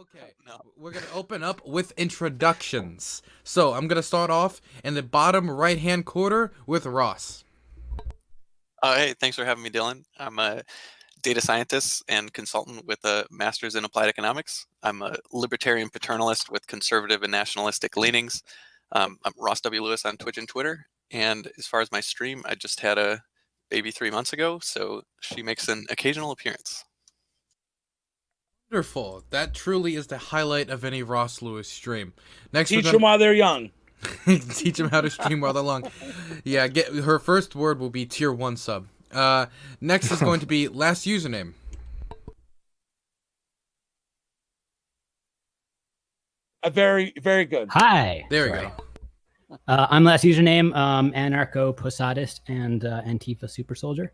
Okay, No. we're going to open up with introductions. So I'm going to start off in the bottom right-hand corner with Ross. Hey, thanks for having me, Dylan. I'm a data scientist and consultant with a master's in applied economics. I'm a libertarian paternalist with conservative and nationalistic leanings. I'm Rosswlewis on Twitch and Twitter. And as far as my stream, I just had a baby 3 months ago, so she makes an occasional appearance. Wonderful. That truly is the highlight of any Rosswlewis stream. Next, Teach them while they're young. Teach them how to stream while they're long. Yeah, her first word will be tier 1 sub. Next is going to be last username. Very, very good. Hi. There we go. I'm last username, Anarcho Posadist and Antifa Super Soldier.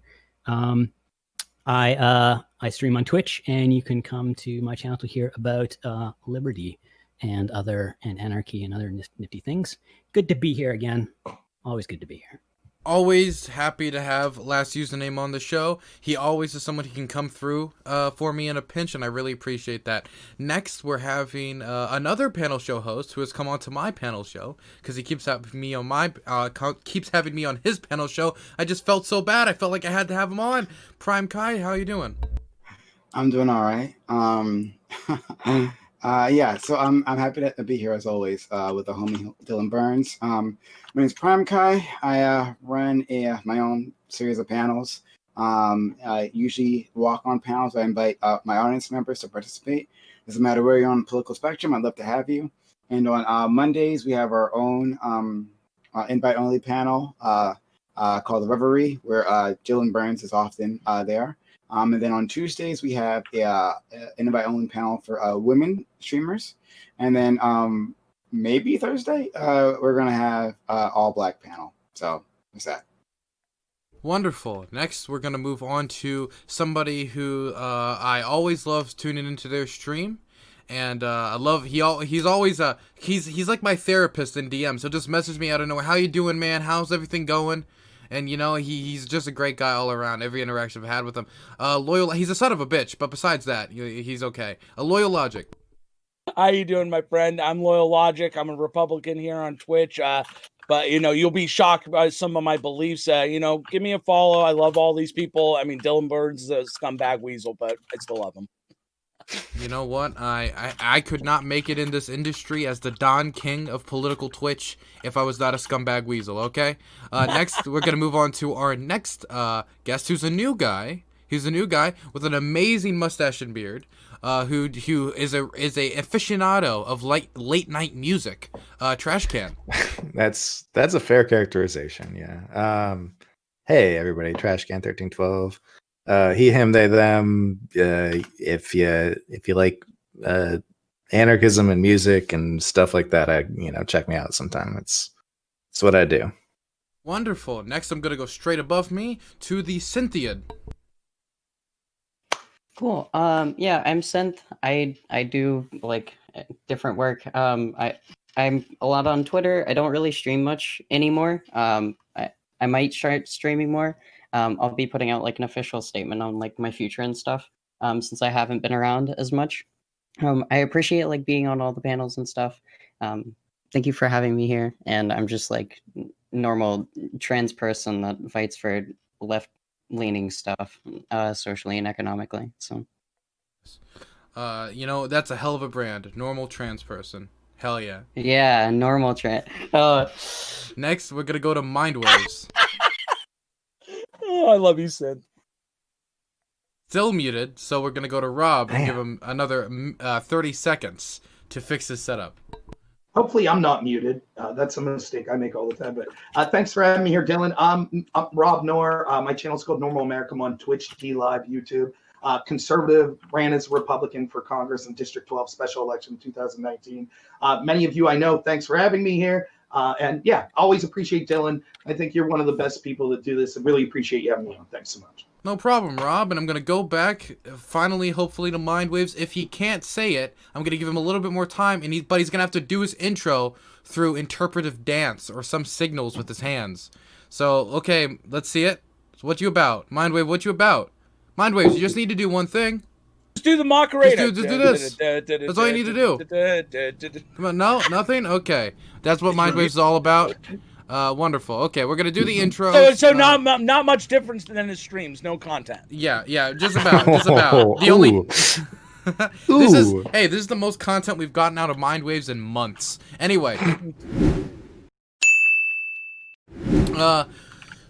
I stream on Twitch, and you can come to my channel to hear about liberty and anarchy and other nifty things. Good to be here again. Always good to be here. Always happy to have last username on the show. He always is someone who can come through for me in a pinch, and I really appreciate that. Next, we're having another panel show host who has come onto my panel show because he keeps having me on keeps having me on his panel show. I just felt so bad. I felt like I had to have him on. PrimeCayes, how are you doing? I'm doing all right. Yeah, so I'm happy to be here as always with the homie Dylan Burns. My name is PrimeCayes. I run my own series of panels. I usually walk on panels. I invite my audience members to participate. Doesn't matter where you're on the political spectrum. I'd love to have you. And on Mondays, we have our own invite-only panel called The Reverie, where Dylan Burns is often there. And then on Tuesdays, we have an invite-only panel for women streamers. And then maybe Thursday, we're going to have all-black panel. So what's that? Wonderful. Next, we're going to move on to somebody who I always love tuning into their stream. And I love, he's always, he's like my therapist in DM. So just message me out of nowhere. How you doing, man? How's everything going? And, you know, he's just a great guy all around. Every interaction I've had with him. He's a son of a bitch, but besides that, he's okay. LoyalLogic. How you doing, my friend? I'm LoyalLogic. I'm a Republican here on Twitch. But, you'll be shocked by some of my beliefs. Give me a follow. I love all these people. I mean, Dylan Burns is a scumbag weasel, but I still love him. You know what? I could not make it in this industry as the Don King of political Twitch if I was not a scumbag weasel, okay? Next, we're going to move on to our next guest, who's a new guy. He's a new guy with an amazing mustache and beard, who is a aficionado of late night music. Trash Can. That's a fair characterization, yeah. Hey, everybody, Trash Can 1312. He, him, they, them. If you like anarchism and music and stuff like that, check me out sometime. It's what I do. Wonderful. Next, I'm gonna go straight above me to TheSyntheid. Cool. Yeah, I'm Synth. I do like different work. I'm a lot on Twitter. I don't really stream much anymore. I might start streaming more. I'll be putting out like an official statement on like my future and stuff. Since I haven't been around as much. I appreciate like being on all the panels and stuff. Thank you for having me here. And I'm just like normal trans person that fights for left-leaning stuff, socially and economically. So, that's a hell of a brand. Normal trans person. Hell yeah. Yeah, normal trans. Next, we're gonna go to MindWaves. Oh, I love you, Sid. Still muted, so we're gonna go to Rob and give him another 30 seconds to fix his setup. Hopefully I'm not muted. That's a mistake I make all the time. But thanks for having me here, Dylan. I'm RobNoerr. My channel is called Normal America. I'm on Twitch, Live, YouTube. Conservative, ran as a Republican for Congress in District 12 special election in 2019. Many of you I know, thanks for having me here. And yeah, always appreciate Dylan. I think you're one of the best people that do this. I really appreciate you having me on. Thanks so much. No problem, Rob. And I'm going to go back, finally, hopefully, to MindWaves. If he can't say it, I'm going to give him a little bit more time, but he's going to have to do his intro through interpretive dance or some signals with his hands. So, okay, let's see it. So what you about? MindWave, what you about? MindWaves, you just need to do one thing. do the Macarena. Just do this. That's all you need to do. Come on, no, nothing? Okay. That's what MindWaves is all about. Wonderful. Okay, we're gonna do the intro. So not much difference than his streams. No content. Yeah, just about. The only. This is the most content we've gotten out of MindWaves in months. Anyway.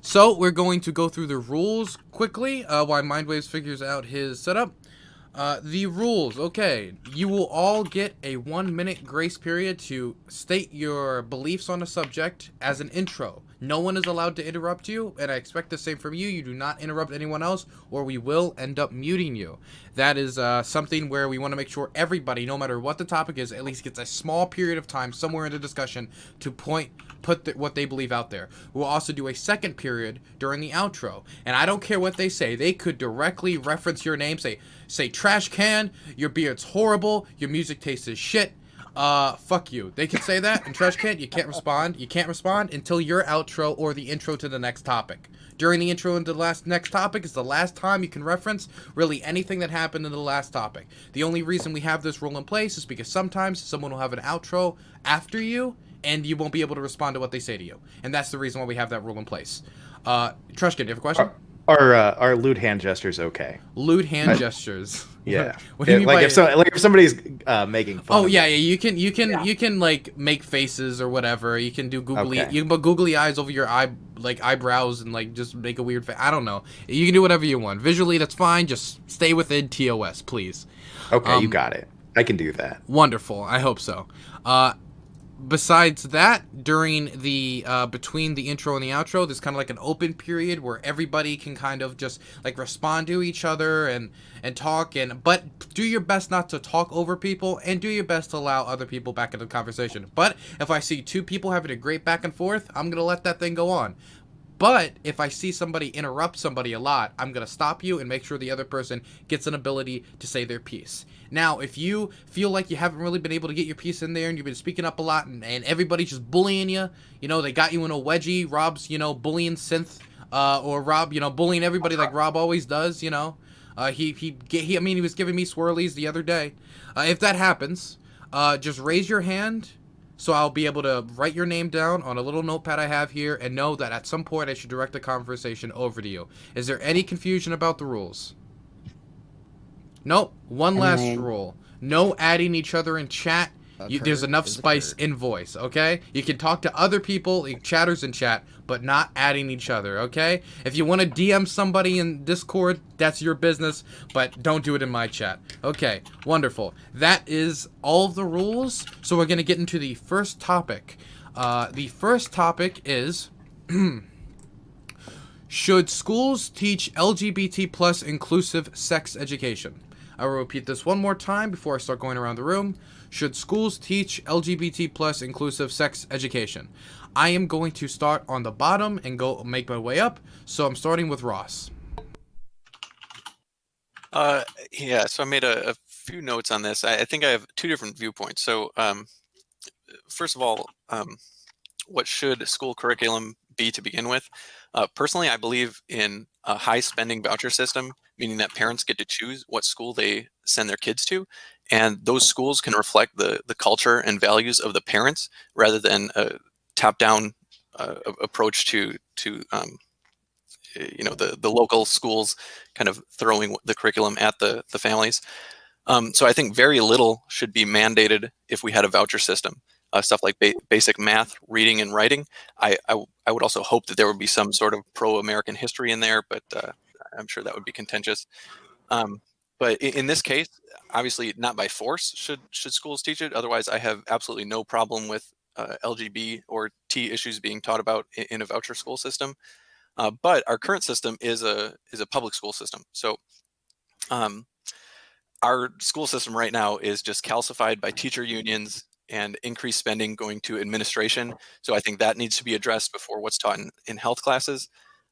So we're going to go through the rules quickly while MindWaves figures out his setup. The rules, okay. You will all get a 1-minute grace period to state your beliefs on a subject as an intro. No one is allowed to interrupt you, and I expect the same from you. You do not interrupt anyone else, or we will end up muting you. That is something where we want to make sure everybody, no matter what the topic is, at least gets a small period of time somewhere in the discussion to put what they believe out there. We'll also do a second period during the outro, and I don't care what they say. They could directly reference your name, say trash can, your beard's horrible, your music taste is shit. Fuck you. They can say that, and trash can, you can't respond. You can't respond until your outro or the intro to the next topic. During the intro into the next topic is the last time you can reference really anything that happened in the last topic. The only reason we have this rule in place is because sometimes someone will have an outro after you, and you won't be able to respond to what they say to you. And that's the reason why we have that rule in place. Trashkin, do you have a question? Are lewd hand gestures okay? Lewd hand gestures. Yeah. What do you mean by if somebody's making fun. Oh yeah, you can like make faces or whatever. You can do googly. Okay. You can put googly eyes over your eyebrows and like just make a weird face. I don't know. You can do whatever you want. Visually, that's fine. Just stay within TOS, please. Okay, you got it. I can do that. Wonderful. I hope so. Besides that, during the between the intro and the outro, there's kind of like an open period where everybody can kind of just like respond to each other and talk, but do your best not to talk over people, and do your best to allow other people back into the conversation. But if I see two people having a great back and forth, I'm gonna let that thing go on. But if I see somebody interrupt somebody a lot, I'm going to stop you and make sure the other person gets an ability to say their piece. Now, if you feel like you haven't really been able to get your piece in there and you've been speaking up a lot and everybody's just bullying you, they got you in a wedgie, Rob's, bullying Synth, or Rob, bullying everybody like Rob always does, he was giving me swirlies the other day. If that happens, just raise your hand. So I'll be able to write your name down on a little notepad I have here and know that at some point I should direct the conversation over to you. Is there any confusion about the rules? Nope. One last rule. No adding each other in chat. There's enough spice in voice, okay? You can talk to other people, chatters in chat, but not adding each other, okay? If you want to DM somebody in Discord, that's your business, but don't do it in my chat. Okay, wonderful. That is all of the rules, so we're going to get into the first topic. The first topic is... Should schools teach LGBT plus inclusive sex education? I will repeat this one more time before I start going around the room. Should schools teach LGBT plus inclusive sex education? I am going to start on the bottom and go make my way up. So I'm starting with Ross. Yeah, so I made a few notes on this. I think I have two different viewpoints. So first of all, what should school curriculum be to begin with? Personally, I believe in a high spending voucher system, meaning that parents get to choose what school they send their kids to. And those schools can reflect the culture and values of the parents rather than a top-down approach to the local schools kind of throwing the curriculum at the families. So I think very little should be mandated if we had a voucher system. Stuff like basic math, reading, and writing. I would also hope that there would be some sort of pro-American history in there, but I'm sure that would be contentious. But in this case, obviously not by force should schools teach it. Otherwise, I have absolutely no problem with LGBT or T issues being taught about in a voucher school system. But our current system is a public school system. So our school system right now is just calcified by teacher unions and increased spending going to administration. So I think that needs to be addressed before what's taught in health classes.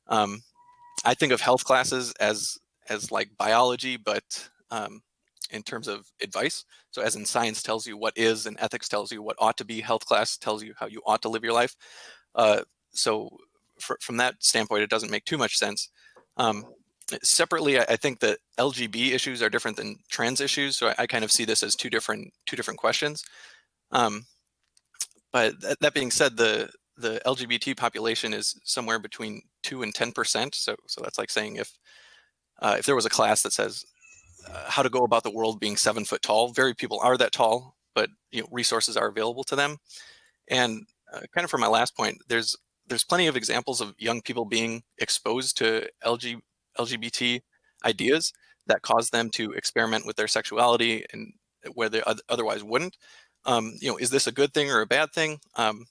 I think of health classes as like biology, but in terms of advice. So as in science tells you what is and ethics tells you what ought to be, health class tells you how you ought to live your life. So from that standpoint, it doesn't make too much sense. Separately, I think that LGB issues are different than trans issues, so I kind of see this as two different questions. But that being said, the LGBT population is somewhere between 2 and 10%. So that's like saying if there was a class that says how to go about the world being 7 foot tall, very few people are that tall, but resources are available to them. And kind of for my last point, there's plenty of examples of young people being exposed to LGBT ideas that cause them to experiment with their sexuality and where they otherwise wouldn't. Is this a good thing or a bad thing? I'm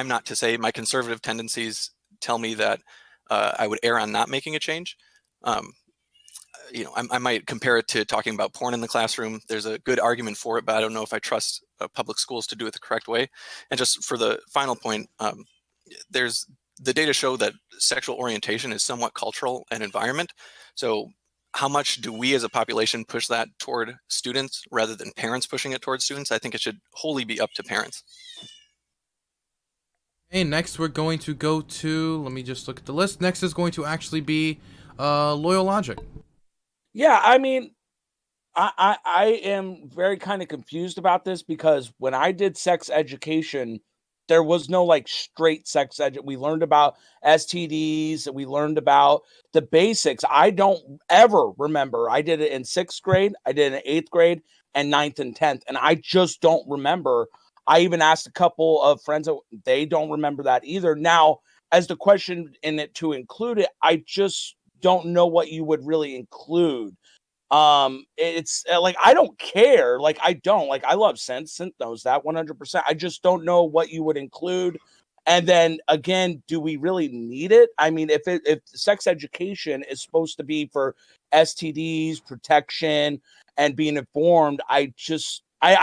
not to say. My conservative tendencies tell me that I would err on not making a change. I might compare it to talking about porn in the classroom. There's a good argument for it, but I don't know if I trust public schools to do it the correct way. And just for the final point, the data show that sexual orientation is somewhat cultural and environment. So how much do we as a population push that toward students rather than parents pushing it towards students? I think it should wholly be up to parents. Okay, next we're going to go to, let me just look at the list. Next is going to actually be LoyalLogic. Yeah, I mean, I am very kind of confused about this because when I did sex education, there was no like straight sex ed. We learned about STDs. We learned about the basics. I don't ever remember. I did it in 6th grade. I did it in 8th grade and 9th and 10th. And I just don't remember. I even asked a couple of friends. They don't remember that either. Now, as the question in it to include it, I just don't know what you would really include. It's like, I don't care. Like, I love Synth knows that 100%. I just don't know what you would include. And then again, do we really need it? I mean, if sex education is supposed to be for STDs, protection, and being informed, I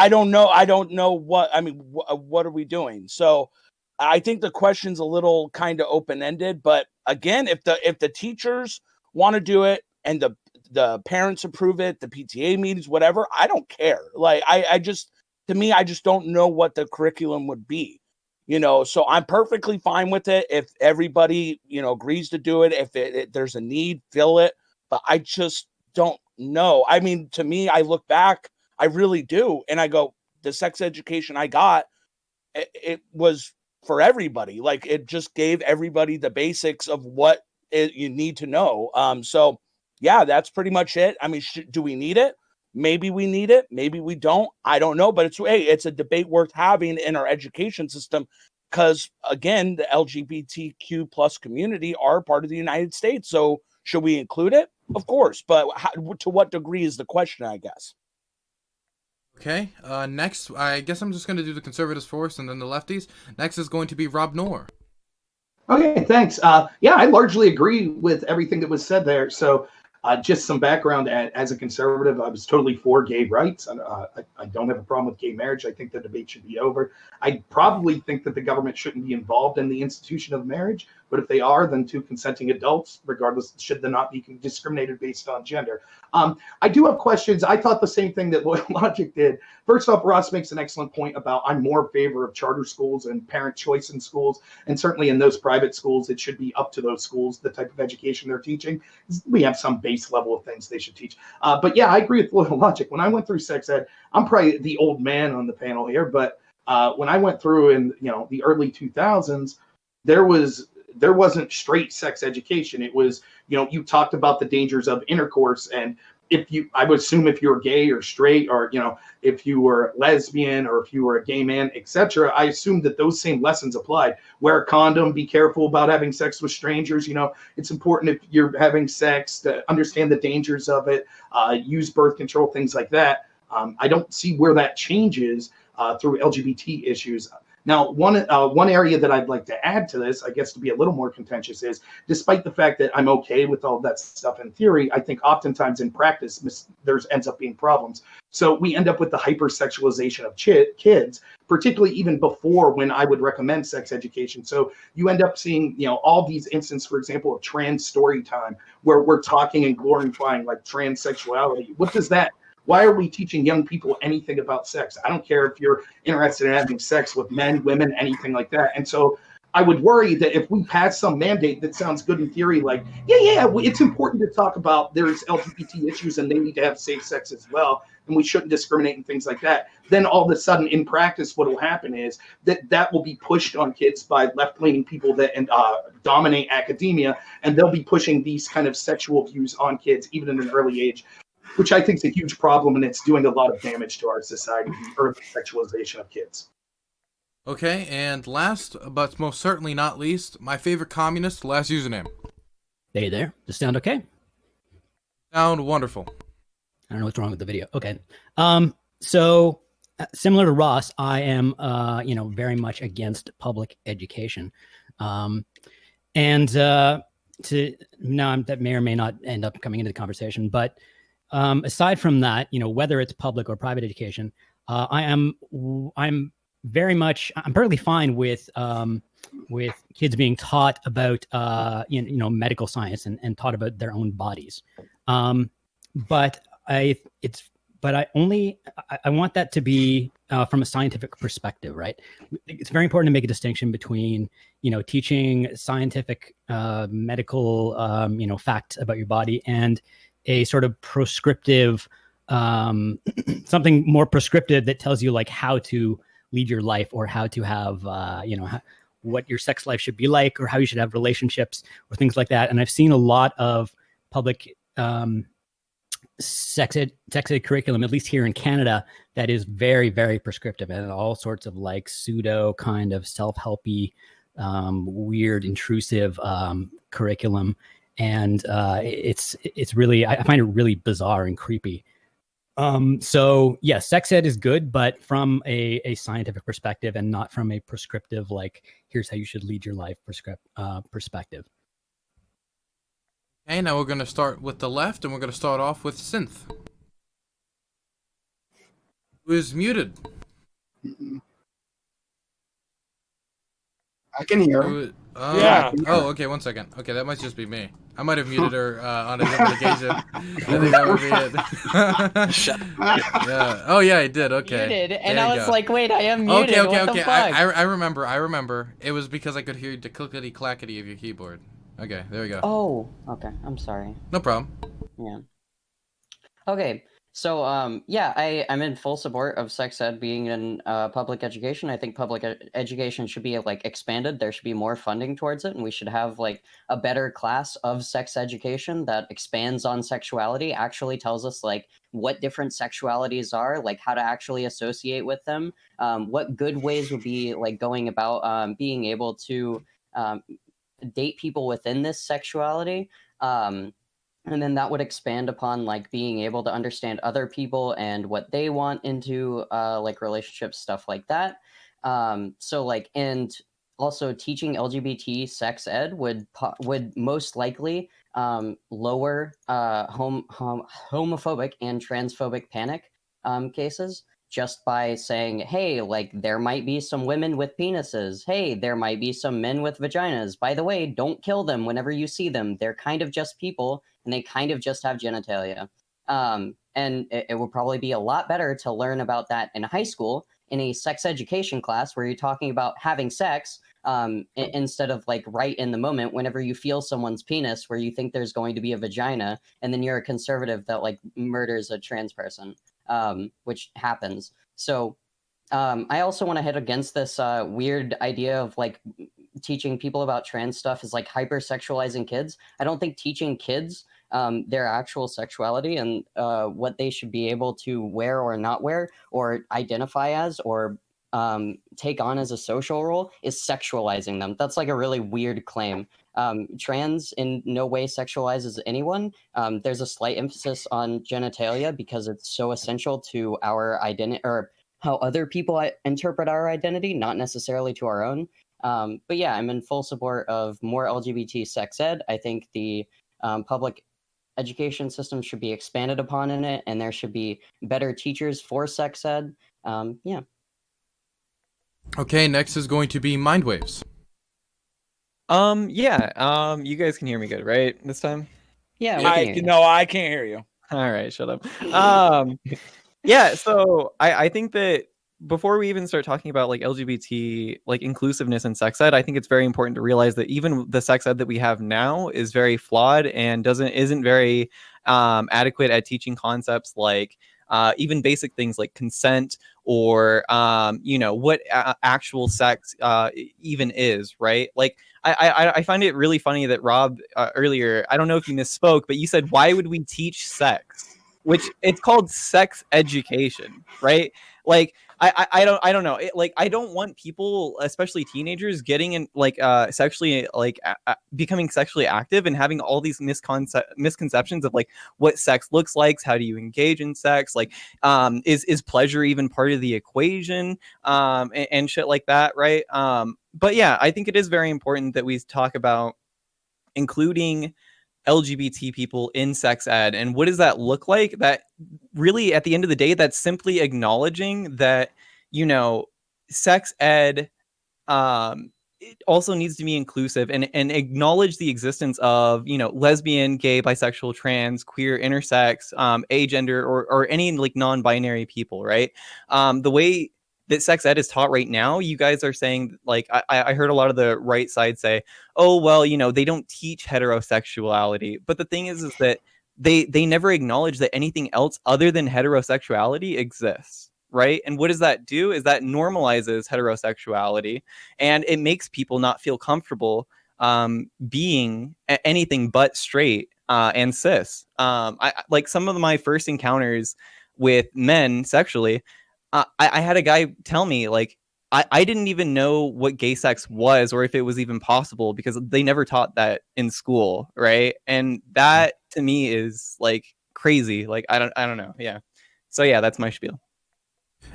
don't know. I don't know what, I mean, what are we doing? So I think the question's a little kind of open-ended, but again, if the teachers want to do it and the parents approve it, the PTA meetings, whatever, I don't care. Like, I just don't know what the curriculum would be, so I'm perfectly fine with it. If everybody, agrees to do it, if there's a need, fill it, but I just don't know. I mean, to me, I look back, I really do. And I go, the sex education I got, it was for everybody. Like, it just gave everybody the basics of what you need to know. So yeah, that's pretty much it. I mean, do we need it? Maybe we need it. Maybe we don't. I don't know. But it's a debate worth having in our education system because, again, the LGBTQ plus community are part of the United States. So should we include it? Of course. But to what degree is the question, I guess. Okay, next, I guess I'm just going to do the conservatives first and then the lefties. Next is going to be RobNoerr. Okay, thanks. Yeah, I largely agree with everything that was said there. So just some background, as a conservative, I was totally for gay rights. I don't have a problem with gay marriage. I think the debate should be over. I probably think that the government shouldn't be involved in the institution of marriage, but if they are, then two consenting adults, regardless, should they not be discriminated based on gender. I do have questions. I thought the same thing that LoyalLogic did. First off, Ross makes an excellent point about I'm more in favor of charter schools and parent choice in schools, and certainly in those private schools, it should be up to those schools, the type of education they're teaching. We have some base level of things they should teach. But yeah, I agree with LoyalLogic. When I went through sex ed, I'm probably the old man on the panel here, but when I went through in the early 2000s, there wasn't straight sex education. It was, you talked about the dangers of intercourse, and I would assume if you were gay or straight, or if you were lesbian or if you were a gay man, etc., I assumed that those same lessons applied. Wear a condom, be careful about having sex with strangers. It's important if you're having sex to understand the dangers of it, use birth control, things like that. I don't see where that changes through LGBT issues. Now, one area that I'd like to add to this, I guess to be a little more contentious, is despite the fact that I'm okay with all that stuff in theory, I think oftentimes in practice there ends up being problems. So we end up with the hypersexualization of kids, particularly even before when I would recommend sex education. So you end up seeing, all these instances, for example, of trans story time, where we're talking and glorifying like transsexuality. What does that? Why are we teaching young people anything about sex? I don't care if you're interested in having sex with men, women, anything like that. And so I would worry that if we pass some mandate that sounds good in theory, like, it's important to talk about there's LGBT issues and they need to have safe sex as well, and we shouldn't discriminate and things like that. Then all of a sudden, in practice, what will happen is that will be pushed on kids by left-leaning people that dominate academia, and they'll be pushing these kind of sexual views on kids even at an early age, which I think is a huge problem, and it's doing a lot of damage to our society, the early sexualization of kids. Okay, and last but most certainly not least, my favorite communist, last username. Hey there. Does it sound okay? Sound wonderful. I don't know what's wrong with the video. Okay. So similar to Ross, I am, very much against public education. That may or may not end up coming into the conversation, but aside from that, whether it's public or private education, I'm perfectly fine with kids being taught about medical science and taught about their own bodies. But I want that to be from a scientific perspective, right? It's very important to make a distinction between teaching scientific medical facts about your body and a sort of prescriptive something more prescriptive that tells you like how to lead your life or how to have what your sex life should be like or how you should have relationships or things like that. And I've seen a lot of public sex ed curriculum, at least here in Canada, that is very, very prescriptive and all sorts of like pseudo kind of self-helpy, weird, intrusive curriculum. And it's really, I find it really bizarre and creepy. So yeah, sex ed is good, but from a scientific perspective and not from a prescriptive, like, here's how you should lead your life perspective. Okay, now we're going to start with the left, and we're going to start off with Synth, who is muted. I can hear her. Yeah. Oh, okay, one second. Okay, that might just be me. I might have muted her on a different occasion. I think that would be it. Yeah. Oh, yeah, I did. Okay. Muted, and There I you was go. like, wait, I am muted. Okay. What the fuck? I remember. It was because I could hear the clickety clackety of your keyboard. Okay, there we go. Oh, okay. I'm sorry. No problem. Yeah. Okay. So, I'm in full support of sex ed being in public education. I think public education should be like expanded. There should be more funding towards it, and we should have like a better class of sex education that expands on sexuality, actually tells us like what different sexualities are, like how to actually associate with them, what good ways would be like going about being able to date people within this sexuality. And then that would expand upon like being able to understand other people and what they want into like relationships, stuff like that. So like, and also teaching LGBT sex ed would most likely lower homophobic and transphobic panic cases, just by saying, hey, like there might be some women with penises. Hey, there might be some men with vaginas. By the way, don't kill them whenever you see them. They're kind of just people and they kind of just have genitalia. And it would probably be a lot better to learn about that in high school in a sex education class where you're talking about having sex instead of like right in the moment whenever you feel someone's penis where you think there's going to be a vagina and then you're a conservative that like murders a trans person. Which happens. So I also want to hit against this weird idea of like teaching people about trans stuff is like hypersexualizing kids. I don't think teaching kids their actual sexuality and what they should be able to wear or not wear or identify as or take on as a social role is sexualizing them. That's like a really weird claim. Trans in no way sexualizes anyone. There's a slight emphasis on genitalia because it's so essential to our identity or how other people interpret our identity, not necessarily to our own. But yeah, I'm in full support of more LGBT sex ed. I think the public education system should be expanded upon in it, and there should be better teachers for sex ed. Yeah. Okay, next is going to be MindWaves. You guys can hear me good, right? This time? Yeah, I can't hear you. All right, shut up. So I think that before we even start talking about like LGBT like inclusiveness in sex ed, I think it's very important to realize that even the sex ed that we have now is very flawed and isn't very adequate at teaching concepts like even basic things like consent or what actual sex even is, right? Like I find it really funny that Rob earlier, I don't know if you misspoke, but you said, why would we teach sex? Which it's called sex education, right? Like I don't know. I don't want people, especially teenagers, getting in like sexually like becoming sexually active and having all these misconceptions of like what sex looks like, how do you engage in sex, like is pleasure even part of the equation, and shit like that, right? But yeah, I think it is very important that we talk about including LGBT people in sex ed. And what does that look like? That really, at the end of the day, that's simply acknowledging that, sex ed it also needs to be inclusive and acknowledge the existence of, lesbian, gay, bisexual, trans, queer, intersex, agender, or any like non-binary people, right? The way that sex ed is taught right now, you guys are saying, like, I heard a lot of the right side say, oh, well, they don't teach heterosexuality. But the thing is that they never acknowledge that anything else other than heterosexuality exists, right? And what does that do is that normalizes heterosexuality, and it makes people not feel comfortable being anything but straight and cis. I like some of my first encounters with men sexually. I had a guy tell me, like, I didn't even know what gay sex was or if it was even possible because they never taught that in school, right? And that to me is like crazy. Like I don't know. Yeah. So yeah, that's my spiel.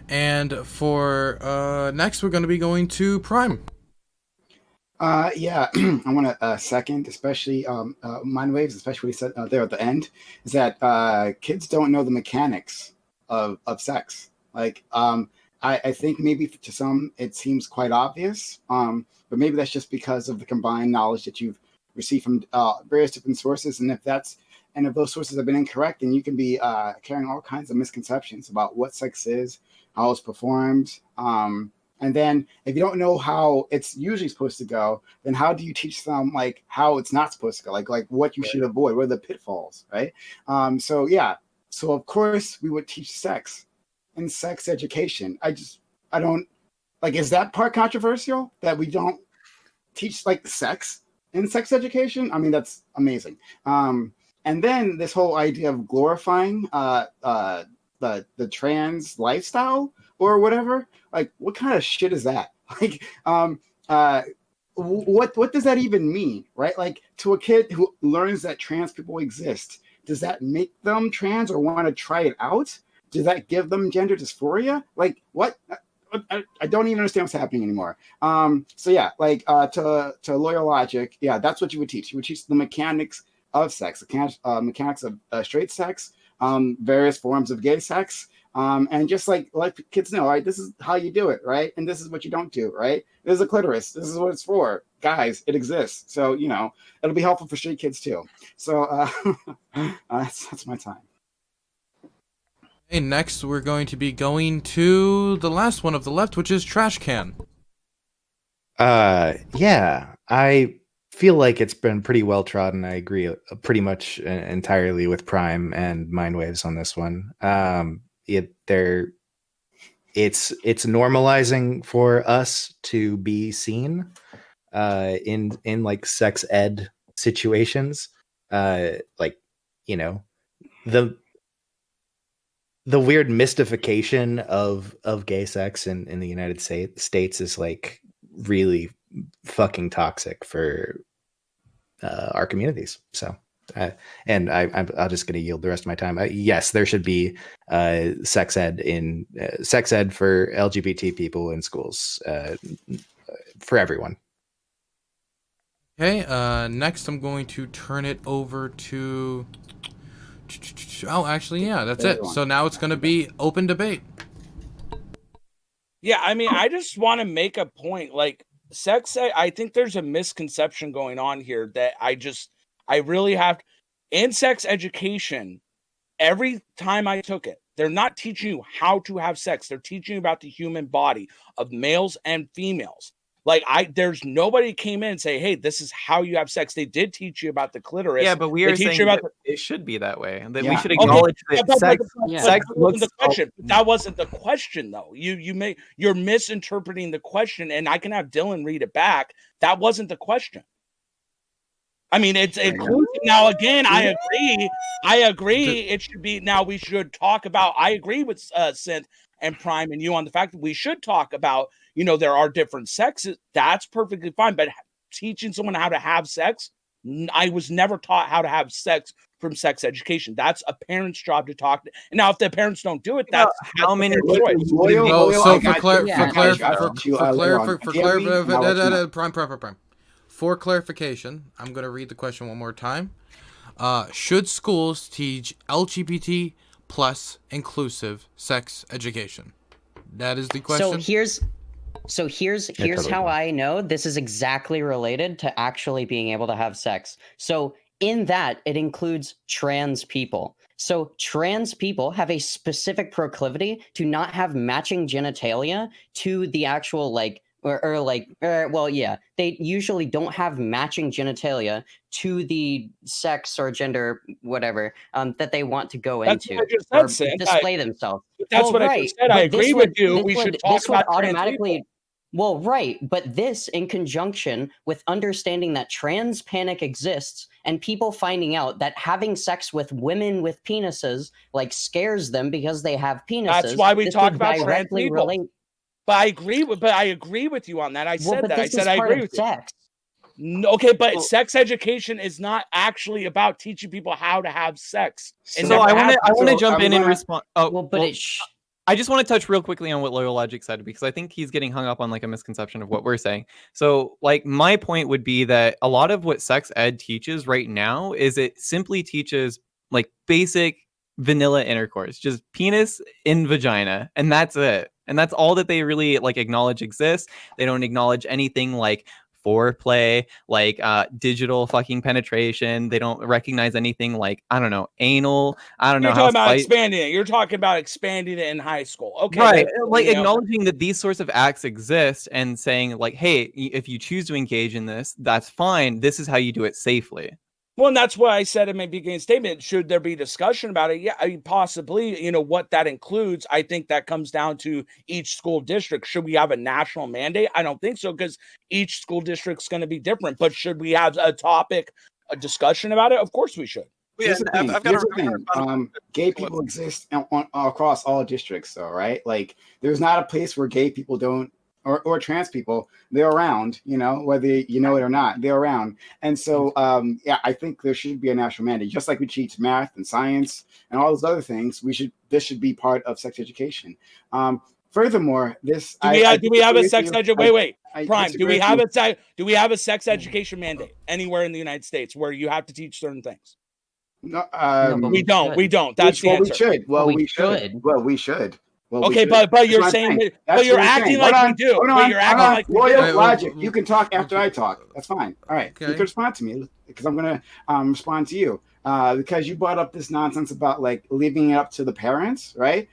And for next, we're going to be going to Prime. Yeah, I want to second, especially MindWaves, especially what he said there at the end, is that kids don't know the mechanics of sex. Like, I think maybe to some it seems quite obvious, but maybe that's just because of the combined knowledge that you've received from various different sources, and if those sources have been incorrect, then you can be carrying all kinds of misconceptions about what sex is, how it's performed. And then if you don't know how it's usually supposed to go, then how do you teach them like how it's not supposed to go? Like what you should avoid, what are the pitfalls, right? So of course we would teach sex and sex education. I don't like, is that part controversial that we don't teach like sex in sex education? I mean, that's amazing. And then this whole idea of glorifying the trans lifestyle or whatever, like what kind of shit is that? Like, what does that even mean, right? Like to a kid who learns that trans people exist, does that make them trans or want to try it out? Does that give them gender dysphoria? Like what? I don't even understand what's happening anymore. So yeah, like to LoyalLogic, yeah, that's what you would teach. You would teach the mechanics of sex, the mechanics of straight sex, various forms of gay sex, and just like kids know, right? This is how you do it, right? And this is what you don't do, right? This is a clitoris. This is what it's for, guys. It exists, so it'll be helpful for straight kids too. So that's my time. Okay, next we're going to be going to the last one of the left, which is Trash Can. Yeah, I feel like it's been pretty well trodden. I agree pretty much entirely with Prime and MindWaves on this one. It's normalizing for us to be seen in like sex ed situations, the weird mystification of gay sex in the United States is like really fucking toxic for our communities. So, and I'm just going to yield the rest of my time. Yes, there should be sex ed for LGBT people in schools for everyone. Okay, next I'm going to turn it over to... Oh, actually, yeah, that's it. So now it's going to be open debate. Yeah, I mean, I just want to make a point. Like, sex ed, I think there's a misconception going on here that I really have. In sex education, every time I took it, They're not teaching you how to have sex. They're teaching you about the human body of males and females. Like there's nobody came in and say, hey, this is how you have sex. They did teach you about the clitoris. Yeah, but we They are teach saying you about that it should be that way. That Yeah. we should Okay, acknowledge that but sex that wasn't looks. the question. That wasn't the question, though. You're misinterpreting the question, and I can have Dylan read it back. That wasn't the question. I mean, it's inclusive. Now, again, I agree. It should be. Now, we should talk about. I agree with Synth and Prime and you on the fact that we should talk about. There are different sexes. That's perfectly fine. But teaching someone how to have sex, I was never taught how to have sex from sex education. That's a parent's job to talk. And now, if the parents don't do it, that's how many For clarification, I'm going to read the question one more time. Should schools teach LGBT plus inclusive sex education? That is the question. So here's how I know this is exactly related to actually being able to have sex. So in that, it includes trans people. So trans people have a specific proclivity to not have matching genitalia to the actual they usually don't have matching genitalia to the sex or gender, whatever, that they want to go into or display themselves. That's what I just said. I agree with you. We should talk about automatically. Well, right, but this in conjunction with understanding that trans panic exists and people finding out that having sex with women with penises scares them because they have penises. That's why we talk about trans people. But I agree with you on that. I said that. I said I agree with sex. No, okay, but sex education is not actually about teaching people how to have sex. So I want to jump in and respond. I just want to touch real quickly on what LoyalLogic said, because I think he's getting hung up on a misconception of what we're saying. So my point would be that a lot of what sex ed teaches right now is it simply teaches basic vanilla intercourse, just penis in vagina, and that's it. And that's all that they really acknowledge exists. They don't acknowledge anything like foreplay, digital fucking penetration. They don't recognize anything anal. I don't know. You're talking about expanding it. You're talking about expanding it in high school. Okay. Right. Acknowledging that these sorts of acts exist and saying hey, if you choose to engage in this, that's fine. This is how you do it safely. Well, and that's why I said in my beginning statement, should there be discussion about it? Yeah, possibly, what that includes. I think that comes down to each school district. Should we have a national mandate? I don't think so, because each school district's going to be different. But should we have a discussion about it? Of course we should. Here's the thing. Gay people exist across all districts, though, right? There's not a place where gay people don't, or trans people, they're around, whether you know it or not, they're around. And so, I think there should be a national mandate, just like we teach math and science and all those other things. This should be part of sex education. Furthermore, do we have a sex education? Wait, Prime. Do we have a sex education mandate anywhere in the United States where you have to teach certain things? No, we don't. We don't. That's the answer. We should. Well, okay, but you're saying, but you're acting like we do. But you're acting like LoyalLogic. You can talk after I talk. That's fine. All right, okay. You can respond to me because I'm gonna respond to you because you brought up this nonsense about leaving it up to the parents, right?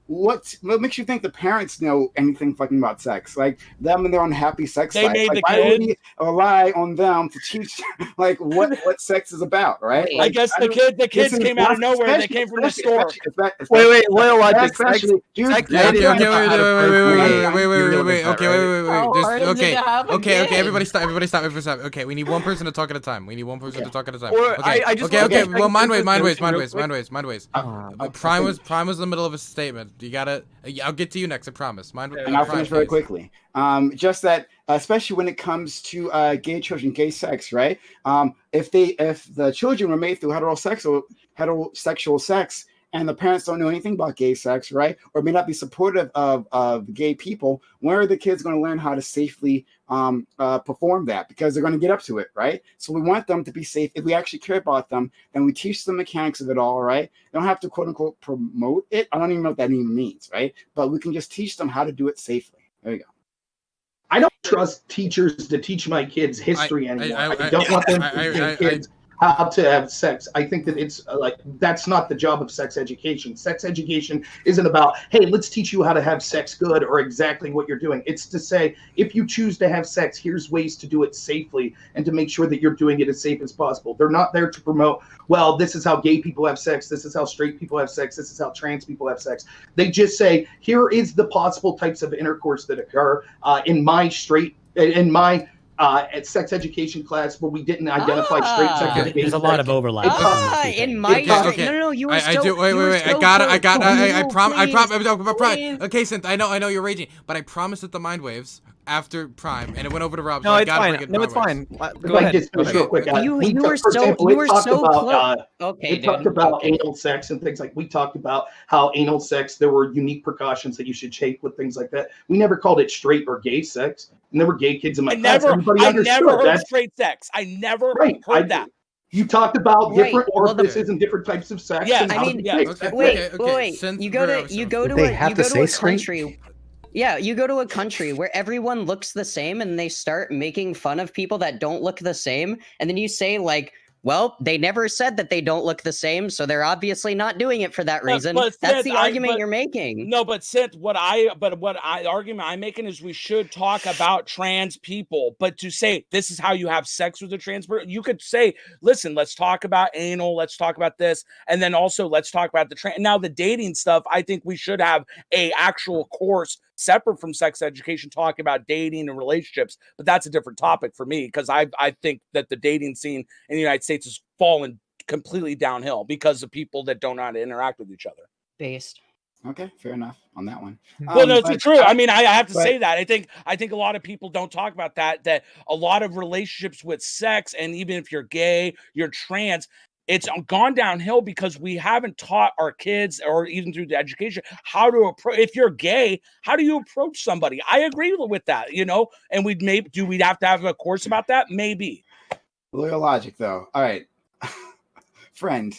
What makes you think the parents know anything fucking about sex? Them and their own happy sex life. Why would we rely on them to teach what sex is about, right? I guess the kids came out of nowhere. They came from the store. Wait, LoyalLogic. Okay, everybody stop. Okay, we need one person to talk at a time. Okay. Well, MindWaves. Prime was in the middle of a statement. You gotta. I'll get to you next. I promise. And I'll finish very quickly. Just that, especially when it comes to gay children, gay sex, right? If the children were made through heterosexual sex, and the parents don't know anything about gay sex, right? Or may not be supportive of gay people, where are the kids going to learn how to safely perform that? Because they're going to get up to it, right? So we want them to be safe. If we actually care about them, then we teach them the mechanics of it all, right? They don't have to quote unquote promote it. I don't even know what that even means, right? But we can just teach them how to do it safely. There you go. I don't trust teachers to teach my kids history anymore. I don't want them to teach kids how to have sex. I think that it's like that's not the job of sex education. Sex education isn't about, hey, let's teach you how to have sex good or exactly what you're doing. It's to say, if you choose to have sex, here's ways to do it safely and to make sure that you're doing it as safe as possible. They're not there to promote, well, this is how gay people have sex, this is how straight people have sex, this is how trans people have sex. They just say, here is the possible types of intercourse that occur in my at sex education class where we didn't identify straight sex education. There's a lot of overlap. In my no, you were I so, do. Wait. I promise. Okay, Synth, I know you're raging, but I promised at the MindWaves after Prime, and it went over to Rob. No, So it's fine. No, it's fine. Go ahead. Just real quick. You were so close. Okay, we talked about anal sex and things like. We talked about how anal sex, there were unique precautions that you should take with things like that. We never called it straight or gay sex. And there were gay kids in my class. I never heard straight sex. I never heard that. You talked about different orifices and different types of sex. Yeah, I mean, wait. You go to a country. Yeah, you go to a country where everyone looks the same and they start making fun of people that don't look the same. And then you say, like, well, they never said that they don't look the same, so they're obviously not doing it for that reason. That's the argument you're making. No, but Synth, what argument I'm making is we should talk about trans people. But to say this is how you have sex with a trans person, you could say, listen, let's talk about anal, let's talk about this, and then also let's talk about the trans. Now the dating stuff, I think we should have a actual course separate from sex education talking about dating and relationships, but that's a different topic for me because I think that the dating scene in the United States has fallen completely downhill because of people that don't know how to interact with each other. Based. Okay, fair enough on that one. Well, no, it's true. I mean, I have to say that. I think a lot of people don't talk about that a lot of relationships with sex, and even if you're gay, you're trans, it's gone downhill because we haven't taught our kids, or even through the education, how to approach. If you're gay, how do you approach somebody? I agree with that, and we'd have to have a course about that? Maybe. LoyalLogic, though. All right. Friend,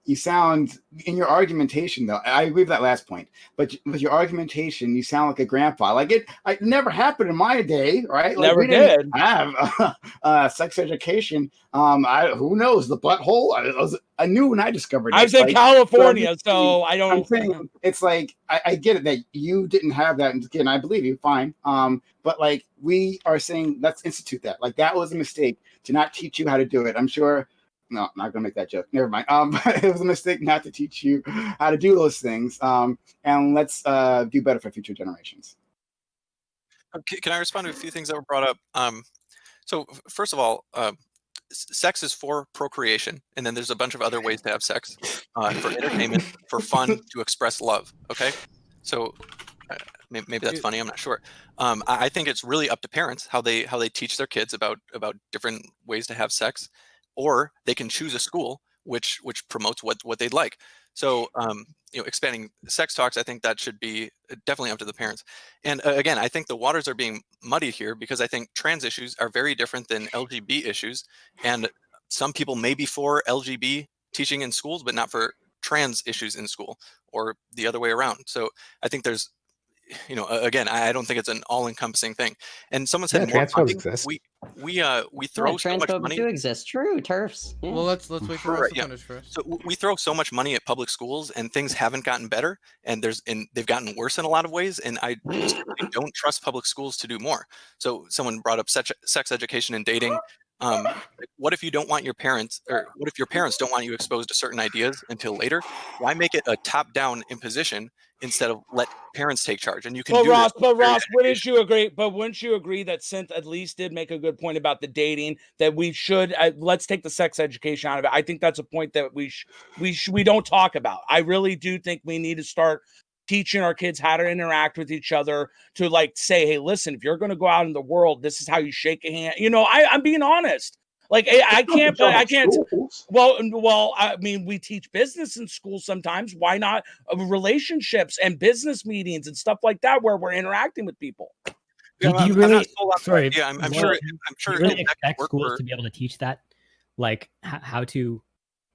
you sound, in your argumentation, though, I agree with that last point, but with your argumentation, you sound like a grandpa. Like it never happened in my day, right? Like never we didn't have sex education. Who knows, the butthole? I knew when I discovered it. I was in California, so I don't. I'm saying, it's like, I get it that you didn't have that, and again, I believe you, fine. But like, we are saying, let's institute that. Like, that was a mistake to not teach you how to do it. I'm sure. No, I'm not gonna make that joke. Never mind. But it was a mistake not to teach you how to do those things. And let's do better for future generations. Can I respond to a few things that were brought up? So first of all, sex is for procreation, and then there's a bunch of other ways to have sex for entertainment, for fun, to express love. Okay, so maybe that's funny. I'm not sure. I think it's really up to parents how they teach their kids about different ways to have sex. Or they can choose a school which promotes what they'd like. So, expanding sex talks, I think that should be definitely up to the parents. And again, I think the waters are being muddied here because I think trans issues are very different than LGBT issues. And some people may be for LGBT teaching in schools, but not for trans issues in school, or the other way around. So I think there's, again, I don't think it's an all-encompassing thing. And someone said transphobes exist. We throw so much money. Do exist. True, TERFs. Yeah. Well, let's wait for us to finish first. So we throw so much money at public schools, and things haven't gotten better, and they've gotten worse in a lot of ways. And I don't trust public schools to do more. So someone brought up sex education and dating. What if you don't want your parents, or what if your parents don't want you exposed to certain ideas until later? Why make it a top-down imposition instead of let parents take charge? And you can do Ross, wouldn't you agree? But wouldn't you agree that Synth at least did make a good point about the dating, that we should let's take the sex education out of it? I think that's a point that we don't talk about. I really do think we need to start teaching our kids how to interact with each other, to like say, hey, listen, if you're going to go out in the world, this is how you shake a hand. I'm being honest. Like, I can't. Well, I mean, we teach business in school sometimes. Why not relationships and business meetings and stuff like that, where we're interacting with people? Do you really? Sorry. Yeah, I'm sure. You really expect schools to be able to teach that, like how to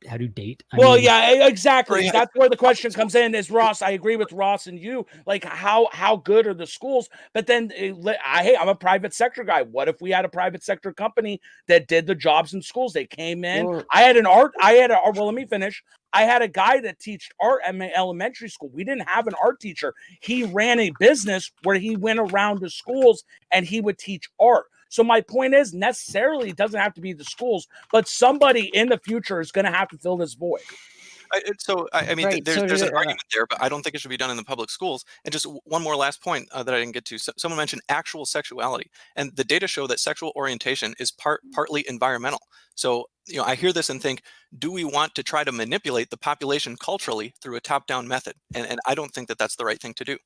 date. Well, yeah, exactly. Right. That's where the question comes in. Is Ross? I agree with Ross and you. Like, how good are the schools? But then, hey, I'm a private sector guy. What if we had a private sector company that did the jobs in schools? They came in. Well- Well, let me finish. I had a guy that taught art at my elementary school. We didn't have an art teacher. He ran a business where he went around to schools and he would teach art. So my point is, necessarily, it doesn't have to be the schools, but somebody in the future is going to have to fill this void. I mean, Right, there's so an argument there, but I don't think it should be done in the public schools. And just one more last point that I didn't get to. Someone mentioned actual sexuality, and the data show that sexual orientation is partly environmental. So, I hear this and think, do we want to try to manipulate the population culturally through a top-down method? And I don't think that that's the right thing to do.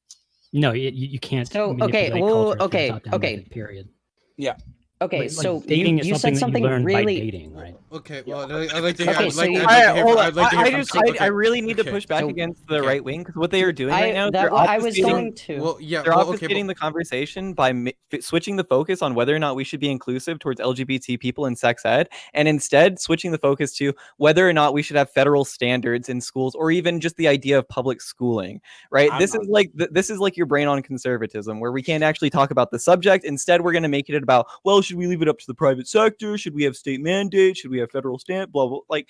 No, you can't. So, manipulate okay, well, culture through okay, top-down okay. method, period. Yeah. Okay, Like, so dating is you said that something you learn by really. dating, right? Okay, well, I'd like to Okay, hear. so you- I'd like to hear from Sig. I really need to push back So- against the Okay. right wing, because what they are doing right now, they're I was obfuscating- going to. Well, yeah. They're Well, obfuscating okay, the conversation by switching the focus on whether or not we should be inclusive towards LGBT people in sex ed, and instead switching the focus to whether or not we should have federal standards in schools, or even just the idea of public schooling. Right? This is like your brain on conservatism, where we can't actually talk about the subject. Instead, we're going to make it about, well, should we leave it up to the private sector? Should we have state mandates? Should we have federal stamp? Blah blah. Like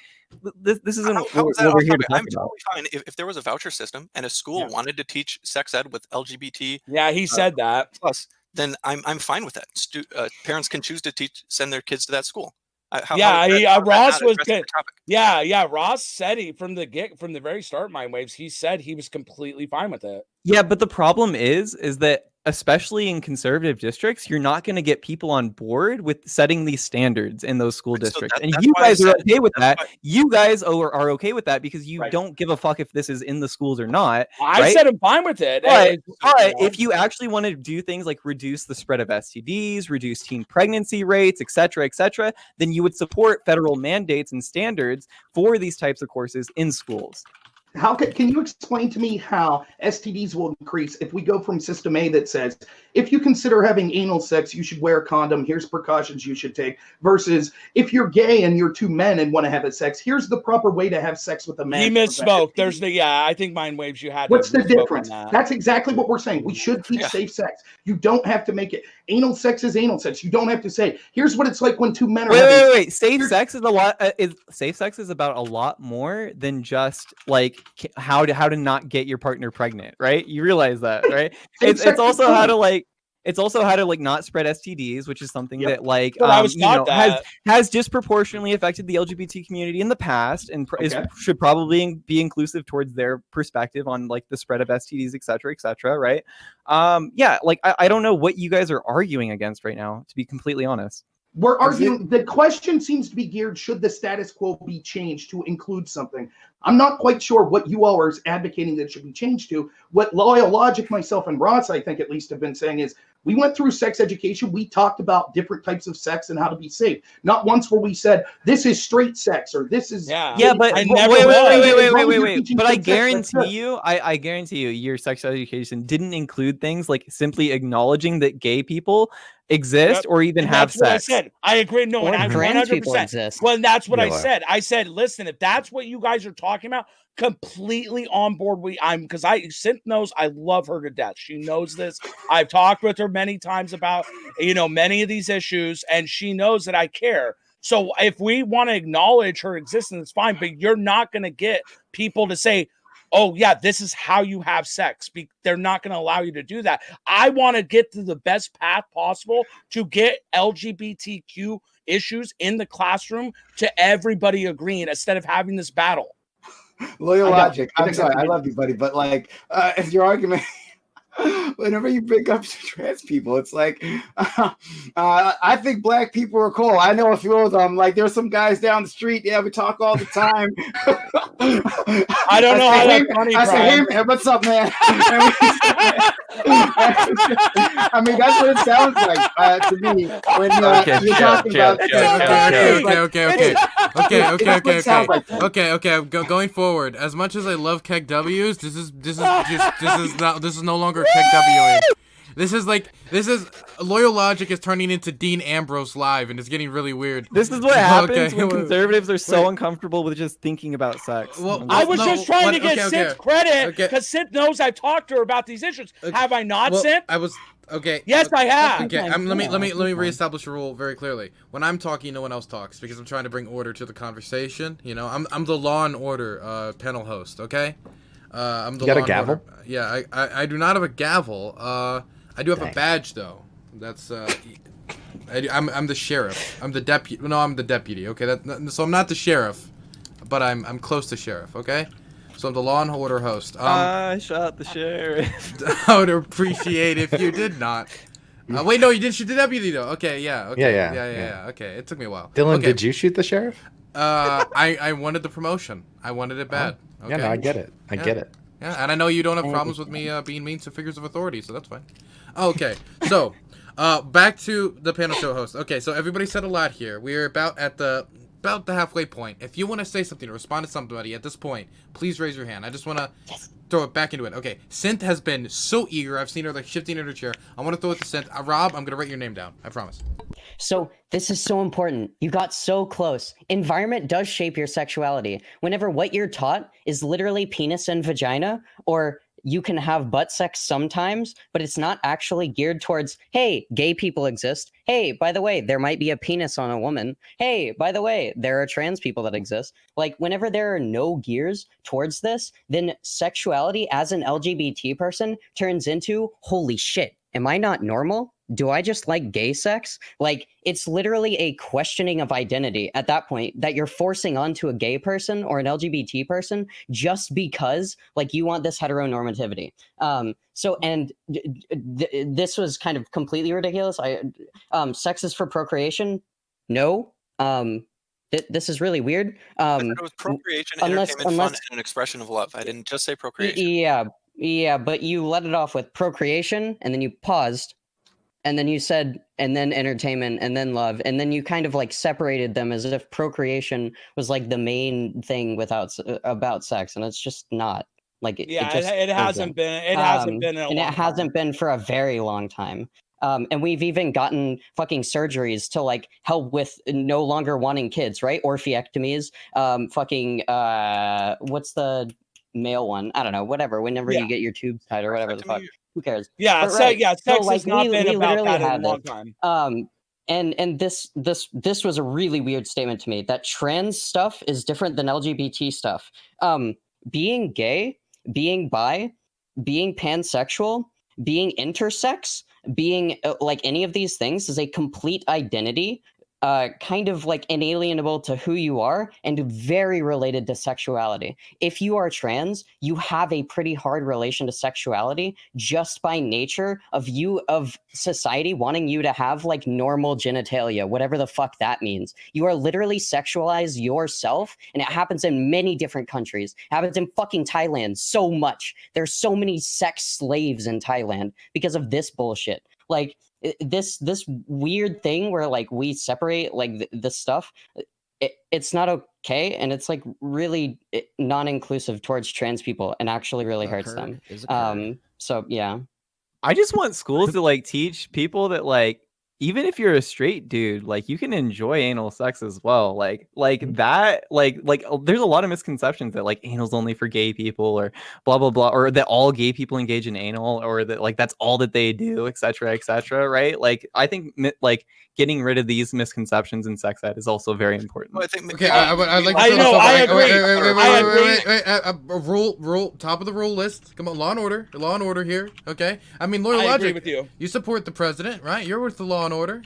this isn't How is that what we're off here to topic? talk I'm about. totally fine if there was a voucher system and a school wanted to teach sex ed with LGBT Yeah, he said that. plus, then I'm fine with that. Parents can choose to send their kids to that school. Ross was good. Yeah. Ross said from the very start, MindWaves, he said he was completely fine with it. Yeah, but the problem is that especially in conservative districts, you're not going to get people on board with setting these standards in those school districts. And you guys are okay with that. You guys are okay with that because you don't give a fuck if this is in the schools or not. I said I'm fine with it. But if you actually want to do things like reduce the spread of STDs, reduce teen pregnancy rates, et cetera, then you would support federal mandates and standards for these types of courses in schools. How can you explain to me how STDs will increase if we go from system A that says, if you consider having anal sex, you should wear a condom, here's precautions you should take, versus if you're gay and you're two men and want to have a sex, here's the proper way to have sex with a man. He misspoke. I think MindWaves, you had. What's the difference? That's exactly what we're saying. We should teach safe sex. You don't have to make it. Anal sex is anal sex. You don't have to say, here's what it's like when two men are wait. Safe sex is a lot. Safe sex is about a lot more than just like how to not get your partner pregnant, right? You realize that, right? It's also how to not spread STDs, which is something that has disproportionately affected the LGBT community in the past, and should probably be inclusive towards their perspective on like the spread of STDs, et cetera, right? I don't know what you guys are arguing against right now, to be completely honest. We're arguing, the question seems to be geared, should the status quo be changed to include something? I'm not quite sure what you all are advocating that should be changed to. What LoyalLogic, myself, and Ross, I think at least, have been saying is, we went through sex education. We talked about different types of sex and how to be safe. Not once where we said, this is straight sex, or this is... Yeah, but wait. But I guarantee you, your sex education didn't include things like simply acknowledging that gay people exist or even have sex. I said. I agree. No, and I'm trans people 100%. exist. Well, that's what I said. I said, listen, if that's what you guys are talking about, completely on board. Because Synth knows I love her to death. She knows this. I've talked with her many times about many of these issues, and she knows that I care. So if we want to acknowledge her existence, it's fine. But you're not going to get people to say, oh, yeah, this is how you have sex. They're not going to allow you to do that. I want to get to the best path possible to get LGBTQ issues in the classroom to everybody agreeing instead of having this battle. LoyalLogic. I'm sorry, I love you, buddy, but like, if your argument, whenever you bring up trans people, it's like, I think black people are cool. I know a few of them. Like, there's some guys down the street. Yeah, we talk all the time. I don't know how that's funny, I say, hey man, what's up, man? I mean, that's what it sounds like to me when you're talking about. Okay. Going forward, as much as I love KEGWs, this is no longer KEGWing. This is LoyalLogic is turning into Dean Ambrose live, and it's getting really weird. This is what happens Okay, when wait, conservatives are so wait. uncomfortable with just thinking about sex. Well, I was no, just trying to what- get okay, Synth okay. credit Okay. because Synth knows I've talked to her about these issues. Have I not, Well, Synth? I was okay. Yes, I have. Okay, Okay, let me yeah. reestablish a rule very clearly. When I'm talking, no one else talks because I'm trying to bring order to the conversation. You know, I'm the Law and Order panel host. Okay, I'm the. You got a Law and gavel? Order. Yeah, I do not have a gavel. I do have a badge though. That's I'm the sheriff. I'm the deputy. No, I'm the deputy. Okay, so I'm not the sheriff, but I'm close to sheriff. Okay. So I'm the Law and Order host. I shot the sheriff. I would appreciate if you did not. Wait, no, you didn't shoot the deputy though. Okay, yeah. Okay. Yeah. Okay, it took me a while. Dylan, okay. did you shoot the sheriff? I wanted the promotion. I wanted it bad. Okay. Yeah, no, I get it. I get it. Yeah, and I know you don't have problems with me being mean to figures of authority, so that's fine. Okay, so back to the panel show host. Okay, so everybody said a lot here. We're about at the halfway point. If you want to say something or respond to somebody at this point, please raise your hand. I just want to throw it back into it. Okay, Synth has been so eager. I've seen her like shifting in her chair. I want to throw it to Synth. Rob, I'm going to write your name down. I promise. So this is so important. You got so close. Environment does shape your sexuality. Whenever what you're taught is literally penis and vagina, or you can have butt sex sometimes, but it's not actually geared towards, hey, gay people exist. Hey, by the way, there might be a penis on a woman. Hey, by the way, there are trans people that exist. Like, whenever there are no gears towards this, then sexuality as an LGBT person turns into, holy shit, am I not normal? Do I just like gay sex? Like, it's literally a questioning of identity at that point that you're forcing onto a gay person or an LGBT person just because, like, you want this heteronormativity. This was kind of completely ridiculous. Sex is for procreation? No. This is really weird. It was procreation, entertainment, fun, and an expression of love. I didn't just say procreation. Yeah, but you let it off with procreation, and then you paused. And then you said, and then entertainment, and then love, and then you kind of like separated them as if procreation was like the main thing about sex, and it's just not. Like it hasn't been. It hasn't been, and it hasn't been for a very long time. And we've even gotten fucking surgeries to like help with no longer wanting kids, right? Orpheectomies. What's the male one? I don't know. Whatever. Whenever you get your tubes tied or whatever the fuck. Who cares? Yeah, sex has not been about that in a long time. And this was a really weird statement to me that trans stuff is different than LGBT stuff. Being gay, being bi, being pansexual, being intersex, being like any of these things is a complete identity. Kind of like inalienable to who you are and very related to sexuality. If you are trans, you have a pretty hard relation to sexuality just by nature of society wanting you to have like normal genitalia, whatever the fuck that means. You are literally sexualized yourself, and it happens in many different countries. It happens in fucking Thailand so much. There's so many sex slaves in Thailand because of this bullshit. Like, this weird thing where like we separate like this stuff, it's not okay, and it's like really non-inclusive towards trans people and actually really hurts them. So yeah, I just want schools to like teach people that like even if you're a straight dude, like you can enjoy anal sex as well. Like that, like there's a lot of misconceptions that like anal's only for gay people or blah blah blah, or that all gay people engage in anal, or that like that's all that they do, etc., right? Like I think like getting rid of these misconceptions in sex ed is also very important. Well, I think Okay, I'd like to rule top of the rule list. Come on, law and order here. Okay, I mean LoyalLogic. I agree with you. You support the president, right? You're with the law and order.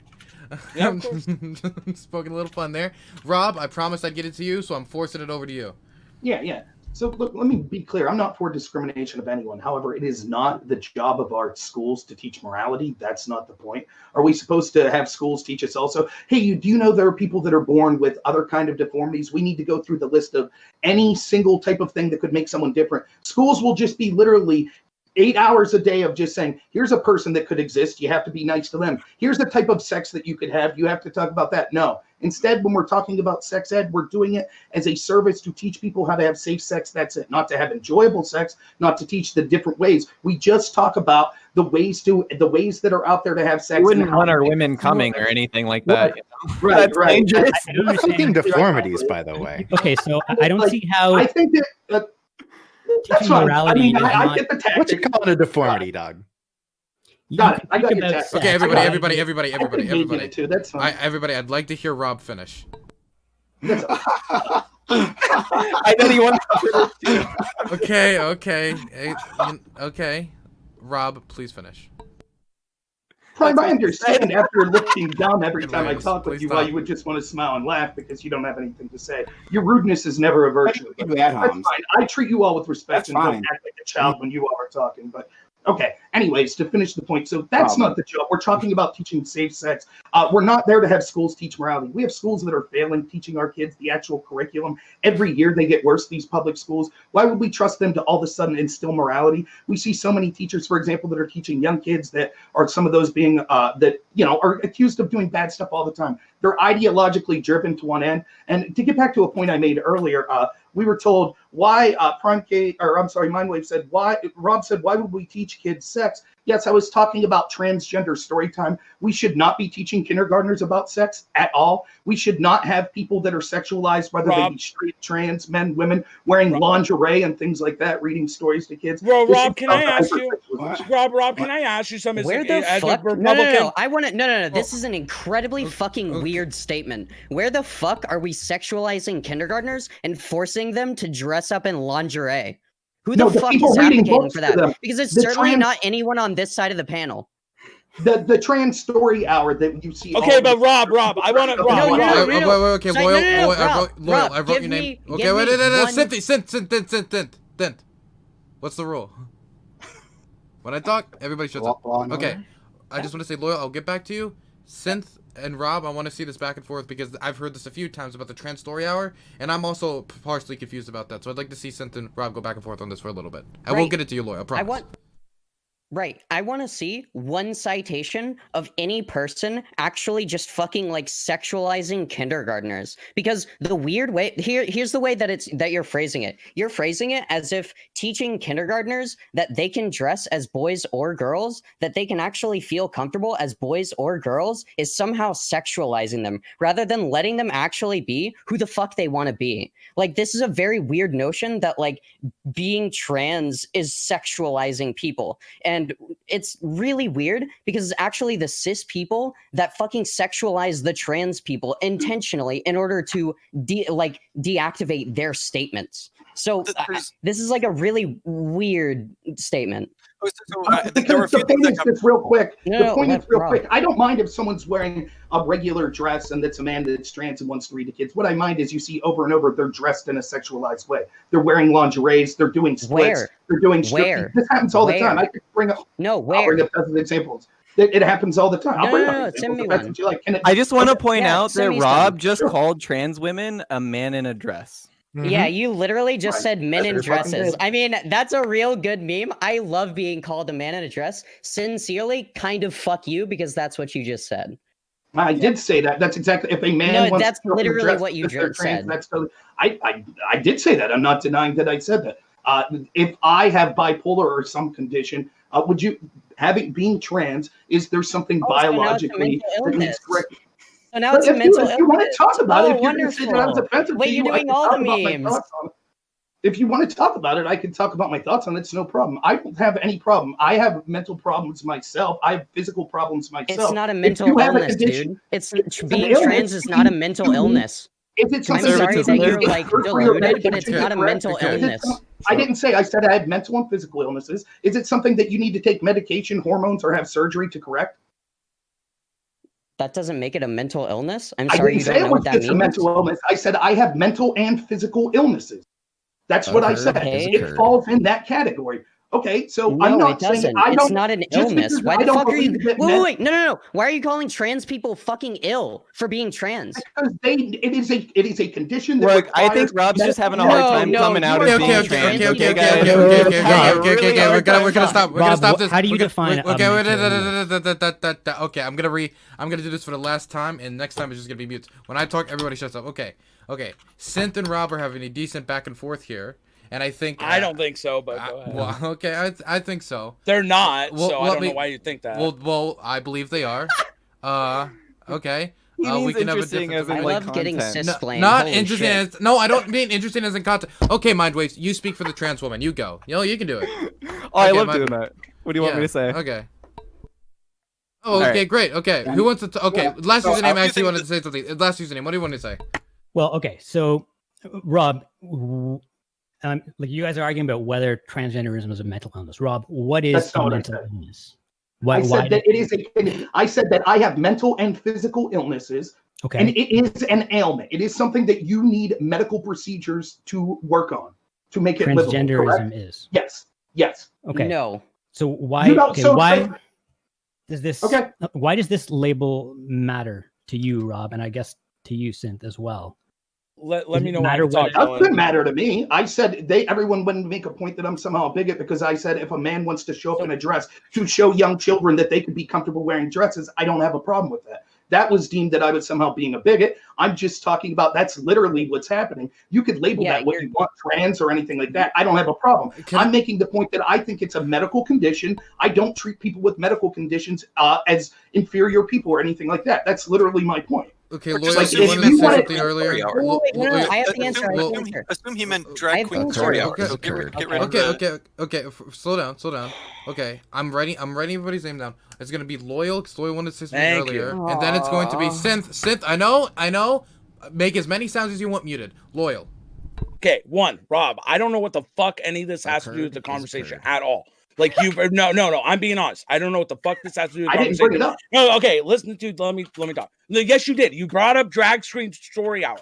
Yeah, of course. Spoken a little fun there. Rob, I promised I'd get it to you, so I'm forcing it over to you. Yeah. So look, let me be clear. I'm not for discrimination of anyone. However, it is not the job of our schools to teach morality. That's not the point. Are we supposed to have schools teach us also, hey, do you know there are people that are born with other kind of deformities? We need to go through the list of any single type of thing that could make someone different. Schools will just be literally 8 hours a day of just saying, here's a person that could exist. You have to be nice to them. Here's the type of sex that you could have. You have to talk about that. No. Instead, when we're talking about sex ed, we're doing it as a service to teach people how to have safe sex. That's it. Not to have enjoyable sex, not to teach the different ways. We just talk about the ways that are out there to have sex. We wouldn't want our women coming or anything like that. Right, That's right. dangerous. We're fucking deformities, by the way. Okay, so I don't see how I think that that's teaching fine. morality I mean, is I not- get the What you tactic. calling a deformity, dog? you Got can it. I got think your about text. sex. Okay, everybody, I- everybody, I could vegan everybody. it too. That's fine. Everybody, I'd like to hear Rob finish. That's I know you want to. Okay, okay. Rob, please finish. Prime, I understand after looking down every Good time I ways. talk with Please you, stop. why you would just want to smile and laugh because you don't have anything to say. Your rudeness is never a virtue. You But do ad that's homs. fine. I treat you all with respect That's and don't fine. act like a child when you all are talking. But okay. Anyways, to finish the point, so that's not the joke. We're talking about teaching safe sex. We're not there to have schools teach morality. We have schools that are failing teaching our kids the actual curriculum. Every year they get worse, these public schools. Why would we trust them to all of a sudden instill morality? We see so many teachers, for example, that are teaching young kids that are some of those being that, you know, are accused of doing bad stuff all the time. They're ideologically driven to one end. And to get back to a point I made earlier, we were told why MindWave said why. Rob said, why would we teach kids sex? Yes, I was talking about transgender story time. We should not be teaching kindergartners about sex at all. We should not have people that are sexualized, whether they be straight, trans, men, women, wearing lingerie and things like that, reading stories to kids. Bro, This Rob, is can I about ask you? hypersexualization. Rob, can I ask you something? Where the as a fuck? Republican? No. I want to. No. This is an incredibly fucking weird statement. Where the fuck are we sexualizing kindergartners and forcing them to dress up in lingerie? Who the fuck people is reading advocating books for to that? them. Because it's The certainly trans- not anyone on this side of the panel. The trans story hour that you see. Okay, all but the- Rob, I want to. No, Rob, no, Wait, okay, Sorry, loyal, Rob, I wrote give your me- name. give Okay, wait, me one- Synth. What's the rule? When I talk, everybody shuts up. Okay, I just want to say, Loyal, I'll get back to you. Synth and Rob, I want to see this back and forth because I've heard this a few times about the trans story hour, and I'm also partially confused about that. So I'd like to see Synth and Rob go back and forth on this for a little bit. I will get it to you, Loyal, I promise. I want to see one citation of any person actually just fucking like sexualizing kindergartners, because the weird way here's the way that you're phrasing it. You're phrasing it as if teaching kindergartners that they can dress as boys or girls, that they can actually feel comfortable as boys or girls, is somehow sexualizing them rather than letting them actually be who the fuck they want to be. Like, this is a very weird notion that like being trans is sexualizing people. And it's really weird because it's actually the cis people that fucking sexualize the trans people intentionally in order to deactivate their statements. So this is like a really weird statement. The point is just real quick. The point is real Rob. quick. I don't mind if someone's wearing a regular dress and that's a man that's trans and wants to read to kids. What I mind is you see over and over they're dressed in a sexualized way. They're wearing lingeries. They're doing splits. Where? They're doing Where? This happens all the time. Where? I could bring up. No, I'll where? bring up dozens of examples. It happens all the time. I'll bring up send examples me if that's one. what you like. I just want to point out that send me Rob some. just called trans women a man in a dress. Yeah, you literally just Right. said men in That's what I fucking dresses. did. I mean, that's a real good meme. I love being called a man in a dress. Sincerely, kind of fuck you because that's what you just said. I did say that. That's exactly if a man No, wants that's to go in a literally dress what you because they're just trans, said. That's totally, I did say that. I'm not denying that I said that. If I have bipolar or some condition, would you being trans? Is there something Oh, so now it's a biologically mental that needs illness. correct? So now But it's a if mental you want to illness. talk about it, Oh, if you're going to say that I was wonderful. offensive Wait, to you're you, I doing can all talk the about my memes. thoughts on it. If you want to talk about it, I can talk about my thoughts on it. It's no problem. I don't have any problem. I have mental problems myself. I have physical problems myself. It's not a If mental you have a illness, condition- dude. It's an being illness. trans is not a mental You- illness. If it's I'm something sorry that that you you're can like for your deluded, but medication it's to not a correct. mental Is it illness. I didn't say. I said I have mental and physical illnesses. Is it something that you need to take medication, hormones, or have surgery to correct? That doesn't make it a mental illness. I'm I sorry, didn't you say don't it know was what that just a means. mental illness. I said I have mental and physical illnesses. That's what I said. Okay. It falls in that category. Okay, so No, I'm it not saying doesn't. I It's don't. not an just illness. because Why I the don't fuck are you? believe that Wait, no. Why are you calling trans people fucking ill for being trans? Because it is a condition that Look, I think requires Rob's just having a medical- hard time No, coming you out are as Okay, being okay, calling trans. okay, okay, okay, trans okay, people okay, ill. okay, Having a okay, really okay, hard we're gonna time. stop. We're gonna Rob, stop this. how do you We're gonna- define a Okay, wait, mental okay. I'm gonna do this for the last time, and next time it's just gonna be mute. When I talk, everybody shuts up. Okay. Synth and Rob are having a decent back and forth here, and I think I don't think so, but go ahead. well, okay, I think so. They're not, Well, so I let don't me- know why you think that. Well, I believe they are. Okay. He we means can have a interesting different. as in, I like, love getting content. cisplained. Not Holy interesting shit. as no, I don't mean interesting as in content. Okay, MindWaves, you speak for the trans woman. You go. You can do it. Oh, I Okay, love my- doing that. What do you want me to say? Okay. Oh, All okay, right. great. Okay, who wants to? Okay, last so username I actually think wanted to say something. Last username. What do you want to say? Well, okay, so Rob, like you guys are arguing about whether transgenderism is a mental illness. Rob, what is That's not a what I mental said. illness? I said that it is I said that I have mental and physical illnesses, Okay. and it is an ailment. It is something that you need medical procedures to work on to make it livable. Transgenderism Correct? is. Yes. Okay. No. So why? You know, okay, so- why so- does this? Okay. Why does this label matter to you, Rob, and I guess to you, Synth, as well? Let Does me it know when matter to talk. It doesn't Dylan. matter to me. I said everyone wouldn't make a point that I'm somehow a bigot because I said if a man wants to show up in a dress to show young children that they could be comfortable wearing dresses, I don't have a problem with that. That was deemed that I was somehow being a bigot. I'm just talking about that's literally what's happening. You could label Yeah, that what you're- you want, trans or anything like that. I don't have a problem. I'm making the point that I think it's a medical condition. I don't treat people with medical conditions as inferior people or anything like that. That's literally my point. Okay, Or Loyal, just you if wanted to you say wanted- something earlier? Wait, no, I have the answer. I have the Assume, answer. assume he meant I drag have queen the story answer. hours. So get rid of Okay. Slow down. Okay, I'm writing everybody's name down. It's gonna be Loyal, because Loyal wanted to say something Thank earlier, you. and then it's going to be Aw. Synth. I know. Make as many sounds as you want muted. Loyal. Okay, one, Rob, I don't know what the fuck any of this has to do with the conversation at all. Like you, no. I'm being honest. I don't know what the fuck this has to do with the I didn't bring conversation. it up. No, okay, listen to. Let me talk. No, yes, you did. You brought up drag screen story hour.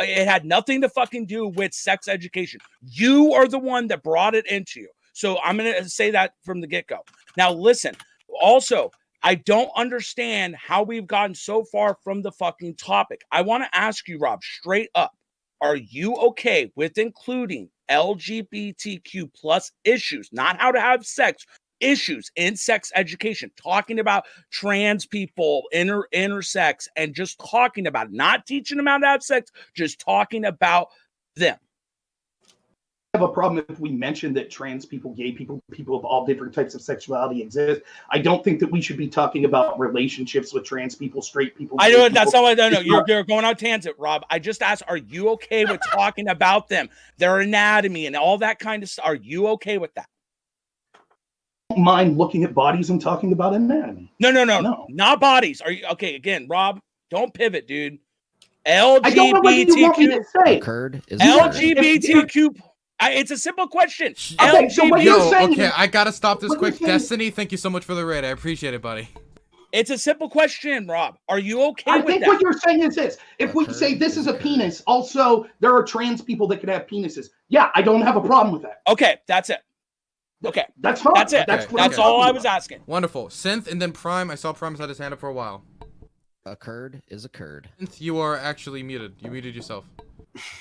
It had nothing to fucking do with sex education. You are the one that brought it into you. So I'm gonna say that from the get go. Now listen. Also, I don't understand how we've gotten so far from the fucking topic. I want to ask you, Rob, straight up. Are you okay with including LGBTQ plus issues, not how to have sex, issues in sex education, talking about trans people, intersex, and just talking about it, not teaching them how to have sex, just talking about them? Have a problem if we mention that trans people, gay people, people of all different types of sexuality exist. I don't think that we should be talking about relationships with trans people, straight people. I gay know that's people. not what I know. It's not- You're going on tangent, Rob. I just asked, are you okay with talking about them, their anatomy, and all that kind of stuff? Are you okay with that? I don't mind looking at bodies and talking about anatomy. No, No. not bodies. Are you okay? Again, Rob, don't pivot, dude. I don't know what you want me LGBTQ, to say. Occurred is LGBTQ. It's a simple question. Okay, so what you're saying Okay, is- I gotta stop this what quick. you're saying- Destiny, thank you so much for the raid. I appreciate it, buddy. It's a simple question, Rob. Are you okay I with think that? what you're saying is this. If we Occurred say this is a occurred. penis, also there are trans people that can have penises. Yeah, I don't have a problem with that. Okay, that's it. Okay, That's fine. that's it. That's, Okay, what I'm That's all talking I was about. asking. Wonderful. Synth and then Prime. I saw Prime's had his hand up for a while. Occurred is occurred. Synth, you are actually muted. You muted yourself.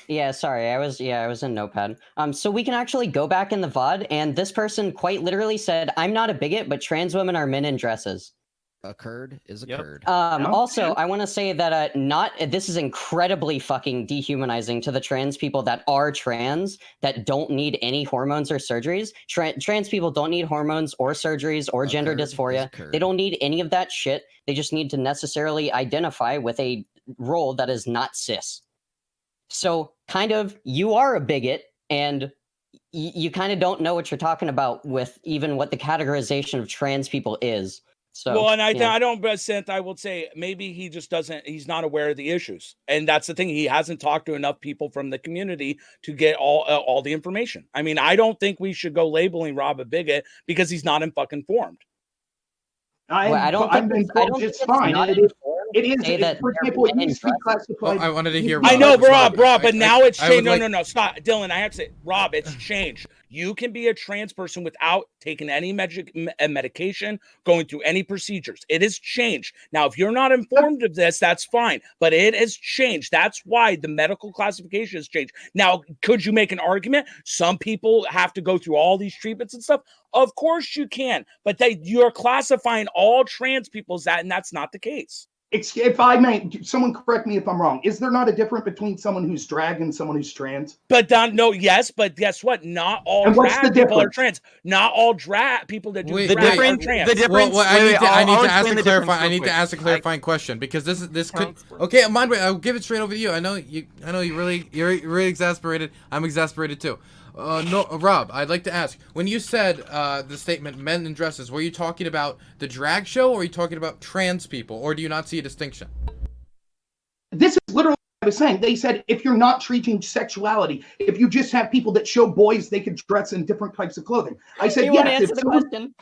Yeah, sorry. I was in Notepad. So we can actually go back in the VOD, and this person quite literally said, "I'm not a bigot, but trans women are men in dresses." Occurred is Yep. occurred. Yeah, Also, yeah. I want to say that this is incredibly fucking dehumanizing to the trans people that are trans that don't need any hormones or surgeries. Trans people don't need hormones or surgeries or gender Occurred is dysphoria. occurred. They don't need any of that shit. They just need to necessarily identify with a role that is not cis. So, kind of, you are a bigot, and you kind of don't know what you're talking about with even what the categorization of trans people is. So, Well, and yeah. I don't, but Synth, I would say maybe he just doesn't, he's not aware of the issues. And that's the thing. He hasn't talked to enough people from the community to get all the information. I mean, I don't think we should go labeling Rob a bigot because he's not fucking informed. Well, I don't I'm think informed just fine. not and it is- informed. It is, say that for they're example, it men in used to be dresses. classified. I wanted to hear. I know, Rob, Rob, but now it's I would changed. No, like- no, no, stop, Dylan. I have to say, Rob, it's changed. You can be a trans person without taking any medication, going through any procedures. It has changed. Now, if you're not informed of this, that's fine, but it has changed. That's why the medical classification has changed. Now, could you make an argument? Some people have to go through all these treatments and stuff. Of course you can, but you're classifying all trans people as that, and that's not the case. If I may, someone correct me if I'm wrong. Is there not a difference between someone who's drag and someone who's trans? But yes, but guess what? Not all And what's drag the people are difference? trans. Not all drag people that do Wait, drag wait, are trans. the difference. Well, I need I'll to ask explain a the clarifying. difference I real need to quick. ask a clarifying question because this could. Okay, mind I'll give it straight over to you. I know you're really exasperated. I'm exasperated too. No, Rob, I'd like to ask, when you said the statement "men in dresses," were you talking about the drag show, or are you talking about trans people, or do you not see a distinction? This is literally what I was saying. They said if you're not treating sexuality, if you just have people that show boys they could dress in different types of clothing. I said, You want to yes. answer the question?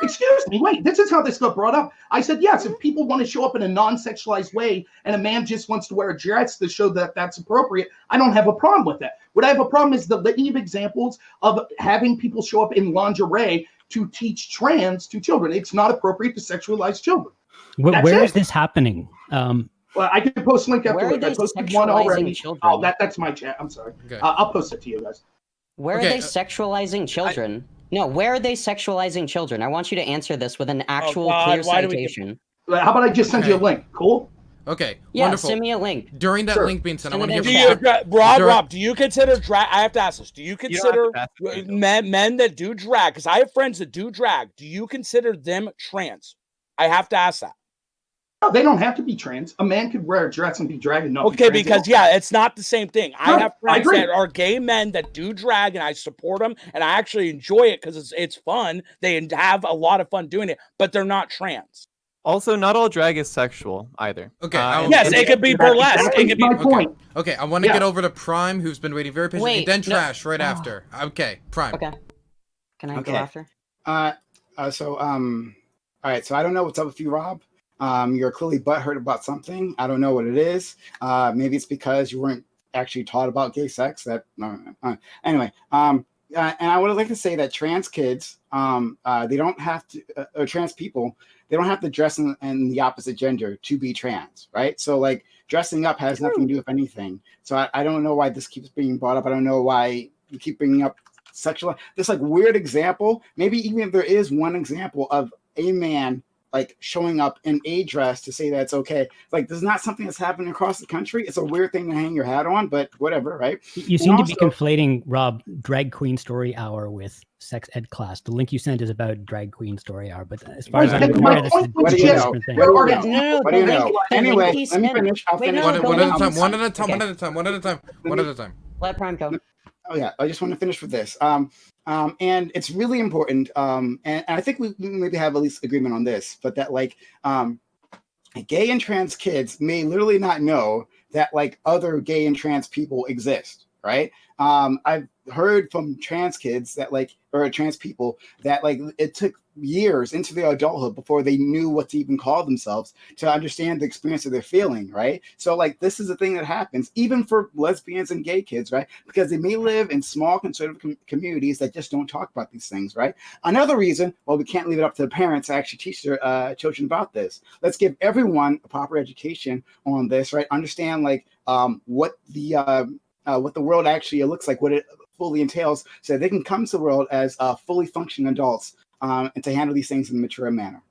Excuse me, wait, this is how this got brought up. I said, yes, if people want to show up in a non-sexualized way and a man just wants to wear a dress to show that that's appropriate, I don't have a problem with that. What I have a problem is the litany of examples of having people show up in lingerie to teach trans to children. It's not appropriate to sexualize children. Where is this happening? Well, I can post a link Where are afterwards. I they posted one already. sexualizing children? Oh, that's my chat. I'm sorry. Okay. I'll post it to you guys. Where are they sexualizing children? No, where are they sexualizing children? I want you to answer this with an actual clear citation. How about I just send you a link? Cool? Okay, Yeah, wonderful. send me a link. During that Sure. link being sent, I Send want to it hear in from chat. Rob, do you consider drag? I have to ask this. Do you don't consider have to ask me. men that do drag? Because I have friends that do drag. Do you consider them trans? I have to ask that. No, they don't have to be trans. A man could wear a dress and be drag and not be Okay, trans. because it's not the same thing. I Right, have I friends agree. that are gay men that do drag, and I support them, and I actually enjoy it because it's fun. They have a lot of fun doing it, but they're not trans. Also, not all drag is sexual either. Okay, Yes, it could be burlesque. Exactly It could be. my point. Okay, I want to Yeah. get over to Prime, who's been waiting very patiently, Wait, then no- Trash right after. Okay, Prime. Okay. Can I go Okay. after? All right. So I don't know what's up with you, Rob. You're clearly butthurt about something. I don't know what it is. Maybe it's because you weren't actually taught about gay sex. Anyway. And I would like to say that trans kids, they don't have to, or trans people, they don't have to dress in the opposite gender to be trans, right? So like dressing up has nothing to do with anything. So I don't know why this keeps being brought up. I don't know why you keep bringing up sexual. This like weird example. Maybe even if there is one example of a man like showing up in a dress to say that's okay. Like this is not something that's happening across the country. It's a weird thing to hang your hat on, but whatever, right? You seem to be conflating, Rob, Drag Queen Story Hour with Sex Ed class. The link you sent is about Drag Queen Story Hour, but as far as I'm aware, that's a What do you know? different thing. What do you No, know? What do you know? Anyway, let me finish. I'll finish. One at a time. Okay. One at a time. Let Prime go. Oh yeah, I just want to finish with this. And it's really important. And I think we maybe have at least agreement on this, but that like, gay and trans kids may literally not know that like other gay and trans people exist, right? I've heard from trans kids that like, or trans people that like it took years into their adulthood before they knew what to even call themselves to understand the experience that they're feeling, right? So like this is a thing that happens even for lesbians and gay kids, right? Because they may live in small conservative communities that just don't talk about these things, right? Another reason, well, we can't leave it up to the parents to actually teach their children about this. Let's give everyone a proper education on this, right? Understand like what the world actually looks like, what it fully entails, so they can come to the world as fully functioning adults and to handle these things in a mature manner.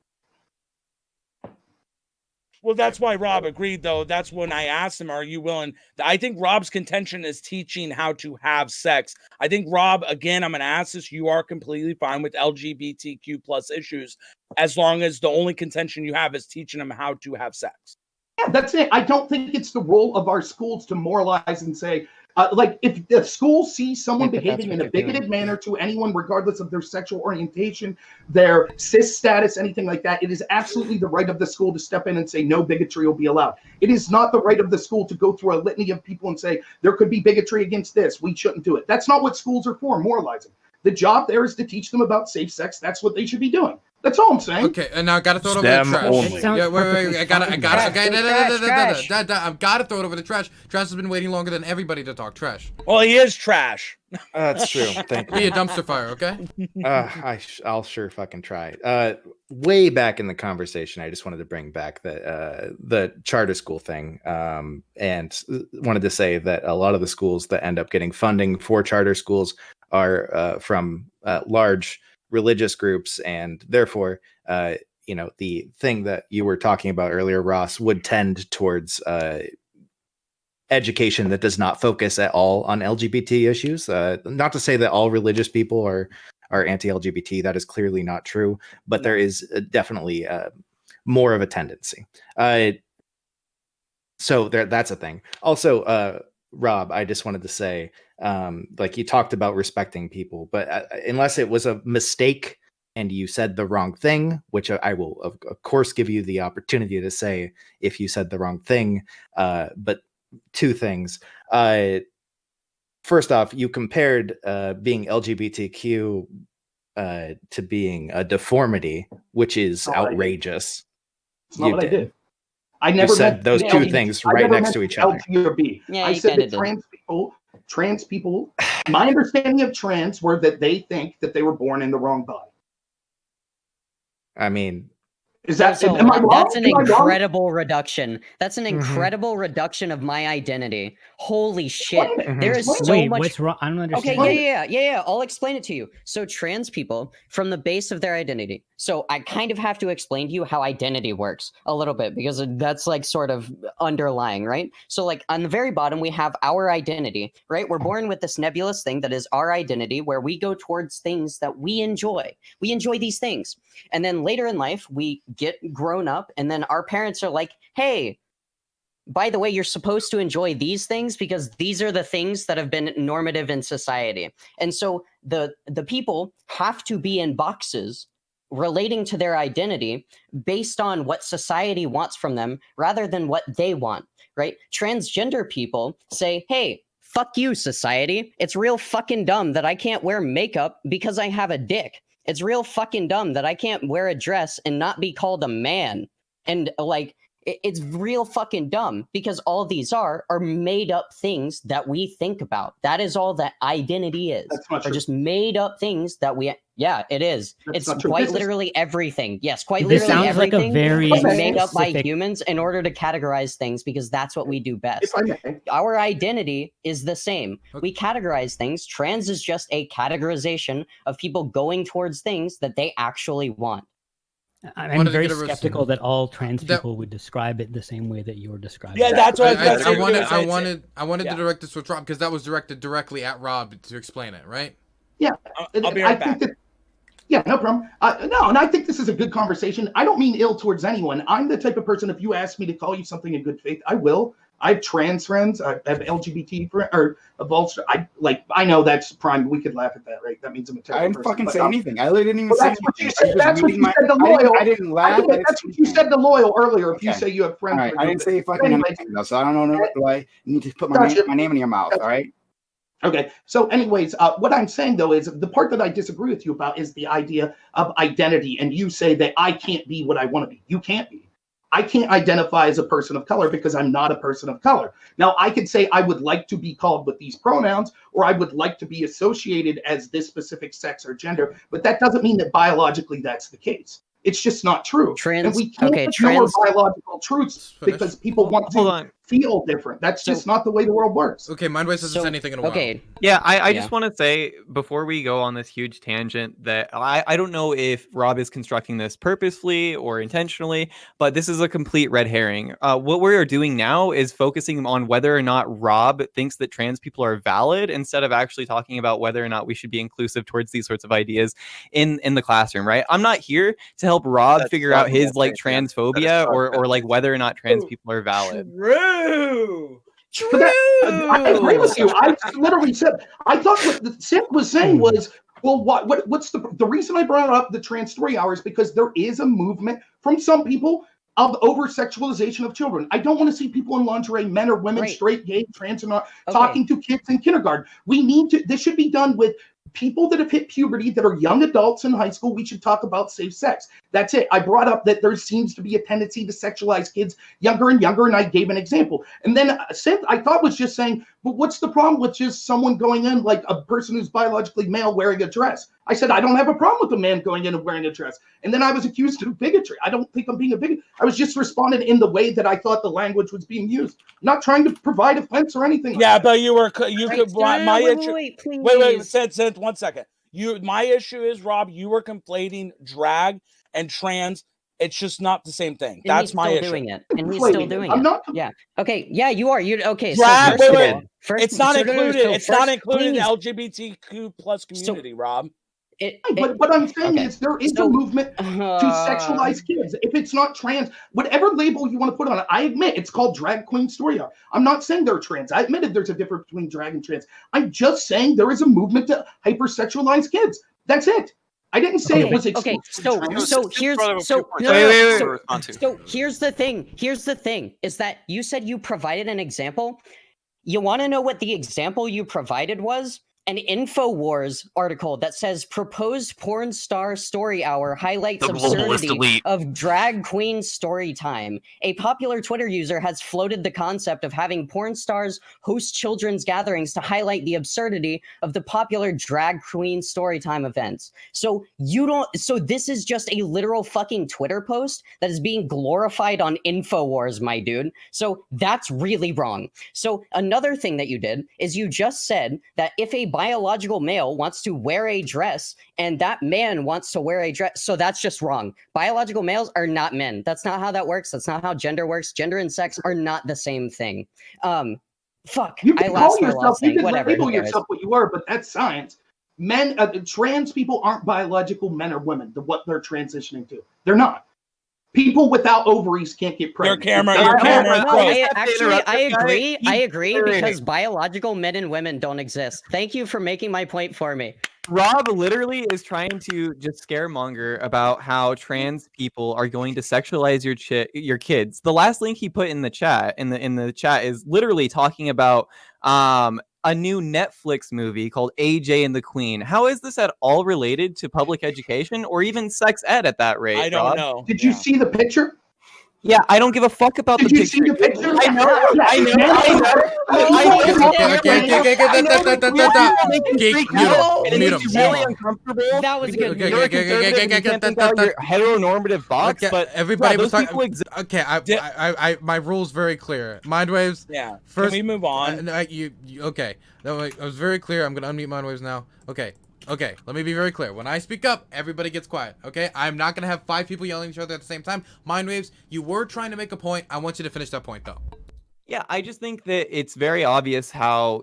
Well, that's why Rob agreed, though. That's when I asked him, are you willing? I think Rob's contention is teaching how to have sex. I think, Rob, again, I'm going to ask this. You are completely fine with LGBTQ plus issues as long as the only contention you have is teaching them how to have sex. Yeah, that's it. I don't think it's the role of our schools to moralize and say, like, if the school sees someone behaving in a bigoted manner to anyone, regardless of their sexual orientation, their cis status, anything like that, it is absolutely the right of the school to step in and say no bigotry will be allowed. It is not the right of the school to go through a litany of people and say there could be bigotry against this, we shouldn't do it. That's not what schools are for, moralizing. The job there is to teach them about safe sex. That's what they should be doing. That's all I'm saying. Okay, and now I gotta throw it over the STEM trash. only. Yeah, wait. I gotta. Trash, I've gotta throw it over the trash. Trash has been waiting longer than everybody to talk trash. Well, he is trash. That's true. Thank Be you. a dumpster fire, okay? I'll sure fucking try. Way back in the conversation, I just wanted to bring back the charter school thing, and wanted to say that a lot of the schools that end up getting funding for charter schools are from large religious groups, and therefore, the thing that you were talking about earlier, Ross, would tend towards education that does not focus at all on LGBT issues. Not to say that all religious people are anti-LGBT. That is clearly not true, but there is definitely more of a tendency. So that's a thing. Also, Rob, I just wanted to say, like you talked about respecting people, but unless it was a mistake and you said the wrong thing, which I will of course give you the opportunity to say if you said the wrong thing, but two things. First off, you compared being LGBTQ to being a deformity, which is outrageous. It's not what I did. I never said those two things right next to each other. L, G, or B. Yeah, I said that trans people, my understanding of trans were that they think that they were born in the wrong body. I mean, is that So am I wrong? that's an Am I wrong? incredible reduction. That's an incredible reduction of my identity. Holy shit. There is so Wait, much. what's wrong? I don't understand. Okay, yeah. I'll explain it to you. So trans people, from the base of their identity. So I kind of have to explain to you how identity works a little bit, because that's like sort of underlying, right? So like on the very bottom, we have our identity, right? We're born with this nebulous thing that is our identity, where we go towards things that we enjoy. We enjoy these things. And then later in life, we get grown up, and then our parents are like, hey, by the way, you're supposed to enjoy these things because these are the things that have been normative in society. And so the people have to be in boxes relating to their identity based on what society wants from them rather than what they want, right? Transgender people say, hey, fuck you, society. It's real fucking dumb that I can't wear makeup because I have a dick. It's real fucking dumb that I can't wear a dress and not be called a man. And like, it's real fucking dumb, because all these are made up things that we think about. That is all that identity is. That's not Are true. just made up things that we. Yeah, it is. That's It's not true. quite This is- literally everything. Yes, quite This literally sounds like a everything very is made up by specific- humans in order to categorize things, because that's what we do best. If I may. Our identity is the same. We categorize things. Trans is just a categorization of people going towards things that they actually want. I'm Wanted to very get a skeptical that all trans That- people would describe it the same way that you were describing. Yeah, it. that's what I that's what wanted gonna say. I wanted Yeah. to direct this with Rob, because that was directed directly at Rob to explain it, right? Yeah, I'll be I right think back. that. Yeah, no problem. No, and I think this is a good conversation. I don't mean ill towards anyone. I'm the type of person, if you ask me to call you something in good faith, I will. I have trans friends. I have LGBT friends, or evolved. I know that's prime. We could laugh at that, right? That means I'm a I terrible didn't person. fucking but, say anything. I literally didn't even Well, say that's what you anything. said. I was just That's what reading you said to Loyal. I didn't laugh. That's what you said to Loyal earlier. If you Okay. say you have friends. All right, with I a didn't group. say fucking Anyways, anything though, so I don't know what do I need to put my Gotcha. name in your mouth. All right. Okay. So, anyways, what I'm saying though is the part that I disagree with you about is the idea of identity, and you say that I can't be what I want to be. You can't be. I can't identify as a person of color because I'm not a person of color. Now, I could say I would like to be called with these pronouns, or I would like to be associated as this specific sex or gender, but that doesn't mean that biologically that's the case. It's just not true. And we can't ignore biological truths because people want to feel different. That's just not the way the world works. Okay, MindWaves hasn't said anything in a while. Okay. Yeah, I just want to say before we go on this huge tangent that I don't know if Rob is constructing this purposefully or intentionally, but this is a complete red herring. What we are doing now is focusing on whether or not Rob thinks that trans people are valid, instead of actually talking about whether or not we should be inclusive towards these sorts of ideas in the classroom, right? I'm not here to help Rob figure out his like transphobia or like whether or not trans people are valid. True. But I agree with you. I literally said, I thought what the Synth was saying was, well, what's the reason I brought up the trans story hour is because there is a movement from some people of over-sexualization of children. I don't want to see people in lingerie, men or women, straight, gay, trans, or not, talking to kids in kindergarten. We need to, this should be done with people that have hit puberty that are young adults in high school, we should talk about safe sex. That's it. I brought up that there seems to be a tendency to sexualize kids younger and younger, and I gave an example. And then Synth, I thought, was just saying, but what's the problem with just someone going in, like a person who's biologically male wearing a dress? I said, I don't have a problem with a man going in and wearing a dress. And then I was accused of bigotry. I don't think I'm being a bigot. I was just responding in the way that I thought the language was being used. I'm not trying to provide offense or anything. Yeah, like but you could. My issue. Wait, please. Synth, 1 second. My issue is, Rob, you were conflating drag and trans. It's just not the same thing. And That's he's my still issue. doing it. And he's still doing I'm it. not. Yeah. Okay. Yeah, you are. You okay? Drag, so wait. first, It's not so no, no, included. so It's not first, included in the please. LGBTQ plus community, Rob. But what I'm saying okay. is there is So, a movement to sexualize kids. If it's not trans, whatever label you want to put on it, I admit it's called drag queen story arc. I'm not saying they're trans. I admitted there's a difference between drag and trans. I'm just saying there is a movement to hypersexualize kids. That's it. I didn't say it was okay. So here's here's the thing. Here's the thing is that you said you provided an example. You want to know what the example you provided was? An InfoWars article that says proposed porn star story hour highlights absurdity of drag queen story time. A popular Twitter user has floated the concept of having porn stars host children's gatherings to highlight the absurdity of the popular drag queen story time events. So this is just a literal fucking Twitter post that is being glorified on InfoWars, my dude. So that's really wrong. So another thing that you did is you just said that if a biological male wants to wear a dress and that man wants to wear a dress, so that's just wrong. Biological males are not men. That's not how that works. That's not how gender works. Gender and sex are not the same thing. Fuck. You can call yourself, you can Whatever. label yourself what you are, but that's science. Men, trans people aren't biological men or women. What they're transitioning to, they're not. People without ovaries can't get pregnant. Your camera. I agree because biological men and women don't exist. Thank you for making my point for me. Rob literally is trying to just scaremonger about how trans people are going to sexualize your kids. The last link he put in the chat is literally talking about a new Netflix movie called AJ and the Queen. How is this at all related to public education or even sex ed at that rate? I don't know. Did you see the picture? Yeah, I don't give a fuck about the picture. Did you see the picture? I know. Really uncomfortable. That was good. You're heteronormative box, but everybody was those talking. people Okay, I my rule's very clear. MindWaves. Yeah. First, can we move on? Okay. I was very clear. I'm gonna unmute MindWaves now. Okay, let me be very clear. When I speak up, everybody gets quiet, okay? I'm not going to have 5 people yelling at each other at the same time. MindWaves, you were trying to make a point. I want you to finish that point, though. Yeah, I just think that it's very obvious how,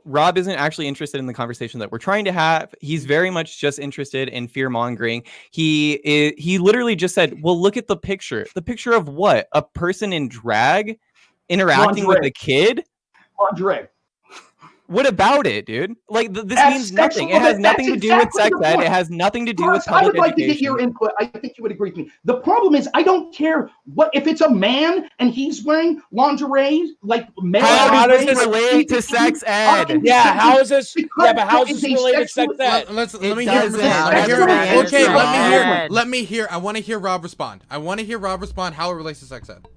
Rob isn't actually interested in the conversation that we're trying to have. He's very much just interested in fear-mongering. He literally just said, well, look at the picture. The picture of what? A person in drag interacting with a kid? Lingerie. What about it, dude? Like, this That's means nothing. sexual- It has nothing to that's do with exactly sex the ed. point. It has nothing to do with Ross, I public would like to education. get your input. I think you would agree with me. The problem is, I don't care what if it's a man and he's wearing lingerie, like male. How does lingerie, this relate to sex ed? Yeah, how is this? Because Yeah, but how is it's this a related to sexual- sex ed? Let me It hear. doesn't. Let me hear. I want to hear Rob respond. I how it relates to sex ed.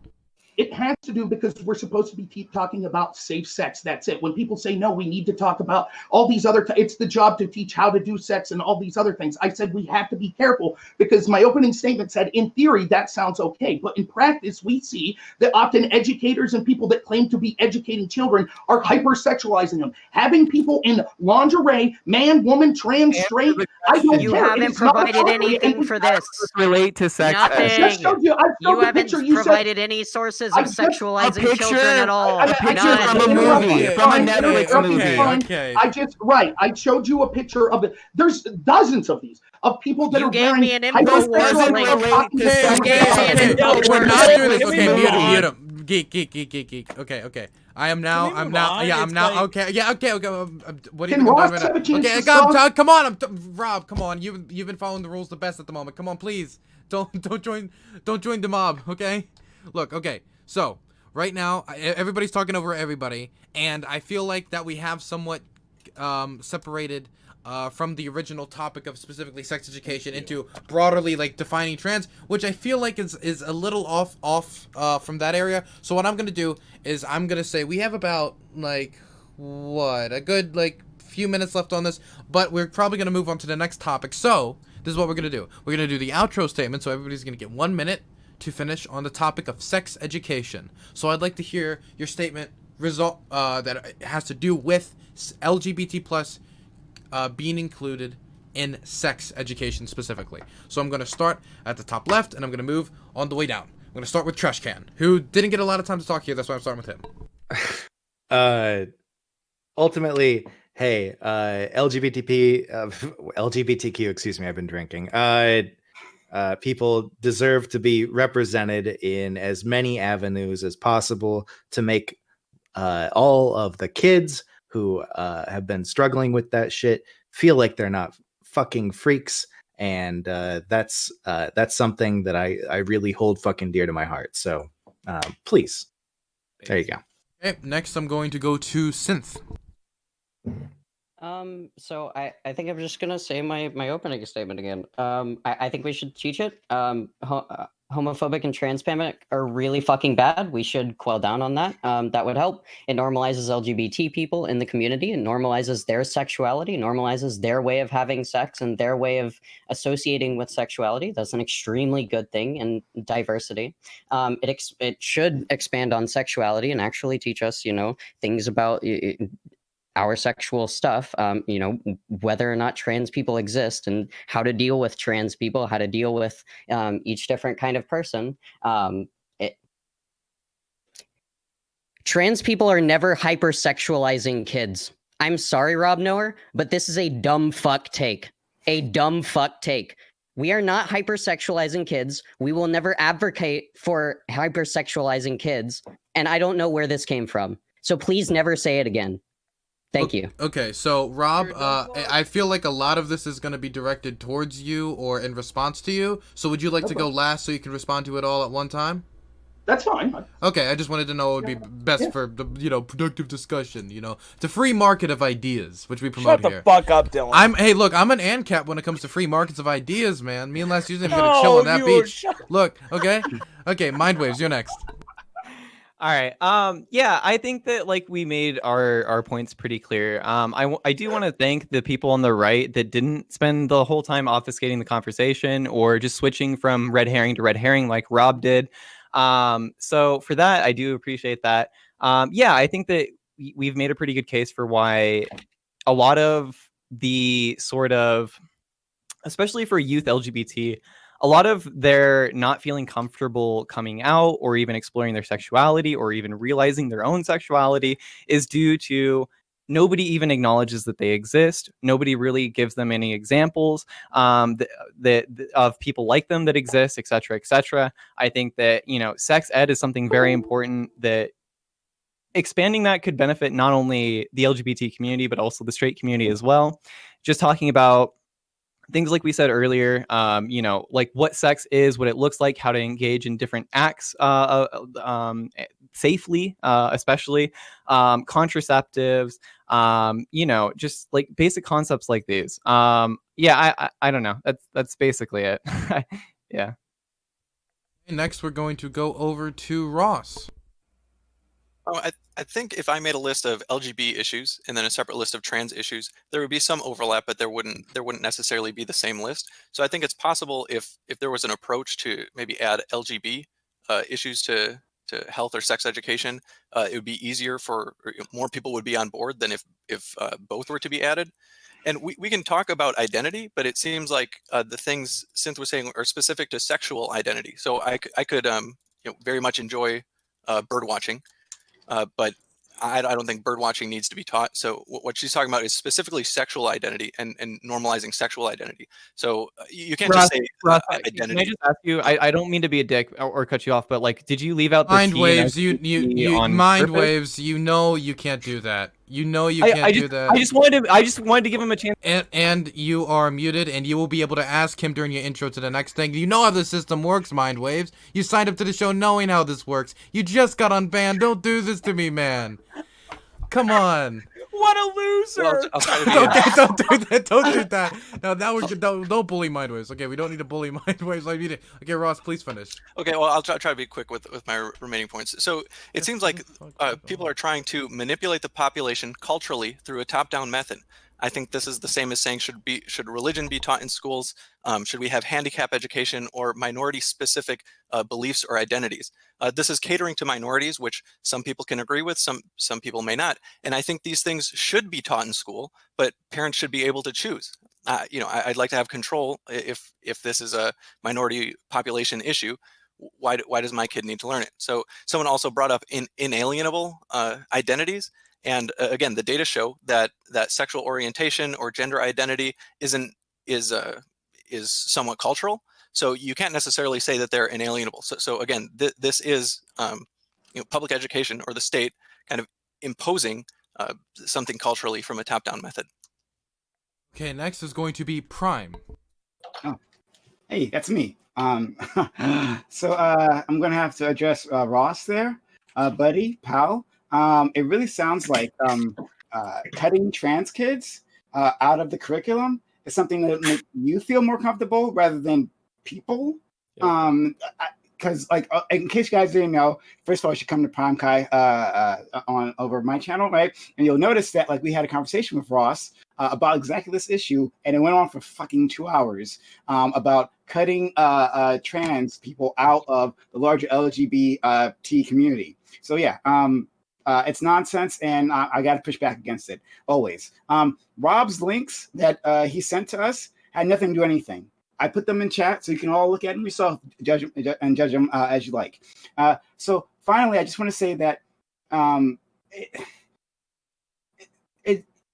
It has to do because we're supposed to be talking about safe sex. That's it. When people say, no, we need to talk about all these other, it's the job to teach how to do sex and all these other things. I said, we have to be careful because my opening statement said, in theory, that sounds okay. But in practice, we see that often educators and people that claim to be educating children are hypersexualizing them. Having people in lingerie, man, woman, trans, straight, I don't You care. haven't provided anything for this. Relate to sex Nothing. I ed. just showed you. I You showed the haven't picture. You said, provided any sources of sexualizing children at all. A picture None. from a movie, from a Netflix movie. Okay. I showed you a picture of it. There's dozens of these of people that You are gave wearing me an InfoWars link. We're not doing this. Okay, mute on. him. Geek. Okay. I am now. Can we I'm move now. on? Yeah, I'm It's now. like- Okay. Yeah. Okay. What are you Can doing Ross right have a now? chance Okay. to stop? Come on. Rob. Come on. You've been following the rules the best at the moment. Come on, please. Don't join the mob. Okay. Look. Okay. So right now, everybody's talking over everybody, and I feel like that we have somewhat separated from the original topic of specifically sex education into broadly like defining trans, which I feel like is a little off from that area. So what I'm gonna do is I'm gonna say we have about like a good like few minutes left on this, but we're probably gonna move on to the next topic. So this is what we're gonna do. We're gonna do the outro statement, so everybody's gonna get 1 minute to finish on the topic of sex education. So I'd like to hear your statement that has to do with LGBT plus being included in sex education specifically. So I'm going to start at the top left, and I'm going to move on the way down. I'm going to start with Trash Can, who didn't get a lot of time to talk here. That's why I'm starting with him. Ultimately, hey, LGBTQ, excuse me, I've been drinking. People deserve to be represented in as many avenues as possible to make all of the kids who have been struggling with that shit feel like they're not fucking freaks, and that's something that I really hold fucking dear to my heart. So please, there you go. Okay, next I'm going to go to Synth. So I think I'm just gonna say my opening statement again. I think we should teach it. Homophobic and transphobic are really fucking bad. We should quell down on that. That would help. It normalizes LGBT people in the community. It normalizes their sexuality, normalizes their way of having sex and their way of associating with sexuality. That's an extremely good thing in diversity. It should expand on sexuality and actually teach us, things about our sexual stuff, whether or not trans people exist and how to deal with trans people, how to deal with each different kind of person. Trans people are never hypersexualizing kids. I'm sorry, RobNoerr, but this is a dumb fuck take. A dumb fuck take. We are not hypersexualizing kids. We will never advocate for hypersexualizing kids. And I don't know where this came from. So please never say it again. Thank you. Okay, so Rob, I feel like a lot of this is going to be directed towards you or in response to you. So would you like to go last so you can respond to it all at one time? That's fine. Okay, I just wanted to know what would be best for the productive discussion. It's a free market of ideas, which we promote here. Shut the fuck up, Dylan. Hey, look, I'm an ANCAP when it comes to free markets of ideas, man. Me and Les Susan are gonna chill on that beach. Look, okay, MindWaves, you're next. All right. Yeah, I think that we made our points pretty clear. I do want to thank the people on the right that didn't spend the whole time obfuscating the conversation or just switching from red herring to red herring like Rob did. So for that, I do appreciate that. Yeah, I think that we've made a pretty good case for why a lot of the sort of, especially for youth LGBT, a lot of their not feeling comfortable coming out or even exploring their sexuality or even realizing their own sexuality is due to nobody even acknowledges that they exist. Nobody really gives them any examples of people like them that exist, et cetera, et cetera. I think that, sex ed is something very important that expanding that could benefit not only the LGBT community, but also the straight community as well. Just talking about things like we said earlier, what sex is, what it looks like, how to engage in different acts safely, especially contraceptives, just basic concepts like these. Yeah, I don't know. That's basically it. Yeah. Next, we're going to go over to Ross. I think if I made a list of LGBT issues and then a separate list of trans issues, there would be some overlap, but there wouldn't necessarily be the same list. So I think it's possible if there was an approach to maybe add LGBT issues to health or sex education, it would be easier more people would be on board than if both were to be added. And we can talk about identity, but it seems like the things Synth was saying are specific to sexual identity. So I could very much enjoy bird watching. But I don't think bird watching needs to be taught. So what she's talking about is specifically sexual identity and normalizing sexual identity. So you can't just say identity. Can I just ask you? I don't mean to be a dick or cut you off, but did you leave out the MindWaves? You MindWaves. You can't do that. You can't do that. I just wanted to give him a chance. And you are muted, and you will be able to ask him during your intro to the next thing. You know how the system works, MindWaves. You signed up to the show knowing how this works. You just got unbanned. Don't do this to me, man. Come on. What a loser! Well, I'll try to be. Okay, don't do that. Don't do that. No, now we're don't bully MindWaves. Okay, we don't need to bully MindWaves. I mean it. Okay, Ross, please finish. Okay, well, I'll try to be quick with my remaining points. So it seems like people are trying to manipulate the population culturally through a top-down method. I think this is the same as saying should religion be taught in schools? Should we have handicap education or minority-specific beliefs or identities? This is catering to minorities, which some people can agree with, some people may not. And I think these things should be taught in school, but parents should be able to choose. I'd like to have control if this is a minority population issue. Why does my kid need to learn it? So someone also brought up inalienable identities. And again, the data show that sexual orientation or gender identity is somewhat cultural. So you can't necessarily say that they're inalienable. So again, this is public education or the state kind of imposing something culturally from a top-down method. Okay, next is going to be Prime. Oh, hey, that's me. So I'm gonna have to address Ross there, buddy, pal. It really sounds like cutting trans kids out of the curriculum is something that make you feel more comfortable rather than people. Because in case you guys didn't know, first of all, you should come to PrimeCayes on over my channel, right? And you'll notice that we had a conversation with Ross about exactly this issue, and it went on for fucking 2 hours about cutting trans people out of the larger LGBT community. So yeah, it's nonsense, and I got to push back against it always. Rob's links that he sent to us had nothing to do with anything. I put them in chat so you can all look at them yourself, judge them as you like. So finally, I just want to say that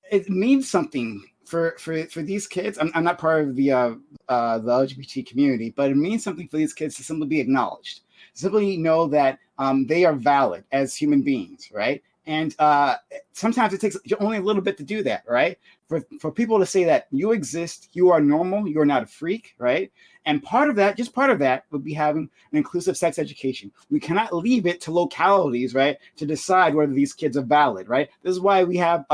it means something for these kids. I'm not part of the LGBT community, but it means something for these kids to simply be acknowledged. Simply know that they are valid as human beings, right? And sometimes it takes only a little bit to do that, right? For people to say that you exist, you are normal, you are not a freak, right? And part of that, just part of that, would be having an inclusive sex education. We cannot leave it to localities, right, to decide whether these kids are valid, right? This is why we have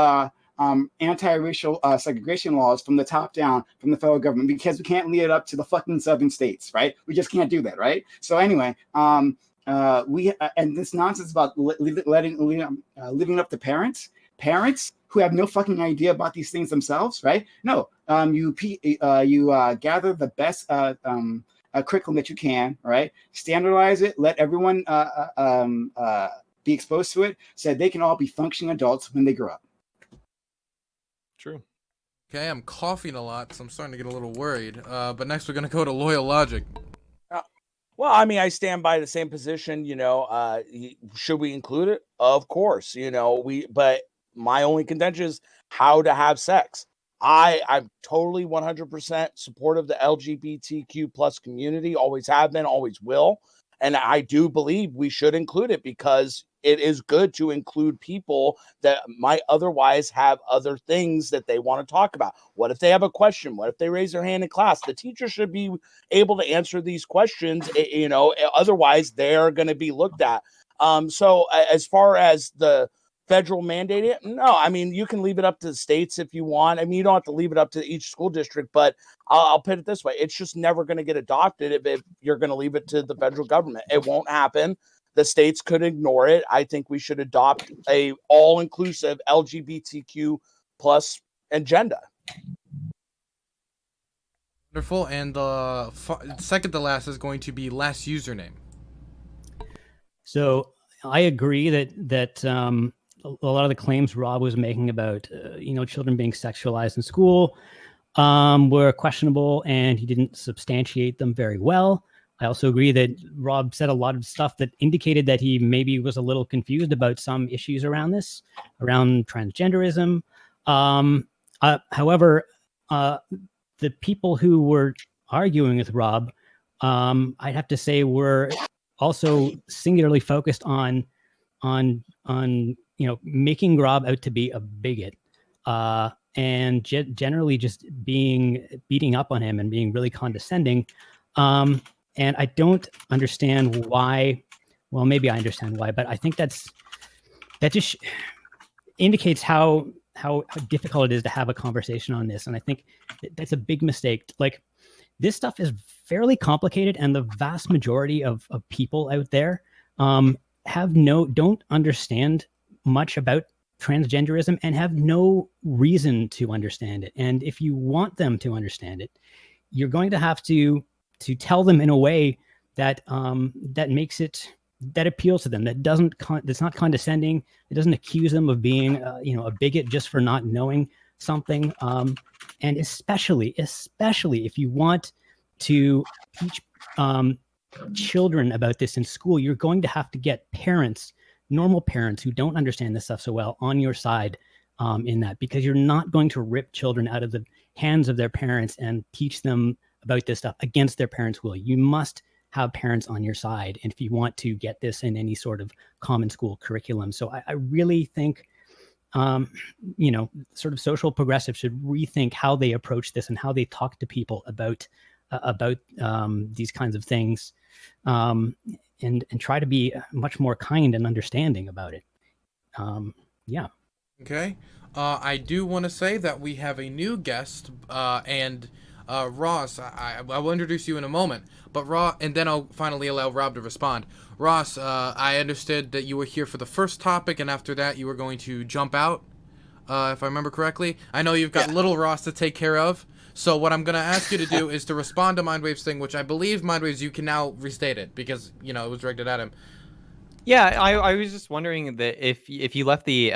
anti-racial segregation laws from the top down from the federal government, because we can't leave it up to the fucking southern states, right? We just can't do that, right? So anyway, and this nonsense about living up to parents who have no fucking idea about these things themselves, right? No, you gather the best curriculum that you can, right? Standardize it, let everyone be exposed to it, so that they can all be functioning adults when they grow up. True. Okay, I'm coughing a lot, so I'm starting to get a little worried. But next we're gonna go to LoyalLogic. Well, I mean, I stand by the same position. Should we include it? Of course. But my only contention is how to have sex. I'm totally 100% supportive of the LGBTQ plus community. Always have been, always will. And I do believe we should include it because it is good to include people that might otherwise have other things that they want to talk about. What if they have a question? What if they raise their hand in class? The teacher should be able to answer these questions. Otherwise they're going to be looked at. So as far as the federal mandate it, no, I mean, you can leave it up to the states if you want. I mean, you don't have to leave it up to each school district, but I'll put it this way. It's just never going to get adopted if you're going to leave it to the federal government. It won't happen. The states could ignore it. I think we should adopt a all-inclusive LGBTQ plus agenda. Wonderful. And the second to last is going to be last username. So I agree that a lot of the claims Rob was making about children being sexualized in school were questionable, and he didn't substantiate them very well. I also agree that Rob said a lot of stuff that indicated that he maybe was a little confused about some issues around transgenderism. However, the people who were arguing with Rob, I'd have to say, were also singularly focused on making Rob out to be a bigot, and generally just beating up on him and being really condescending. And I don't understand why. Well, maybe I understand why, but I think that just indicates how how difficult it is to have a conversation on this. And I think that's a big mistake. Like, this stuff is fairly complicated, and the vast majority of people out there don't understand much about transgenderism and have no reason to understand it. And if you want them to understand it, you're going to have to tell them in a way that that appeals to them, that's not condescending. It doesn't accuse them of being a bigot just for not knowing something. And especially if you want to teach children about this in school, you're going to have to get normal parents who don't understand this stuff so well on your side in that, because you're not going to rip children out of the hands of their parents and teach them about this stuff against their parents' will. You must have parents on your side, and if you want to get this in any sort of common school curriculum. So I really think sort of social progressives should rethink how they approach this and how they talk to people about these kinds of things, and try to be much more kind and understanding about it. Yeah. Okay. I do want to say that we have a new guest, and Ross, I will introduce you in a moment, but and then I'll finally allow Rob to respond. Ross, I understood that you were here for the first topic, and after that you were going to jump out, if I remember correctly. I know you've got little Ross to take care of, so what I'm going to ask you to do is to respond to MindWaves' thing, which I believe, MindWaves, you can now restate it, because, it was directed at him. Yeah, I was just wondering that if you left the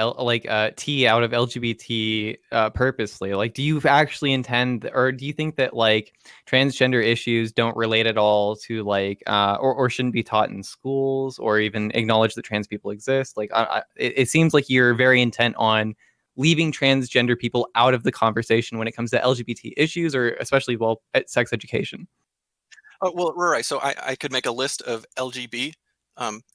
T out of LGBT purposely, like, do you actually intend, or do you think that like transgender issues don't relate at all to like or shouldn't be taught in schools, or even acknowledge that trans people exist? Like, it seems like you're very intent on leaving transgender people out of the conversation when it comes to LGBT issues, or especially at sex education. Oh, well, right. So I could make a list of LGB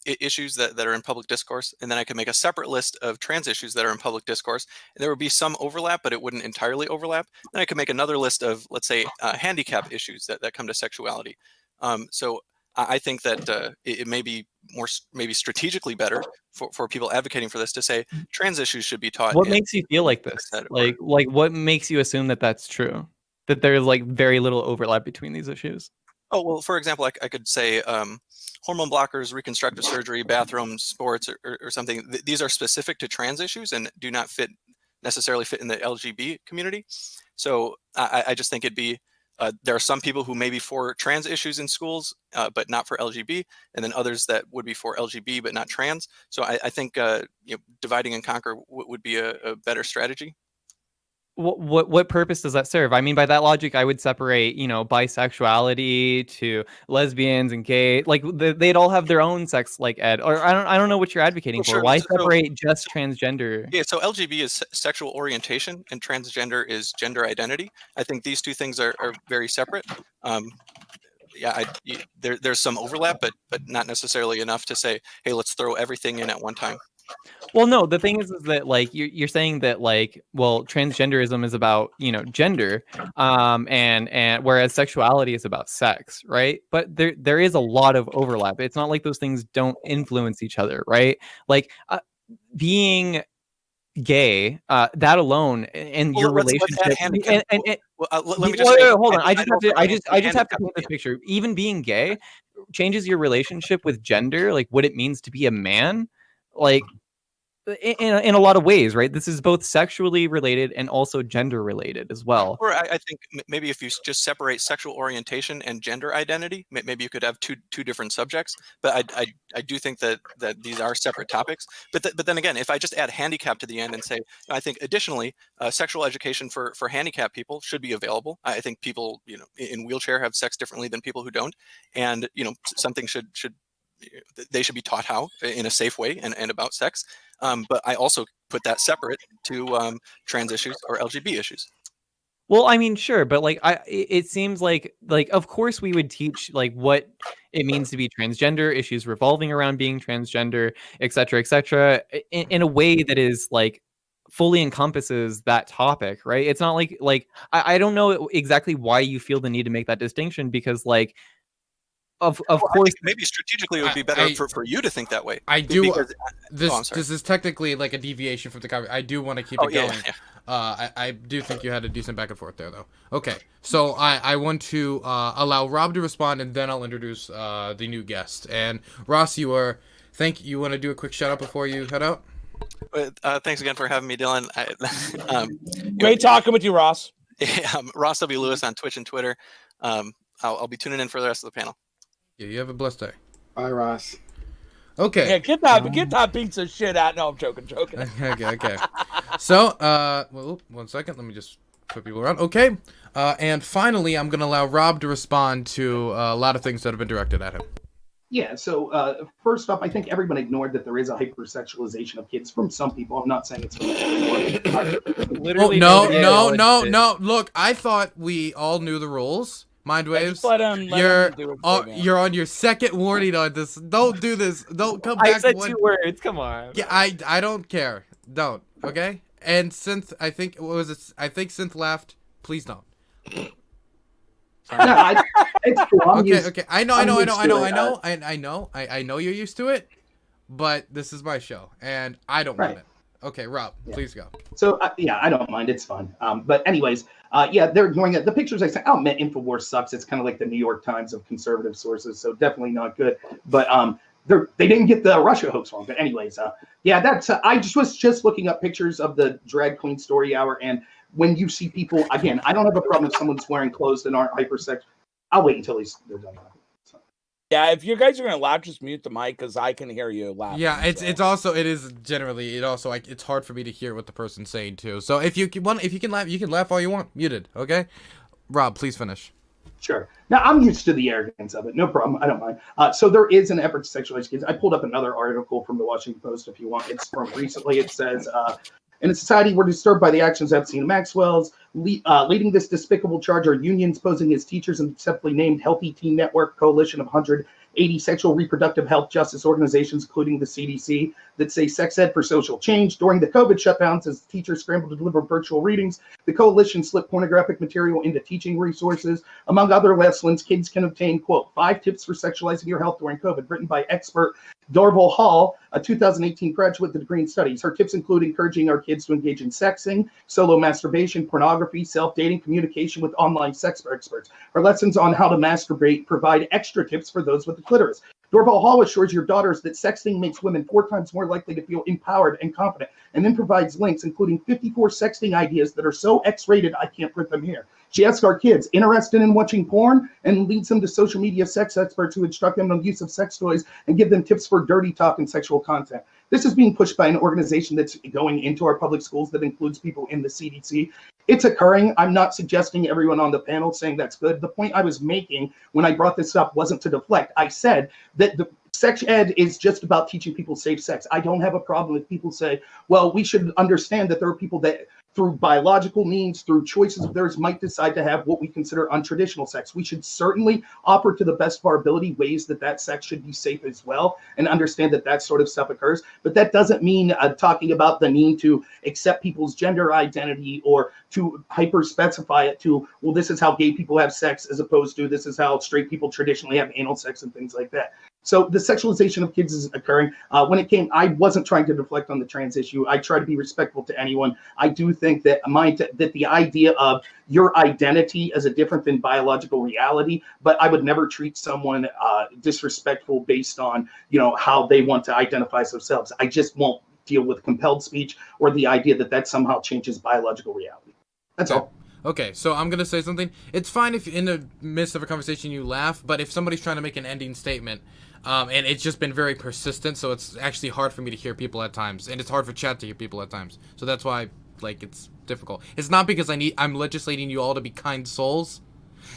issues that are in public discourse, and then I could make a separate list of trans issues that are in public discourse. And there would be some overlap, but it wouldn't entirely overlap. Then I could make another list of, let's say, handicap issues that come to sexuality. So I think that it may be maybe strategically better for people advocating for this to say trans issues should be taught. What makes you feel like this? Like what makes you assume that that's true? That there's like very little overlap between these issues? Oh, well, for example, I could say hormone blockers, reconstructive surgery, bathrooms, sports, or something. These are specific to trans issues and do not necessarily fit in the LGBT community. So I just think it'd be, there are some people who may be for trans issues in schools, but not for LGBT, and then others that would be for LGBT but not trans. So I think dividing and conquer would be a better strategy. What purpose does that serve? I mean, by that logic, I would separate, bisexuality to lesbians and gay. Like they'd all have their own sex ed. Or I don't know what you're advocating for. Sure. Why separate just transgender? Yeah, so LGB is sexual orientation and transgender is gender identity. I think these two things are very separate. There's some overlap, but not necessarily enough to say, hey, let's throw everything in at one time. Well, no, the thing is that like you're saying that like, well, transgenderism is about, gender, and whereas sexuality is about sex, right? But there is a lot of overlap. It's not like those things don't influence each other, right? Like being gay, that alone, and your relationship. Let me just hold on. I just have to paint this picture. Even being gay changes your relationship with gender, like what it means to be a man. Like in a lot of ways, right? This is both sexually related and also gender related as well. Or I think maybe if you just separate sexual orientation and gender identity, maybe you could have two different subjects. But I do think that these are separate topics. But then again, if I just add handicap to the end and say, I think additionally, sexual education for handicapped people should be available. I think people, in wheelchair have sex differently than people who don't, and something they should be taught how in a safe way and about sex. But I also put that separate to trans issues or LGBT issues. Well, I mean, sure, but like it seems like of course we would teach like what it means to be transgender, issues revolving around being transgender, et cetera, in a way that is like fully encompasses that topic, right? It's not like I don't know exactly why you feel the need to make that distinction, because like of Well, I course. think maybe strategically it would be better for you to think that way. I do. Because, This is technically like a deviation from the conversation. I do want to keep it going. I do think you had a decent back and forth there, though. Okay, so I want to allow Rob to respond, and then I'll introduce the new guest. And Ross, you want to do a quick shout out before you head out? Thanks again for having me, Dylan. Great talking with you, Ross. Ross W. Lewis on Twitch and Twitter. I'll be tuning in for the rest of the panel. Yeah, you have a blessed day. Bye, Ross. Okay. Yeah, get that piece of shit out. No, I'm joking. Okay. So, well, 1 second. Let me just put people around. Okay. And finally, I'm going to allow Rob to respond to a lot of things that have been directed at him. Yeah, so first off, I think everyone ignored that there is a hypersexualization of kids from some people. I'm not saying it's from everyone. Literally No. Look, I thought we all knew the rules. MindWaves, you're on your second warning on this. Don't do this. Don't come back. I said 2 words. Come on. Yeah, I don't care. Don't. Okay. And Synth, I think Synth laughed. Please don't. No, it's cool. Okay. I know you're used to it, but this is my show, and I don't want it. Okay, Rob, please go. So, I don't mind. It's fun. But anyways, they're ignoring it. The pictures I sent, man, InfoWars sucks. It's kind of like the New York Times of conservative sources, so definitely not good. But they didn't get the Russia hoax wrong. But anyways, that's. I was just looking up pictures of the drag queen story hour, and when you see people, again, I don't have a problem if someone's wearing clothes that aren't hypersex. I'll wait until they're done. So. Yeah, if you guys are gonna laugh, just mute the mic because I can hear you laughing. Yeah, it's hard for me to hear what the person's saying too. So if you can laugh, you can laugh all you want. Muted, okay? Rob, please finish. Sure. Now, I'm used to the arrogance of it. No problem. I don't mind. So there is an effort to sexualize kids. I pulled up another article from the Washington Post if you want. It's from recently. It says, in a society, we're disturbed by the actions of Epstein and Maxwell's. Leading this despicable charge are unions posing as teachers and simply named Healthy Teen Network, coalition of 180 sexual reproductive health justice organizations, including the CDC, that say sex ed for social change. During the COVID shutdowns, as teachers scrambled to deliver virtual readings, the coalition slipped pornographic material into teaching resources. Among other lessons, kids can obtain, quote, 5 tips for sexualizing your health during COVID, written by expert Dorval Hall, a 2018 graduate with a degree in studies. Her tips include encouraging our kids to engage in sexing, solo masturbation, pornography, self-dating, communication with online sex experts. Her lessons on how to masturbate provide extra tips for those with the clitoris. Dorval Hall assures your daughters that sexting makes women 4 times more likely to feel empowered and confident, and then provides links, including 54 sexting ideas that are so X-rated I can't print them here. She asks our kids, interested in watching porn, and leads them to social media sex experts who instruct them on the use of sex toys and give them tips for dirty talk and sexual content. This is being pushed by an organization that's going into our public schools that includes people in the CDC. It's occurring. I'm not suggesting everyone on the panel saying that's good. The point I was making when I brought this up wasn't to deflect. I said that the sex ed is just about teaching people safe sex. I don't have a problem if people say, well, we should understand that there are people that through biological means, through choices of theirs, might decide to have what we consider untraditional sex. We should certainly offer to the best of our ability ways that sex should be safe as well, and understand that sort of stuff occurs. But that doesn't mean talking about the need to accept people's gender identity or to hyper-specify it to, well, this is how gay people have sex, as opposed to this is how straight people traditionally have anal sex and things like that. So the sexualization of kids is occurring. When it came, I wasn't trying to deflect on the trans issue. I try to be respectful to anyone. I do think that that the idea of your identity as a different than biological reality, but I would never treat someone disrespectful based on, how they want to identify themselves. I just won't deal with compelled speech or the idea that somehow changes biological reality. That's all. Okay, so I'm going to say something. It's fine if in the midst of a conversation you laugh, but if somebody's trying to make an ending statement, and it's just been very persistent, so it's actually hard for me to hear people at times, and it's hard for chat to hear people at times. So that's why, it's difficult. It's not because I'm legislating you all to be kind souls.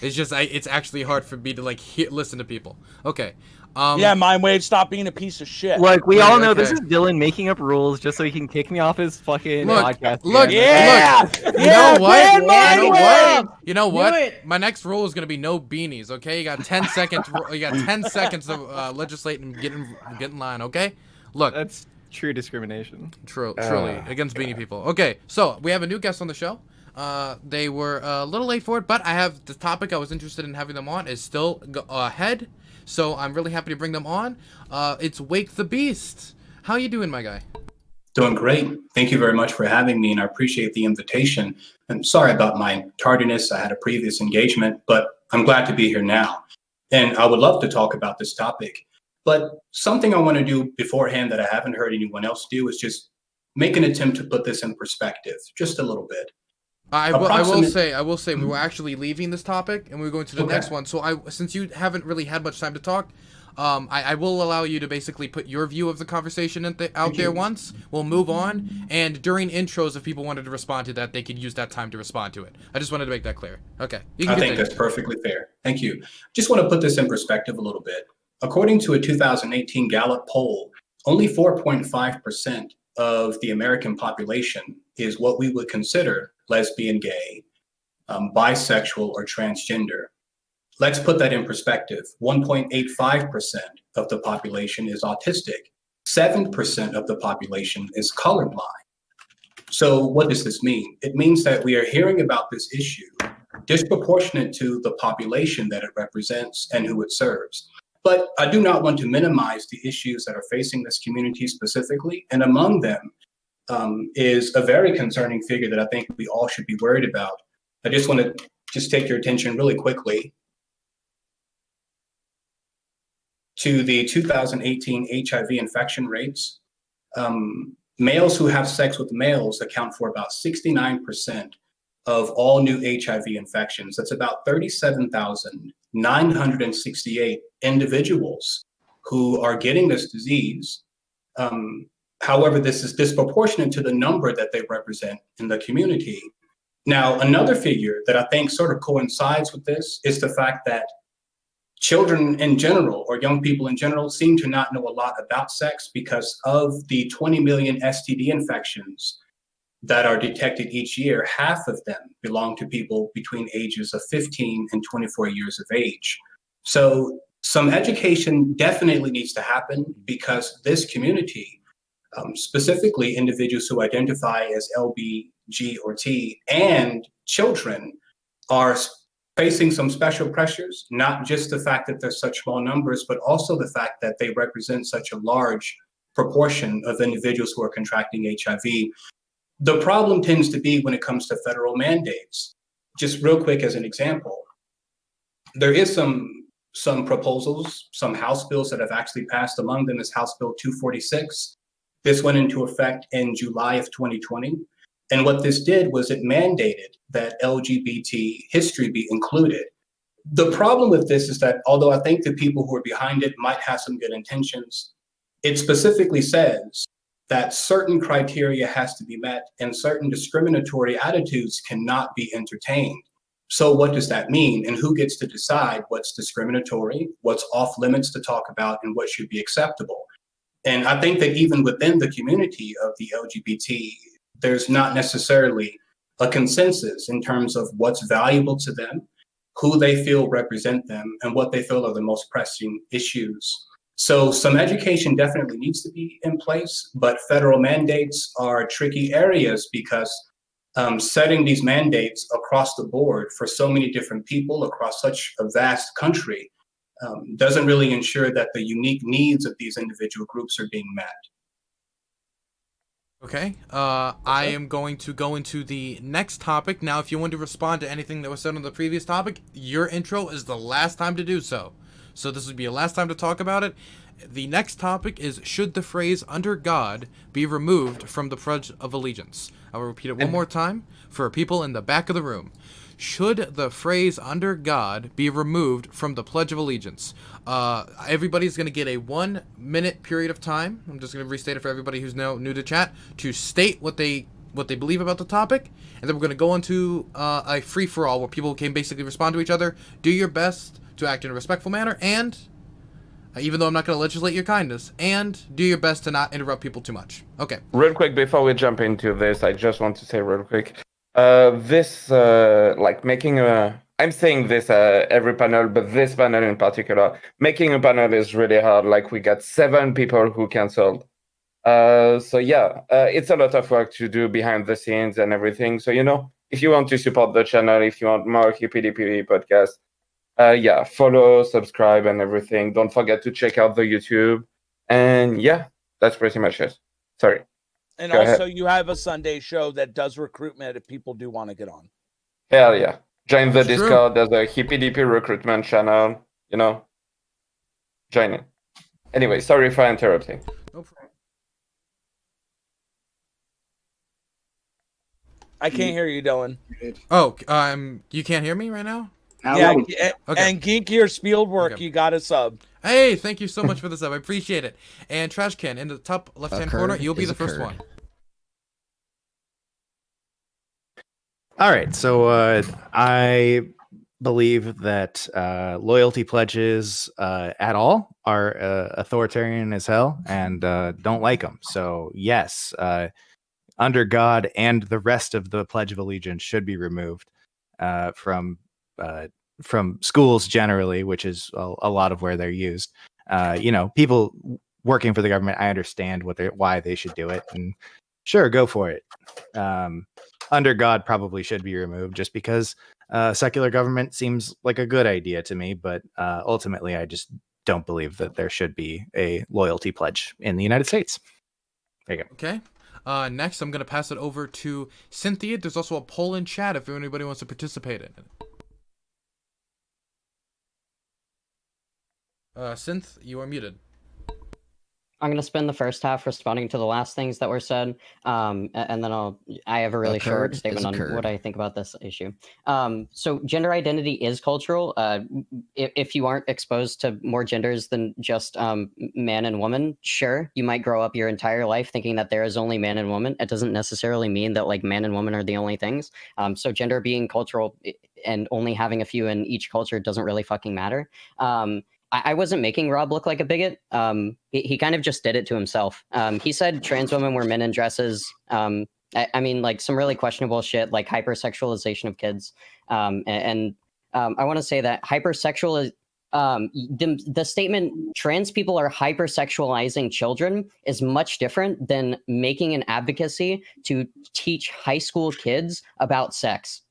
It's just, it's actually hard for me to, listen to people. Okay. Yeah, MindWave, stop being a piece of shit. Look, we all know this is Dylan making up rules just so he can kick me off his fucking podcast. You know what? My next rule is gonna be no beanies. Okay, you got 10 seconds. You got 10 seconds of legislating and get in line. Okay, look. That's true discrimination. Truly against beanie people. Okay, so we have a new guest on the show. They were a little late for it, but I have the topic I was interested in having them on is still ahead, so I'm really happy to bring them on. It's Wake the Beast. How you doing, my guy? Doing great. Thank you very much for having me, and I appreciate the invitation. I'm sorry about my tardiness. I had a previous engagement, but I'm glad to be here now. And I would love to talk about this topic. But something I want to do beforehand that I haven't heard anyone else do is just make an attempt to put this in perspective, just a little bit. I will say we were actually leaving this topic and we were going to the next one. So since you haven't really had much time to talk, I will allow you to basically put your view of the conversation out there once. We'll move on, and during intros, if people wanted to respond to that, they could use that time to respond to it. I just wanted to make that clear. Okay. I think that's perfectly fair. Thank you. Just want to put this in perspective a little bit. According to a 2018 Gallup poll, only 4.5% of the American population is what we would consider lesbian, gay, bisexual, or transgender. Let's put that in perspective. 1.85% of the population is autistic. 7% of the population is colorblind. So what does this mean? It means that we are hearing about this issue disproportionate to the population that it represents and who it serves. But I do not want to minimize the issues that are facing this community specifically. And among them is a very concerning figure that I think we all should be worried about. I just want to take your attention really quickly to the 2018 HIV infection rates. Males who have sex with males account for about 69% of all new HIV infections. That's about 37,968 individuals who are getting this disease. However, this is disproportionate to the number that they represent in the community. Now, another figure that I think sort of coincides with this is the fact that children in general, or young people in general, seem to not know a lot about sex because of the 20 million STD infections that are detected each year. Half of them belong to people between ages of 15 and 24 years of age. So some education definitely needs to happen because this community, specifically individuals who identify as LBG or T and children, are facing some special pressures, not just the fact that there's such small numbers, but also the fact that they represent such a large proportion of individuals who are contracting HIV. The problem tends to be when it comes to federal mandates. Just real quick as an example, there is some proposals, some House bills that have actually passed. Among them is House Bill 246. This went into effect in July of 2020. And what this did was it mandated that LGBT history be included. The problem with this is that although I think the people who are behind it might have some good intentions, it specifically says that certain criteria has to be met and certain discriminatory attitudes cannot be entertained. So what does that mean? And who gets to decide what's discriminatory, what's off limits to talk about, and what should be acceptable? And I think that even within the community of the LGBT, there's not necessarily a consensus in terms of what's valuable to them, who they feel represent them, and what they feel are the most pressing issues. So some education definitely needs to be in place, but federal mandates are tricky areas because setting these mandates across the board for so many different people across such a vast country doesn't really ensure that the unique needs of these individual groups are being met. Okay, I am going to go into the next topic. Now, if you want to respond to anything that was said on the previous topic, your intro is the last time to do so. So this would be your last time to talk about it. The next topic is, should the phrase "under God" be removed from the Pledge of Allegiance? I will repeat it one more time for people in the back of the room. Should the phrase "under God" be removed from the Pledge of Allegiance? Everybody's going to get a 1 minute period of time. I'm just going to restate it for everybody who's now new to chat to state what they believe about the topic, and then we're going to go into a free-for-all where people can basically respond to each other. Do your best to act in a respectful manner, and even though I'm not going to legislate your kindness, and do your best to not interrupt people too much. Okay. Real quick, before we jump into this, I just want to say real quick, making a, I'm saying this every panel, but this panel in particular, making a panel is really hard. Like, we got 7 people who canceled. It's a lot of work to do behind the scenes and everything. So, if you want to support the channel, if you want more QPDP podcasts, yeah, follow, subscribe, and everything. Don't forget to check out the YouTube. And yeah, that's pretty much it. Sorry. And Go also, ahead. you have a Sunday show that does recruitment if people do want to get on. Hell yeah. Join the It's true. Discord. There's a HippieDP recruitment channel. You know, join it. Anyway, sorry for interrupting. No problem. I can't hear you, Dylan. Oh, you can't hear me right now? Yeah, Okay. and Geek Your Spielberg, Okay. you got a sub. Hey, thank you so much for the sub. I appreciate it. And Trash Can, in the top left-hand corner, curd you'll be is the a first curd. one. All right, so I believe that loyalty pledges at all are authoritarian as hell and don't like them. So yes, under God and the rest of the Pledge of Allegiance should be removed from schools generally, which is a lot of where they're used. You know, people working for the government, I understand why they should do it, and sure, go for it. Under God probably should be removed just because secular government seems like a good idea to me, but ultimately I just don't believe that there should be a loyalty pledge in the United States. There you go. Okay. Next, I'm going to pass it over to TheSyntheid. There's also a poll in chat if anybody wants to participate in it. Synth, you are muted. I'm going to spend the first half responding to the last things that were said, and then I have a really short statement on what I think about this issue. So gender identity is cultural. If you aren't exposed to more genders than just man and woman, sure, you might grow up your entire life thinking that there is only man and woman. It doesn't necessarily mean that like man and woman are the only things. So gender being cultural and only having a few in each culture doesn't really fucking matter. I wasn't making Rob look like a bigot. He kind of just did it to himself. He said trans women were men in dresses. I mean, like some really questionable shit, like hypersexualization of kids. I want to say that hypersexual is the statement trans people are hypersexualizing children is much different than making an advocacy to teach high school kids about sex.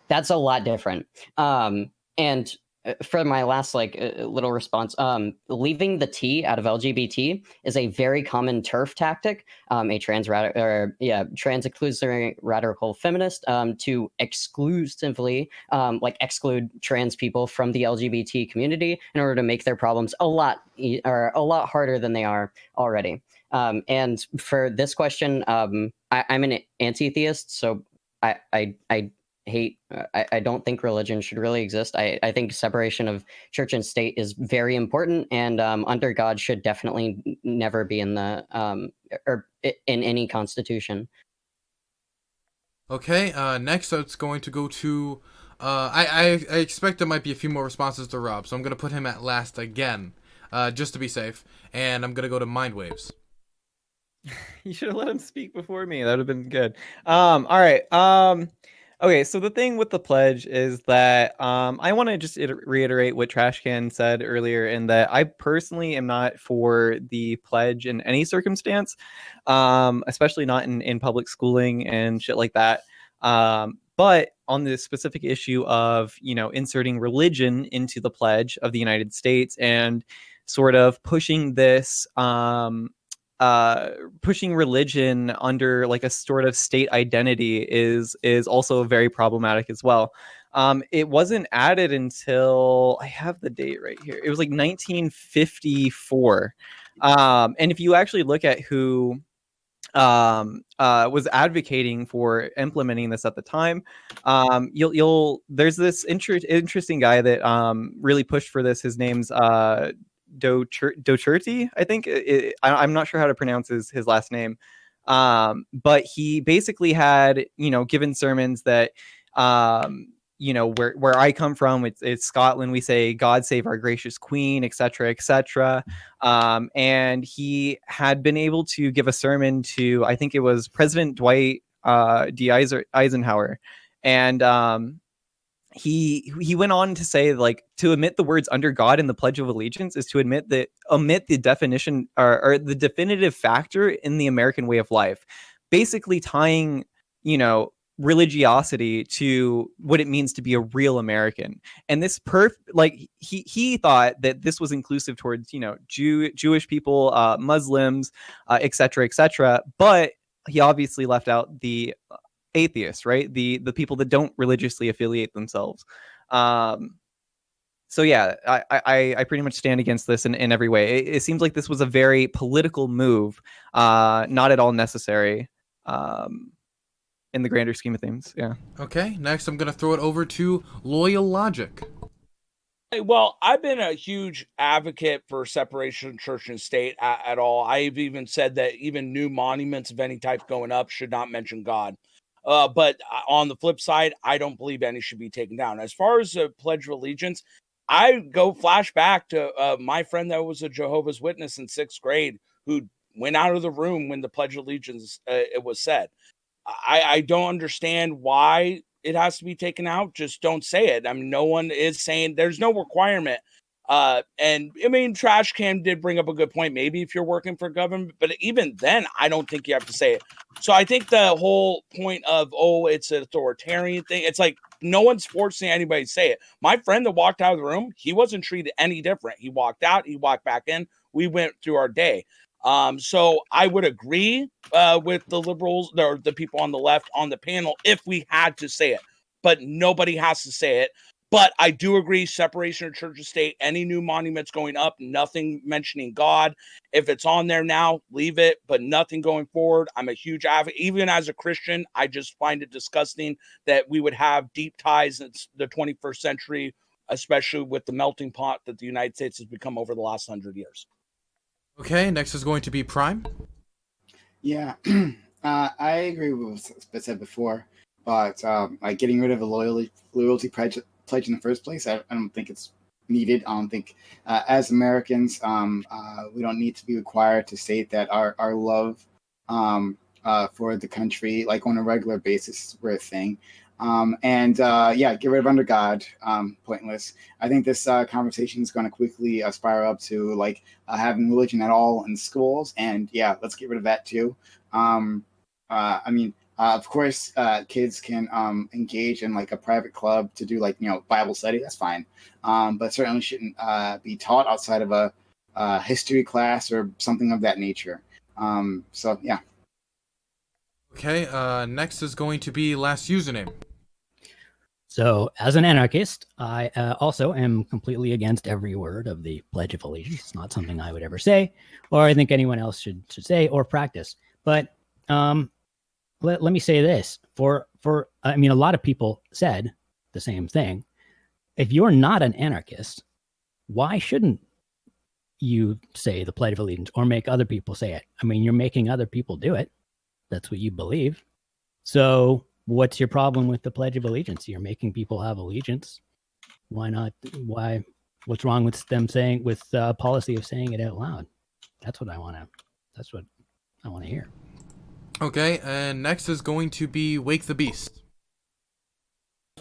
That's a lot different. And for my last little response, leaving the T out of LGBT is a very common TERF tactic. A trans exclusionary radical feminist to exclusively exclude trans people from the LGBT community in order to make their problems a lot harder than they are already. And for this question, I'm an anti-theist, so I don't think religion should really exist. I think separation of church and state is very important, and under God should definitely never be in the or in any constitution. Okay, next it's going to go to I expect there might be a few more responses to Rob, so I'm going to put him at last again, just to be safe, and I'm going to go to MindWaves. You should have let him speak before me. That would have been good. All right. Okay, so the thing with the pledge is that I want to just reiterate what Trashcan said earlier, in that I personally am not for the pledge in any circumstance, especially not in public schooling and shit like that. But on the specific issue of, inserting religion into the pledge of the United States and sort of pushing this pushing religion under like a sort of state identity is also very problematic as well. It wasn't added until, I have the date right here, it was like 1954. And if you actually look at who was advocating for implementing this at the time, there's this interesting guy that really pushed for this. His name's Docherty, I think. I'm not sure how to pronounce his last name, but he basically had given sermons that where I come from, it's Scotland, we say God save our gracious queen, etc., etc. And he had been able to give a sermon to, I think it was President Dwight D. Eisenhower, and he went on to say, like, to omit the words under God in the Pledge of Allegiance is to omit the definition or the definitive factor in the American way of life, basically tying religiosity to what it means to be a real American. And this he thought that this was inclusive towards, Jewish people, Muslims, et cetera, but he obviously left out the atheists, right? The people that don't religiously affiliate themselves. So yeah, I pretty much stand against this in every way. It seems like this was a very political move, not at all necessary in the grander scheme of things. Yeah. Okay, next I'm going to throw it over to LoyalLogic. Well, I've been a huge advocate for separation of church and state at all. I've even said that even new monuments of any type going up should not mention God. But on the flip side, I don't believe any should be taken down. As far as the Pledge of Allegiance, I go flashback to my friend that was a Jehovah's Witness in 6th grade who went out of the room when the Pledge of Allegiance it was said. I don't understand why it has to be taken out. Just don't say it. I mean, no one is saying there's no requirement. And I mean, Trash Can did bring up a good point. Maybe if you're working for government, but even then, I don't think you have to say it. So I think the whole point of, it's an authoritarian thing. It's like no one's forcing anybody to say it. My friend that walked out of the room, he wasn't treated any different. He walked out, he walked back in. We went through our day. So I would agree with the liberals or the people on the left on the panel if we had to say it, but nobody has to say it. But I do agree, separation of church and state, any new monuments going up, nothing mentioning God. If it's on there now, leave it, but nothing going forward. I'm a huge advocate. Even as a Christian, I just find it disgusting that we would have deep ties in the 21st century, especially with the melting pot that the United States has become over the last 100 years. Okay, next is going to be Prime. Yeah, I agree with what's said before, but like getting rid of a loyalty pledge in the first place, I don't think it's needed. I don't think as Americans, we don't need to be required to state that our love for the country, like on a regular basis, is a thing. Get rid of under God, pointless. I think this conversation is going to quickly spiral up to like having religion at all in schools, and let's get rid of that too. Of course, kids can engage in like a private club to do like Bible study. That's fine, but certainly shouldn't be taught outside of a history class or something of that nature. Okay, next is going to be Last Username. So, as an anarchist, I also am completely against every word of the Pledge of Allegiance. It's not something I would ever say, or I think anyone else should say or practice. But let me say this: a lot of people said the same thing. If you're not an anarchist, why shouldn't you say the Pledge of Allegiance or make other people say it? I mean, you're making other people do it. That's what you believe. So what's your problem with the Pledge of Allegiance? You're making people have allegiance. Why not? What's wrong with them saying, with the policy of saying it out loud? That's what I want to hear. Okay, and next is going to be Wake the Beast.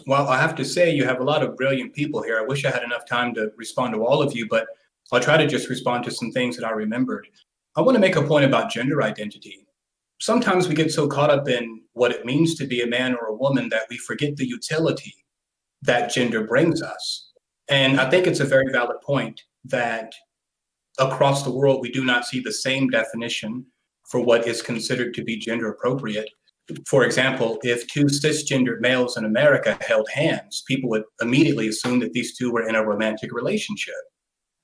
Well, I have to say you have a lot of brilliant people here. I wish I had enough time to respond to all of you, but I'll try to just respond to some things that I remembered. I want to make a point about gender identity. Sometimes we get so caught up in what it means to be a man or a woman that we forget the utility that gender brings us. And I think it's a very valid point that across the world, we do not see the same definition for what is considered to be gender appropriate. For example, if two cisgendered males in America held hands, people would immediately assume that these two were in a romantic relationship.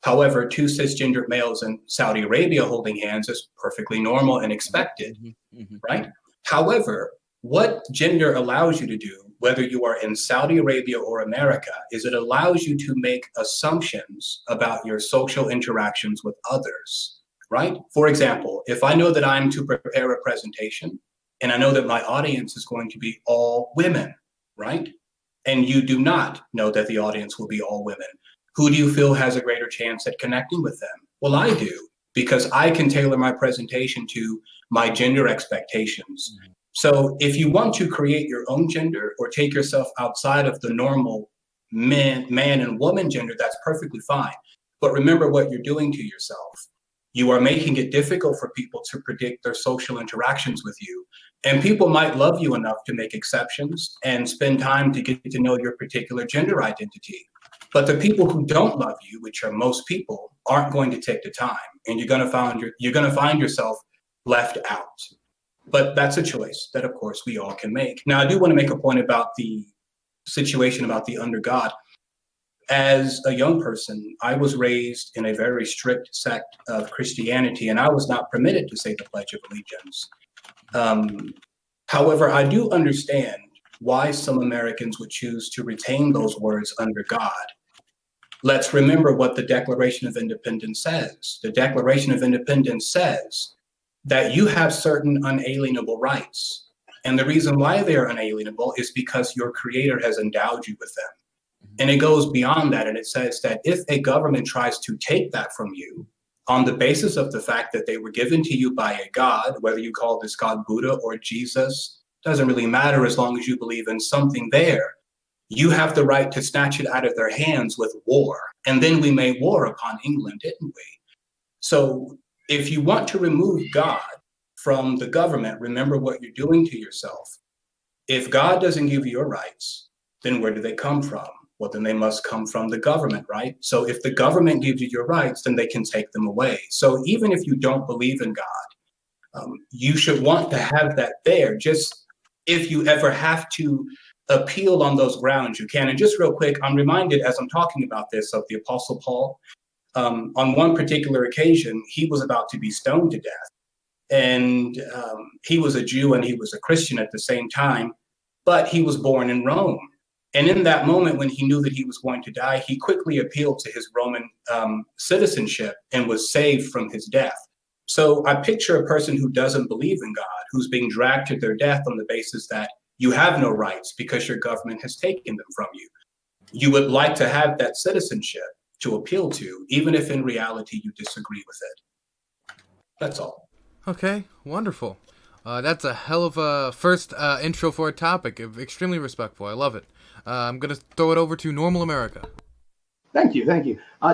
However, two cisgendered males in Saudi Arabia holding hands is perfectly normal and expected, right? However, what gender allows you to do, whether you are in Saudi Arabia or America, is it allows you to make assumptions about your social interactions with others, right? For example, if I know that I'm to prepare a presentation and I know that my audience is going to be all women, right? And you do not know that the audience will be all women. Who do you feel has a greater chance at connecting with them? Well, I do, because I can tailor my presentation to my gender expectations. Mm-hmm. So if you want to create your own gender or take yourself outside of the normal man and woman gender, that's perfectly fine. But remember what you're doing to yourself. You are making it difficult for people to predict their social interactions with you. And people might love you enough to make exceptions and spend time to get to know your particular gender identity. But the people who don't love you, which are most people, aren't going to take the time, and you're going to find yourself left out. But that's a choice that, of course, we all can make. Now, I do want to make a point about the situation about the under God. As a young person, I was raised in a very strict sect of Christianity, and I was not permitted to say the Pledge of Allegiance. However, I do understand why some Americans would choose to retain those words under God. Let's remember what the Declaration of Independence says. The Declaration of Independence says that you have certain unalienable rights. And the reason why they are unalienable is because your Creator has endowed you with them. And it goes beyond that, and it says that if a government tries to take that from you on the basis of the fact that they were given to you by a God, whether you call this God Buddha or Jesus, doesn't really matter as long as you believe in something there. You have the right to snatch it out of their hands with war. And then we made war upon England, didn't we? So if you want to remove God from the government, remember what you're doing to yourself. If God doesn't give you your rights, then where do they come from? Well, then they must come from the government, right? So if the government gives you your rights, then they can take them away. So even if you don't believe in God, you should want to have that there. Just if you ever have to appeal on those grounds, you can. And just real quick, I'm reminded as I'm talking about this of the Apostle Paul. On one particular occasion, he was about to be stoned to death. And he was a Jew and he was a Christian at the same time, but he was born in Rome. And in that moment, when he knew that he was going to die, he quickly appealed to his Roman citizenship and was saved from his death. So I picture a person who doesn't believe in God, who's being dragged to their death on the basis that you have no rights because your government has taken them from you. You would like to have that citizenship to appeal to, even if in reality you disagree with it. That's all. Okay, wonderful. That's a hell of a first intro for a topic. Extremely respectful. I love it. I'm going to throw it over to Normal America. Thank you.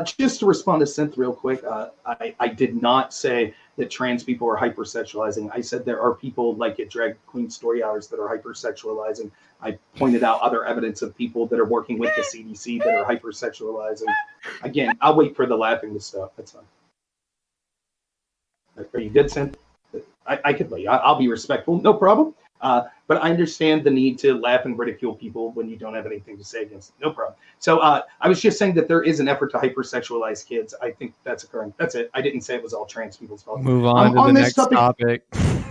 Just to respond to Synth real quick, I did not say that trans people are hypersexualizing. I said there are people like at Drag Queen Story Hours that are hypersexualizing. I pointed out other evidence of people that are working with the CDC that are hypersexualizing. Again, I'll wait for the laughing to stop. That's fine. Are you good, Synth? I could wait. I'll be respectful. No problem. But I understand the need to laugh and ridicule people when you don't have anything to say against them. No problem. So I was just saying that there is an effort to hypersexualize kids. I think that's occurring. That's it. I didn't say it was all trans people's fault. Move on to the next topic.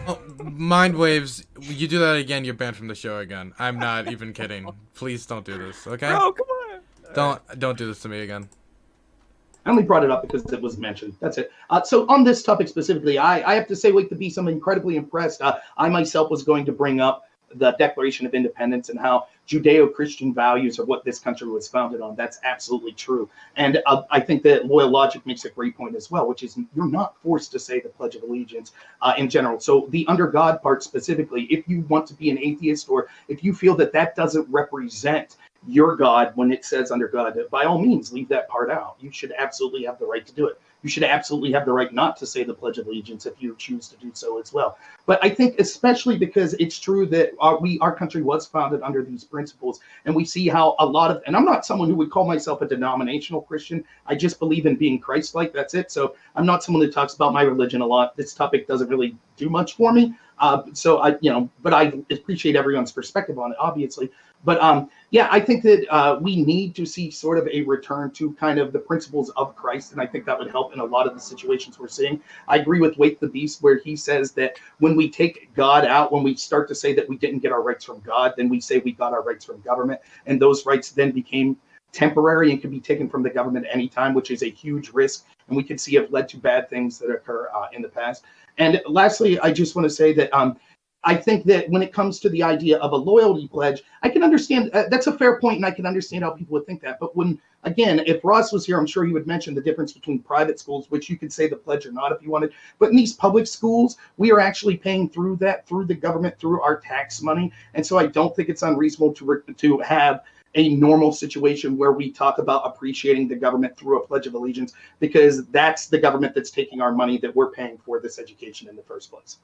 Oh, MindWaves, you do that again, you're banned from the show again. I'm not even kidding. Please don't do this, okay? Bro, come on. Don't do this to me again. I only brought it up because it was mentioned. That's it. So on this topic specifically, I have to say, Wake the Beast, I'm incredibly impressed. I myself was going to bring up the Declaration of Independence and how Judeo-Christian values are what this country was founded on. That's absolutely true. And I think that LoyalLogic makes a great point as well, which is you're not forced to say the Pledge of Allegiance in general. So the under God part specifically, if you want to be an atheist or if you feel that that doesn't represent your God when it says under God, by all means, leave that part out. You should absolutely have the right to do it. You should absolutely have the right not to say the Pledge of Allegiance if you choose to do so as well. But I think especially because it's true that our country was founded under these principles, and we see how a lot of, and I'm not someone who would call myself a denominational Christian. I just believe in being Christ-like. That's it. So I'm not someone who talks about my religion a lot. This topic doesn't really do much for me. So but I appreciate everyone's perspective on it, obviously. But yeah, I think that we need to see sort of a return to kind of the principles of Christ. And I think that would help in a lot of the situations we're seeing. I agree with Wake the Beast, where he says that when we take God out, when we start to say that we didn't get our rights from God, then we say we got our rights from government. And those rights then became temporary and can be taken from the government anytime, which is a huge risk. And we can see have led to bad things that occur in the past. And lastly, I just want to say that I think that when it comes to the idea of a loyalty pledge, I can understand that's a fair point, and I can understand how people would think that. But when, again, if Ross was here, I'm sure he would mention the difference between private schools, which you could say the pledge or not if you wanted. But in these public schools, we are actually paying through that, through the government, through our tax money. And so I don't think it's unreasonable to have a normal situation where we talk about appreciating the government through a Pledge of Allegiance, because that's the government that's taking our money that we're paying for this education in the first place.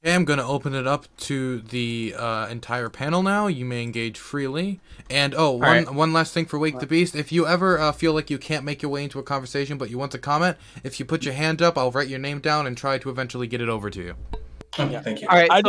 Okay, I'm going to open it up to the entire panel now. You may engage freely. And one last thing for Wake the Beast. If you ever feel like you can't make your way into a conversation but you want to comment, if you put your hand up, I'll write your name down and try to eventually get it over to you. Okay, thank you. All right, I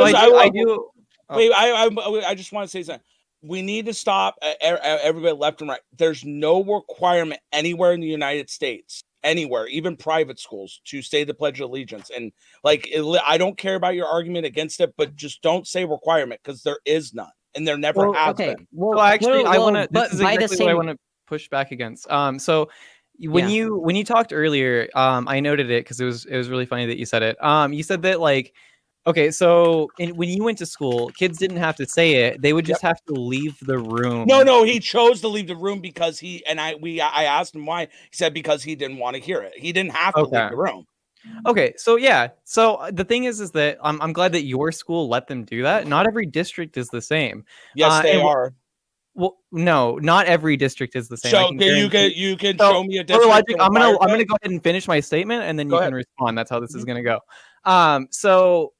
just want to say something. We need to stop everybody left and right. There's no requirement anywhere in the United States, anywhere, even private schools, to say the Pledge of Allegiance. And I don't care about your argument against it, but just don't say requirement, because there is none, and there never has been. Well, actually, I want to. This is exactly what I want to push back against. So when you talked earlier, I noted it because it was really funny that you said it. You said that okay, so when you went to school, kids didn't have to say it; they would just have to leave the room. No, he chose to leave the room because I asked him why. He said because he didn't want to hear it. He didn't have to leave the room. Okay, so yeah, so the thing is that I'm glad that your school let them do that. Not every district is the same. Yes, they are. Well, no, not every district is the same. So you can show me a district. I'm gonna go ahead and finish my statement, and then you can respond. That's how this is gonna go. So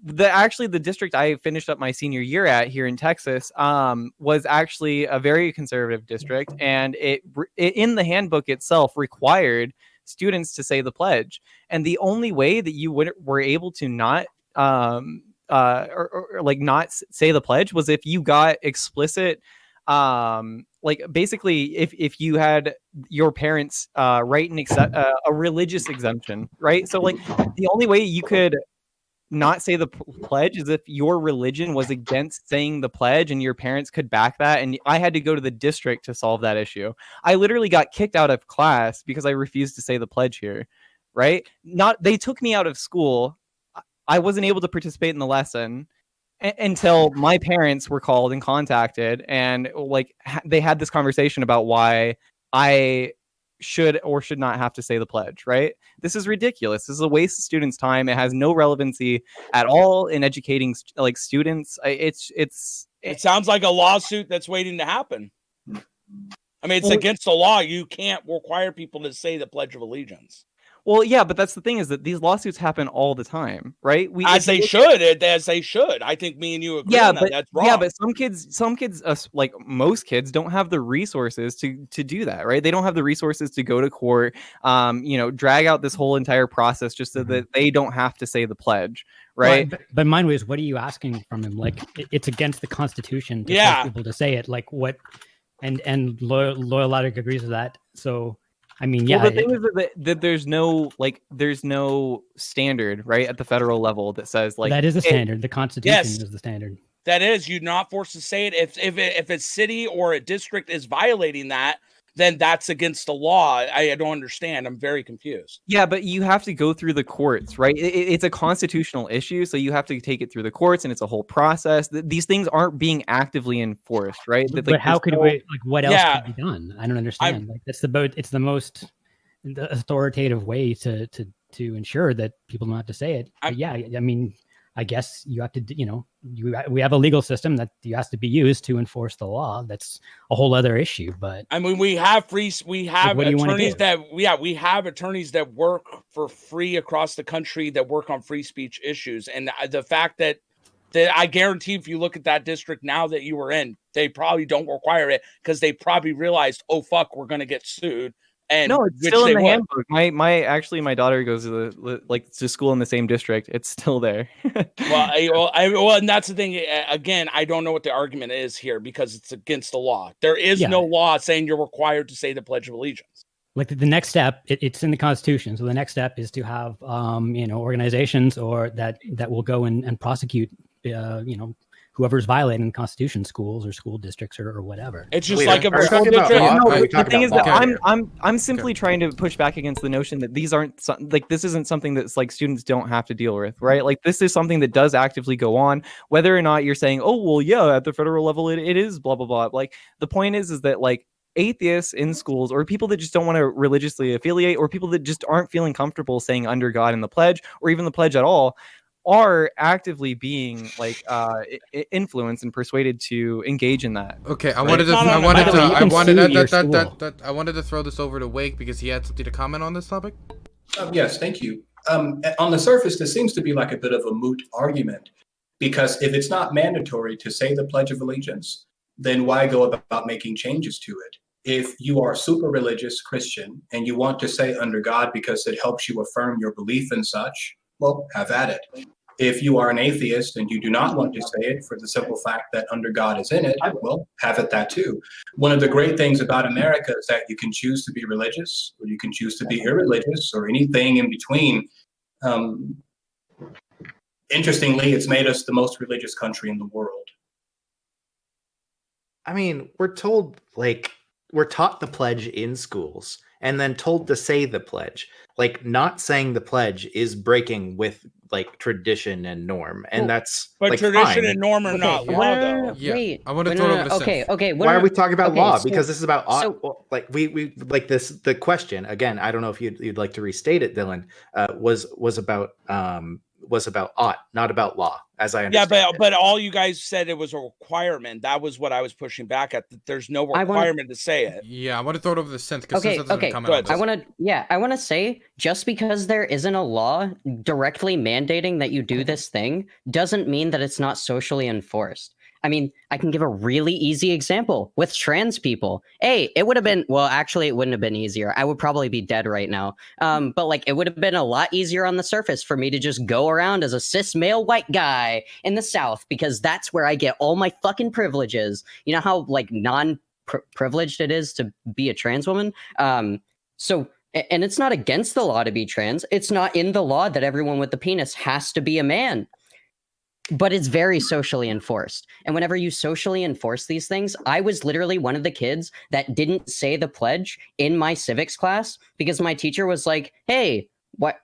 the district I finished up my senior year at here in Texas was actually a very conservative district, and it in the handbook itself required students to say the pledge. And the only way that you were able to not not say the pledge was if you got explicit basically if you had your parents write a religious exemption, right? So the only way you could not say the pledge is if your religion was against saying the pledge and your parents could back that. And I had to go to the district to solve that issue. I literally got kicked out of class because I refused to say the pledge here, right? They took me out of school. I wasn't able to participate in the lesson until my parents were called and contacted, and they had this conversation about why I should or should not have to say the pledge, right? This is ridiculous. This is a waste of students' time. It has no relevancy at all in educating students. It sounds like a lawsuit that's waiting to happen. I mean, it's against the law. You can't require people to say the Pledge of Allegiance. Well, yeah, but that's the thing, is that these lawsuits happen all the time, right? As they should. I think me and you agree on that. That's wrong. Yeah, but some kids, like most kids, don't have the resources to do that, right? They don't have the resources to go to court, drag out this whole entire process just so that they don't have to say the pledge, right? But MindWaves, what are you asking from him? It's against the Constitution to tell people to say it. What? And LoyalLogic agrees with that. So. I mean, yeah. Well, the thing is that there's no standard, right, at the federal level that says that is the standard. The Constitution is the standard. That is, you're not forced to say it. If a city or a district is violating that, then that's against the law. I don't understand. I'm very confused. Yeah, but you have to go through the courts, right? It's a constitutional issue, so you have to take it through the courts, and it's a whole process. These things aren't being actively enforced, right? But how could we? What else could be done? I don't understand. It's the most authoritative way to ensure that people don't have to say it. I mean, I guess you have to, we have a legal system that has to be used to enforce the law. That's a whole other issue. But I mean, we have attorneys we have attorneys that work for free across the country that work on free speech issues. And the fact that I guarantee if you look at that district now that you were in, they probably don't require it because they probably realized, oh, fuck, we're going to get sued. And no, it's still in the handbook. My daughter goes to to school in the same district. It's still there. And that's the thing. Again, I don't know what the argument is here because it's against the law. There is no law saying you're required to say the Pledge of Allegiance. Like the next step, it's in the Constitution. So the next step is to have organizations or that will go and prosecute whoever's violating the Constitution, schools or school districts or whatever. It's just like a school district. The thing is that I'm simply trying to push back against the notion that these aren't this isn't something that's students don't have to deal with, right? This is something that does actively go on, whether or not you're saying, oh, well, yeah, at the federal level, it is blah, blah, blah. The point is that atheists in schools or people that just don't want to religiously affiliate or people that just aren't feeling comfortable saying under God in the pledge or even the pledge at all are actively being like influenced and persuaded to engage in that. Okay, I Right? wanted to No, no, I no, wanted by the to way, you I can wanted sue your I wanted to throw this over to Wake because he had something to comment on this topic. Yes, thank you. On the surface, this seems to be like a bit of a moot argument, because if it's not mandatory to say the Pledge of Allegiance, then why go about making changes to it? If you are super religious Christian and you want to say under God because it helps you affirm your belief and such, well, have at it. If you are an atheist and you do not want to say it for the simple fact that under God is in it, well, have it that too. One of the great things about America is that you can choose to be religious, or you can choose to be irreligious, or anything in between. Interestingly, it's made us the most religious country in the world. I mean, we're taught the pledge in schools and then told to say the pledge. Like, not saying the pledge is breaking with like tradition and norm, and that's But like tradition fine. and norm are not law, though. Yeah, Wait, I want to wait, throw no, it over no, to okay, Seth. okay. Why are we talking about okay, law? so- Because this is about so- like we like this. The question again. I don't know if you'd like to restate it, Dylan. Was about ought, not about law, as I Yeah, understand. but all you guys said it was a requirement. That was what I was pushing back at. That there's no requirement to say it. Yeah, I want to throw it over to Synth because Okay, Synth doesn't okay. comment on this. I want to say, just because there isn't a law directly mandating that you do this thing doesn't mean that it's not socially enforced. I mean, I can give a really easy example with trans people. Hey, it would have been, well, actually, it wouldn't have been easier. I would probably be dead right now. But like, it would have been a lot easier on the surface for me to just go around as a cis male white guy in the South, because that's where I get all my fucking privileges. You know how like non-privileged it is to be a trans woman? So, and it's not against the law to be trans. It's not in the law that everyone with the penis has to be a man. But it's very socially enforced. And whenever you socially enforce these things, I was literally one of the kids that didn't say the pledge in my civics class because my teacher was like, hey, what?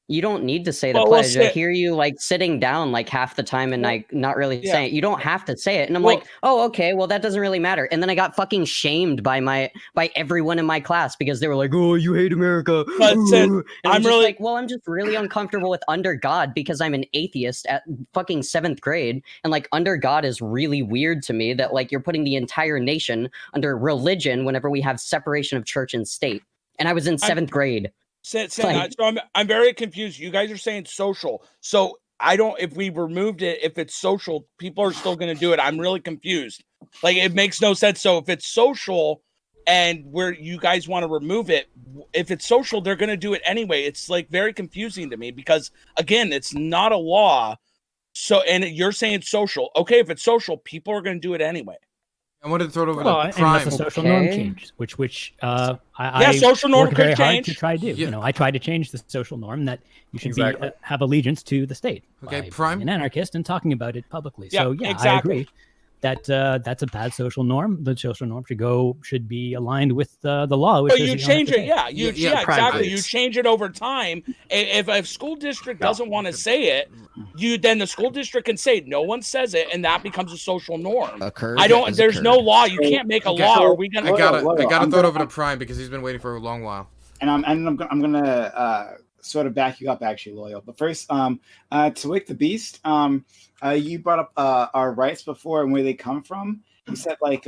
You don't need to say the pledge. I hear you like sitting down like half the time and like not really saying it. You don't have to say it. And I'm like, oh, okay, well, that doesn't really matter. And then I got fucking shamed by everyone in my class because they were like, oh, you hate America. But and I'm really like, well, I'm just really uncomfortable with under God because I'm an atheist at fucking 7th grade. And like under God is really weird to me that like you're putting the entire nation under religion whenever we have separation of church and state. And I was in 7th grade. So I'm very confused. You guys are saying social. So I don't, if we removed it, if it's social, people are still going to do it. I'm really confused. Like it makes no sense. So if it's social and where you guys want to remove it, if it's social, they're going to do it anyway. It's like very confusing to me because again, it's not a law. So, and you're saying social. Okay. If it's social, people are going to do it anyway. I wanted to throw it over Well, to Prime. unless the social norm changes, which I social norm work very could hard change. to try to do. Yeah. You know, I try to change the social norm that you should Exactly. be have allegiance to the state. Okay, by Prime. being an anarchist and talking about it publicly. Yeah, So yeah, exactly. I agree that that's a bad social norm. The social norm should be aligned with the law. Which But says you you don't change have to it, say yeah. Yeah, Exactly. PrimeCayes. You change it over time. If a school district doesn't want to say it, then the school district can say it. No one says it, and that becomes a social norm. Occurred I don't. is There's no occurred. law. You can't make a Okay. law. So, Are we gonna? I gotta I'm throw it gonna- over to Prime because he's been waiting for a long while. And I'm gonna sort of back you up, actually, Loyal. But first, to Wake the Beast, you brought up our rights before and where they come from. You said like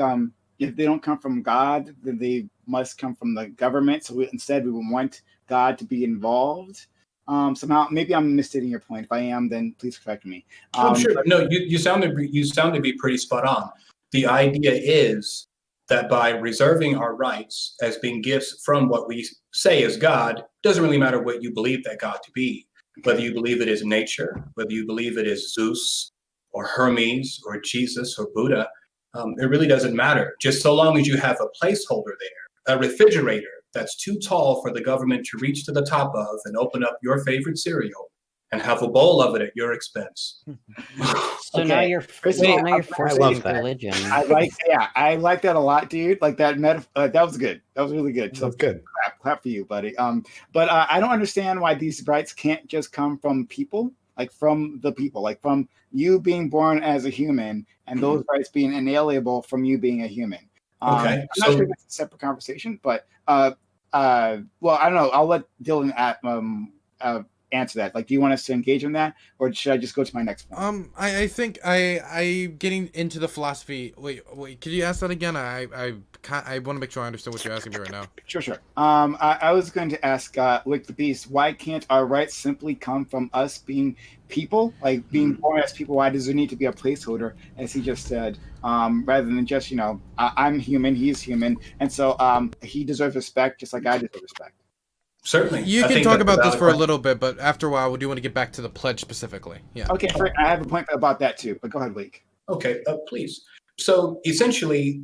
if they don't come from God, then they must come from the government. So instead, we would want God to be involved. Somehow, maybe I'm misstating your point. If I am, then please correct me. I'm sure. No, you sound to be pretty spot on. The idea is that by reserving our rights as being gifts from what we say is God, doesn't really matter what you believe that God to be. Whether you believe it is nature, whether you believe it is Zeus or Hermes or Jesus or Buddha, it really doesn't matter. Just so long as you have a placeholder there, a refrigerator that's too tall for the government to reach to the top of and open up your favorite cereal and have a bowl of it at your expense. So now you're First of all, I forcing love that. religion. I like that a lot, dude. Like that that was good. That was really good. So That's good. clap for you, buddy. But I don't understand why these rights can't just come from people, like from the people, like from you being born as a human, and those rights being inalienable from you being a human. Okay, I'm not sure if that's a separate conversation, but well, I don't know. I'll let Dylan answer that? Like, do you want us to engage in that, or should I just go to my next point? I think I getting into the philosophy. Wait, could you ask that again? I want to make sure I understand what you're asking me right now. Sure. I was going to ask Lick the Beast, why can't our rights simply come from us being people, like being born as people? Why does there need to be a placeholder, as he just said, rather than just, I'm human, he's human, and so he deserves respect just like I deserve respect. Certainly. You can talk about this for a little bit, but after a while, we do want to get back to the pledge specifically. Yeah. Okay, I have a point about that too, but go ahead, Leek. Okay, please. So essentially,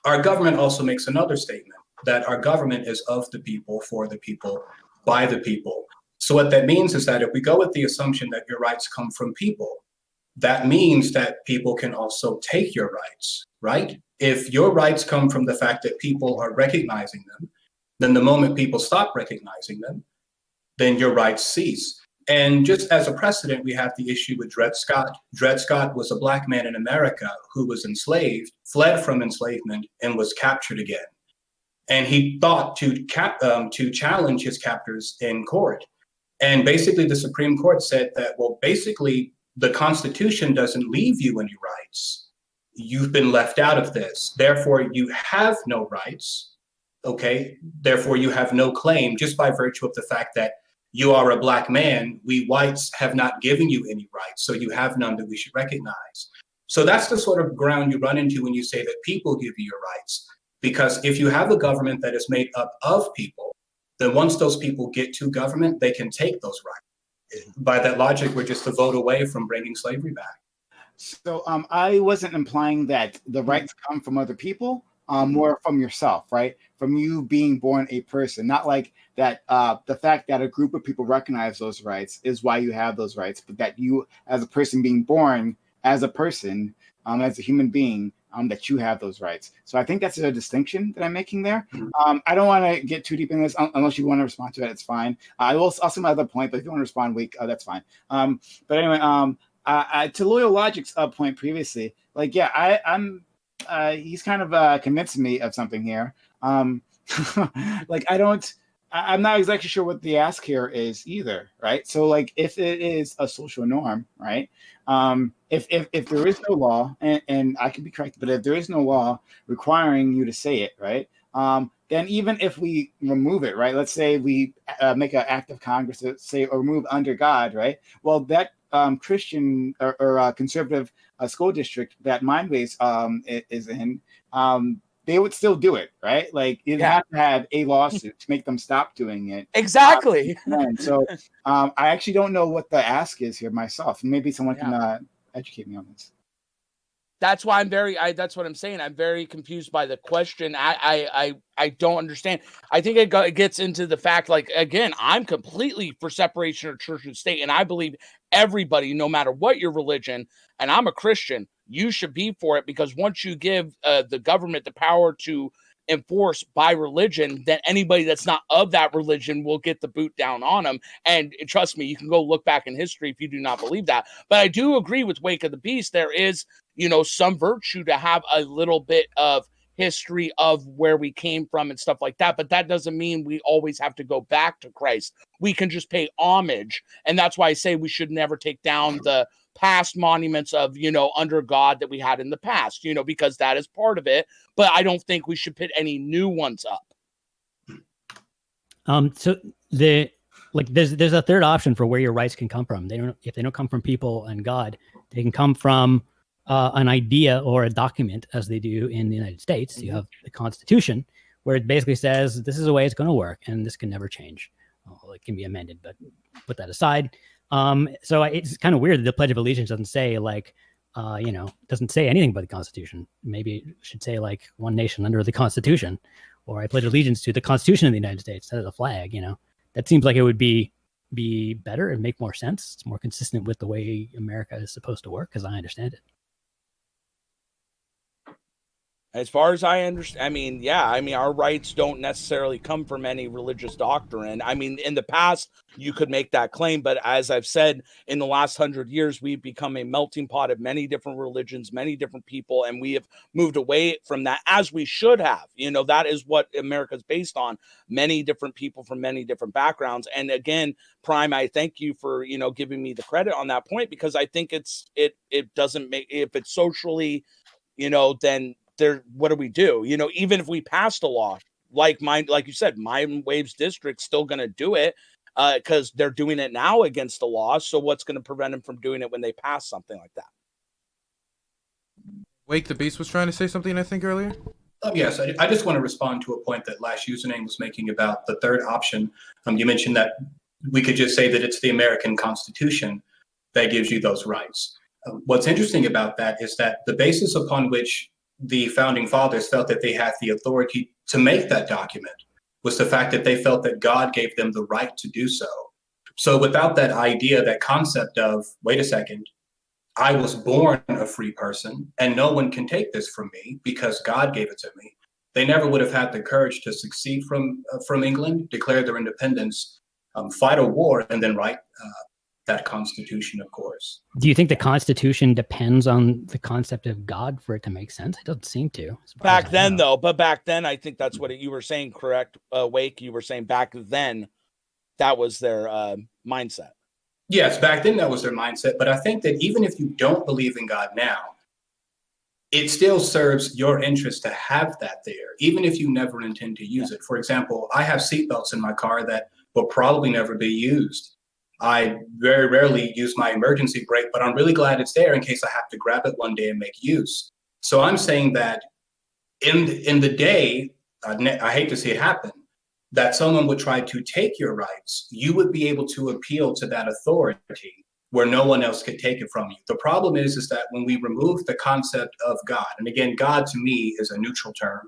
our government also makes another statement that our government is of the people, for the people, by the people. So what that means is that if we go with the assumption that your rights come from people, that means that people can also take your rights, right? If your rights come from the fact that people are recognizing them, then the moment people stop recognizing them, then your rights cease. And just as a precedent, we have the issue with Dred Scott. Dred Scott was a Black man in America who was enslaved, fled from enslavement, and was captured again. And he thought to challenge his captors in court. And basically, the Supreme Court said that, well, basically, the Constitution doesn't leave you any rights. You've been left out of this. Therefore, you have no rights. Okay, therefore you have no claim just by virtue of the fact that you are a Black man. We whites have not given you any rights, so you have none that we should recognize. So that's the sort of ground you run into when you say that people give you your rights. Because if you have a government that is made up of people, then once those people get to government, they can take those rights. By that logic, we're just a vote away from bringing slavery back. So I wasn't implying that the rights come from other people. More from yourself, right? From you being born a person, not like that. The fact that a group of people recognize those rights is why you have those rights, but that you, as a person being born as a person, as a human being, that you have those rights. So I think that's a distinction that I'm making there. I don't want to get too deep in this unless you want to respond to it. It's fine. I'll say my other point, but if you want to respond, weak, that's fine. But anyway, to LoyalLogic's point previously, like, yeah, I'm. He's kind of convincing me of something here. Like, I'm not exactly sure what the ask here is either, right? So, like, if it is a social norm, right? If there is no law, and I could be correct, but if there is no law requiring you to say it, right? Then even if we remove it, right? Let's say we make an act of Congress to say or remove under God, right? Well, that Christian or conservative school district that MindWaves is in, they would still do it, right? Like, you'd have to have a lawsuit to make them stop doing it. Exactly. And so I actually don't know what the ask is here myself. Maybe someone can educate me on this. That's why that's what I'm saying. I'm very confused by the question. I don't understand. I think it gets into the fact, like, again, I'm completely for separation of church and state. And I believe everybody, no matter what your religion, and I'm a Christian, you should be for it, because once you give the government the power to enforce by religion, then anybody that's not of that religion will get the boot down on them. And trust me, you can go look back in history if you do not believe that. But I do agree with Wake of the Beast. There is, some virtue to have a little bit of history of where we came from and stuff like that. But that doesn't mean we always have to go back to Christ. We can just pay homage. And that's why I say we should never take down the past monuments of, under God that we had in the past, because that is part of it. But I don't think we should put any new ones up. So there's a third option for where your rights can come from. If they don't come from people and God, they can come from an idea or a document, as they do in the United States. You have the Constitution, where it basically says this is the way it's going to work, and this can never change. Well, it can be amended, but put that aside. So it's kind of weird that the Pledge of Allegiance doesn't say doesn't say anything about the Constitution. Maybe it should say like one nation under the Constitution, or I pledge allegiance to the Constitution of the United States instead of the flag. That seems like it would be better and make more sense. It's more consistent with the way America is supposed to work, as I understand it. As far as I understand, I mean, yeah, I mean, our rights don't necessarily come from any religious doctrine. I mean, in the past, you could make that claim, but as I've said, in the last 100 years, we've become a melting pot of many different religions, many different people, and we have moved away from that, as we should have. You know, that is what America's based on, many different people from many different backgrounds. And again, Prime, I thank you for, you know, giving me the credit on that point, because I think it doesn't make, if it's socially, you know, then what do? You know, even if we passed a law like you said, MindWaves district's still going to do it because they're doing it now against the law. So what's going to prevent them from doing it when they pass something like that? Wake the Beast was trying to say something, I think, earlier. Yes, I just want to respond to a point that Last Username was making about the third option. You mentioned that we could just say that it's the American Constitution that gives you those rights. What's interesting about that is that the basis upon which the founding fathers felt that they had the authority to make that document was the fact that they felt that God gave them the right to do so. So without that idea, that concept of, wait a second, I was born a free person and no one can take this from me because God gave it to me, they never would have had the courage to succeed from England, declare their independence, fight a war, and then write that Constitution, of course. Do you think the Constitution depends on the concept of God for it to make sense? It doesn't seem to. Back then, though, but back then, I think that's what you were saying, correct, Wake? You were saying back then that was their mindset. Yes, back then that was their mindset. But I think that even if you don't believe in God now, it still serves your interest to have that there, even if you never intend to use it. For example, I have seatbelts in my car that will probably never be used. I very rarely use my emergency brake, but I'm really glad it's there in case I have to grab it one day and make use. So I'm saying that in the day, I hate to see it happen, that someone would try to take your rights, you would be able to appeal to that authority where no one else could take it from you. The problem is that when we remove the concept of God, and again, God to me is a neutral term.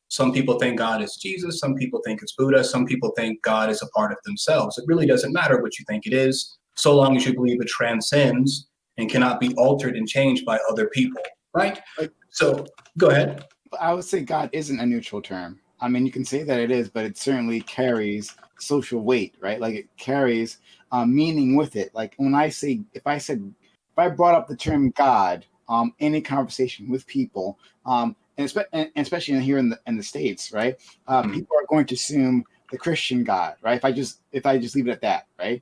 Some people think God is Jesus. Some people think it's Buddha. Some people think God is a part of themselves. It really doesn't matter what you think it is, so long as you believe it transcends and cannot be altered and changed by other people, right? So go ahead. I would say God isn't a neutral term. I mean, you can say that it is, but it certainly carries social weight, right? Like it carries meaning with it. Like when if I brought up the term God in a conversation with people, and especially here in the States, right? People are going to assume the Christian God, right? If I just leave it at that, right?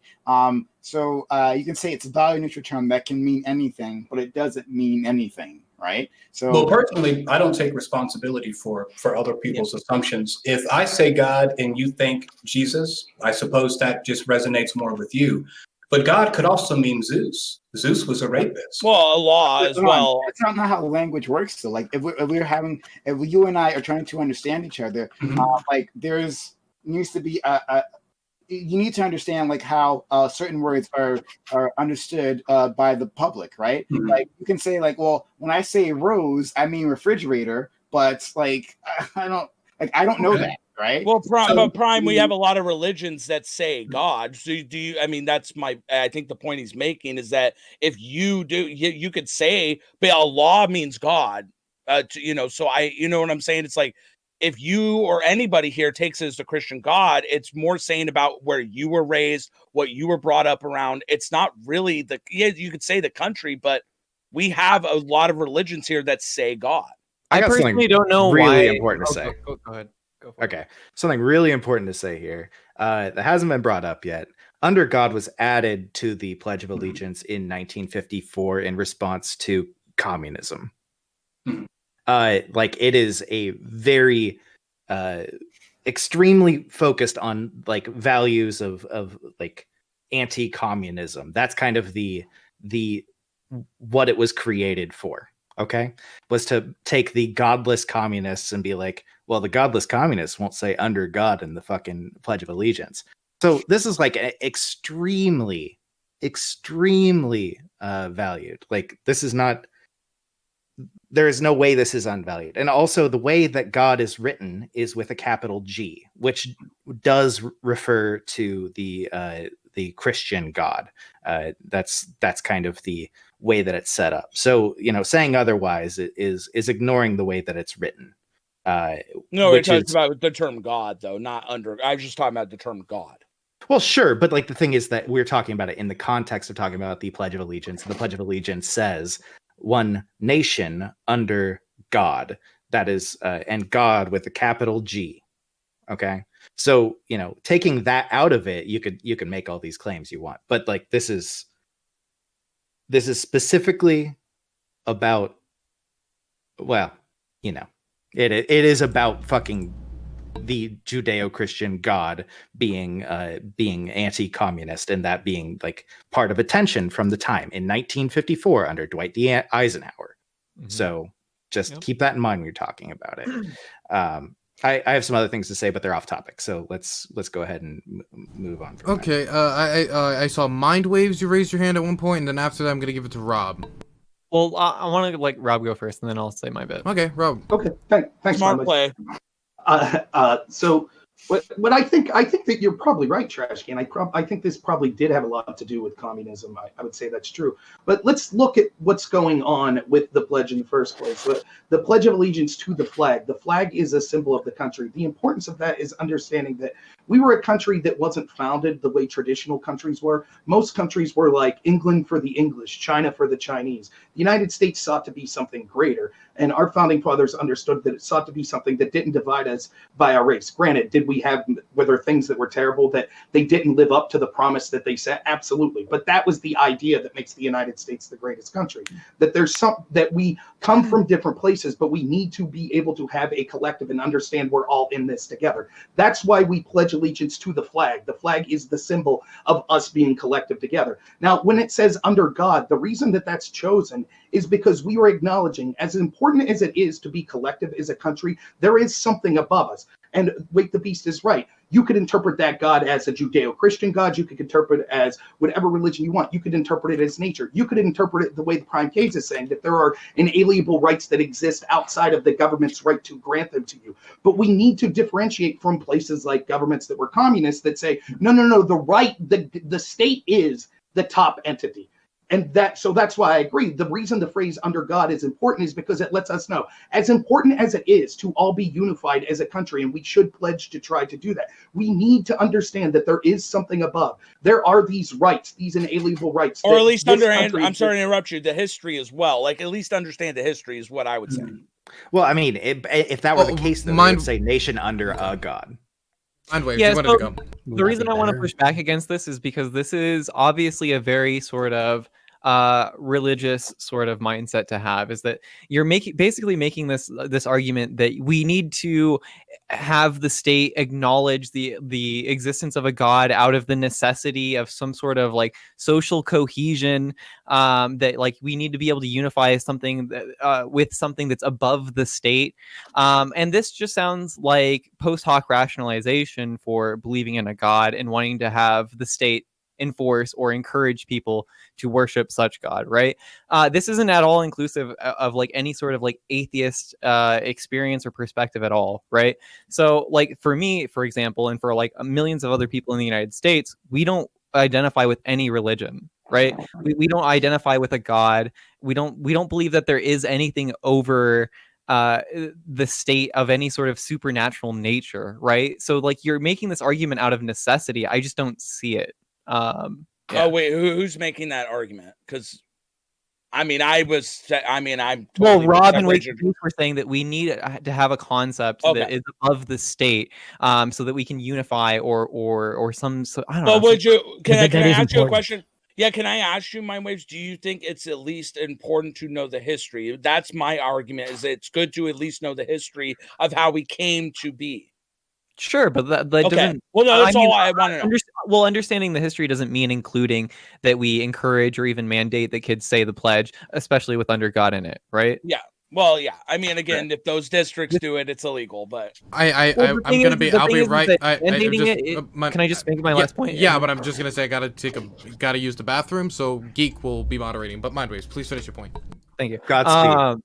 So you can say it's a value neutral term that can mean anything, but it doesn't mean anything, right? So, well, personally, I don't take responsibility for other people's assumptions. If I say God and you think Jesus, I suppose that just resonates more with you. But God could also mean Zeus. Zeus was a rapist. Well, Allah as well. That's not how language works. So, like, if you and I are trying to understand each other, like needs to be you need to understand like how certain words are understood by the public, right? Like you can say like, well, when I say rose, I mean refrigerator, but like I don't know that. Right. Well, Prime, we have a lot of religions that say God. So do you? I mean, I think the point he's making is that if you do, you could say, but Allah means God. So you know what I'm saying? It's like if you or anybody here takes it as a Christian God, it's more saying about where you were raised, what you were brought up around. It's not really you could say the country, but we have a lot of religions here that say God. I personally don't know really why. Important to say. Go ahead. Okay, something really important to say here that hasn't been brought up yet. Under God was added to the Pledge of Allegiance in 1954 in response to communism. Like it is a very extremely focused on like values of like anti-communism. That's kind of the what it was created for. Okay, was to take the godless communists and be like, well, the godless communists won't say under God in the fucking Pledge of Allegiance. So this is like extremely valued. Like this is not, there is no way this is unvalued. And also the way that God is written is with a capital G, which does refer to the Christian God. That's kind of the way that it's set up. So, saying otherwise is ignoring the way that it's written. No, it which talks is about the term God, though, not under. I was just talking about the term God. well, sure, but like the thing is that we're talking about it in the context of talking about the Pledge of Allegiance. And the Pledge of Allegiance says one nation under God. That is, and God with a capital G. Okay, so taking that out of it, you can make all these claims you want, but like this is specifically about, well, it is about fucking the Judeo-Christian God being anti-communist, and that being like part of a tension from the time in 1954 under Dwight D. Eisenhower. So just keep that in mind when you're talking about it. I have some other things to say, but they're off topic. So let's go ahead and move on. Okay. I saw MindWaves. You raised your hand at one point, and then after that, I'm gonna give it to Rob. Well, I want to let Rob go first, and then I'll say my bit. Okay, Rob. Okay, thanks. Smart play. So what I think that you're probably right, Trash Can. I think this probably did have a lot to do with communism. I would say that's true. But let's look at what's going on with the pledge in the first place. The Pledge of Allegiance to the flag. The flag is a symbol of the country. The importance of that is understanding that we were a country that wasn't founded the way traditional countries were. Most countries were like England for the English, China for the Chinese. The United States sought to be something greater. And our founding fathers understood that it sought to be something that didn't divide us by our race. Granted, were there things that were terrible that they didn't live up to the promise that they set? Absolutely. But that was the idea that makes the United States the greatest country. That we come from different places, but we need to be able to have a collective and understand we're all in this together. That's why we pledge allegiance to the flag. The flag is the symbol of us being collective together. Now, when it says under God, the reason that that's chosen is because we are acknowledging, as important as it is to be collective as a country, there is something above us. And Wake the Beast is right. You could interpret that God as a Judeo-Christian God. You could interpret it as whatever religion you want. You could interpret it as nature. You could interpret it the way the PrimeCayes is saying, that there are inalienable rights that exist outside of the government's right to grant them to you. But we need to differentiate from places like governments that were communist that say, no, the state is the top entity. And so that's why I agree. The reason the phrase under God is important is because it lets us know, as important as it is to all be unified as a country, and we should pledge to try to do that, we need to understand that there is something above. There are these rights, these inalienable rights. Or at least understand, I'm sorry to interrupt you, the history as well. Like, at least understand the history is what I would say. Well, I mean, if that were the case, then I would say nation under a God. Yeah, so the reason I want to push back against this is because this is obviously a very sort of religious sort of mindset to have, is that you're basically making this argument that we need to have the state acknowledge the existence of a God out of the necessity of some sort of like social cohesion, that like we need to be able to unify something that, with something that's above the state, and this just sounds like post hoc rationalization for believing in a God and wanting to have the state enforce or encourage people to worship such God, right? This isn't at all inclusive of like any sort of like atheist experience or perspective at all, right? So like for me, for example, and for like millions of other people in the United States, we don't identify with any religion, right? We don't identify with a God. We don't believe that there is anything over the state of any sort of supernatural nature, right? So like you're making this argument out of necessity. I just don't see it. Yeah. Oh wait, who's making that argument? Because I'm totally well, Rob and Wake were saying that we need to have a concept that is above the state, so that we can unify or some. So, I don't know. But can I ask you a question? Yeah, can I ask you, MindWaves? Do you think it's at least important to know the history? That's my argument. Is it's good to at least know the history of how we came to be. Sure, but that doesn't. Well, no, that's all I want to know. Well, understanding the history doesn't mean including that we encourage or even mandate that kids say the pledge, especially with under God in it, right? Yeah. Well, yeah. I mean, again, if those districts do it, it's illegal. But I'm gonna be. I'll be right. Can I just make my last point? Yeah, but I'm just gonna say I gotta use the bathroom, so Geek will be moderating. But MindWaves, please finish your point. Thank you. Godspeed.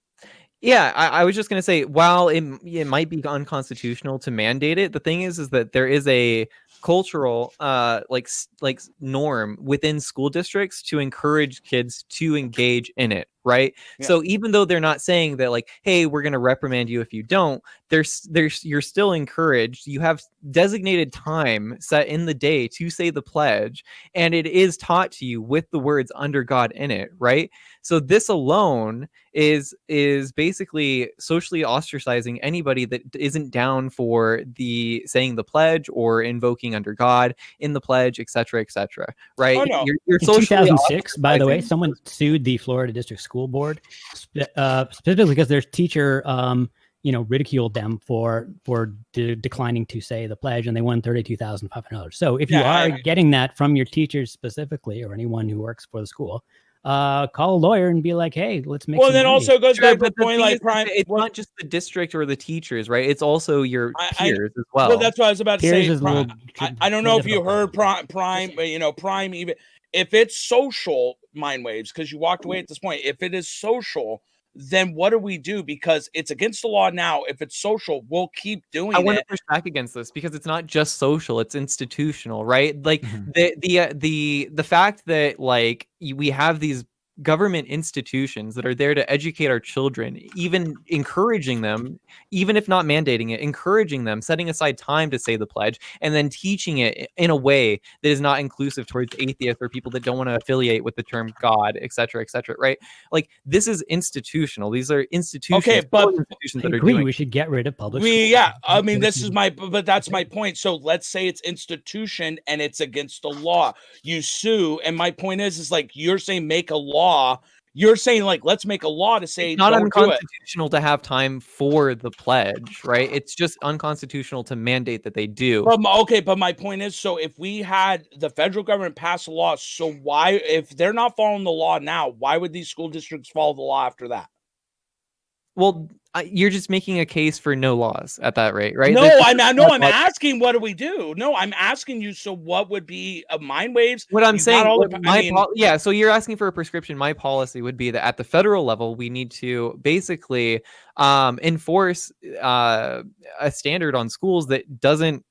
Yeah, I was just going to say, while it might be unconstitutional to mandate it, the thing is that there is a cultural like norm within school districts to encourage kids to engage in it, right? Yeah. So even though they're not saying that like, hey, we're going to reprimand you if you don't, you're still encouraged. You have designated time set in the day to say the pledge, and it is taught to you with the words "under God" in it, right? So this alone is basically socially ostracizing anybody that isn't down for the saying the pledge or invoking under God in the pledge, etc., right? Oh, no. You're In socially 2006, by the way, ostracizing- someone sued the Florida District School Board specifically because their teacher, ridiculed them for declining to say the pledge, and they won $32,500. So if you are getting that from your teachers specifically, or anyone who works for the school, call a lawyer and be like, hey, let's make. Well, some then money. also it goes back to the the point, thing like is, Prime. it's not just the district or the teachers, right? It's also your peers as well. Well, that's what I was about to Peers say. is a little I don't know if you difficult. heard Prime, Prime, even if it's social mind waves, because you walked away at this point. If it is social, then what do we do? Because it's against the law now. If it's social, we'll keep doing I want it. to push back against this because it's not just social; it's institutional, right? Like the fact that like we have these government institutions that are there to educate our children, even encouraging them, even if not mandating it, encouraging them, setting aside time to say the pledge, and then teaching it in a way that is not inclusive towards atheists or people that don't want to affiliate with the term God, etc., right? Like this is institutional. These are institutions, Okay, but institutions I that are agree. doing. We should get rid of public. I mean, this is but that's my point. So let's say it's institution and it's against the law. You sue, and my point is like you're saying make a law. You're saying like let's make a law to say It's not don't do it. unconstitutional to have time for the pledge, right? It's just unconstitutional to mandate that they do. But my point is, so if we had the federal government pass a law, so why, if they're not following the law now, why would these school districts follow the law after that? Well, you're just making a case for no laws at that rate, right? No, I'm asking what do we do? No, I'm asking you. So what would be a mind waves? What I'm saying, yeah. So you're asking for a prescription. My policy would be that at the federal level, we need to basically enforce a standard on schools that doesn't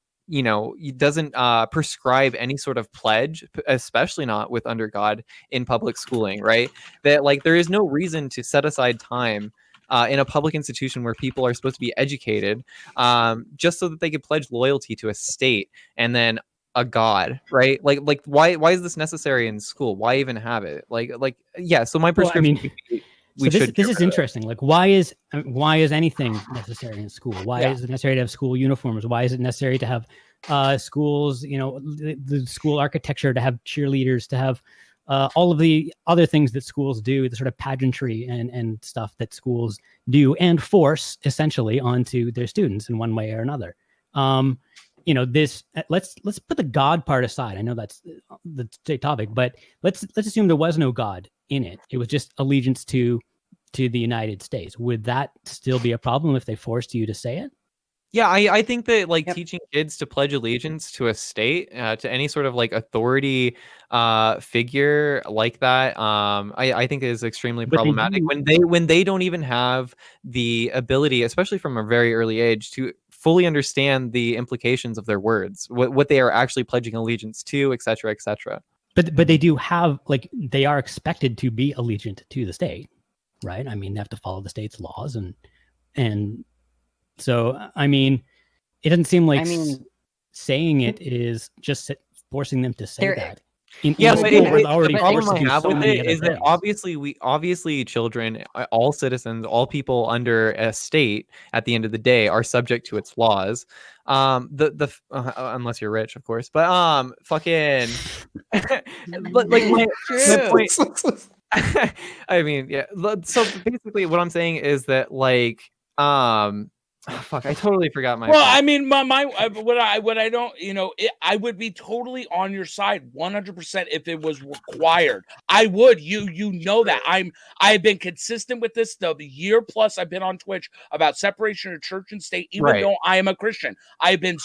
prescribe any sort of pledge, especially not with under God in public schooling, right? That like there is no reason to set aside time in a public institution where people are supposed to be educated, just so that they could pledge loyalty to a state and then a god, right? Like why is this necessary in school? Why even have it? So my prescription. This is interesting. Like, why is anything necessary in school? Why is it necessary to have school uniforms? Why is it necessary to have schools? The school architecture, to have cheerleaders, to have all of the other things that schools do, the sort of pageantry and stuff that schools do and force essentially onto their students in one way or another. Let's put the God part aside. I know that's the topic, but let's assume there was no God in it. It was just allegiance to the United States. Would that still be a problem if they forced you to say it? Yeah, I think that teaching kids to pledge allegiance to a state, to any sort of authority figure like that, I think is extremely problematic when they don't even have the ability, especially from a very early age, to fully understand the implications of their words, what they are actually pledging allegiance to, etc., etc. But they do have they are expected to be allegiant to the state, right? I mean, they have to follow the state's laws and. So, I mean, it doesn't seem like saying it is just forcing them to say that. The problem I have with it is that obviously children, all citizens, all people under a state at the end of the day are subject to its laws. Unless you're rich, of course. But fucking my point. I mean, yeah. So basically, what I'm saying is that fuck, I totally forgot my. Well, point. I mean, what I don't, I would be totally on your side 100% if it was required. I would. You know that I've been consistent with this the year plus I've been on Twitch about separation of church and state, even though I am a Christian. I've been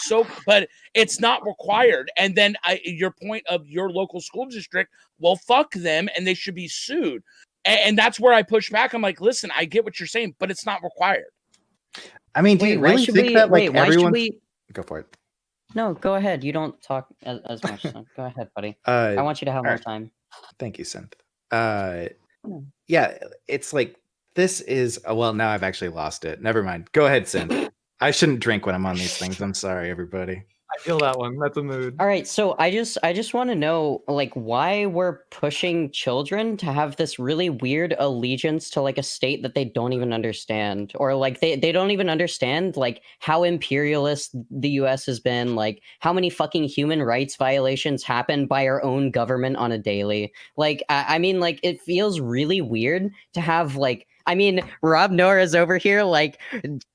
but it's not required. And then your point of your local school district, well, fuck them, and they should be sued. And that's where I push back. I'm like, listen, I get what you're saying, but it's not required. I mean, do you really think that everyone? Go for it. No, go ahead. You don't talk as much. So go ahead, buddy. I want you to have more time. Thank you, Synth. Yeah, it's this is well. Now I've actually lost it. Never mind. Go ahead, Synth. I shouldn't drink when I'm on these things. I'm sorry, everybody. I feel that one. That's a mood. All right, so I just want to know like why we're pushing children to have this really weird allegiance to like a state that they don't even understand, or like they don't even understand like how imperialist the US has been, like how many fucking human rights violations happen by our own government on a daily. Like I mean like it feels really weird to have like I mean RobNoerr is over here like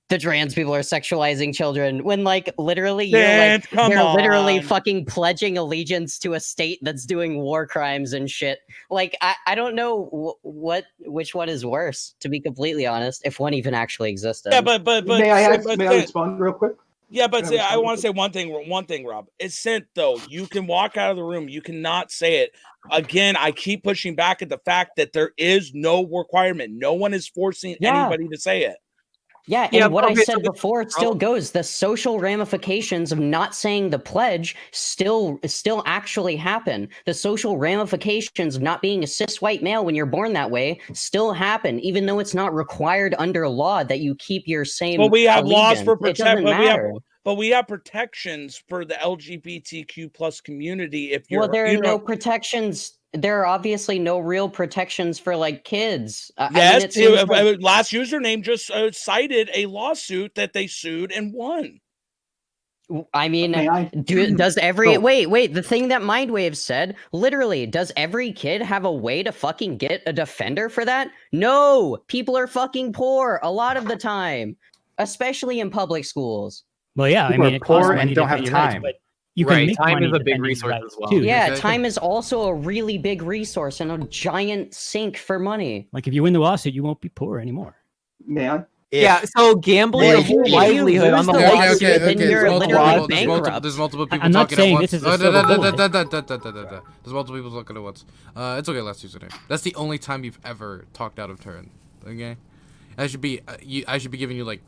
the trans people are sexualizing children when like literally you're like they're literally fucking pledging allegiance to a state that's doing war crimes and shit. Like I don't know which one is worse, to be completely honest, if one even actually existed. Yeah, but may I respond real quick? Yeah, but I want to say one thing, Rob. It's sent though. You can walk out of the room. You cannot say it. Again, I keep pushing back at the fact that there is no requirement. No one is forcing anybody to say it. Yeah, and what I said before still goes. The social ramifications of not saying the pledge still actually happen. The social ramifications of not being a cis white male when you're born that way still happen, even though it's not required under law that you keep your same. But we have laws for protection. But we have protections for the LGBTQ plus community. If you're, well, there are no protections. There are obviously no real protections for like kids. Yes, I mean, last username just cited a lawsuit that they sued and won. I mean, does every wait? The thing that MindWaves said, literally, does every kid have a way to fucking get a defender for that? No, people are fucking poor a lot of the time, especially in public schools. Well, yeah, people I mean, are poor and don't have time. But you can make time money is a big defending resource rights as well. too. Yeah, time is also a really big resource and a giant sink for money. Like if you win the lawsuit, you won't be poor anymore. Man. Yeah, so gambling your whole livelihood on the lawsuit, then you're literally bankrupt. There's multiple people I'm not talking saying at once. this is a silver bullet. There's multiple people talking at once. It's okay, last username. That's the only time you've ever talked out of turn. Okay? I should be giving you like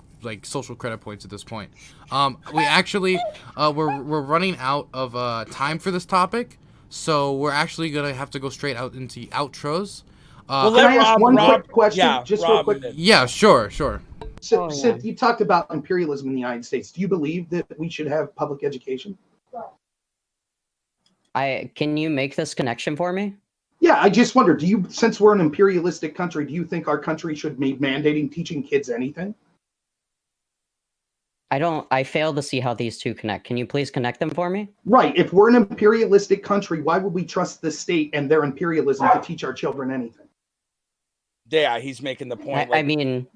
social credit points at this point. We actually we're running out of time for this topic, so we're actually gonna have to go straight out into outros. Can I ask one quick question, real quick? Yeah, sure. So you talked about imperialism in the United States. Do you believe that we should have public education? Can you make this connection for me? Yeah, I just wonder, since we're an imperialistic country, do you think our country should be mandating teaching kids anything? I fail to see how these two connect. Can you please connect them for me? Right. If we're an imperialistic country, why would we trust the state and their imperialism to teach our children anything? Yeah, he's making the point. I mean,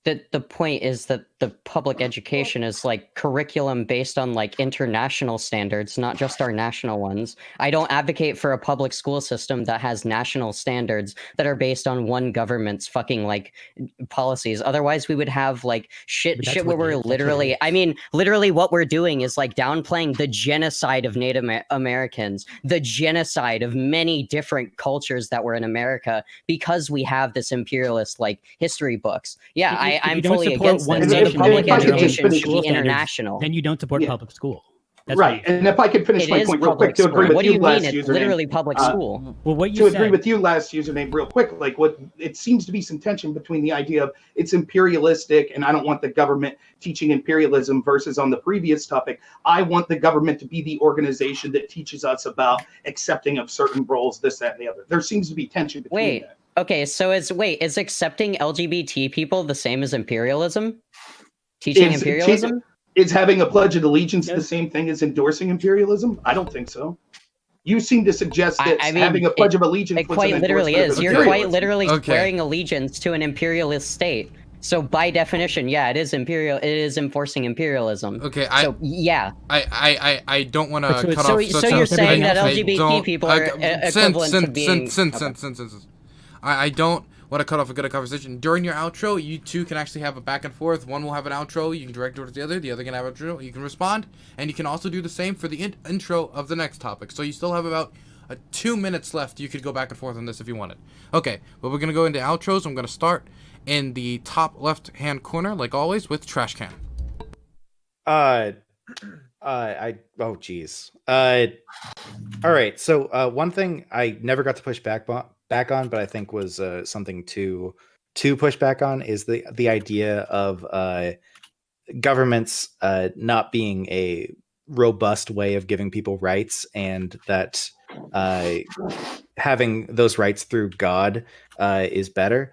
the point is that the public education is like curriculum based on like international standards, not just our national ones. I don't advocate for a public school system that has national standards that are based on one government's fucking like policies. Otherwise, we would have like shit where we're literally, I mean, literally what we're doing is like downplaying the genocide of Native Americans, the genocide of many different cultures that were in America because we have this imperialist like history books. Yeah, I'm fully against this. Public education should be international. Then you don't support public school. That's right. And if I could finish my point real quick to agree with you, last username. It's literally public school. Well, what you agree with you, last username, real quick, like what it seems to be some tension between the idea of it's imperialistic and I don't want the government teaching imperialism versus on the previous topic, I want the government to be the organization that teaches us about accepting of certain roles, this, that, and the other. There seems to be tension between that. Okay, so is accepting LGBT people the same as imperialism? Teaching imperialism? Is having a pledge of allegiance the same thing as endorsing imperialism? I don't think so. You seem to suggest that having a pledge of allegiance. It quite literally is. You're quite literally swearing allegiance to an imperialist state. So by definition, yeah, it is imperial. It is enforcing imperialism. Okay, yeah. I don't want to cut off. So you're saying that LGBT people are equivalent to being. I don't want to cut off a good conversation. During your outro, you two can actually have a back and forth. One will have an outro, you can direct towards the other can have an outro, you can respond, and you can also do the same for the intro of the next topic. So you still have about 2 minutes left. You could go back and forth on this if you wanted. Okay, but we're going to go into outros. I'm going to start in the top left-hand corner, like always, with Trash Can. Oh geez. All right. So one thing I never got to push back on, but I think was something to push back on is the idea of governments not being a robust way of giving people rights, and that having those rights through God is better.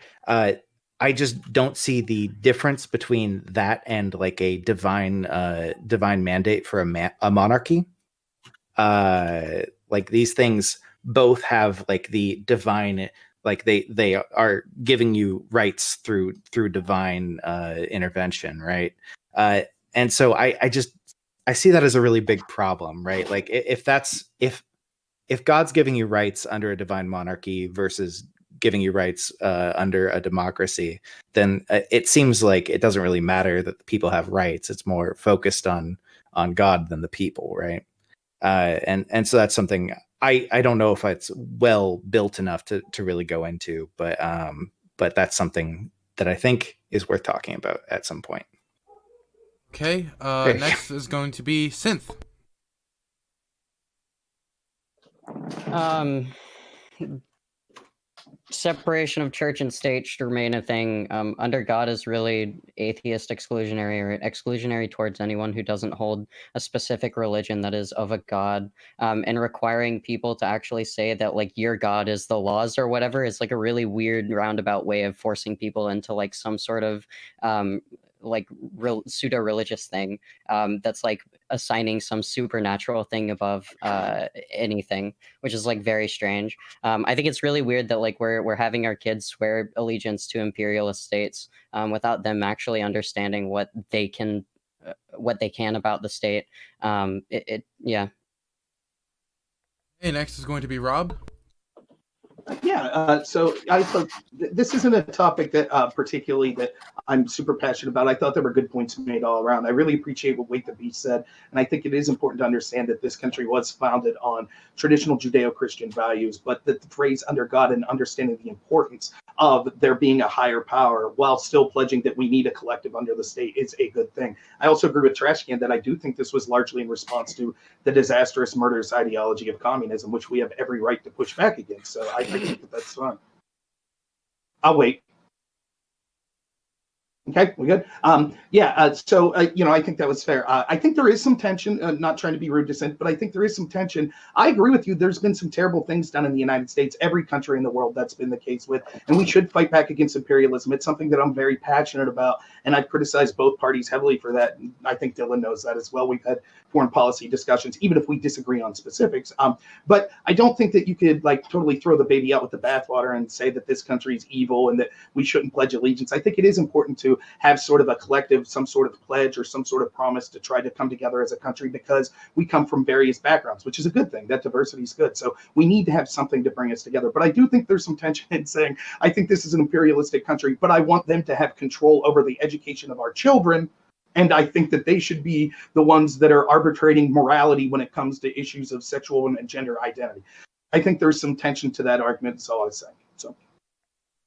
I just don't see the difference between that and like a divine mandate for a monarchy. Like these things both have like the divine, like they are giving you rights through divine intervention, right? And so I see that as a really big problem, right? Like if God's giving you rights under a divine monarchy versus giving you rights under a democracy, then it seems like it doesn't really matter that the people have rights. It's more focused on God than the people, right? And so that's something I don't know if it's well built enough to really go into, but that's something that I think is worth talking about at some point. Okay. Next is going to be Synth. Separation of church and state should remain a thing. Under God is really atheist exclusionary, or exclusionary towards anyone who doesn't hold a specific religion that is of a God. And requiring people to actually say that like your God is the laws or whatever is like a really weird roundabout way of forcing people into like some sort of like pseudo-religious thing that's like assigning some supernatural thing above anything, which is like very strange. I think it's really weird that like we're having our kids swear allegiance to imperialist states without them actually understanding what they can about the state. Yeah. Okay, next is going to be Rob. Yeah, so I thought this isn't a topic that particularly that I'm super passionate about. I thought there were good points made all around. I really appreciate what Wake the Beast said, and I think it is important to understand that this country was founded on traditional Judeo-Christian values, but that the phrase under God and understanding the importance of there being a higher power while still pledging that we need a collective under the state is a good thing. I also agree with Trashcan that I do think this was largely in response to the disastrous murderous ideology of communism, which we have every right to push back against. So I think that that's fine. I'll wait. Okay, we good? So I think that was fair. I think there is some tension, not trying to be rude to Synth, but I think there is some tension. I agree with you. There's been some terrible things done in the United States, every country in the world that's been the case with, and we should fight back against imperialism. It's something that I'm very passionate about, and I've criticized both parties heavily for that. And I think Dylan knows that as well. We've had foreign policy discussions, even if we disagree on specifics. But I don't think that you could like totally throw the baby out with the bathwater and say that this country is evil and that we shouldn't pledge allegiance. I think it is important to have sort of a collective, some sort of pledge or some sort of promise to try to come together as a country, because we come from various backgrounds, which is a good thing. That diversity is good. So we need to have something to bring us together. But I do think there's some tension in saying, I think this is an imperialistic country, but I want them to have control over the education of our children. And I think that they should be the ones that are arbitrating morality when it comes to issues of sexual and gender identity. I think there's some tension to that argument. That's all I was saying. So.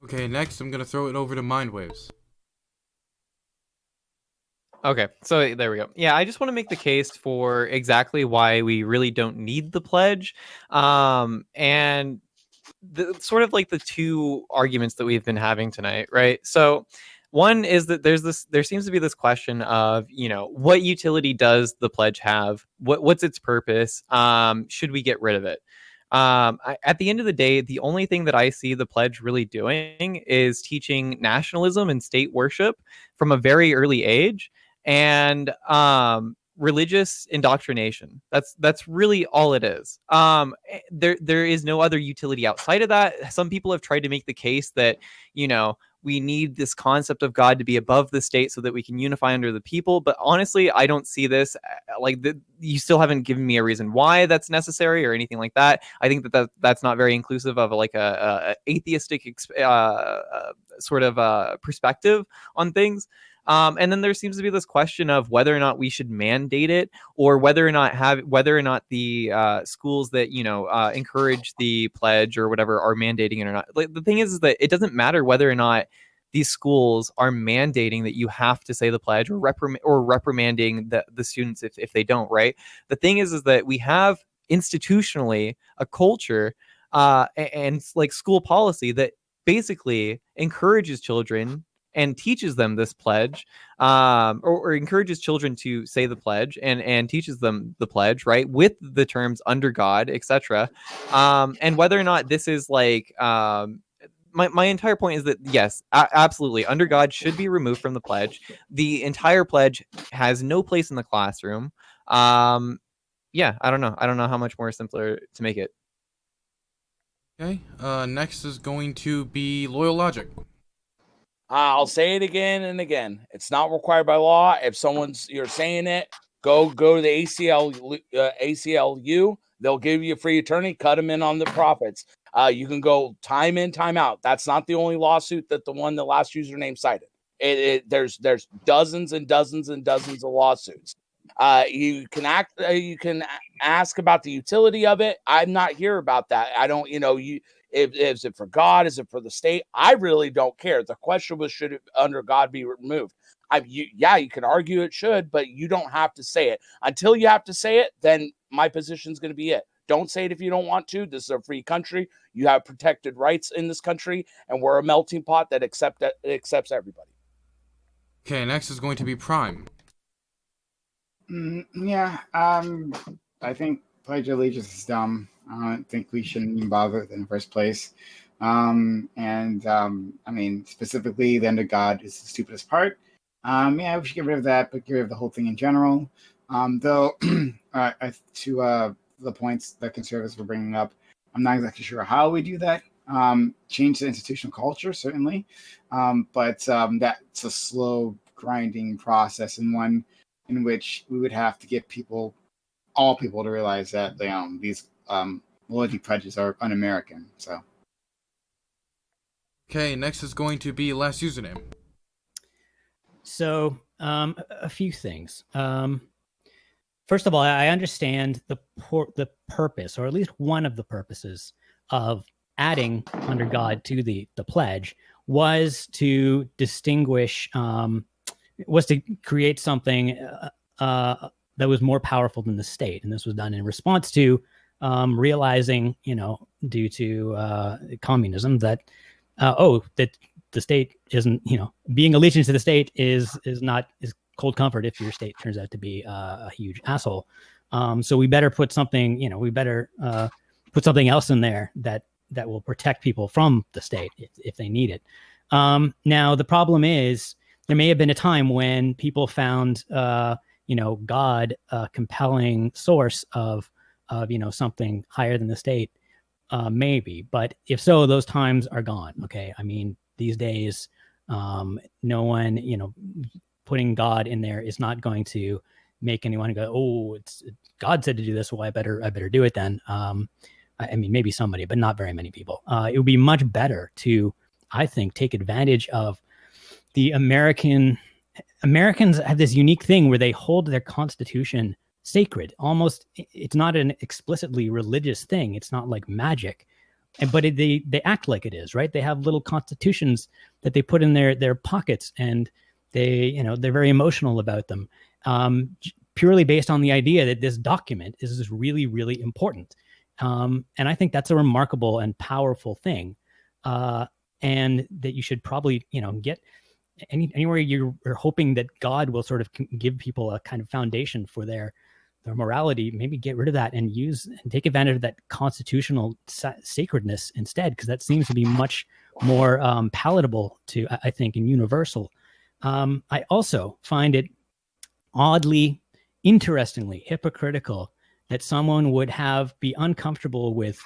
Okay, next I'm going to throw it over to MindWaves. Okay, so there we go. Yeah, I just want to make the case for exactly why we really don't need the pledge. And the sort of like the two arguments that we've been having tonight, right? So one is that there seems to be this question of, what utility does the pledge have? What's its purpose? Should we get rid of it? At the end of the day, the only thing that I see the pledge really doing is teaching nationalism and state worship from a very early age, and religious indoctrination. That's really all it is. There is no other utility outside of that. Some people have tried to make the case that, we need this concept of God to be above the state so that we can unify under the people. But honestly, I don't see this you still haven't given me a reason why that's necessary or anything like that. I think that's not very inclusive of like a atheistic sort of perspective on things. And then there seems to be this question of whether or not we should mandate it, or whether or not the schools that encourage the pledge or whatever are mandating it or not. Like, the thing is that it doesn't matter whether or not these schools are mandating that you have to say the pledge, or reprimanding the students if they don't. Right. The thing is that we have institutionally a culture and like school policy that basically encourages children and teaches them this pledge, or encourages children to say the pledge and teaches them the pledge, right, with the terms under God, etc. And whether or not this is like my entire point is that yes, absolutely, under God should be removed from the pledge. The entire pledge has no place in the classroom. Yeah, I don't know how much more simpler to make it. Okay. Next is going to be LoyalLogic. I'll say it again and again. It's not required by law. If you're saying it, go to the ACLU. They'll give you a free attorney. Cut them in on the profits. You can go time in, time out. That's not the only lawsuit that the last username cited. There's dozens and dozens and dozens of lawsuits. You can ask about the utility of it. I'm not here about that. I don't, is it for God? Is it for the state? I really don't care. The question was, should it under God be removed? You can argue it should, but you don't have to say it. Until you have to say it, then my position is going to be it. Don't say it if you don't want to. This is a free country. You have protected rights in this country, and we're a melting pot that accepts everybody. Okay, next is going to be Prime. I think Pledge of Allegiance is dumb. I don't think we shouldn't even bother with it in the first place. I mean, specifically, the under God is the stupidest part. We should get rid of that, but get rid of the whole thing in general. Though, to the points that conservatives were bringing up, I'm not exactly sure how we do that. Change the institutional culture, certainly. But that's a slow, grinding process, and one in which we would have to get all people to realize that these loyalty pledges are un-American. So. Okay, next is going to be last username. So, a few things. First of all, I understand the purpose, or at least one of the purposes, of adding under God to the pledge was to distinguish, was to create something that was more powerful than the state. And this was done in response to realizing, due to communism, that that the state isn't, being allegiance to the state is cold comfort if your state turns out to be a huge asshole. So we better put something, put something else in there that will protect people from the state if they need it. Now the problem is there may have been a time when people found, God a compelling source of something higher than the state. Maybe, but if so, those times are gone. Okay. I mean, these days, no one, putting God in there is not going to make anyone go, oh, it's God said to do this. Well, I better do it then. I mean, maybe somebody, but not very many people. It would be much better to, I think, take advantage of the Americans have this unique thing where they hold their Constitution sacred. Almost, it's not an explicitly religious thing. It's not like magic, but they act like it is, right? They have little constitutions that they put in their pockets, and they're very emotional about them, purely based on the idea that this document is really, really important. And I think that's a remarkable and powerful thing, and that you should probably get anywhere you're hoping that God will sort of give people a kind of foundation for their morality. Maybe get rid of that and take advantage of that constitutional sacredness instead, because that seems to be much more palatable to, I think, and universal. I also find it oddly, interestingly hypocritical that someone would be uncomfortable with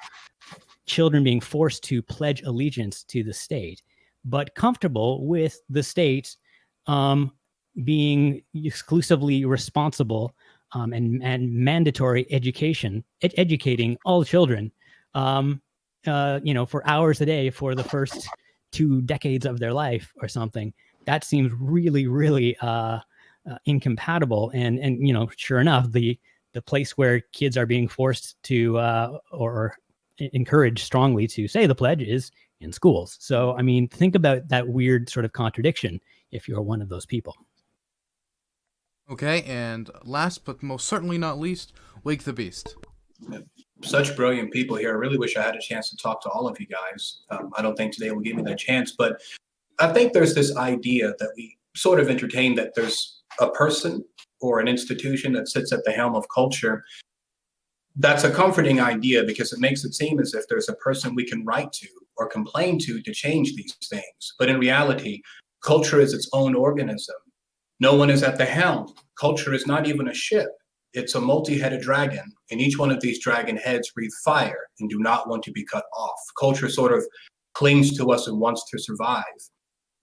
children being forced to pledge allegiance to the state, but comfortable with the state being exclusively responsible and mandatory educating all children, for hours a day for the first 2 decades of their life or something. That seems really, really incompatible. And sure enough, the place where kids are being forced to or encouraged strongly to say the pledge is in schools. So, I mean, think about that weird sort of contradiction if you're one of those people. Okay, and last but most certainly not least, Wake the Beast. Such brilliant people here. I really wish I had a chance to talk to all of you guys. I don't think today will give me that chance, but I think there's this idea that we sort of entertain that there's a person or an institution that sits at the helm of culture. That's a comforting idea because it makes it seem as if there's a person we can write to or complain to change these things. But in reality, culture is its own organism. No one is at the helm. Culture is not even a ship. It's a multi-headed dragon, and each one of these dragon heads breathe fire and do not want to be cut off. Culture sort of clings to us and wants to survive.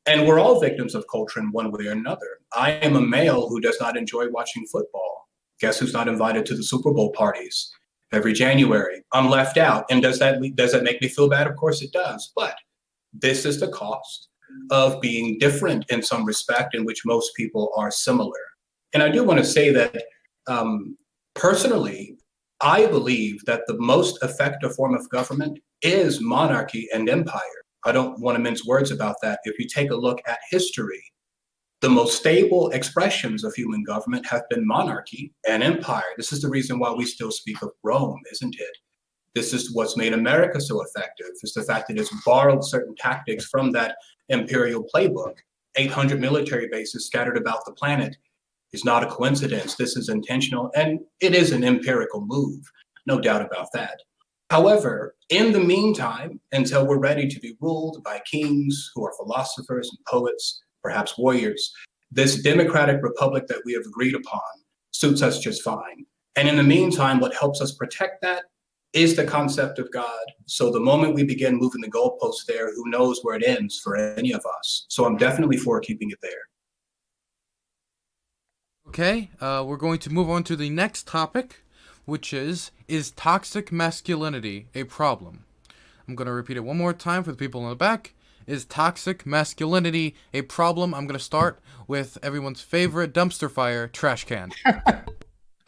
And we're all victims of culture in one way or another. I am a male who does not enjoy watching football. Guess who's not invited to the Super Bowl parties every January? I'm left out. And does that make me feel bad? Of course it does. But this is the cost of being different in some respect in which most people are similar. And I do want to say that personally, I believe that the most effective form of government is monarchy and empire. I don't want to mince words about that. If you take a look at history, the most stable expressions of human government have been monarchy and empire. This is the reason why we still speak of Rome, isn't it? This is what's made America so effective. It's the fact that it's borrowed certain tactics from that imperial playbook. 800 military bases scattered about the planet is not a coincidence. This is intentional, and it is an empirical move, no doubt about that. However, in the meantime, until we're ready to be ruled by kings who are philosophers and poets, perhaps warriors, this democratic republic that we have agreed upon suits us just fine. And in the meantime, what helps us protect that is the concept of God. So the moment we begin moving the goalposts there, who knows where it ends for any of us. So I'm definitely for keeping it there. Okay, we're going to move on to the next topic, which is toxic masculinity a problem? I'm going to repeat it one more time for the people in the back. Is toxic masculinity a problem? I'm going to start with everyone's favorite dumpster fire, trash can.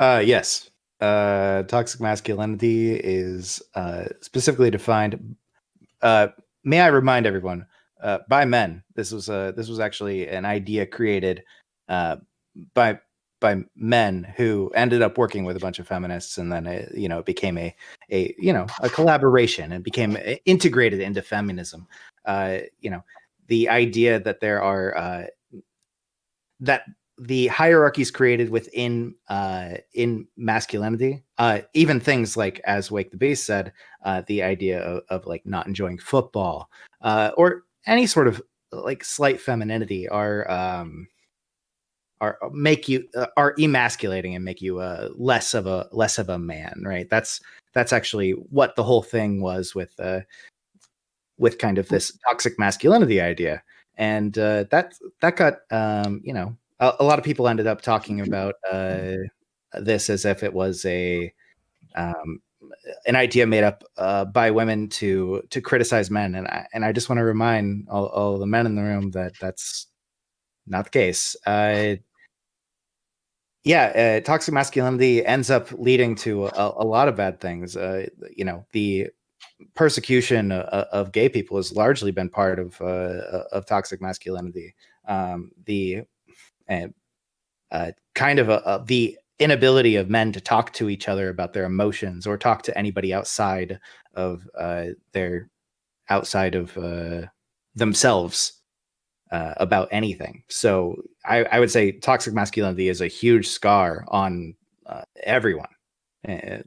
Yes. Toxic masculinity is specifically defined. May I remind everyone, by men. This was actually an idea created by men who ended up working with a bunch of feminists, and then it became a collaboration and became integrated into feminism. The idea that there are that the hierarchies created within in masculinity, even things like, as Wake the Beast said, the idea of like not enjoying football or any sort of like slight femininity are emasculating and make you less of a man, right? That's actually what the whole thing was with kind of this toxic masculinity idea, and that got a lot of people ended up talking about this as if it was an idea made up by women to criticize men, and I just want to remind all the men in the room that that's not the case. Toxic masculinity ends up leading to a lot of bad things. The persecution of gay people has largely been part of toxic masculinity. The inability of men to talk to each other about their emotions or talk to anybody outside of themselves about anything. So I would say toxic masculinity is a huge scar on everyone,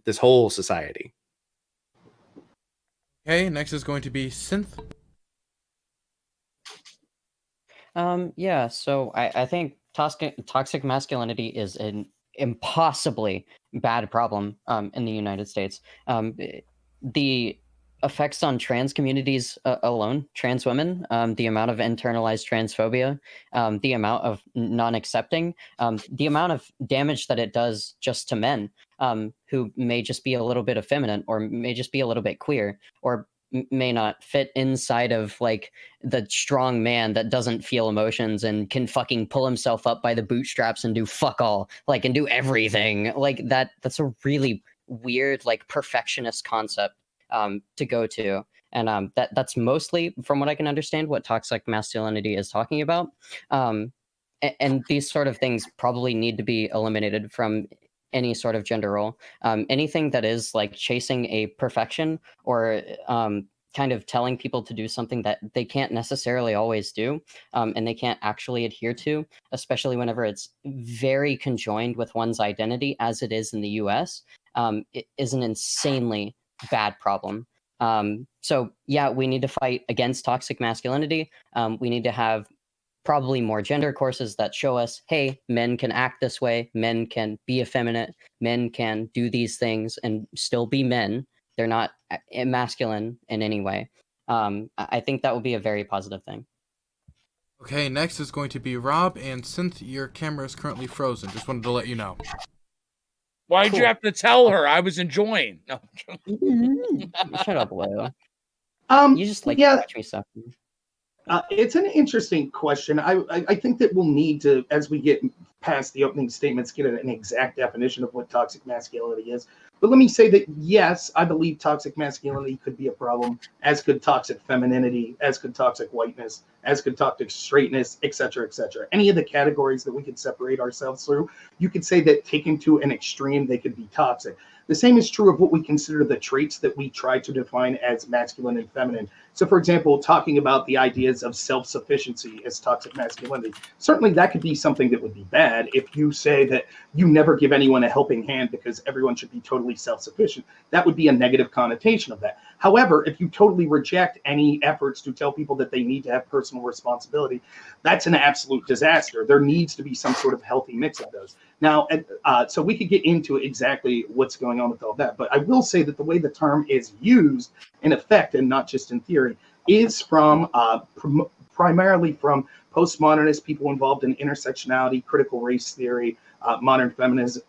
this whole society. Okay, next is going to be Synth. So I think toxic masculinity is an impossibly bad problem in the United States. The effects on trans communities alone, trans women, the amount of internalized transphobia, the amount of non-accepting, the amount of damage that it does just to men who may just be a little bit effeminate or may just be a little bit queer or may not fit inside of like the strong man that doesn't feel emotions and can fucking pull himself up by the bootstraps and do fuck all, like, and do everything like that. That's a really weird, like, perfectionist concept to go to, and that's mostly, from what I can understand, what toxic masculinity is talking about. And these sort of things probably need to be eliminated from any sort of gender role. Anything that is like chasing a perfection or kind of telling people to do something that they can't necessarily always do, and they can't actually adhere to, especially whenever it's very conjoined with one's identity, as it is in the US, it is an insanely bad problem. So yeah, we need to fight against toxic masculinity. We need to have probably more gender courses that show us, hey, men can act this way, men can be effeminate, men can do these things and still be men. They're not masculine in any way. I think that would be a very positive thing. Okay, next is going to be Rob, and Synth, your camera is currently frozen. Just wanted to let you know. Why'd Cool. you have to tell her? I was enjoying. No. Shut up, Leo. You just like yeah. to watch me suffer. It's an interesting question. I think that we'll need to, as we get past the opening statements, get an exact definition of what toxic masculinity is. But let me say that, yes, I believe toxic masculinity could be a problem, as could toxic femininity, as could toxic whiteness, as could toxic straightness, et cetera, et cetera. Any of the categories that we could separate ourselves through, you could say that taken to an extreme, they could be toxic. The same is true of what we consider the traits that we try to define as masculine and feminine. So, for example, talking about the ideas of self-sufficiency as toxic masculinity, certainly that could be something that would be bad if you say that you never give anyone a helping hand because everyone should be totally self-sufficient. That would be a negative connotation of that. However, if you totally reject any efforts to tell people that they need to have personal responsibility, that's an absolute disaster. There needs to be some sort of healthy mix of those. Now, so we could get into exactly what's going on with all that, but I will say that the way the term is used in effect, and not just in theory, is from primarily from postmodernist people involved in intersectionality, critical race theory, modern feminism,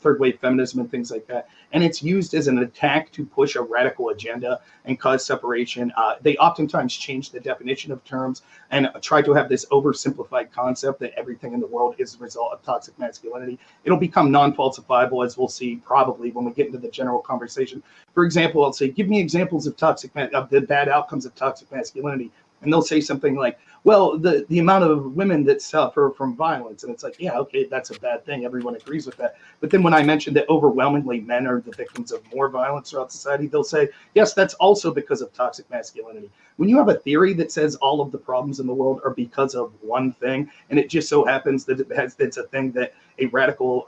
third wave feminism, and things like that. And it's used as an attack to push a radical agenda and cause separation. They oftentimes change the definition of terms and try to have this oversimplified concept that everything in the world is a result of toxic masculinity. It'll become non-falsifiable, as we'll see probably when we get into the general conversation. For example, I'll say, give me examples of the bad outcomes of toxic masculinity. And they'll say something like, well, the amount of women that suffer from violence. And it's like, yeah, okay, that's a bad thing. Everyone agrees with that. But then when I mention that overwhelmingly men are the victims of more violence throughout society, they'll say, yes, that's also because of toxic masculinity. When you have a theory that says all of the problems in the world are because of one thing, and it just so happens that it's a thing that a radical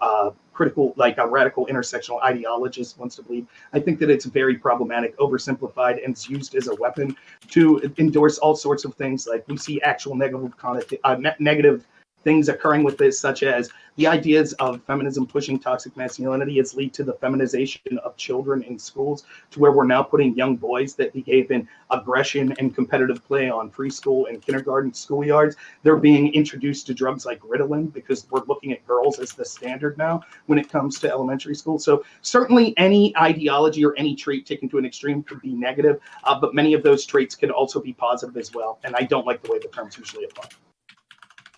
radical intersectional ideologist wants to believe, I think that it's very problematic, oversimplified, and it's used as a weapon to endorse all sorts of things. Like we see actual negative things occurring with this, such as the ideas of feminism pushing toxic masculinity has led to the feminization of children in schools, to where we're now putting young boys that behave in aggression and competitive play on preschool and kindergarten schoolyards. They're being introduced to drugs like Ritalin because we're looking at girls as the standard now when it comes to elementary school. So certainly any ideology or any trait taken to an extreme could be negative, but many of those traits could also be positive as well. And I don't like the way the terms usually apply.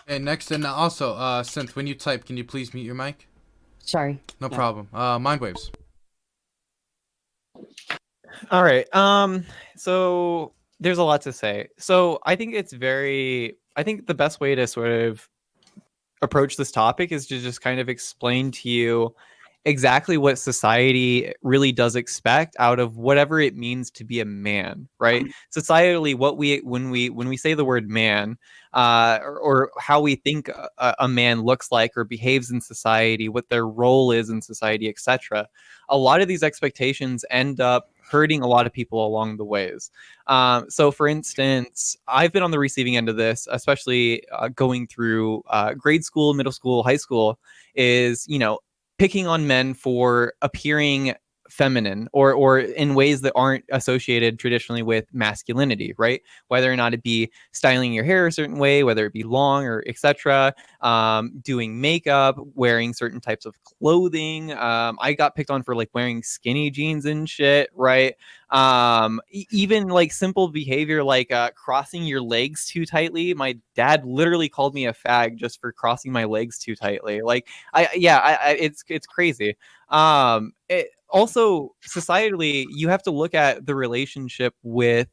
And next, and also, Synth, when you type, can you please mute your mic? Sorry. No problem. MindWaves. All right. So there's a lot to say. So I think the best way to sort of approach this topic is to just kind of explain to you exactly what society really does expect out of whatever it means to be a man, right? Societally, when we say the word man, or how we think a man looks like or behaves in society, what their role is in society, etc. A lot of these expectations end up hurting a lot of people along the ways. So for instance, I've been on the receiving end of this, especially going through grade school, middle school, high school, is, picking on men for appearing feminine or in ways that aren't associated traditionally with masculinity, right? Whether or not it be styling your hair a certain way, whether it be long or etc., doing makeup, wearing certain types of clothing. I got picked on for like wearing skinny jeans and shit, right? Even like simple behavior like crossing your legs too tightly. My dad literally called me a fag just for crossing my legs too tightly. Like it's crazy. Also, societally, you have to look at the relationship with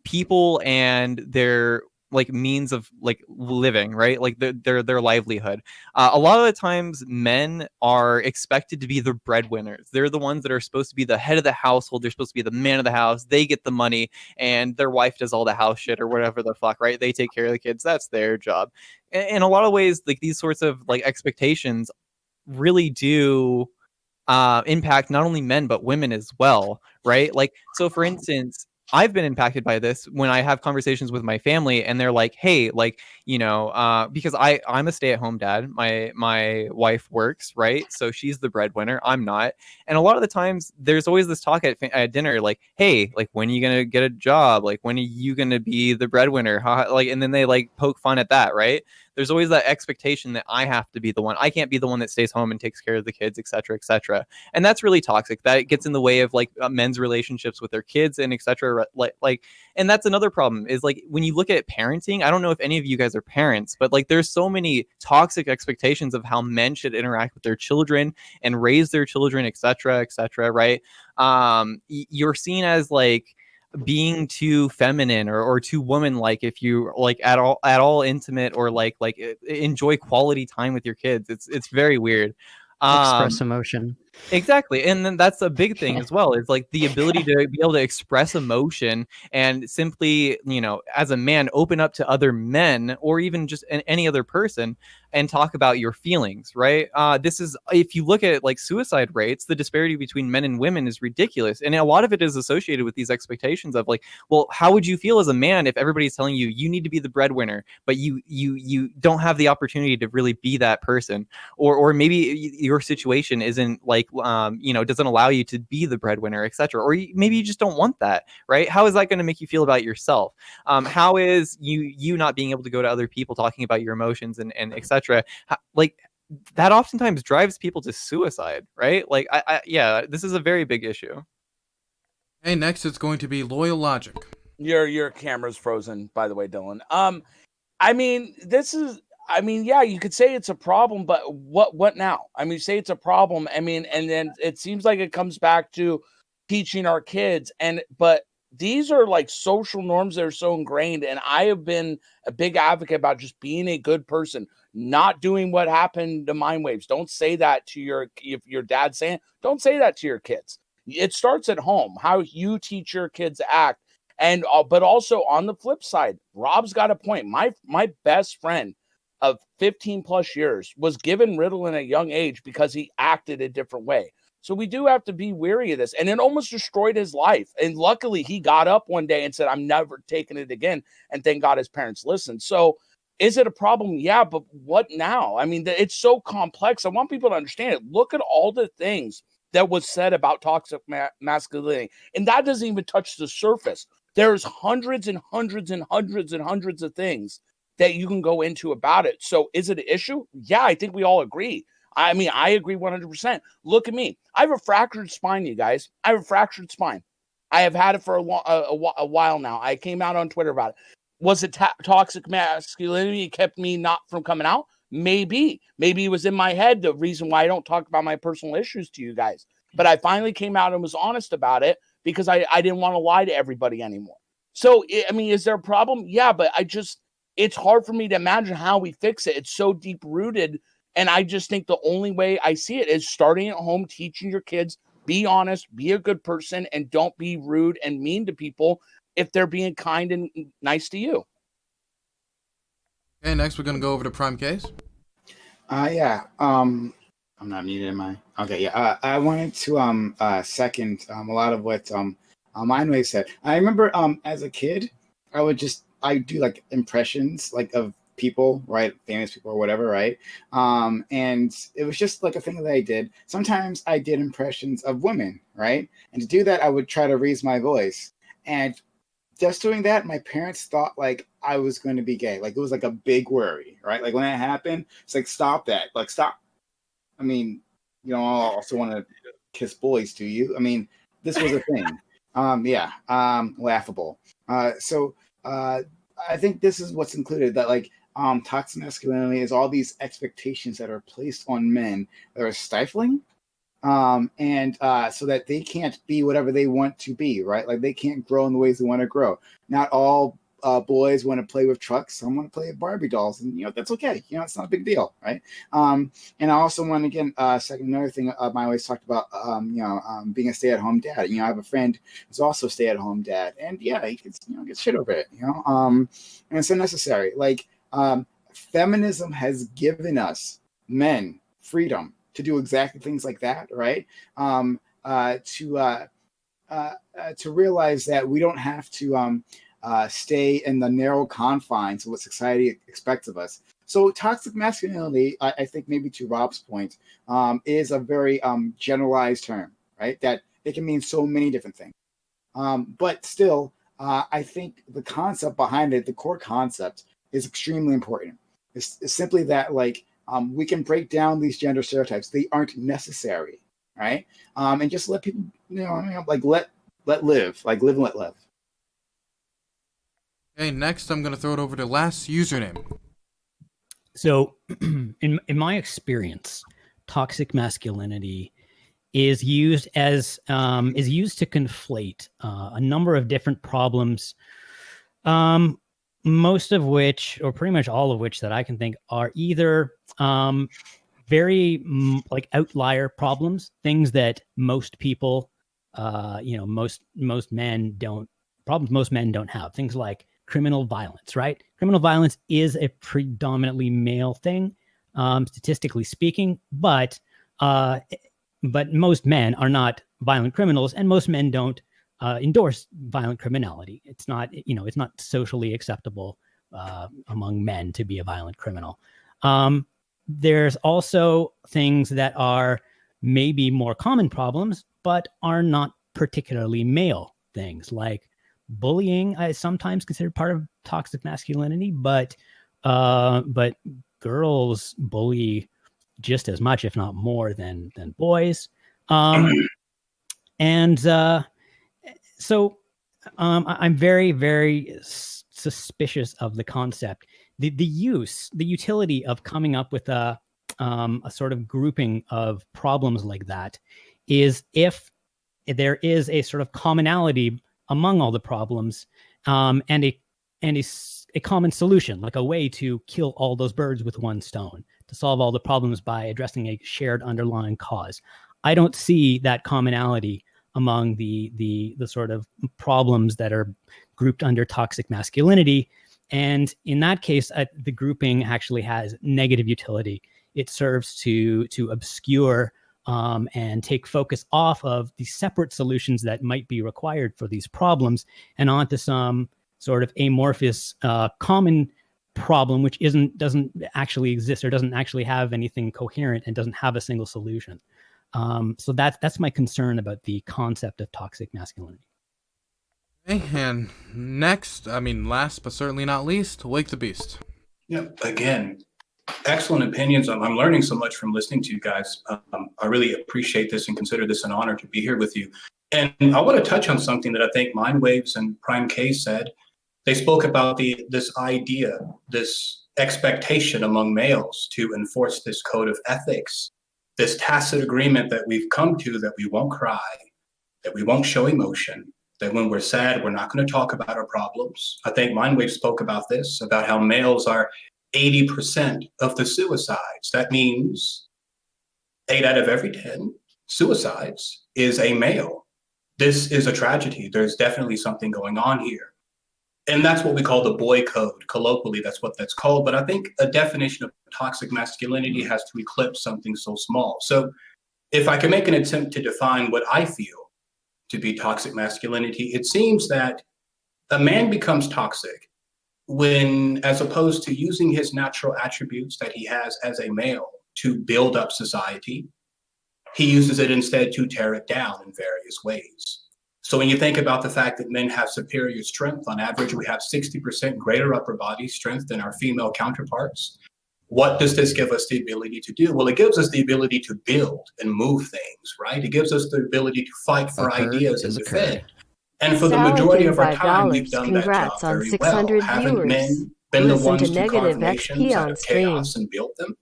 people and their like means of like living, right? Like their livelihood. A lot of the times men are expected to be the breadwinners. They're the ones that are supposed to be the head of the household. They're supposed to be the man of the house. They get the money and their wife does all the house shit or whatever the fuck, right? They take care of the kids. That's their job. In a lot of ways, like these sorts of like expectations really do impact not only men but women as well, right? Like, so for instance, I've been impacted by this when I have conversations with my family and they're like, hey, like, you know, because I'm a stay-at-home dad. My wife works, right? So she's the breadwinner. I'm not. And a lot of the times there's always this talk at dinner, like, hey, like, when are you going to get a job? Like, when are you going to be the breadwinner? Like, and then they like poke fun at that, right? There's always that expectation that I have to be the one. I can't be the one that stays home and takes care of the kids, et cetera, et cetera. And that's really toxic. That gets in the way of like men's relationships with their kids and et cetera. Like, and that's another problem is like when you look at parenting, I don't know if any of you guys are parents, but like there's so many toxic expectations of how men should interact with their children and raise their children, et cetera, right? You're seen as like being too feminine or too woman-like if you like at all intimate or like enjoy quality time with your kids. It's very weird. Express emotion. Exactly. And then that's a big thing as well. It's like the ability to be able to express emotion and simply, you know, as a man, open up to other men or even just any other person and talk about your feelings, right? This is, if you look at like suicide rates, the disparity between men and women is ridiculous. And a lot of it is associated with these expectations of like, well, how would you feel as a man if everybody's telling you, you need to be the breadwinner, but you don't have the opportunity to really be that person? Or maybe your situation isn't like, you know, doesn't allow you to be the breadwinner, etc. Or maybe you just don't want that, right? How is that going to make you feel about yourself? How is you not being able to go to other people talking about your emotions and etc. Like that oftentimes drives people to suicide, right? Like, yeah, this is a very big issue. Hey, next it's going to be LoyalLogic. Your camera's frozen, by the way, Dylan. I mean, yeah, you could say it's a problem, but what now? I mean, say it's a problem. I mean, and then it seems like it comes back to teaching our kids. But these are like social norms that are so ingrained. And I have been a big advocate about just being a good person, not doing what happened to MindWaves. Don't say that to if your dad's saying, don't say that to your kids. It starts at home, how you teach your kids to act. And, but also on the flip side, Rob's got a point. My best friend of 15 plus years was given Ritalin at a young age because he acted a different way. So we do have to be wary of this. And it almost destroyed his life. And luckily he got up one day and said, I'm never taking it again. And thank God his parents listened. So is it a problem? Yeah, but what now? I mean, it's so complex. I want people to understand it. Look at all the things that was said about toxic masculinity. And that doesn't even touch the surface. There's hundreds and hundreds and hundreds and hundreds of things that you can go into about it. So is it an issue? Yeah, I think we all agree. I mean, I agree 100%. Look at me. I have a fractured spine, you guys. I have a fractured spine. I have had it for a while now. I came out on Twitter about it. Was it toxic masculinity kept me not from coming out? Maybe. Maybe it was in my head, the reason why I don't talk about my personal issues to you guys. But I finally came out and was honest about it because I didn't want to lie to everybody anymore. So, I mean, is there a problem? Yeah, but it's hard for me to imagine how we fix it. It's so deep rooted. And I just think the only way I see it is starting at home, teaching your kids, be honest, be a good person, and don't be rude and mean to people if they're being kind and nice to you. Okay, next we're going to go over to PrimeCayes. Yeah. I'm not muted, am I? Okay, yeah. I wanted to second a lot of what MindWave said. I remember as a kid, I do like impressions like of people, right? Famous people or whatever, right? And it was just like a thing that I did. Sometimes I did impressions of women, right? And to do that, I would try to raise my voice. And just doing that, my parents thought like I was going to be gay. Like it was like a big worry, right? Like when that happened, it's like, stop that. Like, stop. I mean, you don't also want to kiss boys, do you? I mean, this was a thing. Laughable. So I think this is what's included, that like toxic masculinity is all these expectations that are placed on men that are stifling, and so that they can't be whatever they want to be, right? Like they can't grow in the ways they want to grow. Not all boys want to play with trucks, some want to play with Barbie dolls, and that's okay. It's not a big deal, right? And I also want to again second another thing. I always talked about being a stay-at-home dad. I have a friend who's also a stay-at-home dad, and he gets shit over it. And it's unnecessary. Like feminism has given us men freedom to do exactly things like that, right? To realize that we don't have to stay in the narrow confines of what society expects of us. So toxic masculinity, I think maybe to Rob's point, is a very generalized term, right? That it can mean so many different things. But still, I think the concept behind it, the core concept, is extremely important. It's simply that we can break down these gender stereotypes. They aren't necessary, right? And just let people, let live, live and let live. Okay, next I'm going to throw it over to last username. So in my experience, toxic masculinity is used to conflate a number of different problems, most of which, or pretty much all of which that I can think, are either very outlier problems, things that most people, most men don't have, things like criminal violence, right? Criminal violence is a predominantly male thing, statistically speaking, but most men are not violent criminals, and most men don't endorse violent criminality. It's not socially acceptable among men to be a violent criminal. There's also things that are maybe more common problems, but are not particularly male things, like bullying is sometimes considered part of toxic masculinity, but girls bully just as much, if not more, than boys. So I'm very, very suspicious of the concept. The utility of coming up with a sort of grouping of problems like that is if there is a sort of commonality among all the problems, and a common solution, like a way to kill all those birds with one stone, to solve all the problems by addressing a shared underlying cause. I don't see that commonality among the sort of problems that are grouped under toxic masculinity. And in that case, the grouping actually has negative utility. It serves to obscure and take focus off of the separate solutions that might be required for these problems, and onto some sort of amorphous common problem which doesn't actually exist, or doesn't actually have anything coherent, and doesn't have a single solution. So that's my concern about the concept of toxic masculinity. Okay, and last but certainly not least, Wake the Beast. Yeah, again, excellent opinions. I'm learning so much from listening to you guys. I really appreciate this and consider this an honor to be here with you. And I want to touch on something that I think MindWaves and PrimeCayes said. They spoke about this idea, this expectation among males to enforce this code of ethics, this tacit agreement that we've come to, that we won't cry, that we won't show emotion, that when we're sad, we're not going to talk about our problems. I think MindWave spoke about this, about how males are 80% of the suicides. That means 8 out of every 10 suicides is a male. This is a tragedy. There's definitely something going on here. And that's what we call the boy code. Colloquially, that's what that's called. But I think a definition of toxic masculinity has to eclipse something so small. So if I can make an attempt to define what I feel to be toxic masculinity, it seems that a man becomes toxic when, as opposed to using his natural attributes that he has as a male to build up society, he uses it instead to tear it down in various ways. So when you think about the fact that men have superior strength, on average, we have 60% greater upper body strength than our female counterparts. What does this give us the ability to do? Well, it gives us the ability to build and move things, right? It gives us the ability to fight for ideas and defend. And for the majority of our time, we've done that job very well. Haven't men been the ones to carve nations out of chaos and build them?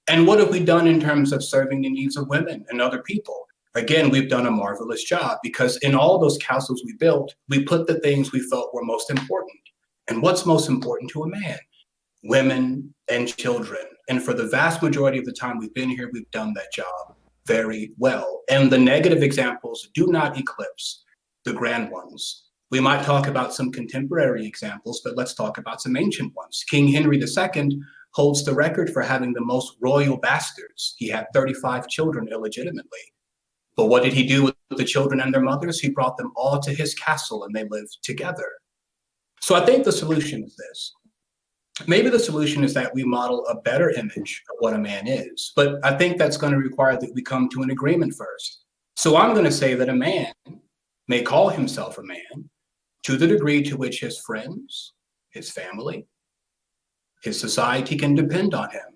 And what have we done in terms of serving the needs of women and other people? Again, we've done a marvelous job, because in all those castles we built, we put the things we felt were most important. And what's most important to a man? Women and children. And for the vast majority of the time we've been here, we've done that job very well. And the negative examples do not eclipse the grand ones. We might talk about some contemporary examples, but let's talk about some ancient ones. King Henry II holds the record for having the most royal bastards. He had 35 children illegitimately. But what did he do with the children and their mothers? He brought them all to his castle and they lived together. So I think the solution is this. Maybe the solution is that we model a better image of what a man is, but I think that's going to require that we come to an agreement first. So I'm going to say that a man may call himself a man to the degree to which his friends, his family, his society can depend on him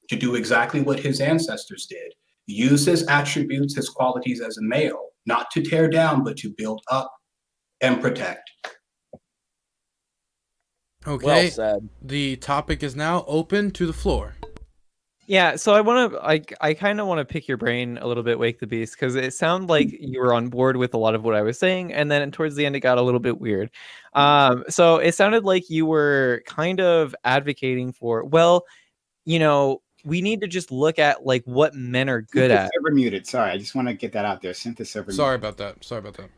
to do exactly what his ancestors did. Use his attributes, his qualities as a male, not to tear down, but to build up and protect. Okay. Well said. The topic is now open to the floor. Yeah, so I kind of want to pick your brain a little bit, Wake the Beast, because it sounded like you were on board with a lot of what I was saying, and then towards the end it got a little bit weird. So it sounded like you were kind of advocating for, well, you know, we need to just look at like what men are good at. Server muted. Sorry, I just want to get that out there. Synth server. Sorry about that. Sorry about that.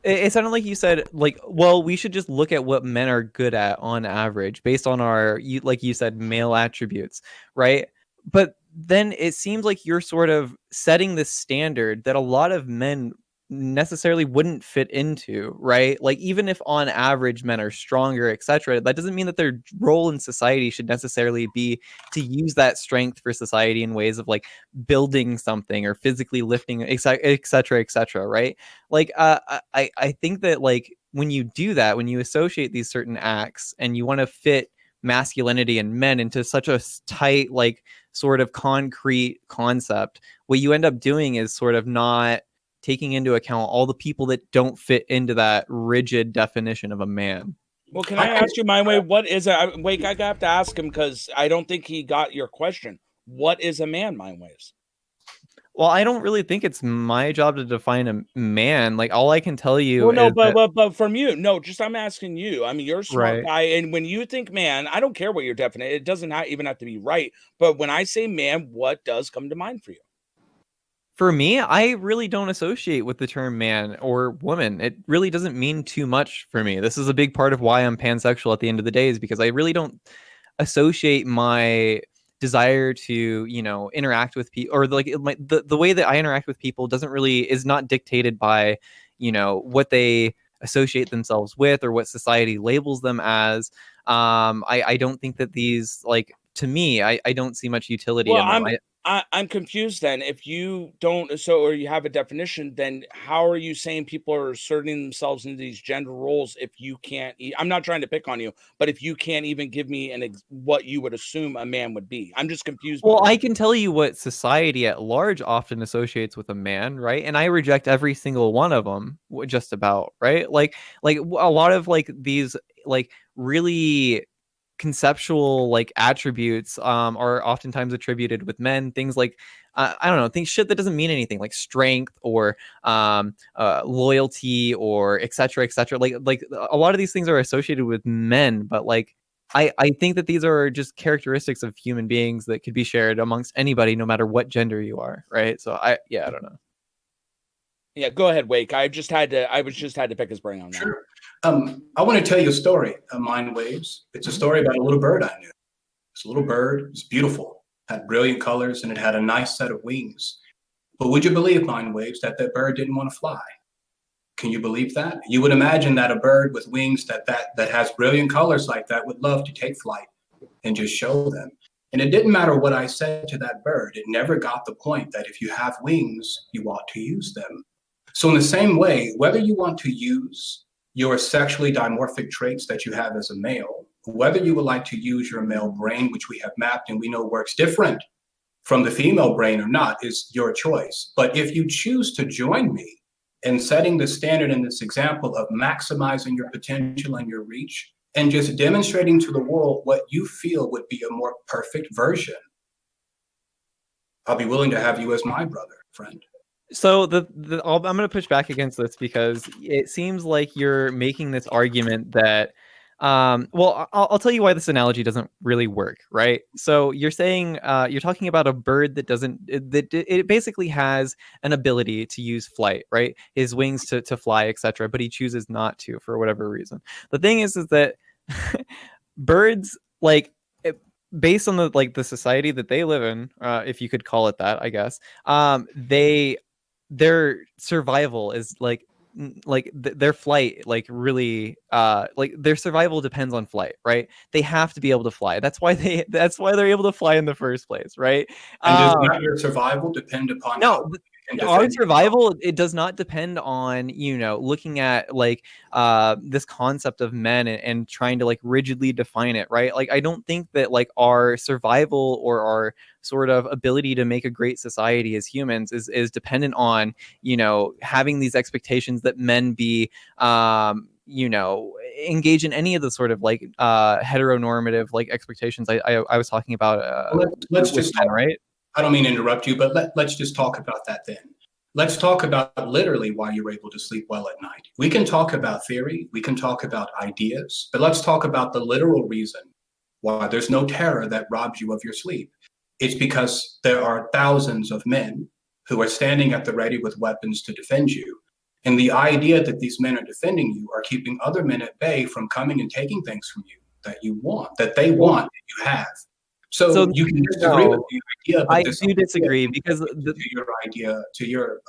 It sounded like you said, like, well, we should just look at what men are good at on average based on our, like you said, male attributes, right? But then it seems like you're sort of setting this standard that a lot of men necessarily wouldn't fit into, right? Like, even if on average men are stronger, etc., that doesn't mean that their role in society should necessarily be to use that strength for society in ways of like building something or physically lifting, etc., etc., right? Like, I think that like when you do that, when you associate these certain acts and you want to fit masculinity and men into such a tight, like, sort of concrete concept, what you end up doing is sort of not taking into account all the people that don't fit into that rigid definition of a man. Well, can I ask you, MindWave, what is it? Wake, I have to ask him because I don't think he got your question. What is a man, MindWaves? Well, I don't really think it's my job to define a man. Like, all I can tell you well, no, is but from you, no, just I'm asking you. I mean, you're a smart Right. guy, and when you think man, I don't care what your definition. It doesn't even have to be right. But when I say man, what does come to mind for you? For me, I really don't associate with the term man or woman. It really doesn't mean too much for me. This is a big part of why I'm pansexual at the end of the day, is because I really don't associate my desire to, you know, interact with people, or like the way that I interact with people is not dictated by, you know, what they associate themselves with or what society labels them as. I don't think that these, like, to me, I don't see much utility in them. I'm confused then. If you don't, or you have a definition, then how are you saying people are asserting themselves into these gender roles if you can't? I'm not trying to pick on you, but if you can't even give me what you would assume a man would be, I'm just confused. Well, I can tell you what society at large often associates with a man, right? And I reject every single one of them, just about, right? Like a lot of like these like really conceptual like attributes are oftentimes attributed with men. Things like I don't know, shit that doesn't mean anything, like strength or loyalty or etc. Like a lot of these things are associated with men, but like I think that these are just characteristics of human beings that could be shared amongst anybody, no matter what gender you are, right? So I don't know. Yeah, go ahead, Wake. I just had to pick his brain on that. Sure. I want to tell you a story of MindWaves. It's a story about a little bird I knew. This little bird was beautiful, had brilliant colors, and it had a nice set of wings. But would you believe, MindWaves, that bird didn't want to fly? Can you believe that? You would imagine that a bird with wings that has brilliant colors like that would love to take flight and just show them. And it didn't matter what I said to that bird. It never got the point that if you have wings, you ought to use them. So in the same way, whether you want to use your sexually dimorphic traits that you have as a male, whether you would like to use your male brain, which we have mapped and we know works different from the female brain or not, is your choice. But if you choose to join me in setting the standard in this example of maximizing your potential and your reach and just demonstrating to the world what you feel would be a more perfect version, I'll be willing to have you as my brother, friend. So I'm going to push back against this because it seems like you're making this argument that Well, I'll tell you why this analogy doesn't really work, right? So you're saying you're talking about a bird that doesn't that it basically has an ability to use flight, right? His wings to fly, etc. But he chooses not to for whatever reason. The thing is that birds, like, based on the society that they live in, if you could call it that, I guess, their survival is their flight, like, really, like, their survival depends on flight, right? They have to be able to fly. That's why they're able to fly in the first place, right? And does not your survival depend upon No, how our survival, it does not depend on, looking at this concept of men and trying to, like, rigidly define it, right? Like, I don't think that, like, our survival or our sort of ability to make a great society as humans is dependent on, having these expectations that men be engage in any of the sort of, like, heteronormative, like, expectations I was talking about let's with just men, right? I don't mean to interrupt you, but let's just talk about that then. Let's talk about literally why you're able to sleep well at night. We can talk about theory, we can talk about ideas, but let's talk about the literal reason why there's no terror that robs you of your sleep. It's because there are thousands of men who are standing at the ready with weapons to defend you. And the idea that these men are defending you are keeping other men at bay from coming and taking things from you that you want, that they want, that you have. So you can disagree with the idea, but I do disagree because to your idea, to your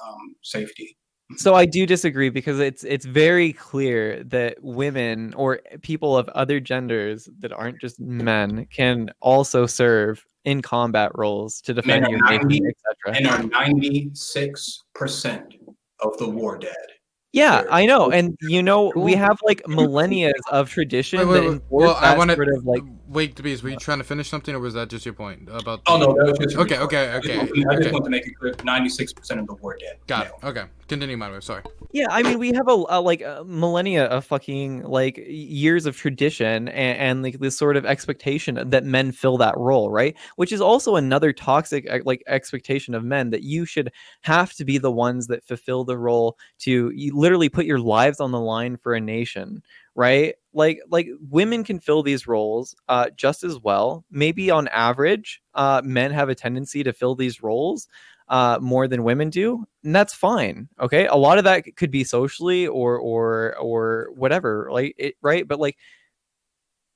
safety. So I do disagree because it's very clear that women or people of other genders that aren't just men can also serve in combat roles to defend your nation, etc. And are 96% of the war dead. Yeah, I know, and we have, like, millennia of tradition that enforce well, I want sort of, like. Wait, Tobias, were you trying to finish something, or was that just your point about? Oh no, that was just okay. I just want to make it clear: 96% of the war dead. Got it. Okay, continue, MindWave. Sorry. Yeah, I mean, we have a millennia of fucking, like, years of tradition and like this sort of expectation that men fill that role, right? Which is also another toxic, like, expectation of men, that you should have to be the ones that fulfill the role to literally put your lives on the line for a nation, right? Like women can fill these roles just as well. Maybe on average, men have a tendency to fill these roles more than women do, and that's fine. Okay, a lot of that could be socially or whatever, right? But, like,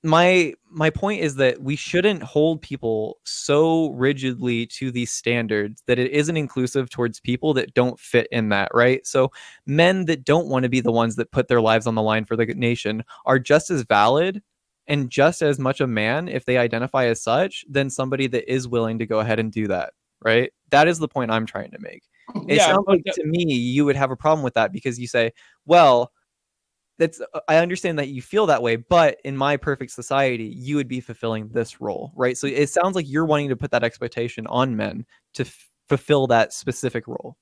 my point is that we shouldn't hold people so rigidly to these standards that it isn't inclusive towards people that don't fit in that, right? So men that don't want to be the ones that put their lives on the line for the nation are just as valid and just as much a man, if they identify as such, than somebody that is willing to go ahead and do that, right? That is the point I'm trying to make. It sounds like, to me, you would have a problem with that because you say, well, I understand that you feel that way, but in my perfect society, you would be fulfilling this role, right? So it sounds like you're wanting to put that expectation on men to fulfill that specific role.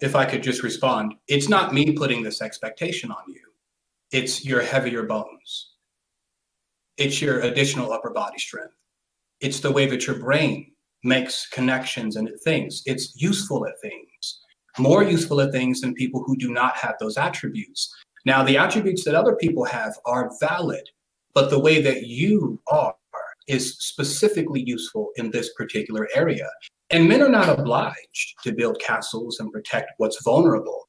If I could just respond, it's not me putting this expectation on you. It's your heavier bones. It's your additional upper body strength. It's the way that your brain makes connections and it thinks. It's useful at things, more useful at things than people who do not have those attributes. Now, the attributes that other people have are valid, but the way that you are is specifically useful in this particular area. And men are not obliged to build castles and protect what's vulnerable.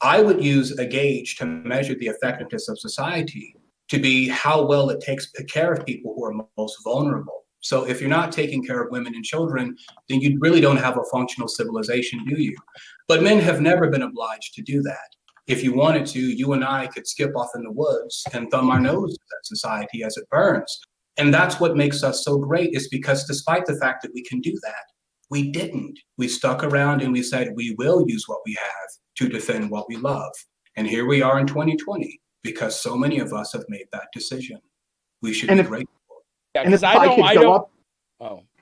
I would use a gauge to measure the effectiveness of society to be how well it takes care of people who are most vulnerable. So if you're not taking care of women and children, then you really don't have a functional civilization, do you? But men have never been obliged to do that. If you wanted to, you and I could skip off in the woods and thumb our noses at society as it burns. And that's what makes us so great, is because despite the fact that we can do that, we didn't. We stuck around and we said, we will use what we have to defend what we love. And here we are in 2020, because so many of us have made that decision. We should be grateful. Yeah, because I don't.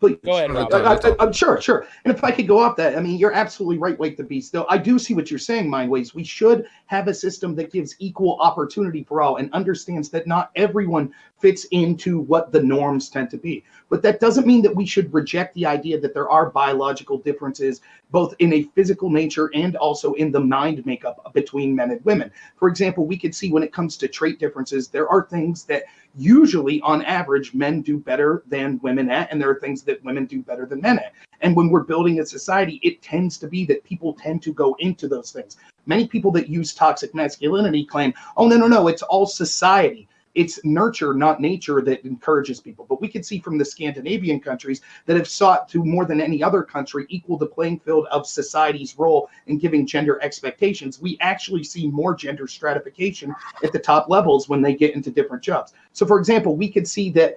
Please. Go ahead, Rob. I'm sure. And if I could go off that, I mean, you're absolutely right, Wake the Beast. Though I do see what you're saying, MindWaves. We should have a system that gives equal opportunity for all and understands that not everyone fits into what the norms tend to be. But that doesn't mean that we should reject the idea that there are biological differences, both in a physical nature and also in the mind makeup between men and women. For example, we could see when it comes to trait differences, there are things that usually on average men do better than women at, and there are things that women do better than men at. And when we're building a society, it tends to be that people tend to go into those things. Many people that use toxic masculinity claim, oh, no, it's all society. It's nurture, not nature, that encourages people. But we can see from the Scandinavian countries that have sought to, more than any other country, equal the playing field of society's role in giving gender expectations. We actually see more gender stratification at the top levels when they get into different jobs. So, for example, we could see that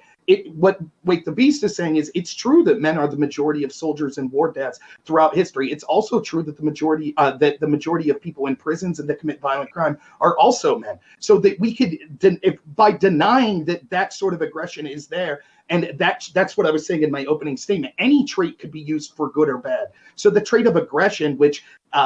what Wake the Beast is saying is it's true that men are the majority of soldiers and war deaths throughout history. It's also true that the majority of people in prisons and that commit violent crime are also men. So that we could, by denying that sort of aggression is there, and that's what I was saying in my opening statement. Any trait could be used for good or bad. So the trait of aggression, which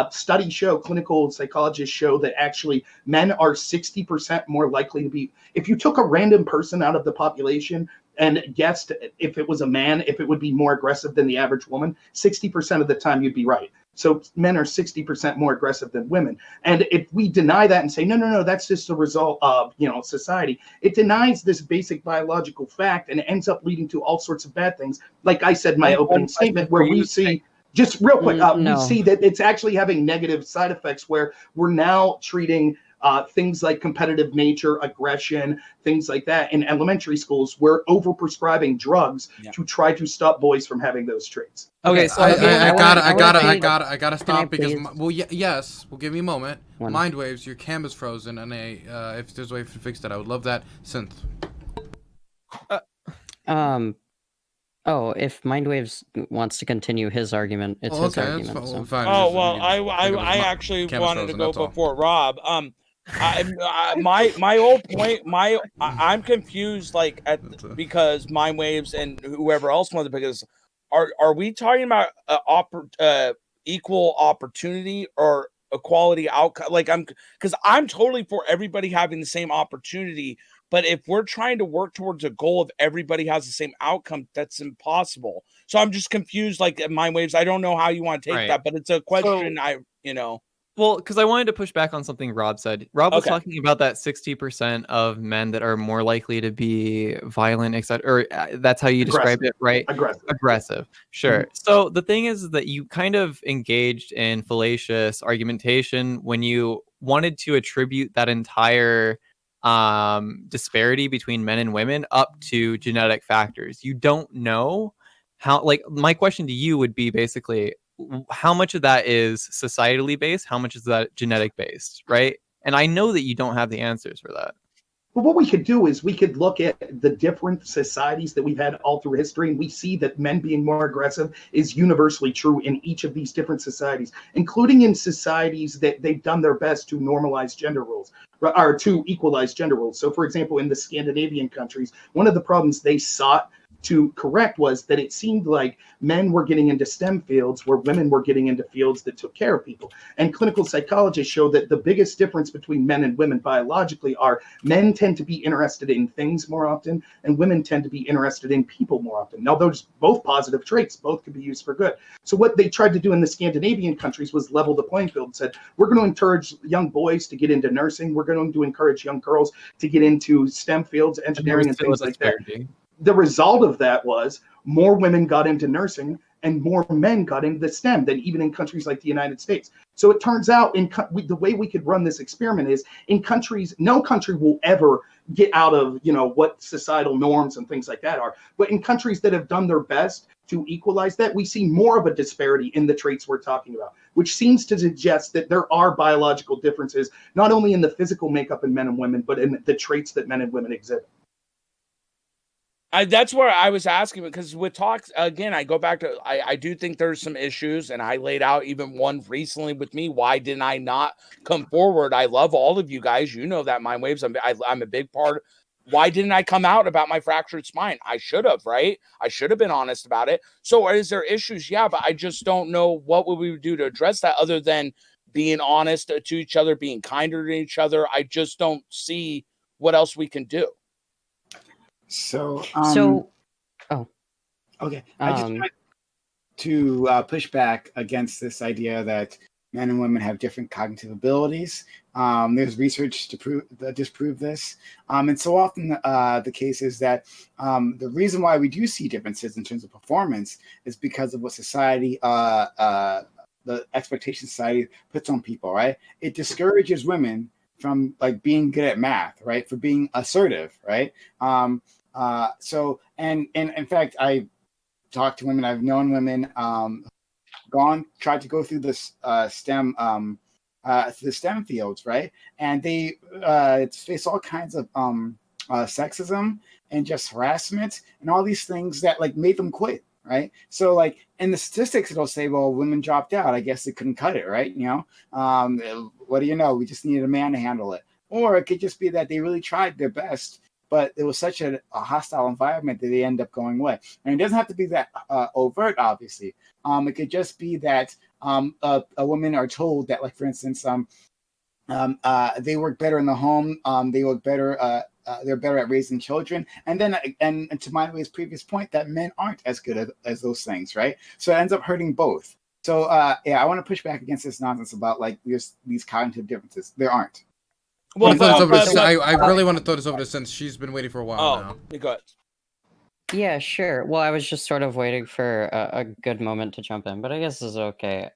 studies show, clinical psychologists show that actually men are 60% more likely to be, if you took a random person out of the population and guessed if it was a man, if it would be more aggressive than the average woman, 60% of the time you'd be right. So men are 60% more aggressive than women. And if we deny that and say, no, that's just a result of, society, it denies this basic biological fact and it ends up leading to all sorts of bad things. Like I said in my opening statement, where we see, just real quick, we see that it's actually having negative side effects where we're now treating things like competitive nature, aggression, things like that in elementary schools. We're overprescribing drugs to try to stop boys from having those traits. Okay, so I gotta stop because yes, well, give me a moment. MindWaves, your cam is frozen, and if there's a way to fix that, I would love that. Synth. Oh, if MindWaves wants to continue his argument, it's his argument. So. Oh well, I actually wanted to go before Rob. My whole point, I'm confused, like because MindWaves and whoever else wanted, because are we talking about equal opportunity or equality outcome? Like because I'm totally for everybody having the same opportunity. But if we're trying to work towards a goal of everybody has the same outcome, that's impossible. So I'm just confused, like MindWaves. I don't know how you want to take that, but it's a question Well, because I wanted to push back on something Rob said. Rob was talking about that 60% of men that are more likely to be violent, etc. Or that's how you described it, right? Aggressive. Sure. Mm-hmm. So the thing is that you kind of engaged in fallacious argumentation when you wanted to attribute that entire disparity between men and women up to genetic factors. You don't know how, like, my question to you would be basically, how much of that is societally based? How much is that genetic based? Right. And I know that you don't have the answers for that. But what we could do is we could look at the different societies that we've had all through history, and we see that men being more aggressive is universally true in each of these different societies, including in societies that they've done their best to normalize gender roles or to equalize gender roles. So, for example, in the Scandinavian countries, one of the problems they sought to correct was that it seemed like men were getting into STEM fields where women were getting into fields that took care of people. And clinical psychologists show that the biggest difference between men and women biologically are men tend to be interested in things more often and women tend to be interested in people more often. Now, those both positive traits, both can be used for good. So what they tried to do in the Scandinavian countries was level the playing field and said, we're going to encourage young boys to get into nursing. We're going to encourage young girls to get into STEM fields, engineering and things like that. The result of that was more women got into nursing and more men got into the STEM than even in countries like the United States. So it turns out the way we could run this experiment is in countries, no country will ever get out of, what societal norms and things like that are. But in countries that have done their best to equalize that, we see more of a disparity in the traits we're talking about, which seems to suggest that there are biological differences, not only in the physical makeup in men and women, but in the traits that men and women exhibit. That's where I was asking, because with talks, again, I go back to, I do think there's some issues, and I laid out even one recently with me. Why didn't I not come forward? I love all of you guys. You know that, MindWaves. I'm a big part Why didn't I come out about my fractured spine? I should have, right? I should have been honest about it. So is there issues? Yeah, but I just don't know what would we do to address that other than being honest to each other, being kinder to each other. I just don't see what else we can do. So, okay. I just want to push back against this idea that men and women have different cognitive abilities. There's research to disprove this. And so often the case is that the reason why we do see differences in terms of performance is because of what society, the expectation society puts on people, right? It discourages women from like being good at math, right? For being assertive, right? So, and in fact, I talked to women, I've known women, tried to go through this STEM fields, right? And they face all kinds of sexism and just harassment and all these things that like made them quit, right? So like in the statistics, it'll say, well, women dropped out. I guess they couldn't cut it, right? You know, what do you know? We just needed a man to handle it. Or it could just be that they really tried their best, but it was such a hostile environment that they end up going away. And it doesn't have to be that overt, obviously. It could just be that a women are told that, like, for instance, they work better in the home. They work better. They're better at raising children. And then, and to MindWave's previous point, that men aren't as good as those things, right? So it ends up hurting both. So yeah, I want to push back against this nonsense about like these cognitive differences. There aren't. Well, I really want to throw this over to since she's been waiting for a while now. You go ahead. Yeah, sure. Well, I was just sort of waiting for a good moment to jump in, but I guess this is okay.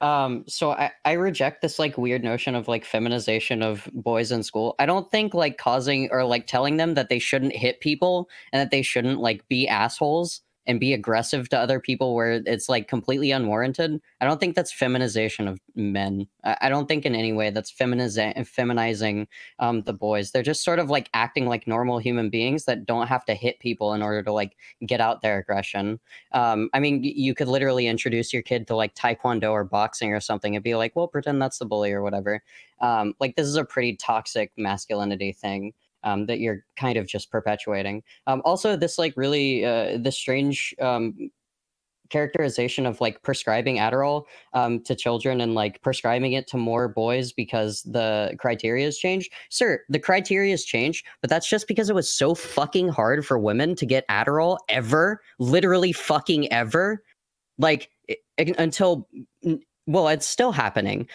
So I reject this like weird notion of like feminization of boys in school. I don't think like causing or like telling them that they shouldn't hit people and that they shouldn't like be assholes and be aggressive to other people where it's like completely unwarranted. I don't think that's feminization of men. I don't think in any way that's feminizing the boys. They're just sort of like acting like normal human beings that don't have to hit people in order to like get out their aggression. I mean, you could literally introduce your kid to like Taekwondo or boxing or something and be like, well, pretend that's the bully or whatever. Like this is a pretty toxic masculinity thing. That you're kind of just perpetuating. Also, this like really this strange characterization of like prescribing Adderall to children and like prescribing it to more boys because the criteria has changed. Sir, the criteria has changed, but that's just because it was so fucking hard for women to get Adderall ever, literally fucking ever. Like until. Well, it's still happening.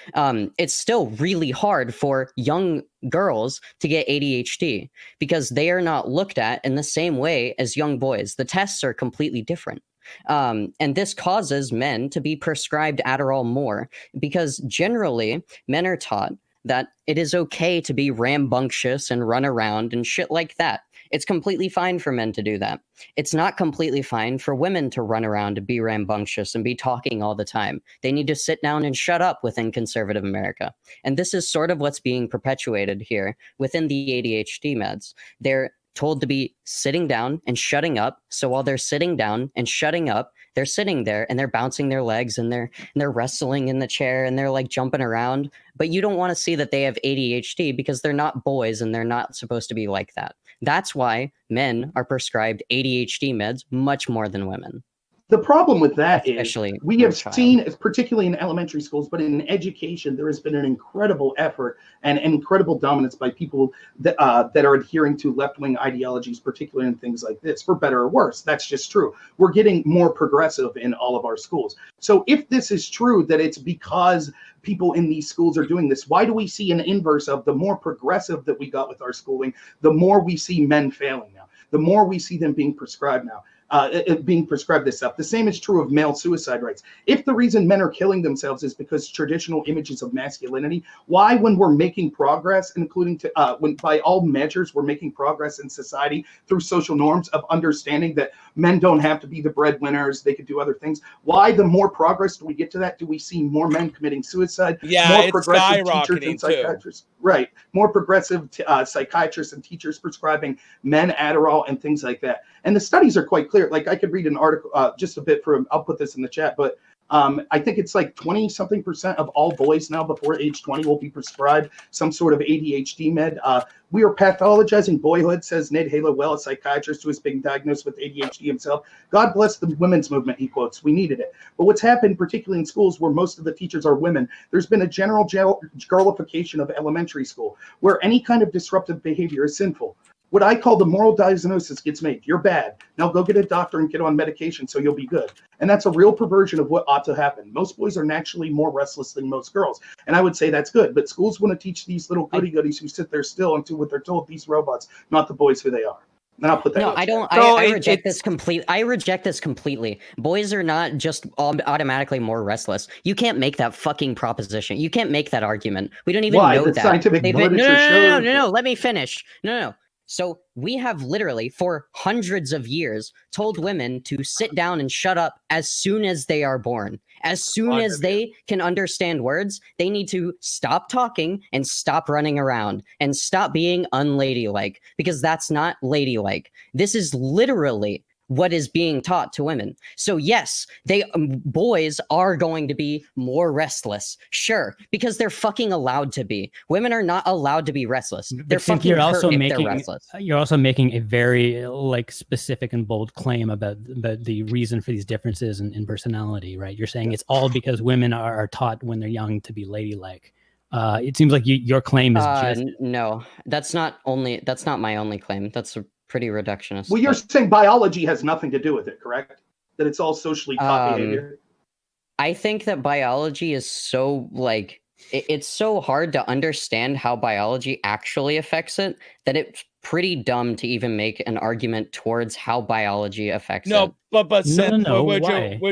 It's still really hard for young girls to get ADHD because they are not looked at in the same way as young boys. The tests are completely different. And this causes men to be prescribed Adderall more because generally men are taught that it is okay to be rambunctious and run around and shit like that. It's completely fine for men to do that. It's not completely fine for women to run around and be rambunctious and be talking all the time. They need to sit down and shut up within conservative America. And this is sort of what's being perpetuated here within the ADHD meds. They're told to be sitting down and shutting up. So while they're sitting down and shutting up, they're sitting there and they're bouncing their legs and they're wrestling in the chair and they're like jumping around. But you don't want to see that they have ADHD because they're not boys and they're not supposed to be like that. That's why men are prescribed ADHD meds much more than women. The problem with that is Especially we have seen, particularly in elementary schools, but in education, there has been an incredible effort and incredible dominance by people that are adhering to left-wing ideologies, particularly in things like this, for better or worse. That's just true. We're getting more progressive in all of our schools. So if this is true, that it's because people in these schools are doing this, why do we see an inverse of the more progressive that we got with our schooling, the more we see men failing now, the more we see them being prescribed now? Being prescribed this stuff. The same is true of male suicide rates. If the reason men are killing themselves is because traditional images of masculinity, why, when we're making progress, including when by all measures we're making progress in society through social norms of understanding that men don't have to be the breadwinners, they could do other things, why the more progress do we get to that, do we see more men committing suicide? Yeah, more it's progressive teachers skyrocketing and psychiatrists. Right. More progressive psychiatrists and teachers prescribing men Adderall and things like that. And the studies are quite clear. Like I could read an article, just a bit from, I'll put this in the chat, but I think it's like 20-something% of all boys now before age 20 will be prescribed some sort of ADHD med. We are pathologizing boyhood, says Ned Halo, a psychiatrist who is being diagnosed with ADHD himself. God bless the women's movement, he quotes. We needed it. But what's happened, particularly in schools where most of the teachers are women, there's been a general girlification of elementary school, where any kind of disruptive behavior is sinful. What I call the moral diagnosis gets made. You're bad. Now go get a doctor and get on medication so you'll be good. And that's a real perversion of what ought to happen. Most boys are naturally more restless than most girls. And I would say that's good. But schools want to teach these little goody-goodies who sit there still and do what they're told, these robots, not the boys who they are. And I'll put that. No, I don't. I reject this completely. I reject this completely. Boys are not just automatically more restless. You can't make that fucking proposition. You can't make that argument. We don't even know the that. Scientific literature No. Let me finish. No. So we have literally, for hundreds of years, told women to sit down and shut up as soon as they are born. As soon as they can understand words, they need to stop talking and stop running around and stop being unladylike, because that's not ladylike. This is literally what is being taught to women. So yes, boys are going to be more restless, sure, because they're fucking allowed to be. Women are not allowed to be restless. They're fucking hurt if they're restless. You're also making a very specific and bold claim about the reason for these differences in personality, right? You're saying it's all because women are taught when they're young to be ladylike. It seems like your claim is just no. That's not my only claim. That's a pretty reductionist. Well, you're saying biology has nothing to do with it, correct? That it's all socially taught behavior? I think that biology is so, it's so hard to understand how biology actually affects it that it's pretty dumb to even make an argument towards how biology affects it. No. Why?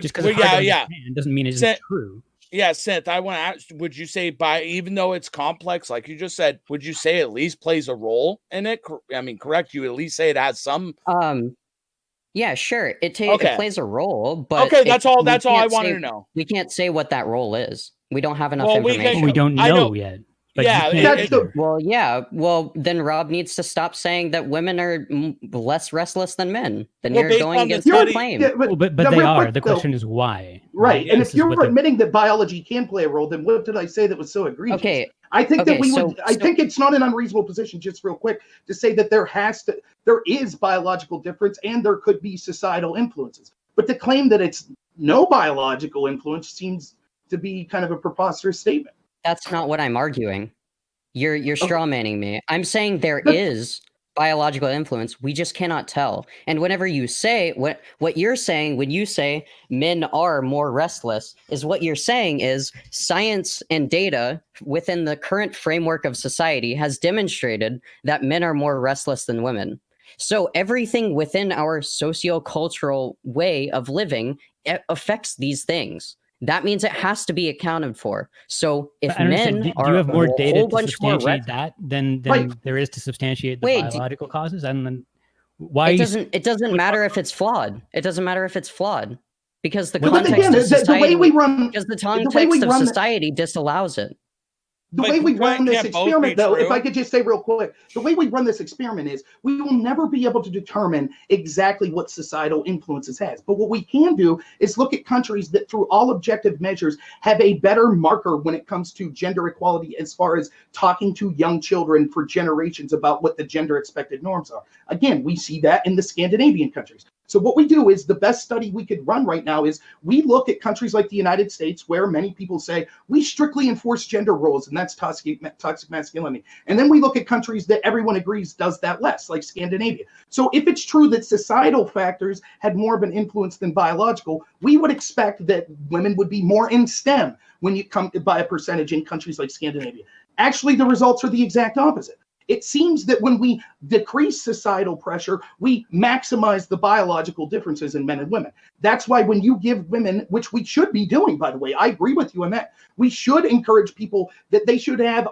Just because it doesn't mean it's true. Yeah, Synth, I want to ask, would you say even though it's complex, like you just said, would you say at least plays a role in it? I mean, correct, you at least say it has some... Yeah, sure. It plays a role, but... Okay, that's all I wanted to know. We can't say what that role is. We don't have enough information. We don't know yet. But well, then Rob needs to stop saying that women are less restless than men. Then you're going against that claim. Yeah, but they are. The question is why. Right. And if you're admitting that biology can play a role, then what did I say that was so egregious? Okay. I think I think it's not an unreasonable position, just real quick, to say that there is biological difference and there could be societal influences. But to claim that it's no biological influence seems to be kind of a preposterous statement. That's not what I'm arguing. You're straw manning me. I'm saying there is biological influence. We just cannot tell. And whenever you say what you're saying when you say men are more restless, is what you're saying is science and data within the current framework of society has demonstrated that men are more restless than women. So everything within our socio-cultural way of living affects these things. That means it has to be accounted for. So if men are do you have more data whole to bunch more substantiate that than there is to substantiate the biological causes? And then why it doesn't matter if it's flawed. It doesn't matter if it's flawed because the context of society disallows it. The way we run this experiment, though, if I could just say real quick, the way we run this experiment is we will never be able to determine exactly what societal influences has. But what we can do is look at countries that, through all objective measures, have a better marker when it comes to gender equality as far as talking to young children for generations about what the gender expected norms are. Again, we see that in the Scandinavian countries. So what we do is the best study we could run right now is we look at countries like the United States where many people say we strictly enforce gender roles, and that's toxic masculinity. And then we look at countries that everyone agrees does that less, like Scandinavia. So if it's true that societal factors had more of an influence than biological, we would expect that women would be more in STEM when you come by a percentage in countries like Scandinavia. Actually, the results are the exact opposite. It seems that when we decrease societal pressure, we maximize the biological differences in men and women. That's why when you give women, which we should be doing, by the way, I agree with you on that. We should encourage people that they should have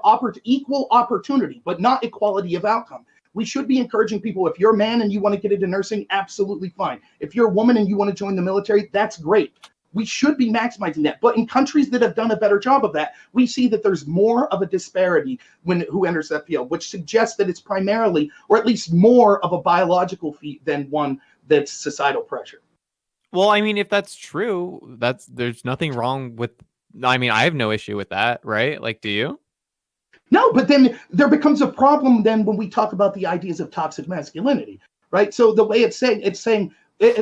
equal opportunity, but not equality of outcome. We should be encouraging people, if you're a man and you want to get into nursing, absolutely fine. If you're a woman and you want to join the military, that's great. We should be maximizing that. But in countries that have done a better job of that, we see that there's more of a disparity who enters that field, which suggests that it's primarily, or at least more of a biological feat than one that's societal pressure. Well, I mean, if that's true, there's nothing wrong with. I mean, I have no issue with that, right? Like, do you? No, but then there becomes a problem then when we talk about the ideas of toxic masculinity, right? So the way it's saying,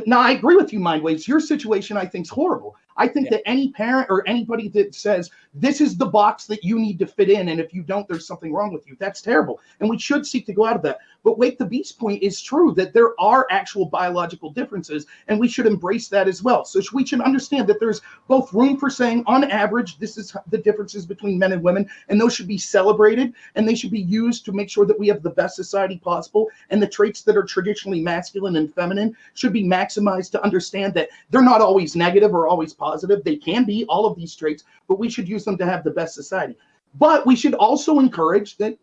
now I agree with you, MindWaves. Your situation, I think, is horrible. I think that any parent or anybody that says this is the box that you need to fit in, and if you don't, there's something wrong with you, that's terrible. And we should seek to go out of that. But Wake the Beast point is true that there are actual biological differences, and we should embrace that as well. So we should understand that there's both room for saying, on average, this is the differences between men and women, and those should be celebrated, and they should be used to make sure that we have the best society possible. And the traits that are traditionally masculine and feminine should be maximized to understand that they're not always negative or always positive. They can be all of these traits, but we should use them to have the best society. But we should also encourage that,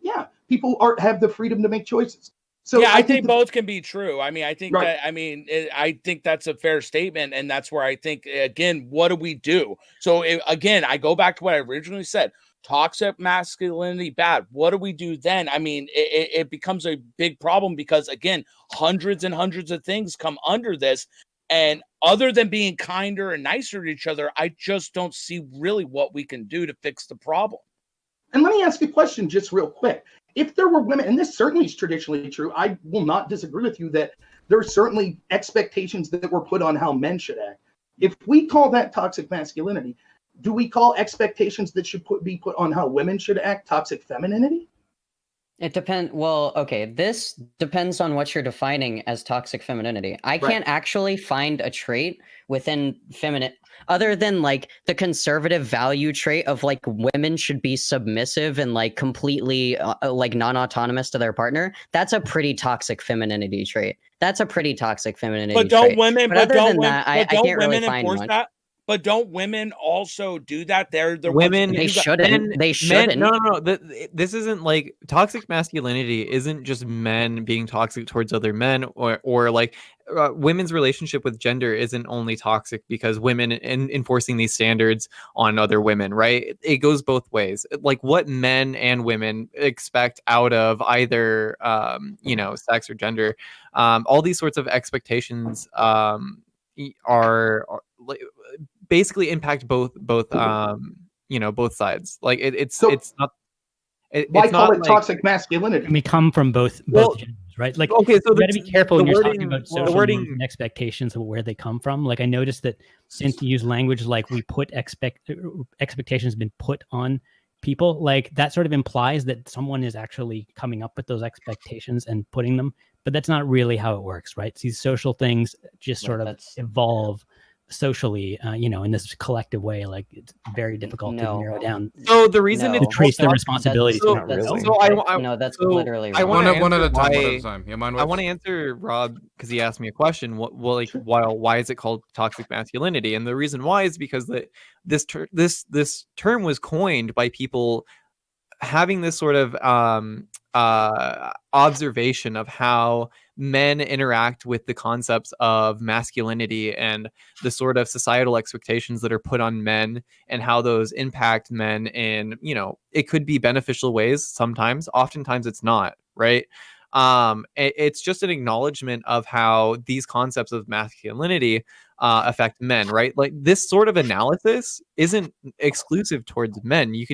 people have the freedom to make choices. So I think both can be true. I mean, I think I think that's a fair statement. And that's where I think, again, what do we do? So again, I go back to what I originally said. Toxic masculinity, bad. What do we do then? I mean, it becomes a big problem because, again, hundreds and hundreds of things come under this. And other than being kinder and nicer to each other, I just don't see really what we can do to fix the problem. And let me ask you a question just real quick. If there were women, and this certainly is traditionally true, I will not disagree with you that there are certainly expectations that were put on how men should act. If we call that toxic masculinity, do we call expectations that should be put on how women should act toxic femininity? It depends. Well, okay, this depends on what you're defining as toxic femininity. I can't actually find a trait within feminine other than like the conservative value trait of like women should be submissive and like completely like non-autonomous to their partner. That's a pretty toxic femininity trait. That's a pretty toxic femininity but don't trait. Women, but but other don't than women, that, I can't really find one. That? But don't women also do that? They're women. They shouldn't. They shouldn't. No. This isn't like toxic masculinity. Isn't just men being toxic towards other men, or like women's relationship with gender isn't only toxic because women enforcing these standards on other women. Right? It goes both ways. Like what men and women expect out of either sex or gender. All these sorts of expectations are like basically impact both sides. Like it's not. Why call it toxic masculinity? I mean, come from both genders, right? Like, okay, so you got to be careful when you're talking about social wording norms and expectations of where they come from. Like, I noticed that Synth used language like we put expectations been put on people. Like that sort of implies that someone is actually coming up with those expectations and putting them, but that's not really how it works, right? These social things just sort of evolve socially, in this collective way. Like it's very difficult to narrow down. So the reason to trace the responsibility. That's literally I wrong. want one at a time. Yeah, I want to answer Rob because he asked me a question. Why is it called toxic masculinity? And the reason why is because this term was coined by people having this sort of observation of how men interact with the concepts of masculinity and the sort of societal expectations that are put on men and how those impact men in, it could be beneficial ways sometimes, oftentimes it's not, right? It's just an acknowledgement of how these concepts of masculinity affect men, right? Like this sort of analysis isn't exclusive towards men. You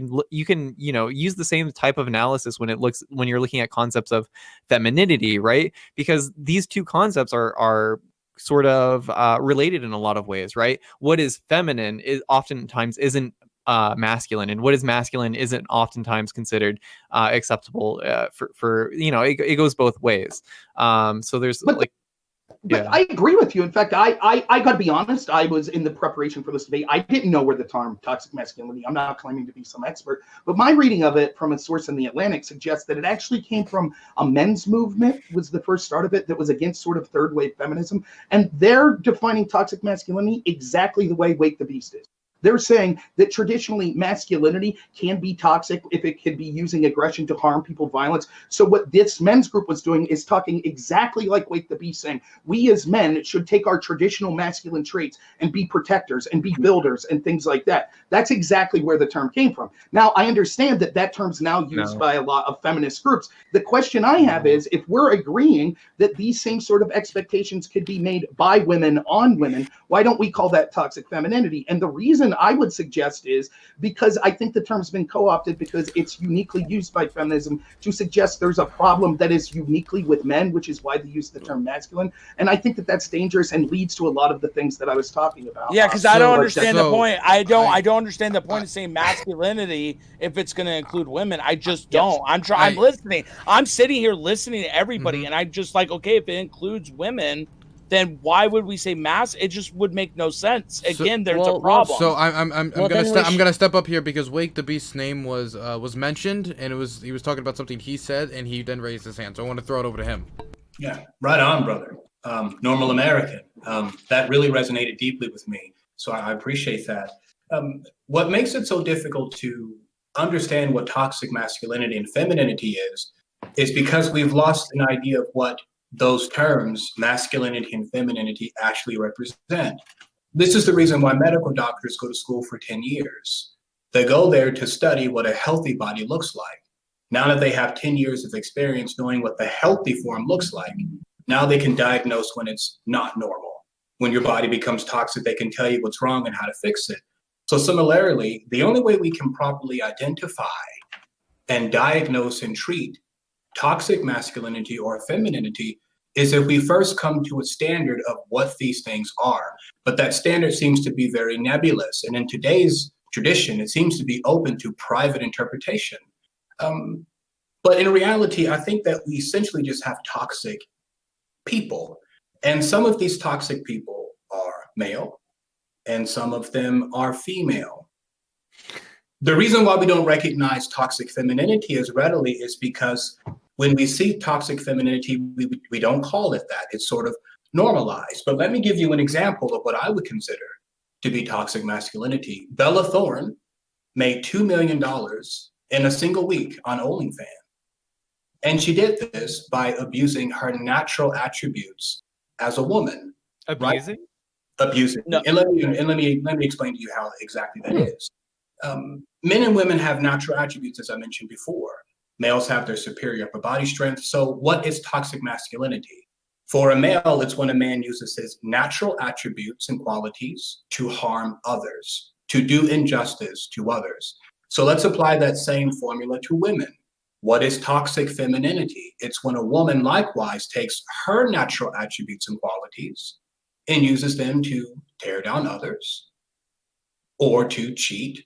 can use the same type of analysis when you're looking at concepts of femininity, right? Because these two concepts are sort of related in a lot of ways, right? What is feminine is oftentimes isn't masculine, and what is masculine isn't oftentimes considered acceptable for it goes both ways. So there's But I agree with you. In fact, I got to be honest. I was in the preparation for this debate. I didn't know where the term toxic masculinity. I'm not claiming to be some expert, but my reading of it from a source in the Atlantic suggests that it actually came from a men's movement. Was the first start of it that was against sort of third wave feminism, and they're defining toxic masculinity exactly the way Wake the Beast is. They're saying that traditionally masculinity can be toxic if it can be using aggression to harm people, violence. So what this men's group was doing is talking exactly like Wake the Beast, saying we as men should take our traditional masculine traits and be protectors and be builders and things like that. That's exactly where the term came from. Now, I understand that that term's now used by a lot of feminist groups. The question I have is, if we're agreeing that these same sort of expectations could be made by women on women, why don't we call that toxic femininity? And the reason I would suggest is because I think the term's been co-opted because it's uniquely used by feminism to suggest there's a problem that is uniquely with men, which is why they use the term masculine. And I think that that's dangerous and leads to a lot of the things that I was talking about. Yeah, because I don't understand the point. I don't understand the point of saying masculinity if it's going to include women. I just don't. I'm listening. I'm sitting here listening to everybody, and I'm just like, okay, if it includes women, then why would we say mass? It just would make no sense. Again, there's a problem. So I'm gonna step up here because Wake the Beast's name was mentioned, and he was talking about something he said, and he then raised his hand. So I want to throw it over to him. Yeah, right on, brother. Normal American. That really resonated deeply with me. So I appreciate that. What makes it so difficult to understand what toxic masculinity and femininity is because we've lost an idea of what those terms, masculinity and femininity, actually represent. This is the reason why medical doctors go to school for 10 years. They go there to study what a healthy body looks like. Now that they have 10 years of experience knowing what the healthy form looks like, now they can diagnose when it's not normal. When your body becomes toxic, they can tell you what's wrong and how to fix it. So similarly, the only way we can properly identify and diagnose and treat toxic masculinity or femininity is if we first come to a standard of what these things are. But that standard seems to be very nebulous. And in today's tradition, it seems to be open to private interpretation. But in reality, I think that we essentially just have toxic people. And some of these toxic people are male, and some of them are female. The reason why we don't recognize toxic femininity as readily is because when we see toxic femininity, we don't call it that. It's sort of normalized. But let me give you an example of what I would consider to be toxic masculinity. Bella Thorne made $2 million in a single week on OnlyFans. And she did this by abusing her natural attributes as a woman. Abusing? Right? Abusing. No. And let me explain to you how exactly that is. Men and women have natural attributes, as I mentioned before. Males have their superior upper body strength. So what is toxic masculinity? For a male, it's when a man uses his natural attributes and qualities to harm others, to do injustice to others. So let's apply that same formula to women. What is toxic femininity? It's when a woman likewise takes her natural attributes and qualities and uses them to tear down others, or to cheat,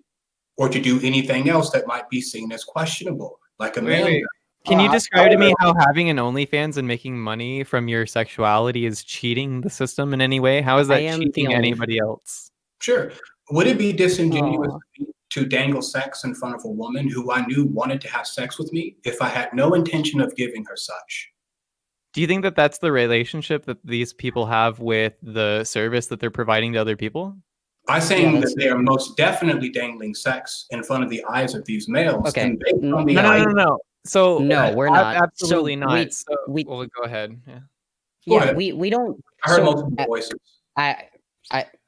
or to do anything else that might be seen as questionable, like a man. Wait. Can you describe to me how having an OnlyFans and making money from your sexuality is cheating the system in any way? How is that cheating anybody else? Sure. Would it be disingenuous to dangle sex in front of a woman who I knew wanted to have sex with me if I had no intention of giving her such? Do you think that that's the relationship that these people have with the service that they're providing to other people? I'm saying that they are most definitely dangling sex in front of the eyes of these males. Okay. No. So no, we're not. Absolutely so not. Well, go ahead. Yeah. Yeah, we don't. I heard multiple voices.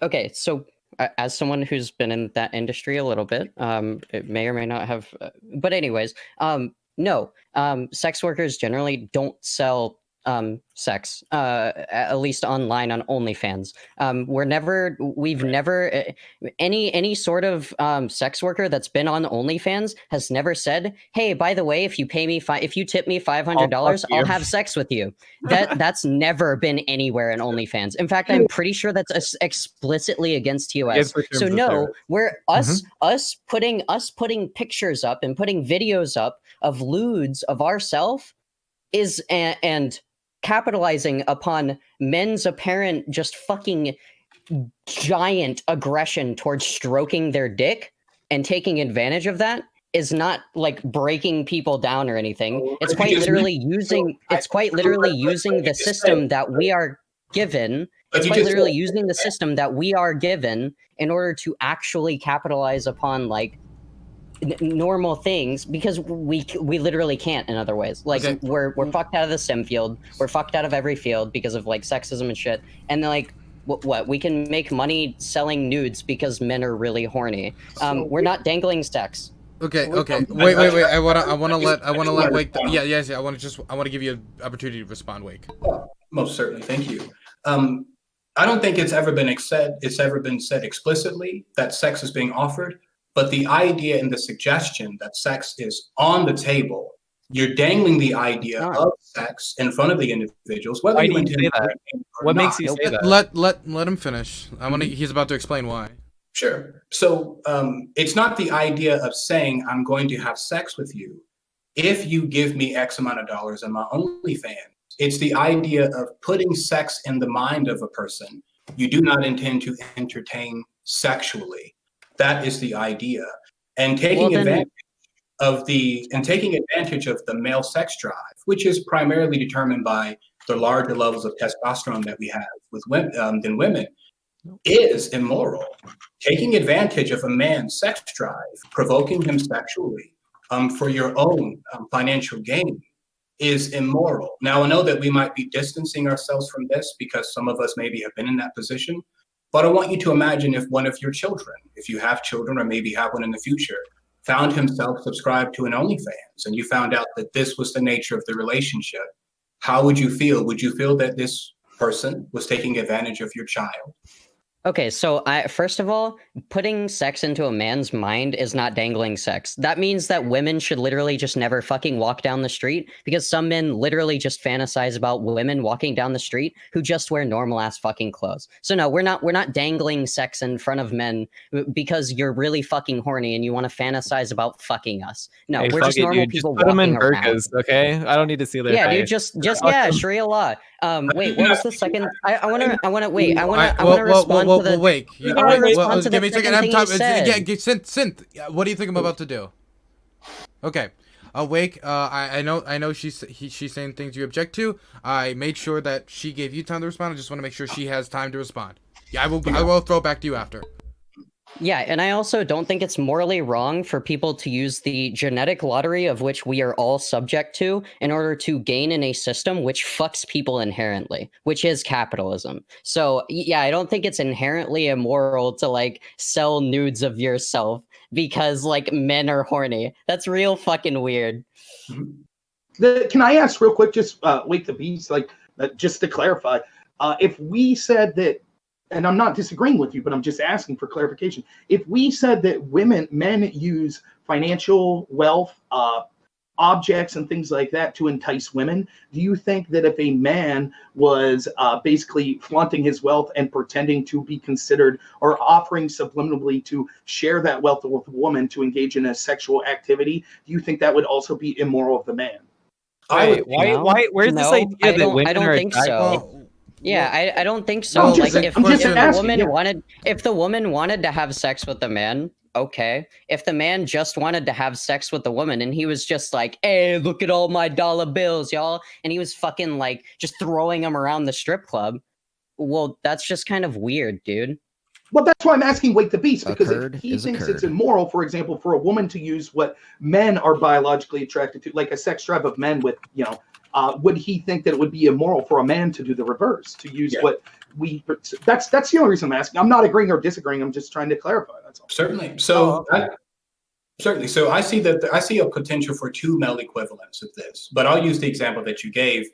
Okay. So as someone who's been in that industry a little bit, it may or may not have, but anyways, no, sex workers generally don't sell sex, at least online on OnlyFans. We've never any sort of sex worker that's been on OnlyFans has never said, "Hey, by the way, if you tip me $500, I'll have sex with you." That's never been anywhere in OnlyFans. In fact, I'm pretty sure that's explicitly against TOS. So no, we're us putting pictures up and putting videos up of lewds of ourselves is and capitalizing upon men's apparent just fucking giant aggression towards stroking their dick and taking advantage of that is not like breaking people down or anything. It's quite literally using the system that we are given. But It's you by just literally said- using the system that we are given in order to actually capitalize upon like normal things, because we literally can't in other ways. Like Okay. we're fucked out of the STEM field. We're fucked out of every field because of like sexism and shit. And then like what we can make money selling nudes because men are really horny. We're not dangling sex. Okay. Wait. I wanna let Wake. Yes. I want to give you an opportunity to respond, Wake. Most certainly, thank you. I don't think it's ever been said explicitly that sex is being offered, but the idea and the suggestion that sex is on the table, you're dangling the idea of sex in front of the individuals. Whether Why you do you intend say to that? or What not. makes you say that? Let him finish. He's about to explain why. Sure. So it's not the idea of saying I'm going to have sex with you if you give me X amount of dollars in my OnlyFans. It's the idea of putting sex in the mind of a person you do not intend to entertain sexually. That is the idea. And taking advantage of the male sex drive, which is primarily determined by the larger levels of testosterone that we have with women than women, is immoral. Taking advantage of a man's sex drive, provoking him sexually for your own financial gain, is immoral. Now, I know that we might be distancing ourselves from this because some of us maybe have been in that position, but I want you to imagine if one of your children, if you have children or maybe have one in the future, found himself subscribed to an OnlyFans and you found out that this was the nature of the relationship. How would you feel? Would you feel that this person was taking advantage of your child? Okay, so first of all, putting sex into a man's mind is not dangling sex. That means that women should literally just never fucking walk down the street, because some men literally just fantasize about women walking down the street who just wear normal ass fucking clothes. So no, we're not dangling sex in front of men because you're really fucking horny and you want to fantasize about fucking us. No, Hey, we're fuck just it, normal dude. people Just put them in walking around. burkas, okay? I don't need to see their Yeah, face. dude, just Sharia law. Wait, what was the second? I want to respond to the. Wait. I want to respond to Give me the a second. second I thing have you time. said. Synth. What do you think I'm about to do? Okay. Wake. I know she's saying things you object to. I made sure that she gave you time to respond. I just want to make sure she has time to respond. Yeah, I will throw it back to you after. Yeah, and I also don't think it's morally wrong for people to use the genetic lottery of which we are all subject to in order to gain in a system which fucks people inherently, which is capitalism. So, yeah, I don't think it's inherently immoral to, like, sell nudes of yourself because, like, men are horny. That's real fucking weird. Can I ask real quick, just Wake the Beast, like, just to clarify, if we said that, and I'm not disagreeing with you, but I'm just asking for clarification. If we said that men use financial wealth, objects and things like that to entice women, do you think that if a man was basically flaunting his wealth and pretending to be considered or offering subliminally to share that wealth with a woman to engage in a sexual activity, do you think that would also be immoral of the man? Wait, why? Where's this idea that women I don't are think attracted? so. Yeah, I don't think so. Well, Like, just- if I'm just the asking, woman yeah. wanted to have sex with the man, okay. If the man just wanted to have sex with the woman and he was just like, "Hey, look at all my dollar bills, y'all," and he was fucking like just throwing them around the strip club, well, that's just kind of weird, dude. Well, that's why I'm asking Wake the Beast, because curd if he is a thinks it's curd. immoral, for example, for a woman to use what men are biologically attracted to, like a sex drive of men with, would he think that it would be immoral for a man to do the reverse, to use what we? That's the only reason I'm asking. I'm not agreeing or disagreeing. I'm just trying to clarify. That's all. Certainly. So certainly. So I see a potential for two male equivalents of this, but I'll use the example that you gave,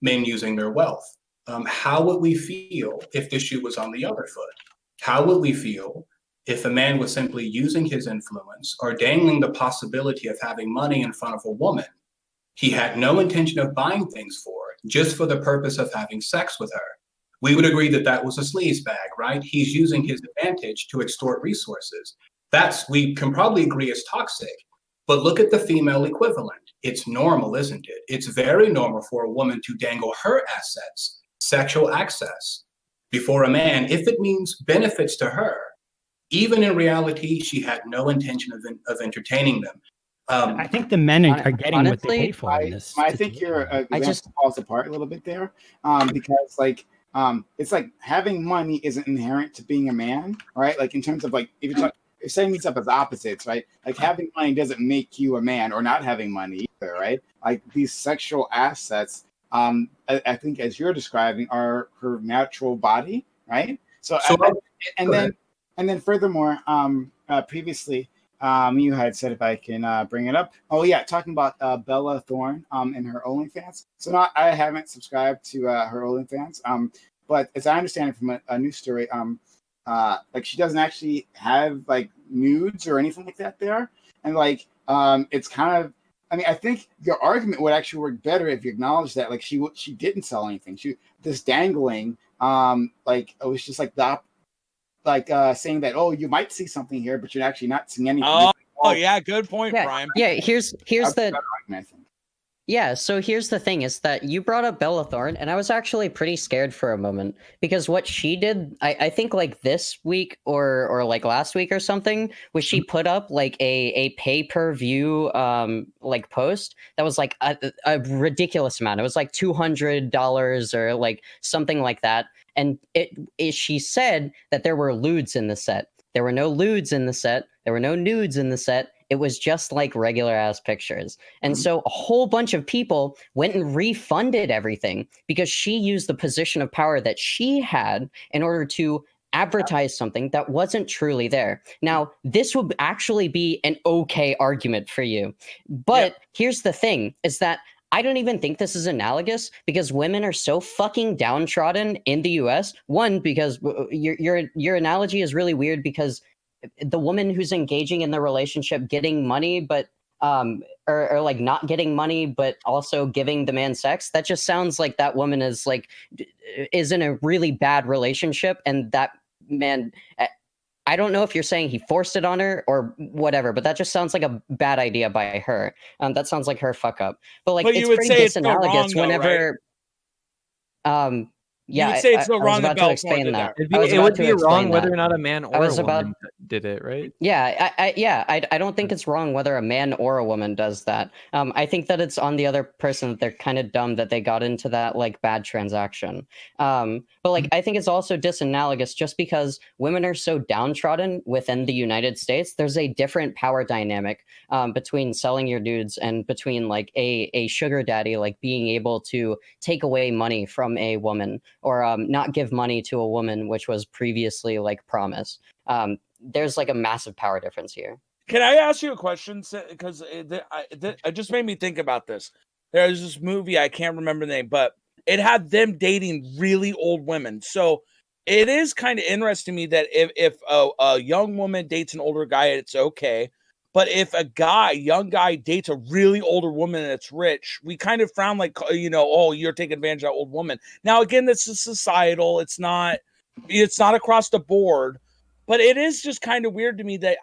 men using their wealth. How would we feel if the shoe was on the other foot? How would we feel if a man was simply using his influence or dangling the possibility of having money in front of a woman he had no intention of buying things for, just for the purpose of having sex with her? We would agree that that was a sleaze bag, right? He's using his advantage to extort resources. We can probably agree is toxic. But look at the female equivalent. It's normal, isn't it? It's very normal for a woman to dangle her assets, sexual access, before a man if it means benefits to her. Even in reality, she had no intention of entertaining them. I think the men are getting what they honestly, pay for in this. I think your example falls apart a little bit there, because like it's like having money isn't inherent to being a man, right? Like in terms of like if setting these up as opposites, right? Like having money doesn't make you a man, or not having money either, right? Like these sexual assets, I think as you're describing, are her natural body, right? And then furthermore, previously, you had said, if I can bring it up. Oh yeah, talking about Bella Thorne and her OnlyFans. So I haven't subscribed to her OnlyFans. But as I understand it from a news story, like she doesn't actually have like nudes or anything like that there, and like it's kind of. I mean, I think your argument would actually work better if you acknowledge that like she didn't sell anything. This dangling, like it was just like saying that, oh, you might see something here, but you're actually not seeing anything. Oh yeah, good point, Yeah, Prime. yeah. Here's the argument, I think. Yeah, so here's the thing is that you brought up Bella Thorne, and I was actually pretty scared for a moment because what she did, I think like this week or like last week or something, was she put up like a pay-per-view like post that was like a ridiculous amount. It was like $200 or like something like that. And she said that there were lewds in the set. There were no lewds in the set. There were no nudes in the set. It was just like regular ass pictures. And so a whole bunch of people went and refunded everything because she used the position of power that she had in order to advertise something that wasn't truly there. Now, this would actually be an okay argument for you. But here's the thing is that I don't even think this is analogous because women are so fucking downtrodden in the US. One, because your analogy is really weird because the woman who's engaging in the relationship getting money, but or like not getting money, but also giving the man sex, that just sounds like that woman is in a really bad relationship, and that man, I don't know if you're saying he forced it on her or whatever, but that just sounds like a bad idea by her. That sounds like her fuck up. But like, it's pretty disanalogous whenever. Yeah, you would say it's no wrong about to explain that. It would be wrong whether or not a man or a woman did it, right? Yeah, I don't think it's wrong whether a man or a woman does that. I think that it's on the other person that they're kind of dumb that they got into that like bad transaction. But like, I think it's also disanalogous just because women are so downtrodden within the United States. There's a different power dynamic between selling your dudes and between like a sugar daddy, like being able to take away money from a woman or not give money to a woman, which was previously like promised. There's like a massive power difference here. Can I ask you a question? Because it just made me think about this. There's this movie, I can't remember the name, but it had them dating really old women. So it is kind of interesting to me that if a young woman dates an older guy, it's okay. But if a young guy dates a really older woman that's rich, we kind of frown like, oh, you're taking advantage of that old woman. Now, again, this is societal. It's not across the board, but it is just kind of weird to me that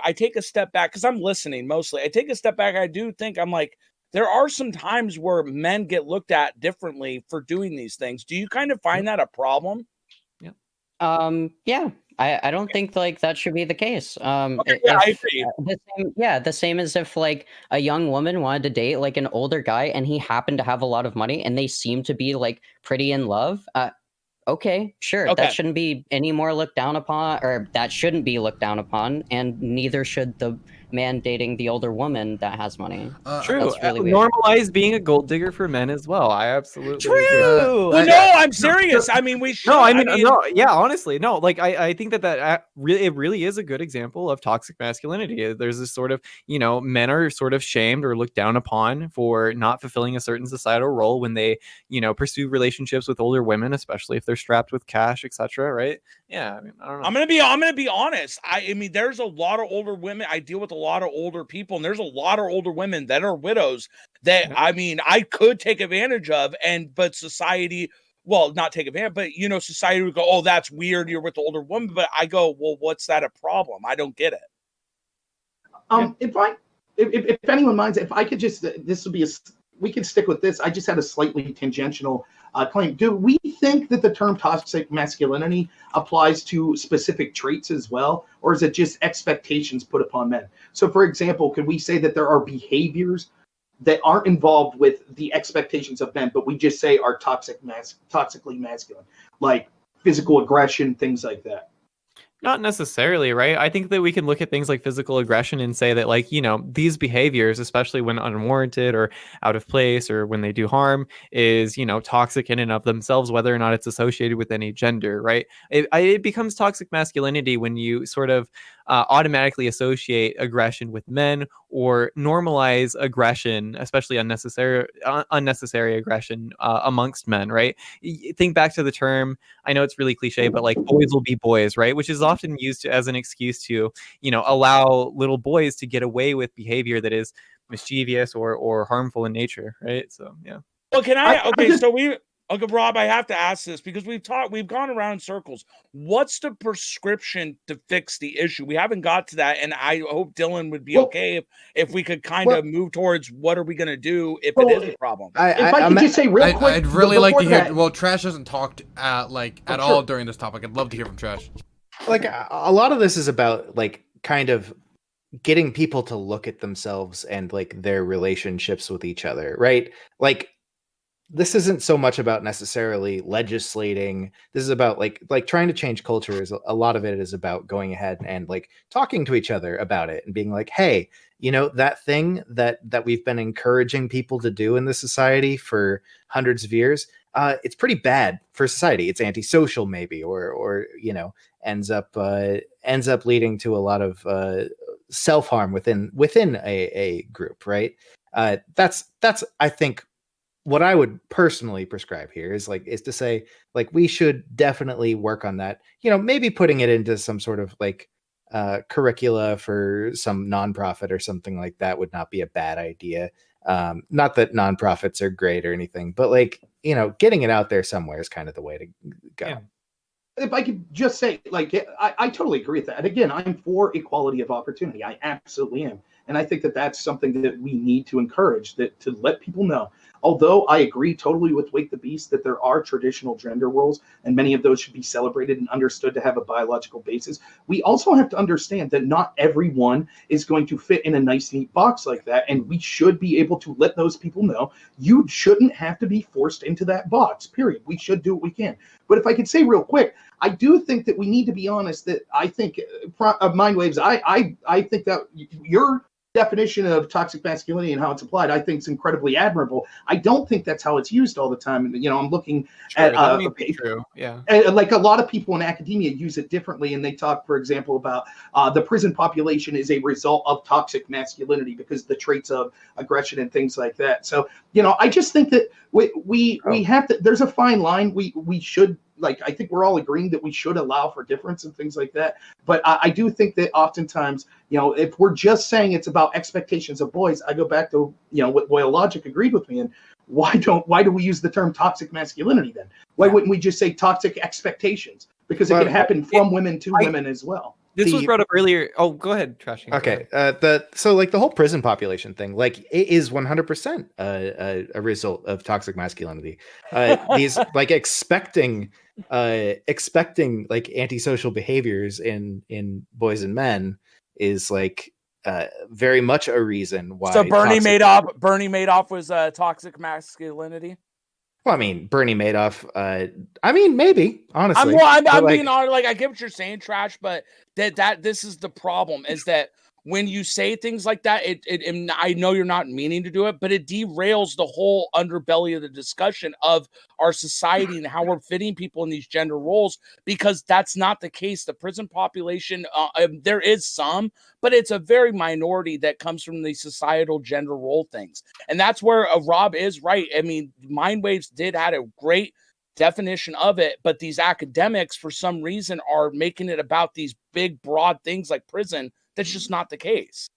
I take a step back because I'm listening mostly. I take a step back. I do think I'm like, there are some times where men get looked at differently for doing these things. Do you kind of find that a problem? Yeah. I don't think like that should be the case. I agree. The same as if like a young woman wanted to date like an older guy and he happened to have a lot of money and they seem to be like pretty in love. Okay, sure. Okay. That shouldn't be any more looked down upon, or that shouldn't be looked down upon, and neither should the man dating the older woman that has money. True. That's really weird. Normalize being a gold digger for men as well. I absolutely True. Well, no, I'm serious. I mean, we should. No, I mean, no. Yeah, honestly, no. Like, I think that really, it really is a good example of toxic masculinity. There's this sort of, men are sort of shamed or looked down upon for not fulfilling a certain societal role when they, pursue relationships with older women, especially if they're strapped with cash, etc. Right? Yeah. I mean, I don't know. I'm gonna be honest. I mean, there's a lot of older women. I deal with a lot of older people, and there's a lot of older women that are widows that I mean I could take advantage of, but society, well, not take advantage, but society would go, oh, that's weird, you're with the older woman. But I go, well, what's that a problem? I don't get it. If anyone minds, if I could just, we can stick with this. I just had a slightly tangential claim. Do we think that the term toxic masculinity applies to specific traits as well, or is it just expectations put upon men? So, for example, could we say that there are behaviors that aren't involved with the expectations of men, but we just say are toxically masculine, like physical aggression, things like that? Not necessarily, right? I think that we can look at things like physical aggression and say that, like, you know, these behaviors, especially when unwarranted or out of place or when they do harm, is, you know, toxic in and of themselves, whether or not it's associated with any gender, right? It becomes toxic masculinity when you sort of automatically associate aggression with men or normalize aggression, especially unnecessary aggression amongst men, right? Think back to the term, I know it's really cliche, but like boys will be boys, right? Which is often used as an excuse to, you know, allow little boys to get away with behavior that is mischievous or harmful in nature, right? So, yeah. Well, can okay, Rob, I have to ask this because we've gone around in circles. What's the prescription to fix the issue? We haven't got to that, and I hope Dylan would be okay if we could kind of move towards what are we going to do if it is a problem. If I could just say real quick, I'd really like to hear. that- Well, Trash hasn't talked at all during this topic. I'd love to hear from Trash. Like a lot of this is about like kind of getting people to look at themselves and like their relationships with each other, right? Like this isn't so much about necessarily legislating. This is about like trying to change culture. Is a lot of it is about going ahead and like talking to each other about it and being like, hey, you know, that thing that we've been encouraging people to do in this society for hundreds of years, it's pretty bad for society. It's antisocial, maybe, or you know, ends up leading to a lot of self-harm within a group, right? That's I think what I would personally prescribe here is to say like we should definitely work on that. You know, maybe putting it into some sort of like curricula for some nonprofit or something like that would not be a bad idea. Not that nonprofits are great or anything, but like, you know, getting it out there somewhere is kind of the way to go. Yeah. If I could just say, like, I totally agree with that. And again, I'm for equality of opportunity. I absolutely am. And I think that that's something that we need to encourage, that to let people know. Although I agree totally with Wake the Beast that there are traditional gender roles and many of those should be celebrated and understood to have a biological basis, we also have to understand that not everyone is going to fit in a nice, neat box like that. And we should be able to let those people know you shouldn't have to be forced into that box, period. We should do what we can. But if I could say real quick, I do think that we need to be honest that I think MindWaves, I think that your definition of toxic masculinity and how it's applied, I think is incredibly admirable. I don't think that's how it's used all the time. You know, I'm looking at true. Yeah. Like a lot of people in academia use it differently, and they talk, for example, about the prison population is a result of toxic masculinity because the traits of aggression and things like that. So, you know, I just think that we have to. There's a fine line. We should. Like, I think we're all agreeing that we should allow for difference and things like that. But I do think that oftentimes, you know, if we're just saying it's about expectations of boys, I go back to, you know, what LoyalLogic agreed with me. And why do we use the term toxic masculinity then? Why wouldn't we just say toxic expectations? Because it can happen from women to women as well. This was brought up earlier. Oh, go ahead, Trashing. Okay. So like the whole prison population thing, like it is 100% a result of toxic masculinity. These like expecting like antisocial behaviors in boys and men is like very much a reason why. So Bernie Madoff was toxic masculinity. Well, I mean, Bernie Madoff. I mean, maybe honestly. I get what you're saying, Trash, but that this is the problem is that when you say things like that, and I know you're not meaning to do it, but it derails the whole underbelly of the discussion of our society and how we're fitting people in these gender roles, because that's not the case. The prison population, there is some, but it's a very minority that comes from the societal gender role things. And that's where Rob is right. I mean, MindWaves did had a great definition of it, but these academics, for some reason, are making it about these big, broad things like prison. That's just not the case.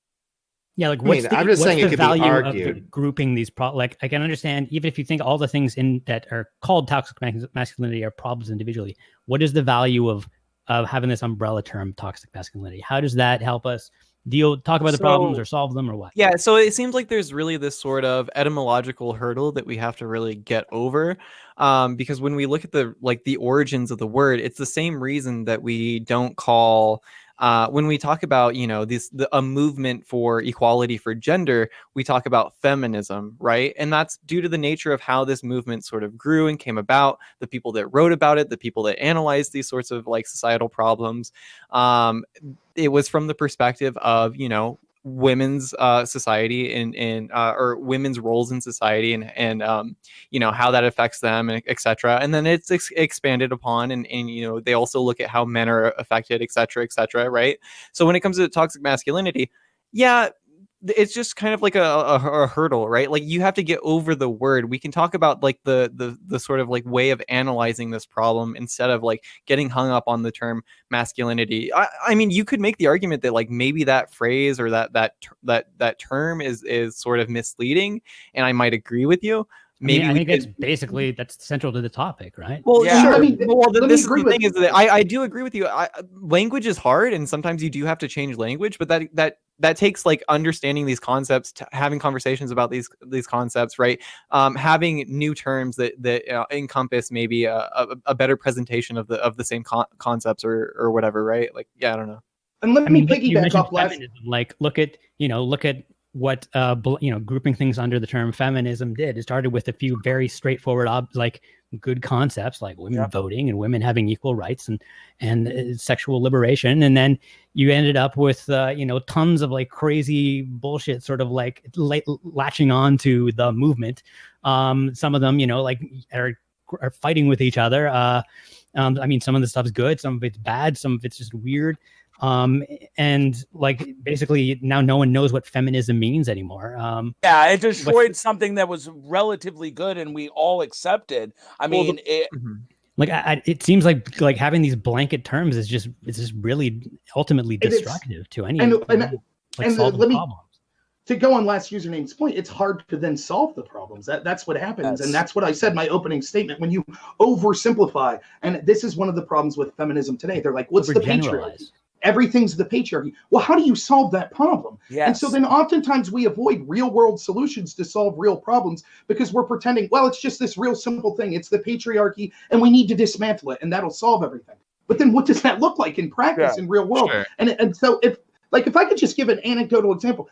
Yeah, like what's the value of grouping these like I can understand, even if you think all the things in that are called toxic masculinity are problems individually, what is the value of having this umbrella term toxic masculinity? How does that help us talk about the problems or solve them or what? Yeah, so it seems like there's really this sort of etymological hurdle that we have to really get over, because when we look at the origins of the word, it's the same reason that we don't call when we talk about, you know, a movement for equality for gender, we talk about feminism, right? And that's due to the nature of how this movement sort of grew and came about, the people that wrote about it, the people that analyzed these sorts of like societal problems. It was from the perspective of, you know, women's society or women's roles in society, and you know, how that affects them, and etc. And then it's expanded upon, and you know, they also look at how men are affected, etc., right? So when it comes to toxic masculinity, yeah, it's just kind of like a hurdle, right? Like, you have to get over the word. We can talk about like the sort of like way of analyzing this problem instead of like getting hung up on the term masculinity. I mean, you could make the argument that like maybe that phrase or that term is sort of misleading, and I might agree with you. Maybe I think it's basically that's central to the topic, right? Well, Yeah, sure. I mean, Well, let me this is agree the with- thing is that I do agree with you. Language is hard, and sometimes you do have to change language, but that takes like understanding these concepts, having conversations about these concepts, right? Having new terms that encompass maybe a better presentation of the same concepts or whatever, right? Like, yeah, I don't know. And let I me mean, you piggyback mentioned off last. feminism. Like, look at what grouping things under the term feminism did. It started with a few very straightforward like good concepts like women voting and women having equal rights and sexual liberation, and then you ended up with tons of like crazy bullshit sort of like latching on to the movement. Some of them like are fighting with each other. I mean, some of the stuff's good, some of it's bad, some of it's just weird. And like basically now no one knows what feminism means anymore. Yeah, it destroyed something that was relatively good and we all accepted. I mean, like it seems like having these blanket terms is just really ultimately destructive to any solving problems. To go on last username's point, it's hard to then solve the problems. That's what happens. And that's what I said in my opening statement. When you oversimplify, and this is one of the problems with feminism today, they're like, what's the patriarchy? Everything's the patriarchy. Well, how do you solve that problem? Yes. And so then oftentimes we avoid real world solutions to solve real problems because we're pretending, well, it's just this real simple thing. It's the patriarchy and we need to dismantle it and that'll solve everything. But then what does that look like in practice in real world? Sure. And so if I could just give an anecdotal example,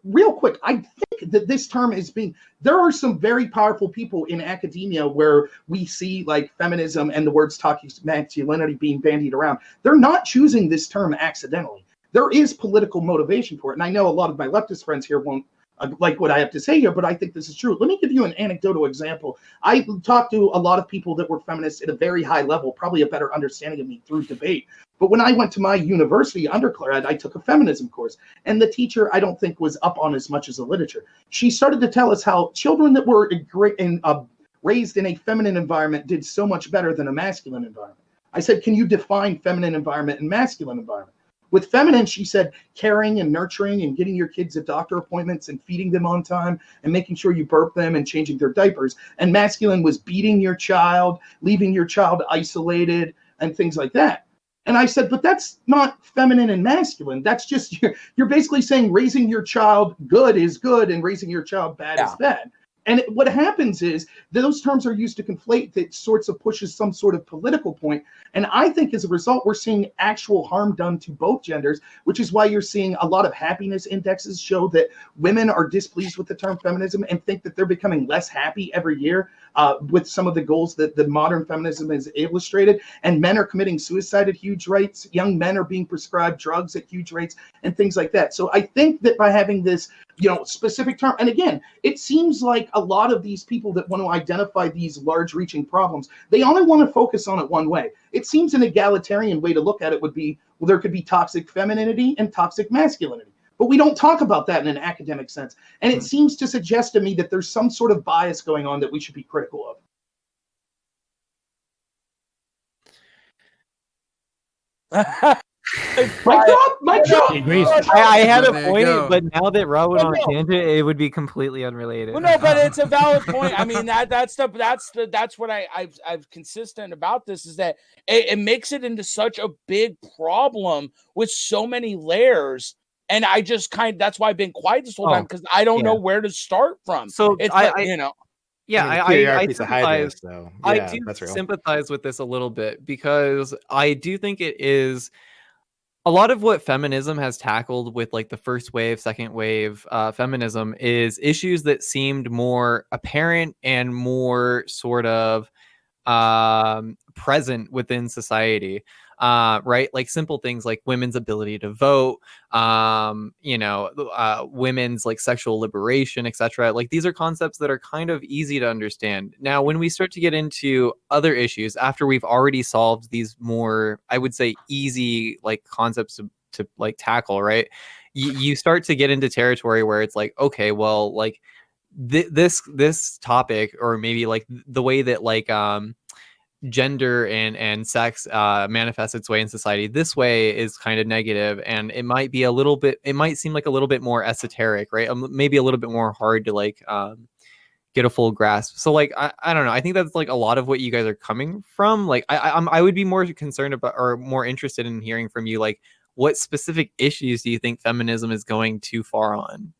real quick, I think that this term is there are some very powerful people in academia where we see like feminism and the words toxic masculinity being bandied around. They're not choosing this term accidentally. There is political motivation for it. And I know a lot of my leftist friends here won't like what I have to say here, but I think this is true. Let me give you an anecdotal example. I talked to a lot of people that were feminists at a very high level, probably a better understanding of me through debate. But when I went to my university undergrad, I took a feminism course. And the teacher, I don't think, was up on as much as the literature. She started to tell us how children that were raised in a feminine environment did so much better than a masculine environment. I said, can you define feminine environment and masculine environment? With feminine, she said, caring and nurturing and getting your kids at doctor appointments and feeding them on time and making sure you burp them and changing their diapers. And masculine was beating your child, leaving your child isolated and things like that. And I said, but that's not feminine and masculine. That's just, you're basically saying raising your child good is good and raising your child bad is bad. And what happens is those terms are used to conflate that sorts of pushes some sort of political point. And I think as a result, we're seeing actual harm done to both genders, which is why you're seeing a lot of happiness indexes show that women are displeased with the term feminism and think that they're becoming less happy every year with some of the goals that the modern feminism has illustrated. And men are committing suicide at huge rates. Young men are being prescribed drugs at huge rates and things like that. So I think that by having this specific term, and again, it seems like a lot of these people that want to identify these large reaching problems, they only want to focus on it one way. It seems an egalitarian way to look at it would be, well, there could be toxic femininity and toxic masculinity. But we don't talk about that in an academic sense. And it seems to suggest to me that there's some sort of bias going on that we should be critical of. My job. I had a point, but now that Rob went on a tangent, it would be completely unrelated. Well, no, but it's a valid point. I mean, that's what I've consistent about this is that it makes it into such a big problem with so many layers. And I just that's why I've been quiet this whole time because I don't know where to start from. So it's I sympathize. I do sympathize with this a little bit because I do think it is a lot of what feminism has tackled with like the first wave, second wave feminism is issues that seemed more apparent and more sort of present within society, right? Like simple things like women's ability to vote, women's like sexual liberation, etc. Like these are concepts that are kind of easy to understand. Now, when we start to get into other issues after we've already solved these more, I would say, easy like concepts to like tackle, right? You start to get into territory where it's like, okay, well, like this topic, or maybe like the way that like gender and sex manifests its way in society this way is kind of negative, and it might seem like a little bit more esoteric, right? Maybe a little bit more hard to like get a full grasp. So like I don't know, I think that's like a lot of what you guys are coming from. Like I would be more concerned about, or more interested in hearing from you, like what specific issues do you think feminism is going too far on?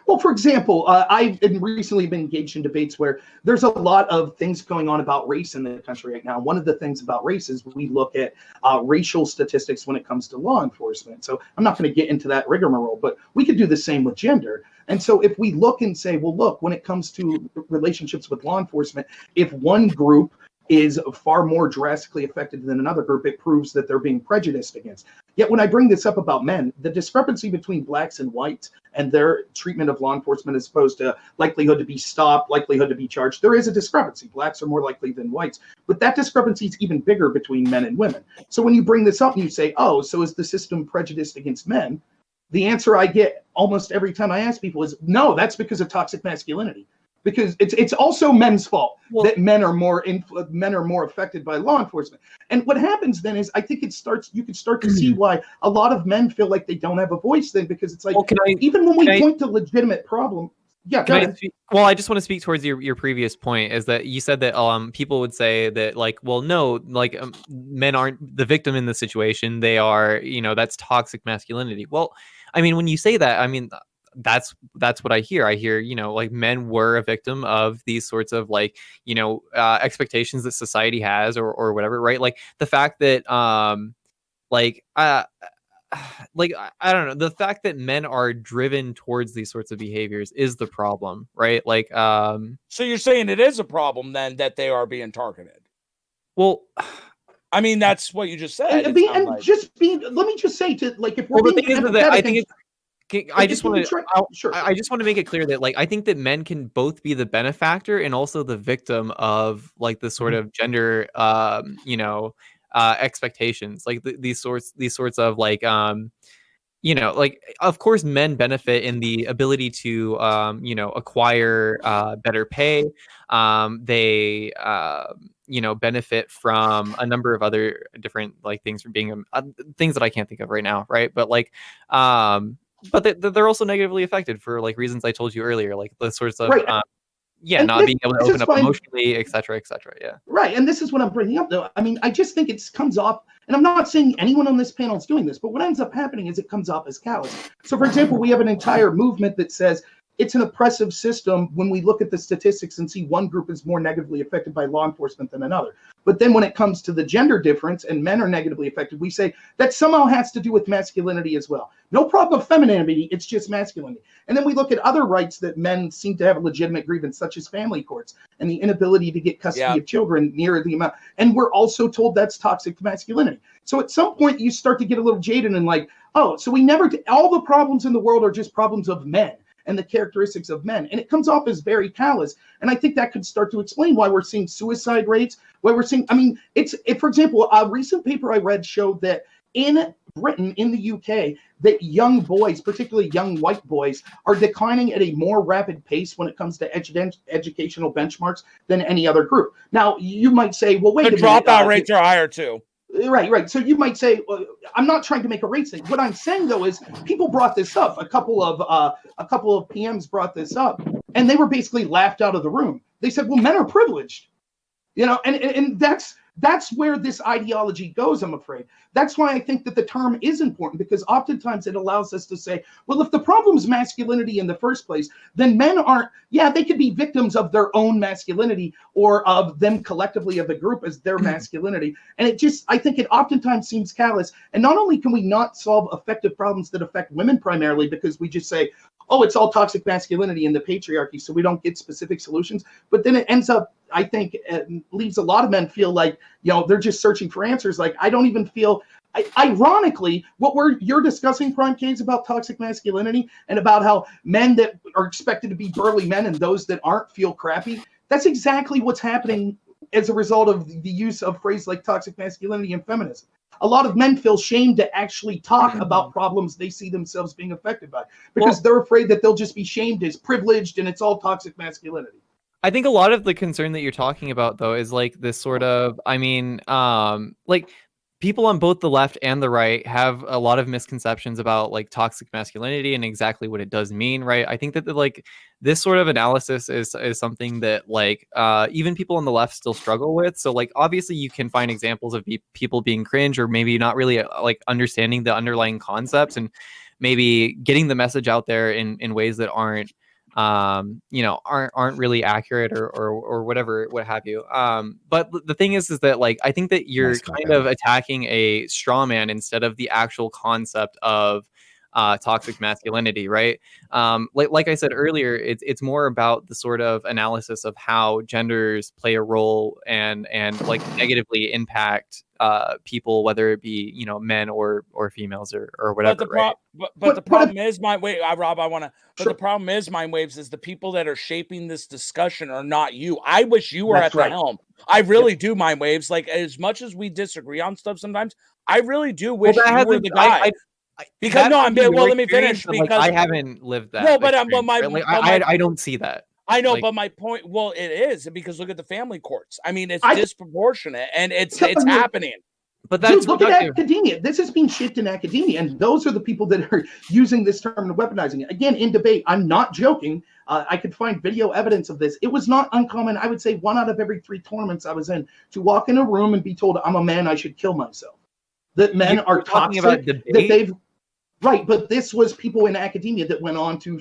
Well, for example, I've recently been engaged in debates where there's a lot of things going on about race in the country right now. One of the things about race is we look at racial statistics when it comes to law enforcement. So I'm not going to get into that rigmarole, but we could do the same with gender. And so if we look and say, well, look, when it comes to relationships with law enforcement, if one group is far more drastically affected than another group, it proves that they're being prejudiced against. Yet when I bring this up about men, the discrepancy between blacks and whites and their treatment of law enforcement as opposed to likelihood to be stopped, likelihood to be charged, there is a discrepancy. Blacks are more likely than whites, but that discrepancy is even bigger between men and women. So when you bring this up and you say, oh, so is the system prejudiced against men? The answer I get almost every time I ask people is, no, that's because of toxic masculinity. Because it's also men's fault that men are more affected by law enforcement. And what happens then is, I think you can start to see why a lot of men feel like they don't have a voice then, because it's like, even when we point to legitimate problem. Yeah. Well, I just want to speak towards your previous point, is that you said that people would say that like, well, no, like men aren't the victim in this situation. They are, that's toxic masculinity. Well, I mean, when you say that, I mean, that's what I hear. I hear, like men were a victim of these sorts of like, expectations that society has or whatever, right? Like the fact that, like I don't know, the fact that men are driven towards these sorts of behaviors is the problem, right? Like, so you're saying it is a problem then that they are being targeted? Well, I mean, that's what you just said. Let me just say to like, if we're the thing is that I think it's, I just want to make it clear that like I think that men can both be the benefactor and also the victim of like the sort of gender expectations, like these sorts of like like of course men benefit in the ability to acquire better pay. They benefit from a number of other different like things, from being things that I can't think of right now, right? But like but they're also negatively affected for like reasons I told you earlier, like the sorts of not being able to open up emotionally, etc. Yeah. Right. And this is what I'm bringing up, though. I mean, I just think it comes off, and I'm not saying anyone on this panel is doing this, but what ends up happening is it comes off as callous. So, for example, we have an entire movement that says it's an oppressive system when we look at the statistics and see one group is more negatively affected by law enforcement than another. But then when it comes to the gender difference and men are negatively affected, we say that somehow has to do with masculinity as well. No problem with femininity, it's just masculinity. And then we look at other rights that men seem to have a legitimate grievance, such as family courts and the inability to get custody of children near the amount. And we're also told that's toxic masculinity. So at some point you start to get a little jaded and like, oh, so all the problems in the world are just problems of men and the characteristics of men. And it comes off as very callous. And I think that could start to explain why we're seeing suicide rates, why we're seeing, I mean, for example, a recent paper I read showed that in Britain, in the UK, that young boys, particularly young white boys, are declining at a more rapid pace when it comes to educational benchmarks than any other group. Now, you might say, well, wait a minute. The dropout rates are higher too. Right. So you might say, well, I'm not trying to make a race thing. What I'm saying though is people brought this up. A couple of PMs brought this up, and they were basically laughed out of the room. They said, "Well, men are privileged," and that's where this ideology goes, I'm afraid. That's why I think that the term is important, because oftentimes it allows us to say, well, if the problem is masculinity in the first place, then men aren't, they could be victims of their own masculinity, or of them collectively of the group as their masculinity. And I think it oftentimes seems callous. And not only can we not solve effective problems that affect women primarily because we just say, oh, it's all toxic masculinity and the patriarchy, so we don't get specific solutions. But then it ends up, I think, leaves a lot of men feel like, they're just searching for answers. Like, I don't even feel, ironically, what you're discussing, PrimeCayes, about toxic masculinity and about how men that are expected to be burly men and those that aren't feel crappy, that's exactly what's happening as a result of the use of phrases like toxic masculinity and feminism. A lot of men feel shame to actually talk about problems they see themselves being affected by, because they're afraid that they'll just be shamed as privileged and it's all toxic masculinity. I think a lot of the concern that you're talking about, though, is like this sort of, like people on both the left and the right have a lot of misconceptions about like toxic masculinity and exactly what it does mean, right? I think that like this sort of analysis is something that like even people on the left still struggle with. So like obviously you can find examples of people being cringe or maybe not really like understanding the underlying concepts and maybe getting the message out there in ways that aren't really accurate or whatever, what have you. But the thing is that like I think that you're kind of attacking a straw man instead of the actual concept of toxic masculinity, right? Like I said earlier, it's more about the sort of analysis of how genders play a role and like negatively impact people, whether it be men or females or whatever. But the problem is, Rob, I want to. But the problem is, MindWaves, is the people that are shaping this discussion are not you. I wish you were at the helm. I really do, MindWaves. Like, as much as we disagree on stuff sometimes, I really do wish you were the guy. Because let me finish. Because I haven't lived that. No, but I don't see that. I know, but my point, it is, because look at the family courts. I mean, it's disproportionate, and it's happening. But that's look at academia. This is being shaped in academia, and those are the people that are using this term and weaponizing it. Again, in debate, I'm not joking. I could find video evidence of this. It was not uncommon. I would say 1 out of every 3 tournaments I was in to walk in a room and be told, I'm a man, I should kill myself. That men are toxic. That they've Right, but this was people in academia that went on to,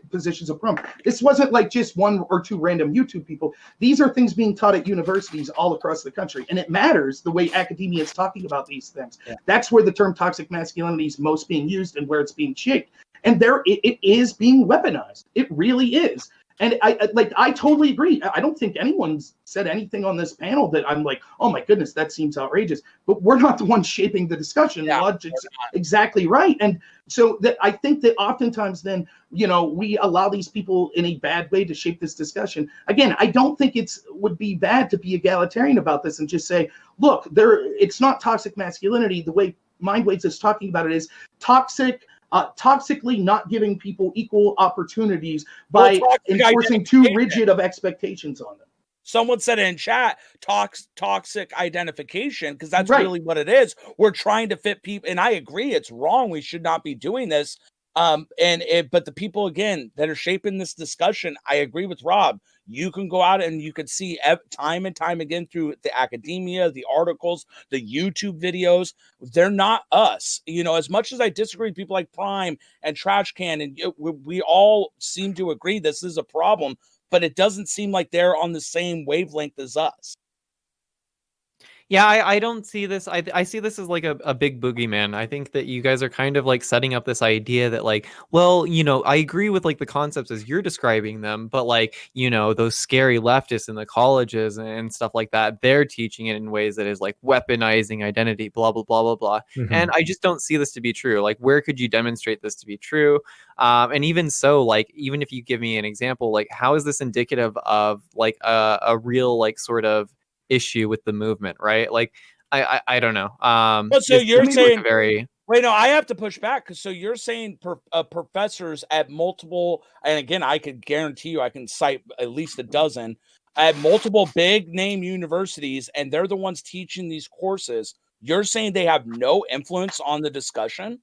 positions of prominence. This wasn't like just 1 or 2 random YouTube people. These are things being taught at universities all across the country, and it matters the way academia is talking about these things. Yeah. That's where the term toxic masculinity is most being used and where it's being shaped. And it is being weaponized. It really is. And I totally agree. I don't think anyone's said anything on this panel that I'm like, oh my goodness, that seems outrageous. But we're not the ones shaping the discussion. Yeah, Logic's exactly right. And so that I think that oftentimes then, we allow these people in a bad way to shape this discussion. Again, I don't think would be bad to be egalitarian about this and just say, look, it's not toxic masculinity. The way MindWaves is talking about it is toxically not giving people equal opportunities by enforcing too rigid of expectations on them. Someone said in chat, toxic identification, because that's really what it is. We're trying to fit people, and I agree, it's wrong. We should not be doing this. But the people, again, that are shaping this discussion, I agree with Rob. You can go out and you can see time and time again through the academia, the articles, the YouTube videos. They're not us. As much as I disagree with people like Prime and Trash Can, and we all seem to agree this is a problem, but it doesn't seem like they're on the same wavelength as us. Yeah, I don't see this. I see this as like a big boogeyman. I think that you guys are kind of like setting up this idea that like, well, I agree with like the concepts as you're describing them, but like, those scary leftists in the colleges and stuff like that, they're teaching it in ways that is like weaponizing identity, blah, blah, blah, blah, blah. Mm-hmm. And I just don't see this to be true. Like, where could you demonstrate this to be true? And even so, like, even if you give me an example, like, how is this indicative of like a real like sort of issue with the movement, right? Like I don't know. So you're saying wait, no, I have to push back, because so you're saying professors at multiple, and again, I could guarantee you I can cite at least a dozen at multiple big name universities, and they're the ones teaching these courses. You're saying they have no influence on the discussion?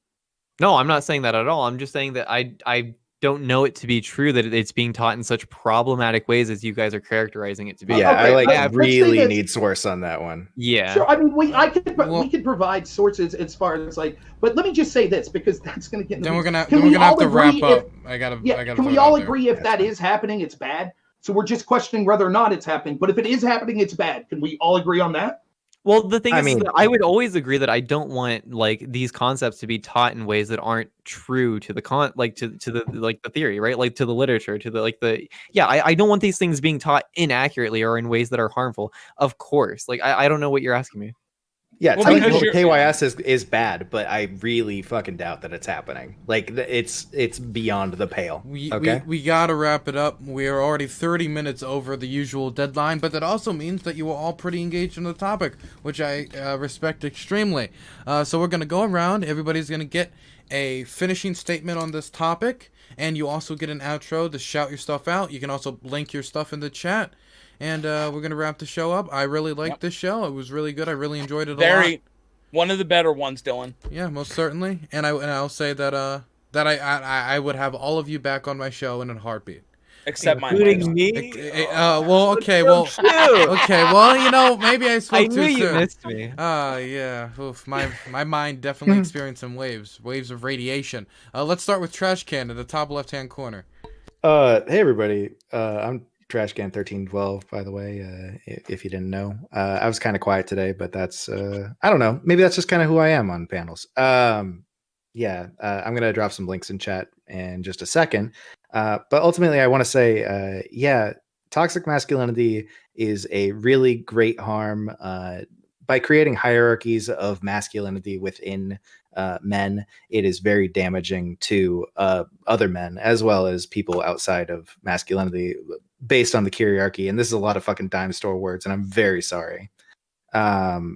No, I'm not saying that at all. I'm just saying that I don't know it to be true that it's being taught in such problematic ways as you guys are characterizing it to be. Yeah, Okay, I let's say really this. need source on that one. Yeah. Sure. I mean, we could provide sources as far as like, but let me just say this because that's going to get. Then we're gonna Can then we're we gonna have all to wrap agree up. I gotta. Can put we it all out there. agree if that is happening, it's bad? So we're just questioning whether or not it's happening. But if it is happening, it's bad. Can we all agree on that? Well, the thing I is mean- that I would always agree that I don't want like these concepts to be taught in ways that aren't true to the to the like the theory, right? Like to the literature, to the I don't want these things being taught inaccurately or in ways that are harmful. Of course. Like I don't know what you're asking me. Yeah, Well, telling because people you're- KYS is bad, but I really fucking doubt that it's happening. Like it's beyond the pale. We gotta wrap it up. We are already 30 minutes over the usual deadline, but that also means that you were all pretty engaged in the topic, which I respect extremely. So we're gonna go around. Everybody's gonna get a finishing statement on this topic, and you also get an outro to shout your stuff out. You can also link your stuff in the chat. And we're going to wrap the show up. I really liked this show. It was really good. I really enjoyed it a lot. One of the better ones, Dylan. Yeah, most certainly. And I'll say that I would have all of you back on my show in a heartbeat. Except my Including me? Well, okay, well, okay, well, you know, maybe I spoke I too knew you soon. missed me. Yeah. Oof, my mind definitely experienced some waves of radiation. Let's start with Trash Can in the top left-hand corner. Hey everybody, I'm Trashcan1312, by the way, if you didn't know. I was kind of quiet today, but that's I don't know, maybe that's just kind of who I am on panels. I'm gonna drop some links in chat in just a second, but ultimately I want to say toxic masculinity is a really great harm by creating hierarchies of masculinity within men. It is very damaging to other men as well as people outside of masculinity based on the hierarchy. And this is a lot of fucking dime store words, and I'm very sorry. That's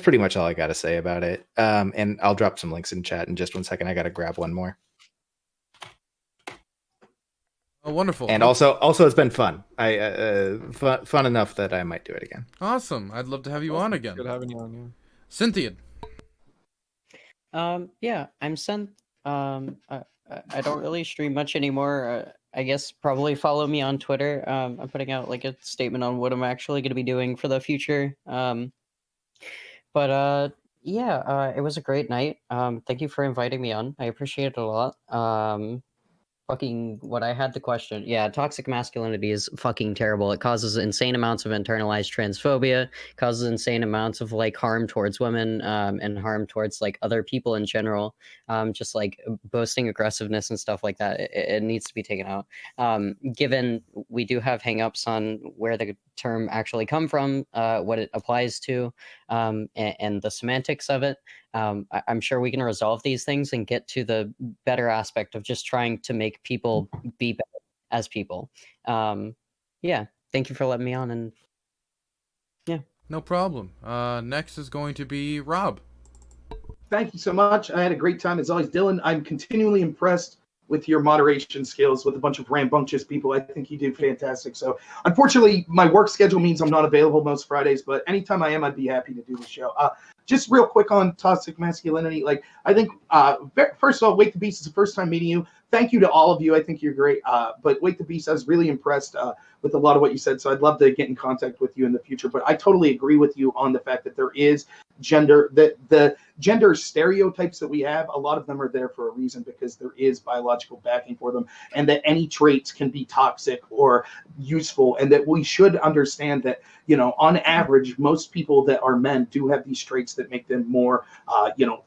pretty much all I got to say about it. And I'll drop some links in chat in just 1 second. I got to grab one more. Oh, wonderful. And also it's been fun. Fun enough that I might do it again. Awesome. I'd love to have you on again. Good having you on, yeah. Syntheid. Yeah, I'm Synth. I don't really stream much anymore. I guess probably follow me on Twitter. I'm putting out like a statement on what I'm actually going to be doing for the future. It was a great night. Thank you for inviting me on. I appreciate it a lot. Fucking what I had the question. Yeah, toxic masculinity is fucking terrible. It causes insane amounts of internalized transphobia, causes insane amounts of like harm towards women, and harm towards like other people in general. Just like boasting aggressiveness and stuff like that. It needs to be taken out. Given we do have hangups on where the term actually come from, what it applies to, and the semantics of it. I'm sure we can resolve these things and get to the better aspect of just trying to make people be better as people. Thank you for letting me on. And yeah, no problem. Next is going to be Rob. Thank you so much. I had a great time as always, Dylan. I'm continually impressed with your moderation skills with a bunch of rambunctious people. I think you do fantastic. So unfortunately, my work schedule means I'm not available most Fridays, but anytime I am, I'd be happy to do the show. Just real quick on toxic masculinity. Like, I think, first of all, Wake the Beast is the first time meeting you. Thank you to all of you. I think you're great. But Wake the Beast, I was really impressed with a lot of what you said. So I'd love to get in contact with you in the future. But I totally agree with you on the fact that there is gender, that the gender stereotypes that we have, a lot of them are there for a reason because there is biological backing for them, and that any traits can be toxic or useful, and that we should understand that, you know, on average, most people that are men do have these traits that make them more,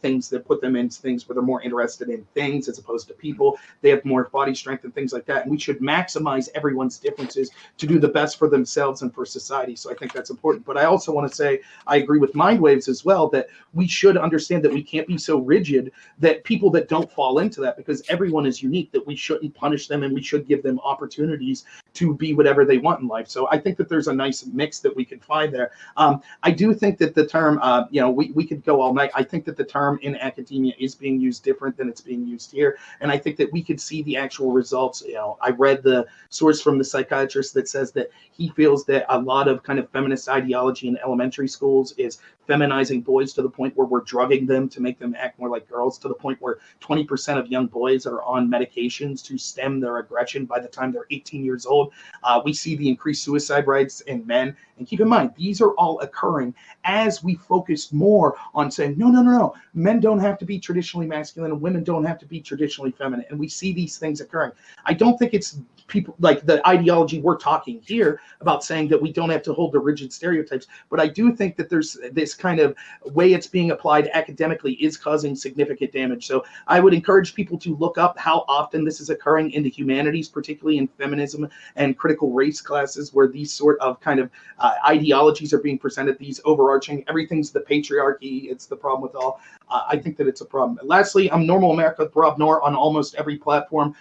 things that put them in things where they're more interested in things as opposed to people. They have more body strength and things like that. And we should maximize everyone's differences to do the best for themselves and for society. So I think that's important. But I also want to say, I agree with MindWaves as well, that we should understand that we can't be so rigid that people that don't fall into that, because everyone is unique, that we shouldn't punish them and we should give them opportunities to be whatever they want in life. So I think that there's a nice mix that we can find there. I do think that the term, we could go all night. I think that the term in academia is being used different than it's being used here. And I think that we could see the actual results. You know, I read the source from the psychiatrist that says that he feels that a lot of kind of feminist ideology in elementary schools is feminizing boys to the point where we're drug drugging them to make them act more like girls, to the point where 20% of young boys are on medications to stem their aggression by the time they're 18 years old. We see the increased suicide rates in men. And keep in mind, these are all occurring as we focus more on saying, no, men don't have to be traditionally masculine and women don't have to be traditionally feminine. And we see these things occurring. I don't think it's people like the ideology we're talking here about saying that we don't have to hold the rigid stereotypes, but I do think that there's this kind of way it's being applied academically is causing significant damage. So I would encourage people to look up how often this is occurring in the humanities, particularly in feminism and critical race classes, where these sort of kind of ideologies are being presented, these overarching, everything's the patriarchy, it's the problem with all. I think that it's a problem. Lastly, I'm Normal America with RobNoerr on almost every platform.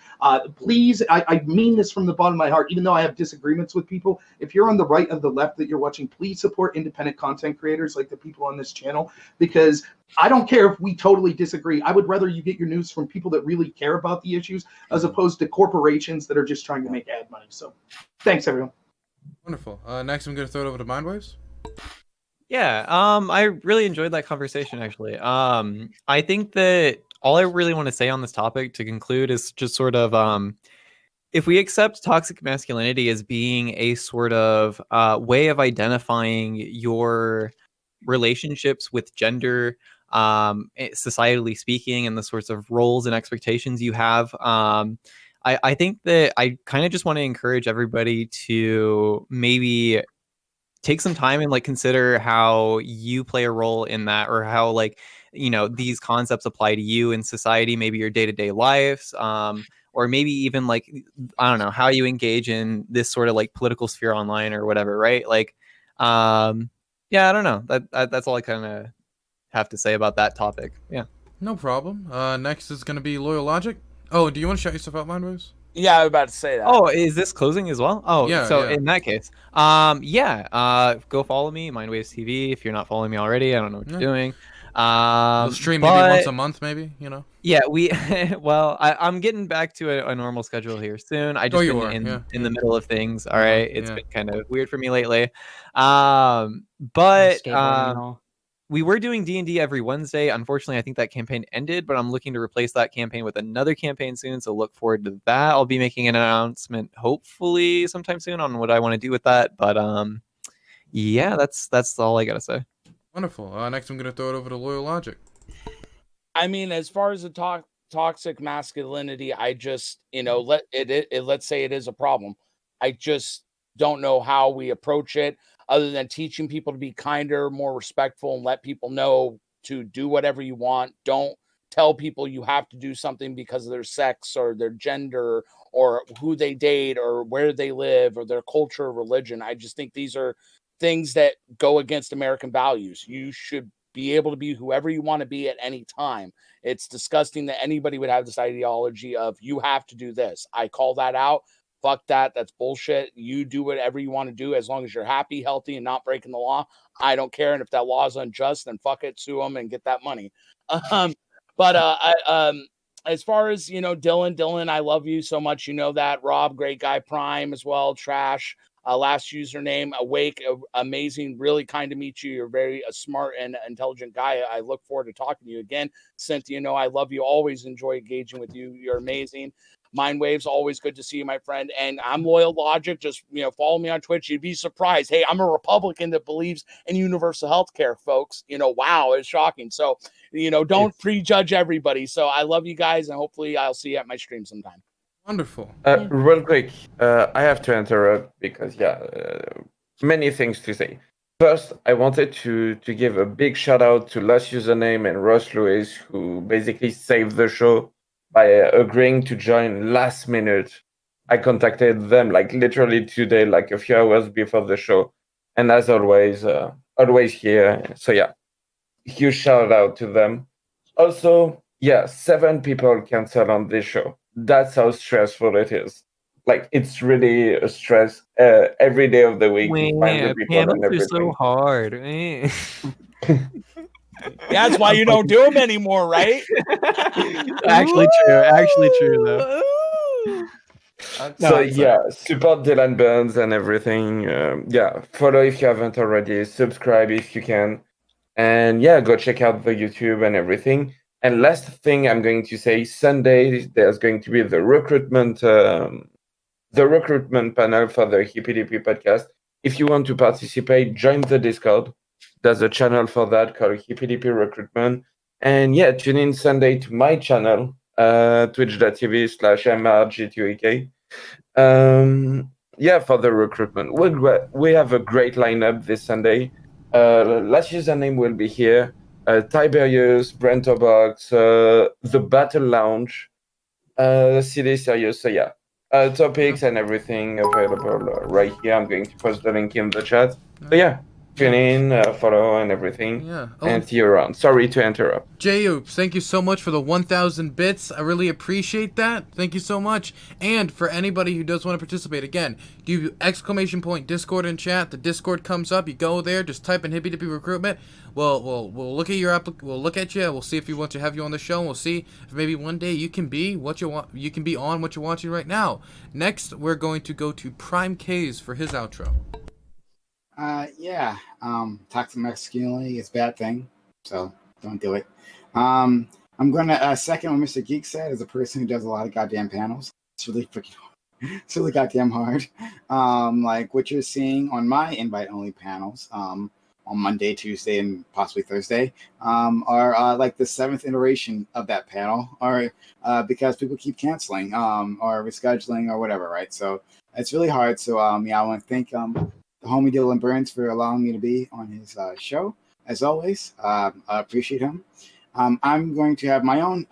Please, I mean this from the bottom of my heart, even though I have disagreements with people. If you're on the right of the left that you're watching, please support independent content creators like the people on this channel, because I don't care if we totally disagree. I would rather you get your news from people that really care about the issues as opposed to corporations that are just trying to make ad money. So thanks, everyone. Wonderful. Next, I'm going to throw it over to MindWaves. Yeah, I really enjoyed that conversation, actually. I think that all I really want to say on this topic to conclude is just sort of, if we accept toxic masculinity as being a sort of way of identifying your relationships with gender, societally speaking, and the sorts of roles and expectations you have, I think that I kind of just want to encourage everybody to maybe take some time and like consider how you play a role in that, or how like, you know, these concepts apply to you in society, maybe your day-to-day lives, or maybe even like, I don't know, how you engage in this sort of like political sphere online or whatever, right? Like, yeah, I don't know. That's all I kind of have to say about that topic. Yeah. No problem. Next is going to be LoyalLogic. Oh, do you want to shout yourself out, MindWaves? Yeah, I was about to say that. Oh, is this closing as well? Oh, Yeah, so yeah. in that case, go follow me, MindWavesTV. If you're not following me already, I don't know what you're doing. We'll stream maybe once a month, maybe, you know? Yeah, we, well, I'm getting back to a normal schedule here soon. I just been in the middle of things. All right. It's been kind of weird for me lately. But we were doing D&D every Wednesday. Unfortunately, I think that campaign ended, but I'm looking to replace that campaign with another campaign soon. So look forward to that. I'll be making an announcement hopefully sometime soon on what I want to do with that. But yeah, that's all I got to say. Wonderful. Next, I'm going to throw it over to LoyalLogic. I mean, as far as the toxic masculinity, I just, let's say it is a problem. I just don't know how we approach it, other than teaching people to be kinder, more respectful, and let people know to do whatever you want. Don't tell people you have to do something because of their sex or their gender or who they date or where they live or their culture or religion. I just think these are things that go against American values. You should be able to be whoever you want to be at any time. It's disgusting that anybody would have this ideology of you have to do this. I call that out. Fuck that. That's bullshit. You do whatever you want to do as long as you're happy, healthy, and not breaking the law. I don't care. And if that law is unjust, then fuck it, sue them and get that money. As far as, Dylan, I love you so much. You know that. Rob, great guy. Prime as well. Trash. Last username, Awake, amazing, really kind to meet you. You're very smart and intelligent guy. I look forward to talking to you again. Cynthia, I love you. Always enjoy engaging with you. You're amazing. MindWaves, always good to see you, my friend. And I'm LoyalLogic. Just, follow me on Twitch. You'd be surprised. Hey, I'm a Republican that believes in universal health care, folks. Wow, it's shocking. So, don't prejudge everybody. So I love you guys, and hopefully I'll see you at my stream sometime. Wonderful. Real quick, I have to interrupt because, many things to say. First, I wanted to give a big shout out to last username and Rosswlewis, who basically saved the show by agreeing to join last minute. I contacted them literally today, a few hours before the show. And as always, always here. So huge shout out to them. Also, 7 people cancel on this show. That's how stressful it is. It's really a stress every day of the week. To find the people and everything. So hard. That's why you don't do them anymore, right? Actually true though. Support Dylan Burns and everything. Follow if you haven't already. Subscribe if you can. And yeah, go check out the YouTube and everything. And last thing I'm going to say, Sunday there's going to be the recruitment panel for the HippieDP podcast. If you want to participate, join the Discord. There's a channel for that called HippieDP Recruitment. And yeah, tune in Sunday to my channel, twitch.tv/mrg2ek. Yeah, for the recruitment. We have a great lineup this Sunday. Last username will be here. Tiberius, Brentobox, the Battle Lounge, CD Serious. So yeah, topics and everything available right here. I'm going to post the link in the chat. So yeah, tune in, follow and everything. Yeah. And see you around. Sorry to interrupt. J-Oops, thank you so much for the 1,000 bits. I really appreciate that. Thank you so much. And for anybody who does want to participate, again, do ! Discord in chat. The Discord comes up. You go there. Just type in HippieDP Recruitment. We'll look at your we'll look at you. We'll see if we want to have you on the show. And we'll see if maybe one day you can be what you want. You can be on what you're watching right now. Next, we're going to go to PrimeCayes for his outro. Yeah. Toxic masculinity is a bad thing, so don't do it. I'm gonna second what Mr. Geek said. As a person who does a lot of goddamn panels, it's really freaking hard. It's really goddamn hard. Like what you're seeing on my invite-only panels, on Monday, Tuesday, and possibly Thursday, are like the 7th iteration of that panel, or because people keep canceling, or rescheduling, or whatever, right? So it's really hard. So yeah, I want to thank the homie Dylan Burns for allowing me to be on his show. As always, I appreciate him. I'm going to have my own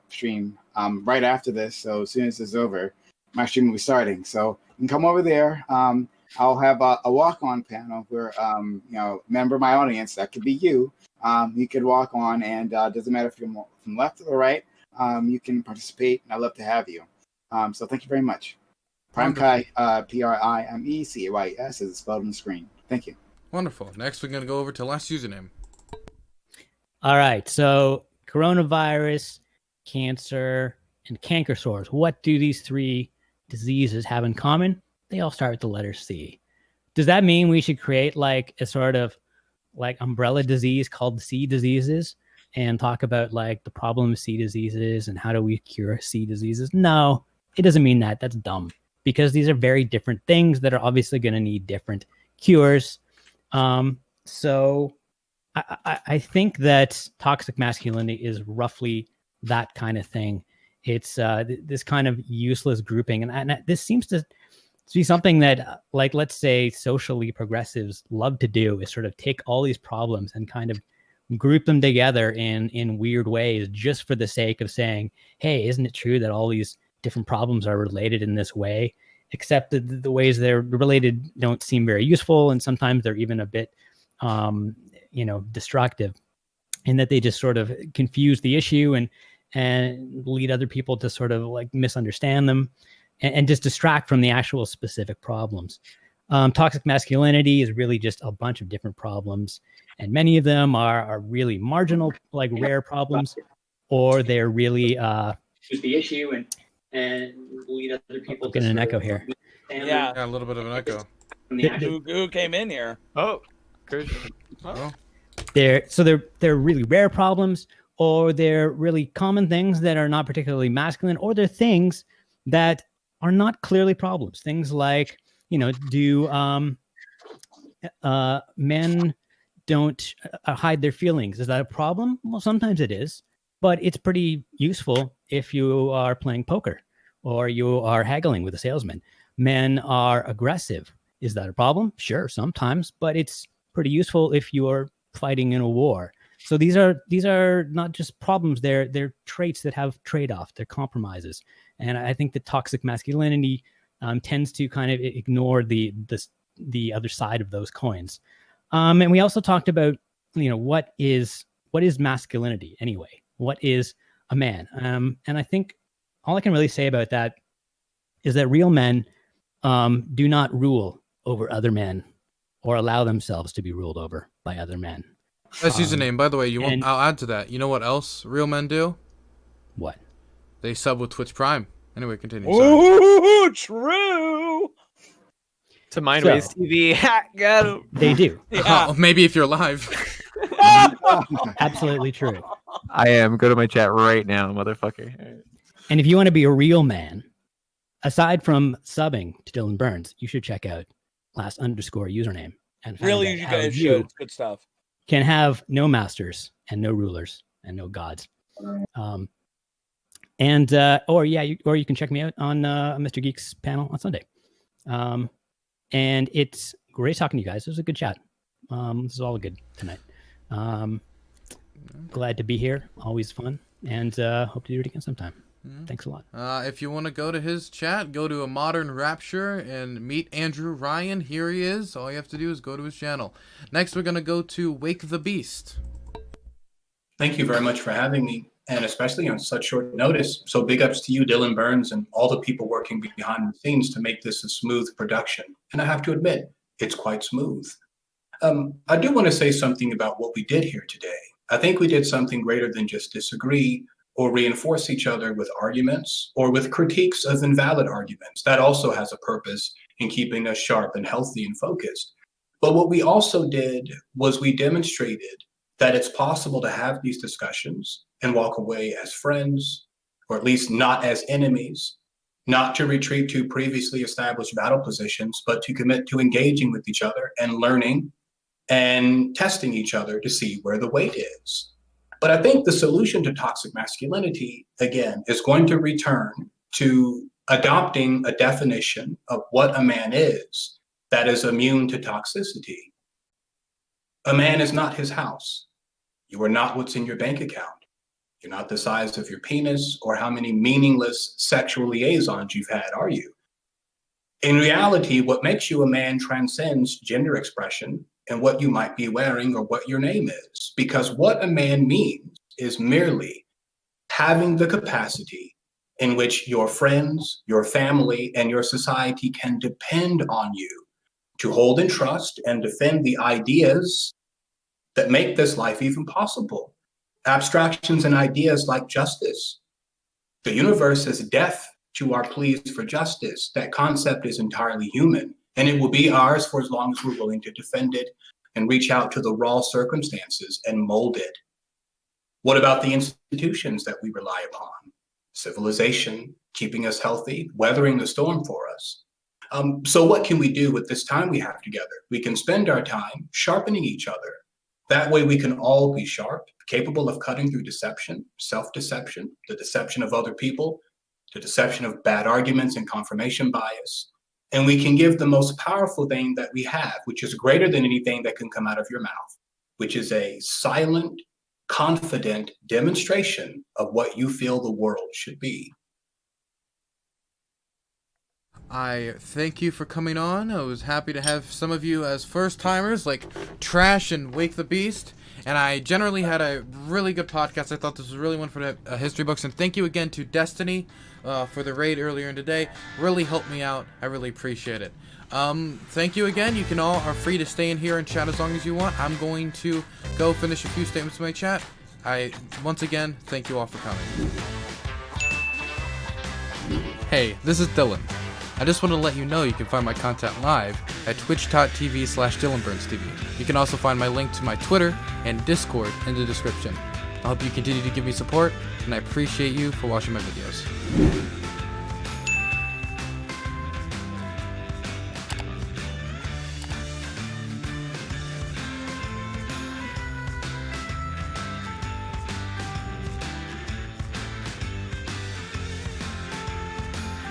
stream right after this. So as soon as it's over, my stream will be starting. So you can come over there. I'll have a walk-on panel where, member of my audience, that could be you. You could walk on, and doesn't matter if you're from left or right. You can participate, and I'd love to have you. So thank you very much. PrimeCayes, PrimeCayes, as it's spelled on the screen. Thank you. Wonderful. Next, we're going to go over to last username. All right. So coronavirus, cancer, and canker sores. What do these 3 diseases have in common? They all start with the letter C. Does that mean we should create like a sort of like umbrella disease called C diseases and talk about like the problem of C diseases and how do we cure C diseases? No, it doesn't mean that. That's dumb, because these are very different things that are obviously going to need different cures. So I think that toxic masculinity is roughly that kind of thing. It's this kind of useless grouping. And this seems to be something that, like, let's say socially progressives love to do, is sort of take all these problems and kind of group them together in weird ways just for the sake of saying, hey, isn't it true that all these different problems are related in this way? Except that the ways they're related don't seem very useful, and sometimes they're even a bit, destructive, in that they just sort of confuse the issue and lead other people to sort of like misunderstand them and just distract from the actual specific problems. Toxic masculinity is really just a bunch of different problems, and many of them are really marginal, like rare problems, or they're really just the issue and lead other people. Getting an echo here. Yeah, a little bit of an echo. Who came in here? Oh, Christian. They're really rare problems, or they're really common things that are not particularly masculine, or they're things that are not clearly problems. Things like, do men don't hide their feelings? Is that a problem? Well, sometimes it is, but it's pretty useful if you are playing poker or you are haggling with a salesman. Men are aggressive. Is that a problem? Sure, sometimes, but it's pretty useful if you are fighting in a war. So these are not just problems, they're traits that have trade-off, they're compromises. And I think that toxic masculinity tends to kind of ignore the other side of those coins. And we also talked about, what is masculinity anyway? What is a man? And I think all I can really say about that is that real men do not rule over other men or allow themselves to be ruled over by other men. That's username, by the way. I'll add to that. You know what else real men do? What? They sub with Twitch Prime. Anyway, continue. Ooh, true. To MindWavesTV. Got him. They do. Oh, maybe if you're live. Absolutely true. I am. Go to my chat right now, motherfucker. And if you want to be a real man, aside from subbing to Dylan Burns, you should check out _username and find Really, out you how guys you should. It's good stuff. can have no masters and no rulers and no gods. Or you can check me out on Mr. Geek's panel on Sunday. And it's great talking to you guys. It was a good chat. This is all good tonight. Glad to be here. Always fun. And hope to do it again sometime. Thanks a lot. If you want to go to his chat, go to A Modern Rapture and meet Andrew Ryan. Here he is. All you have to do is go to his channel. Next, we're going to go to Wake the Beast. Thank you very much for having me, and especially on such short notice. So big ups to you, Dylan Burns, and all the people working behind the scenes to make this a smooth production. And I have to admit, it's quite smooth. I do want to say something about what we did here today. I think we did something greater than just disagree or reinforce each other with arguments or with critiques of invalid arguments. That also has a purpose in keeping us sharp and healthy and focused. But what we also did was we demonstrated that it's possible to have these discussions and walk away as friends, or at least not as enemies, not to retreat to previously established battle positions, but to commit to engaging with each other and learning and testing each other to see where the weight is. But I think the solution to toxic masculinity, again, is going to return to adopting a definition of what a man is that is immune to toxicity. A man is not his house. You are not what's in your bank account. You're not the size of your penis or how many meaningless sexual liaisons you've had, are you? In reality, what makes you a man transcends gender expression and what you might be wearing or what your name is. Because what a man means is merely having the capacity in which your friends, your family, and your society can depend on you to hold in trust and defend the ideas that make this life even possible. Abstractions and ideas like justice. The universe is deaf to our pleas for justice. That concept is entirely human, and it will be ours for as long as we're willing to defend it and reach out to the raw circumstances and mold it. What about the institutions that we rely upon? Civilization, keeping us healthy, weathering the storm for us. So what can we do with this time we have together? We can spend our time sharpening each other. That way we can all be sharp, capable of cutting through deception, self-deception, the deception of other people, the deception of bad arguments and confirmation bias. And we can give the most powerful thing that we have, which is greater than anything that can come out of your mouth, which is a silent, confident demonstration of what you feel the world should be. I thank you for coming on. I was happy to have some of you as first timers like Trash and Wake the Beast. And I generally had a really good podcast. I thought this was really one for the history books. And thank you again to Destiny for the raid earlier in the day. Really helped me out. I really appreciate it. Thank you again. You can all are free to stay in here and chat as long as you want. I'm going to go finish a few statements in my chat. Once again, thank you all for coming. Hey, this is Dylan. I just want to let you know you can find my content live at twitch.tv/DylanBurnsTV. You can also find my link to my Twitter and Discord in the description. I hope you continue to give me support, and I appreciate you for watching my videos.